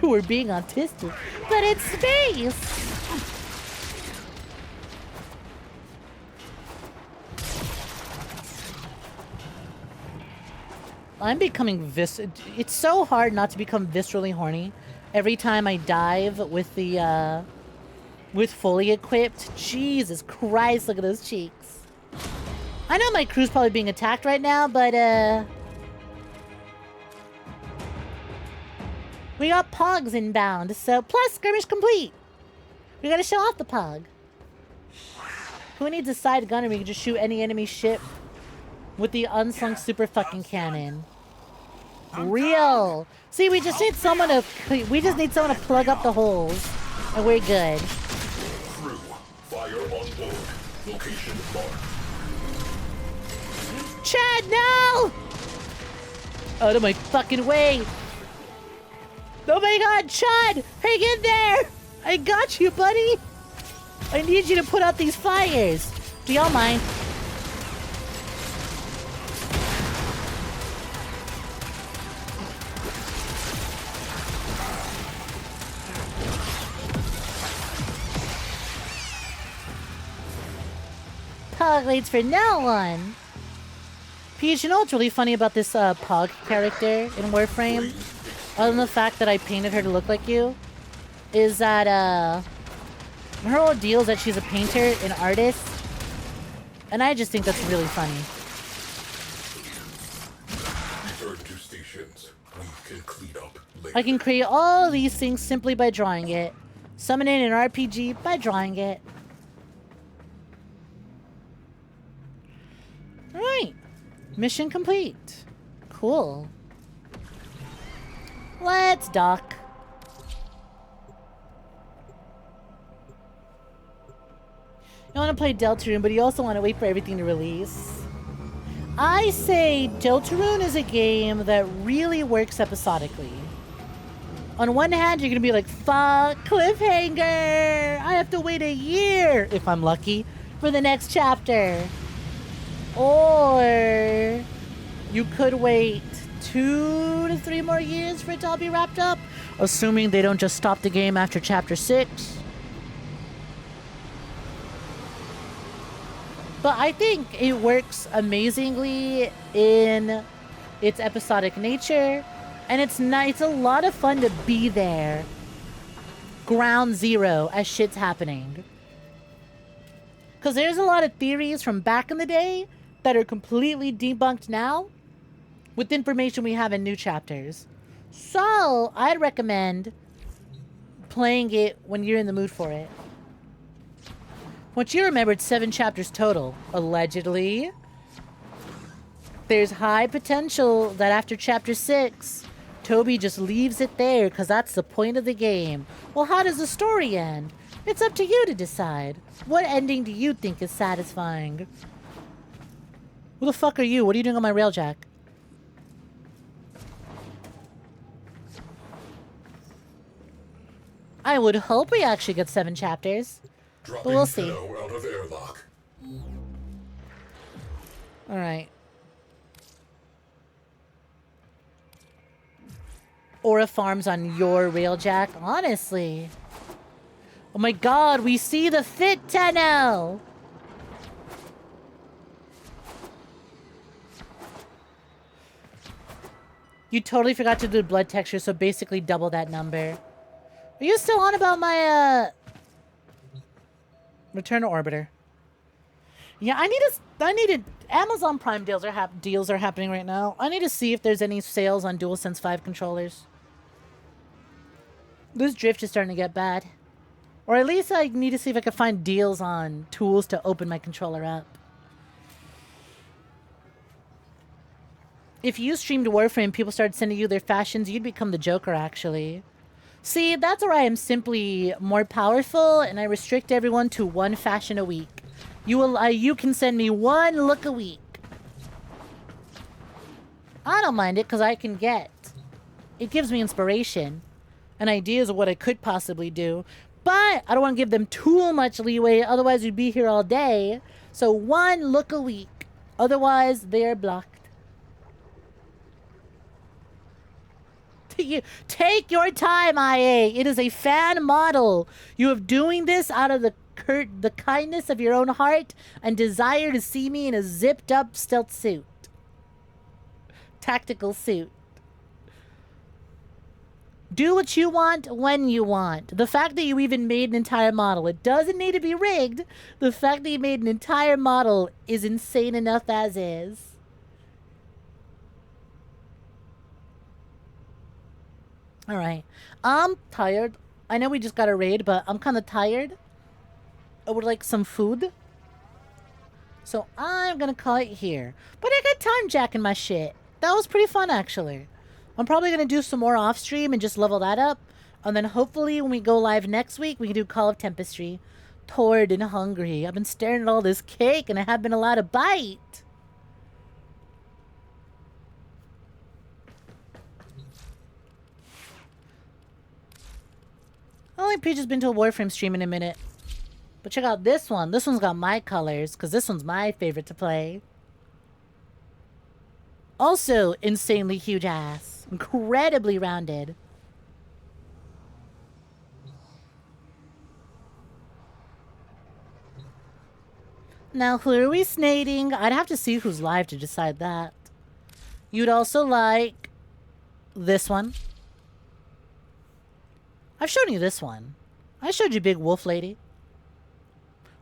Speaker 1: We're being autistic, but it's space! I'm becoming it's so hard not to become viscerally horny every time I dive with the, with fully equipped. Jesus Christ, look at those cheeks. I know my crew's probably being attacked right now, but, we got pogs inbound, so plus skirmish complete. We gotta show off the pog. Who needs a side gunner? We can just shoot any enemy ship with the unsung super fucking cannon. Real. See, we just need someone to plug up the holes, and we're good.
Speaker 14: Crew, fire on board. Location marked.
Speaker 1: Chad, no! Out of my fucking way. Oh my god, Chad! Hang in there! I got you, buddy! I need you to put out these fires. Do y'all mind? Pog leads for no one. Peach, you know what's really funny about this Pog character in Warframe? Other than the fact that I painted her to look like you, is that her whole deal is that she's a painter, an artist, and I just think that's really funny.
Speaker 14: Return to stations. We can clean up later.
Speaker 1: I can create all these things simply by drawing it. Summoning an RPG by drawing it. Alright. Mission complete. Cool. Let's dock. You want to play Deltarune, but you also want to wait for everything to release. I say Deltarune is a game that really works episodically. On one hand, you're going to be like, fuck, cliffhanger! I have to wait a year, if I'm lucky, for the next chapter. Or you could wait 2 to 3 more years for it to all be wrapped up, assuming they don't just stop the game after chapter 6. But I think it works amazingly in its episodic nature, and it's a lot of fun to be there, ground zero, as shit's happening. Because there's a lot of theories from back in the day that are completely debunked now with information we have in new chapters. So I'd recommend playing it when you're in the mood for it. Once you remember, it's 7 chapters total, allegedly. There's high potential that after chapter 6, Toby just leaves it there because that's the point of the game. Well, how does the story end? It's up to you to decide. What ending do you think is satisfying? Who the fuck are you? What are you doing on my railjack? I would hope we actually get 7 chapters. But we'll see.
Speaker 14: Out of airlock.
Speaker 1: Alright. Aura farms on your railjack? Honestly. Oh my god, we see the fit, Tenno! You totally forgot to do the blood texture, so basically double that number. Are you still on about my, Return to Orbiter? Yeah, I need Amazon Prime deals are happening right now. I need to see if there's any sales on DualSense 5 controllers. This drift is starting to get bad. Or at least I need to see if I can find deals on tools to open my controller up. If you streamed Warframe, people started sending you their fashions, you'd become the Joker, actually. See, that's where I am simply more powerful, and I restrict everyone to 1 fashion a week. You can send me 1 look a week. I don't mind it, because I can get. It gives me inspiration and ideas of what I could possibly do. But I don't want to give them too much leeway, otherwise we'd be here all day. So 1 look a week. Otherwise, they're blocked. Take your time, IA. It is a fan model. You are doing this out of the kindness of your own heart and desire to see me in a zipped up stealth suit. Tactical suit. Do what you want when you want. The fact that you even made an entire model, it doesn't need to be rigged. The fact that you made an entire model is insane enough as is. Alright. I'm tired. I know we just got a raid, but I'm kind of tired. I would like some food. So I'm going to call it here. But I got time jacking my shit. That was pretty fun, actually. I'm probably going to do some more off stream and just level that up. And then hopefully when we go live next week, we can do Call of Tempestry. Tired and hungry. I've been staring at all this cake and I haven't been allowed to bite. I don't think Peach has been to a Warframe stream in a minute. But check out this one. This one's got my colors, because this one's my favorite to play. Also, insanely huge ass. Incredibly rounded. Now, who are we snating? I'd have to see who's live to decide that. You'd also like this one. I've shown you this one. I showed you Big Wolf Lady.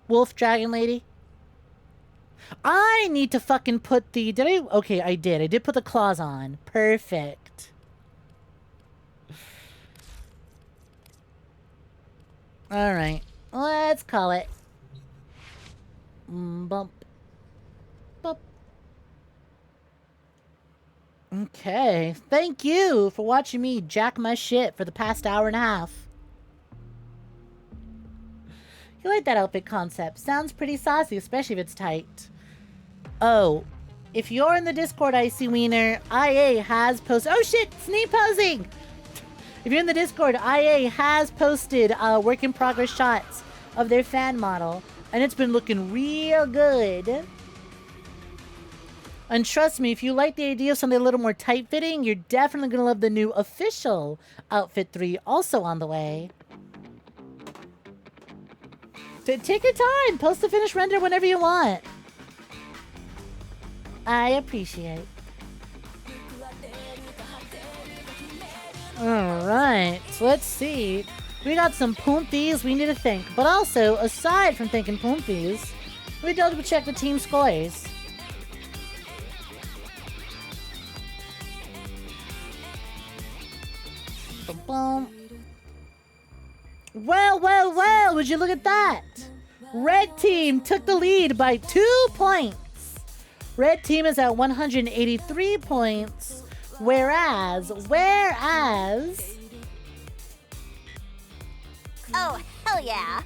Speaker 1: Wolf Dragon Lady. I need to fucking put the... Did I? Okay, I did. I did put the claws on. Perfect. Alright. Let's call it. Bump. Bump. Okay. Thank you for watching me jack my shit for the past hour and a half. You like that outfit concept. Sounds pretty saucy, especially if it's tight. Oh. If you're in the Discord, 𝐼𝐸𝐬, IA has posted... Oh shit! Sneak posing! If you're in the Discord, IA has posted work in progress shots of their fan model. And it's been looking real good. And trust me, if you like the idea of something a little more tight-fitting, you're definitely going to love the new official Outfit 3 also on the way. So take your time. Post the finished render whenever you want. I appreciate. Alright, so let's see. We got some Poompies we need to think. But also, aside from thinking Poompies, we double check the team scores. Boom. Well, well, well, would you look at that? Red team took the lead by 2 points. Red team is at 183 points. Whereas...
Speaker 3: Oh, hell yeah.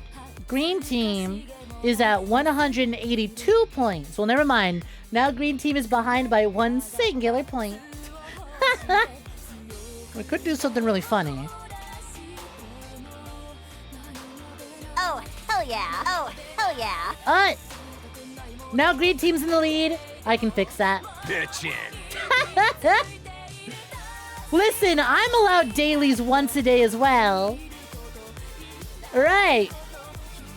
Speaker 1: Green team is at 182 points. Well, never mind. Now green team is behind by 1 singular point. We could do something really funny.
Speaker 3: Oh, hell yeah. Oh, hell yeah.
Speaker 1: Now green team's in the lead. I can fix that.
Speaker 17: Bitchin'.
Speaker 1: Listen, I'm allowed dailies once a day as well. Right.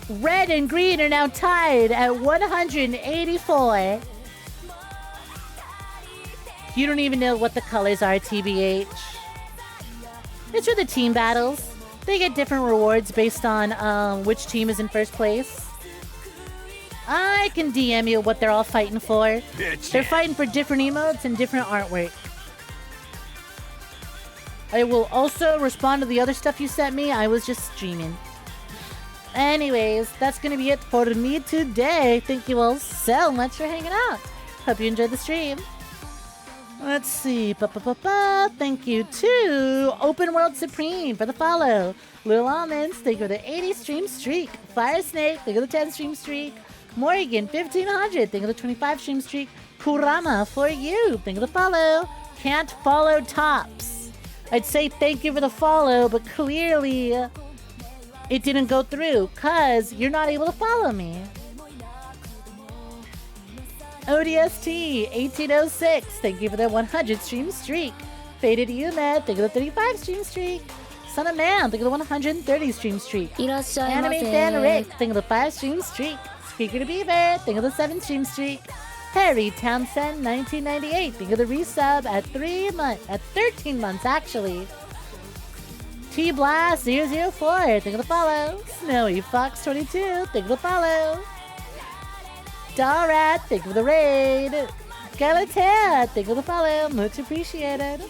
Speaker 1: Red and green are now tied at 184. You don't even know what the colors are, TBH. It's for the team battles. They get different rewards based on which team is in first place. I can DM you what they're all fighting for. Bitch. They're fighting for different emotes and different artwork. I will also respond to the other stuff you sent me. I was just streaming. Anyways, that's going to be it for me today. Thank you all so much for hanging out. Hope you enjoyed the stream. Let's see. Thank you to Open World Supreme for the follow. Little Almonds, thank you for the 80 stream streak. Fire Snake, thank you for the 10 stream streak. Morgan, 1500, thank you for the 25 stream streak. Kurama, for you, thank you for the follow. Can't follow tops. I'd say thank you for the follow, but clearly it didn't go through because you're not able to follow me. ODST 1806, thank you for the 100 stream streak. Faded Umed, thank you for the 35 stream streak. Son of Man, thank you for the 130 stream streak. Anime Fan Rick, thank you for the 5 stream streak. Speaker to Beaver, thank you for the 7 stream streak. Harry Townsend 1998, thank you for the resub at 13 months actually. T Blast 004, thank you for the follow. Snowy Fox 22, thank you for the follow. Dalrat, thank you for the raid. Galatea, thank you for the follow, much appreciated.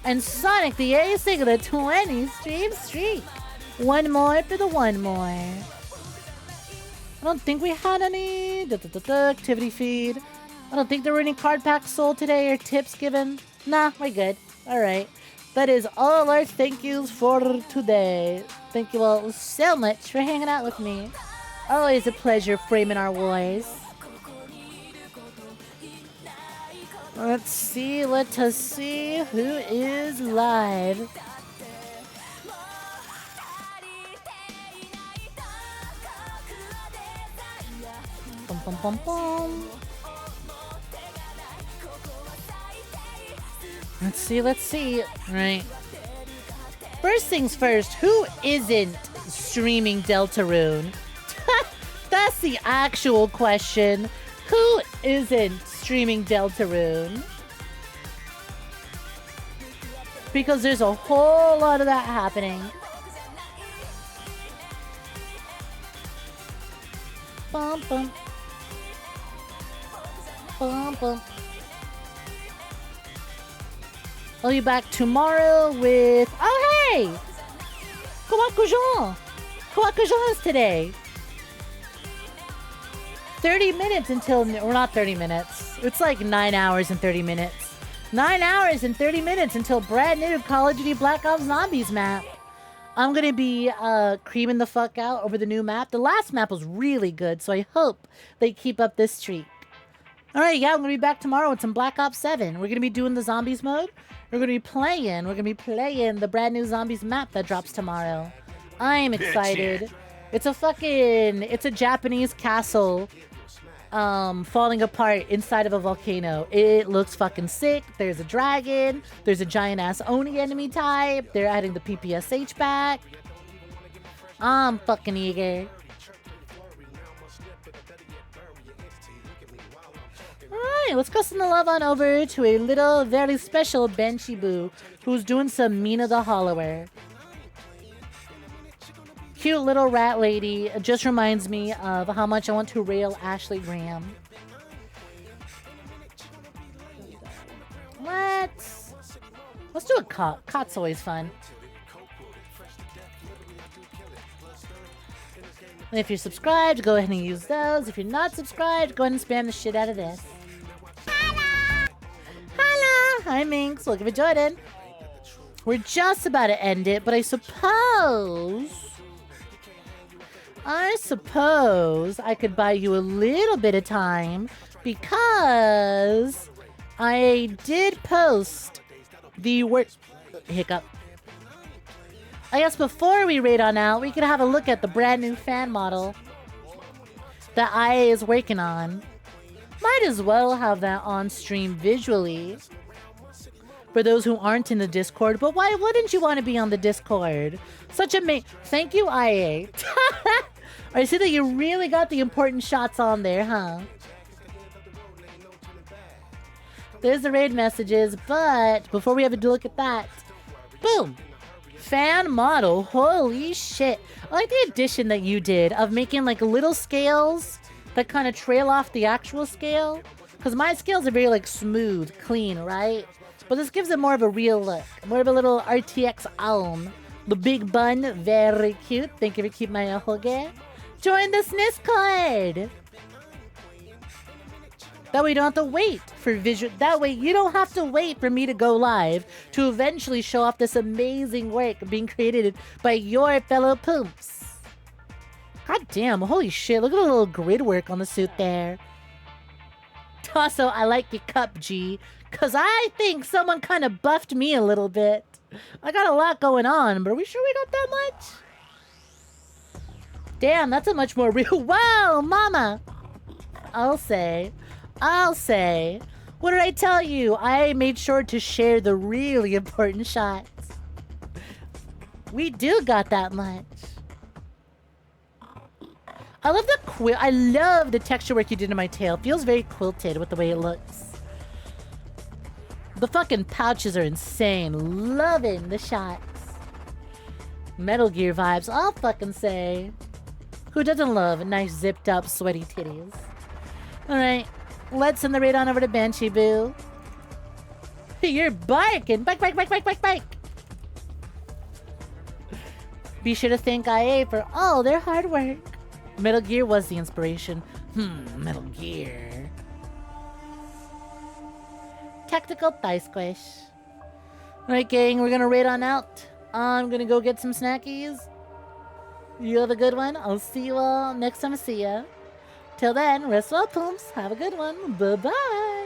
Speaker 1: And Sonic the Ace, thank you for the 20 stream streak. One more for the one more. I don't think we had any activity feed. I don't think there were any card packs sold today or tips given. Nah, we're good. Alright. That is all our thank yous for today. Thank you all so much for hanging out with me. Always a pleasure framing our wars. Let us see who is live. Bum, bum, bum, bum. Let's see. Right. First things first, who isn't streaming Deltarune? That's the actual question. Who isn't streaming Deltarune? Because there's a whole lot of that happening. Bum, bum. Bum, bum. I'll be back tomorrow with... Oh, hey! 𝐒𝐴𝐕𝐄 is today. 30 minutes until... Or not 30 minutes. It's like 9 hours and 30 minutes. 9 hours and 30 minutes until brand new Call of Duty Black Ops Zombies map. I'm going to be creaming the fuck out over the new map. The last map was really good, so I hope they keep up this streak. Alright, yeah, I'm going to be back tomorrow with some Black Ops 7. We're going to be doing the Zombies mode. We're going to be playing the brand new Zombies map that drops tomorrow. I'm excited. It's a Japanese castle falling apart inside of a volcano. It looks fucking sick. There's a dragon. There's a giant ass Oni enemy type. They're adding the PPSH back. I'm fucking eager. Alright, let's go send the love on over to a little very special Banshee Boo who's doing some Mina the Hollower. Cute little rat lady. It just reminds me of how much I want to rail Ashley Graham. Let's do a cot. Cot's always fun. And if you're subscribed, go ahead and use those. If you're not subscribed, go ahead and spam the shit out of this. Holla! Hi, Minx. Welcome to Jordan. We're just about to end it, but I suppose I could buy you a little bit of time because I did post the work hiccup. I guess before we raid on out, we could have a look at the brand new fan model that IA is working on. Might as well have that on stream visually for those who aren't in the Discord. But why wouldn't you want to be on the Discord? Such a thank you, IA. I see that you really got the important shots on there, huh? There's the raid messages, but before we have a look at that, boom! Fan model, holy shit. I like the addition that you did of making like little scales that kind of trail off the actual scale. Because my scales are very like smooth, clean, right? But this gives it more of a real look. More of a little RTX arm. The big bun, very cute. Thank you for keeping my 𝐒𝐤. Join the SNES card! That way you don't have to wait for visual. That way you don't have to wait for me to go live to eventually show off this amazing work being created by your fellow poops. God damn, holy shit, look at the little grid work on the suit there. Also, I like your cup, G, because I think someone kind of buffed me a little bit. I got a lot going on, but are we sure we got that much? Damn, that's a much more real. Whoa, mama! I'll say. What did I tell you? I made sure to share the really important shots. We do got that much. I love the quilt. I love the texture work you did in my tail. Feels very quilted with the way it looks. The fucking pouches are insane. Loving the shots. Metal Gear vibes, I'll fucking say. Who doesn't love nice zipped up sweaty titties? Alright, let's send the raid on over to Banshee Boo. You're barking! Bike! Be sure to thank IA for all their hard work. Metal Gear was the inspiration. Metal Gear. Tactical thigh squish. Alright, gang, we're gonna raid on out. I'm gonna go get some snackies. You have a good one. I'll see you all next time I see ya. Till then, rest well, Pooms. Have a good one. Bye-bye.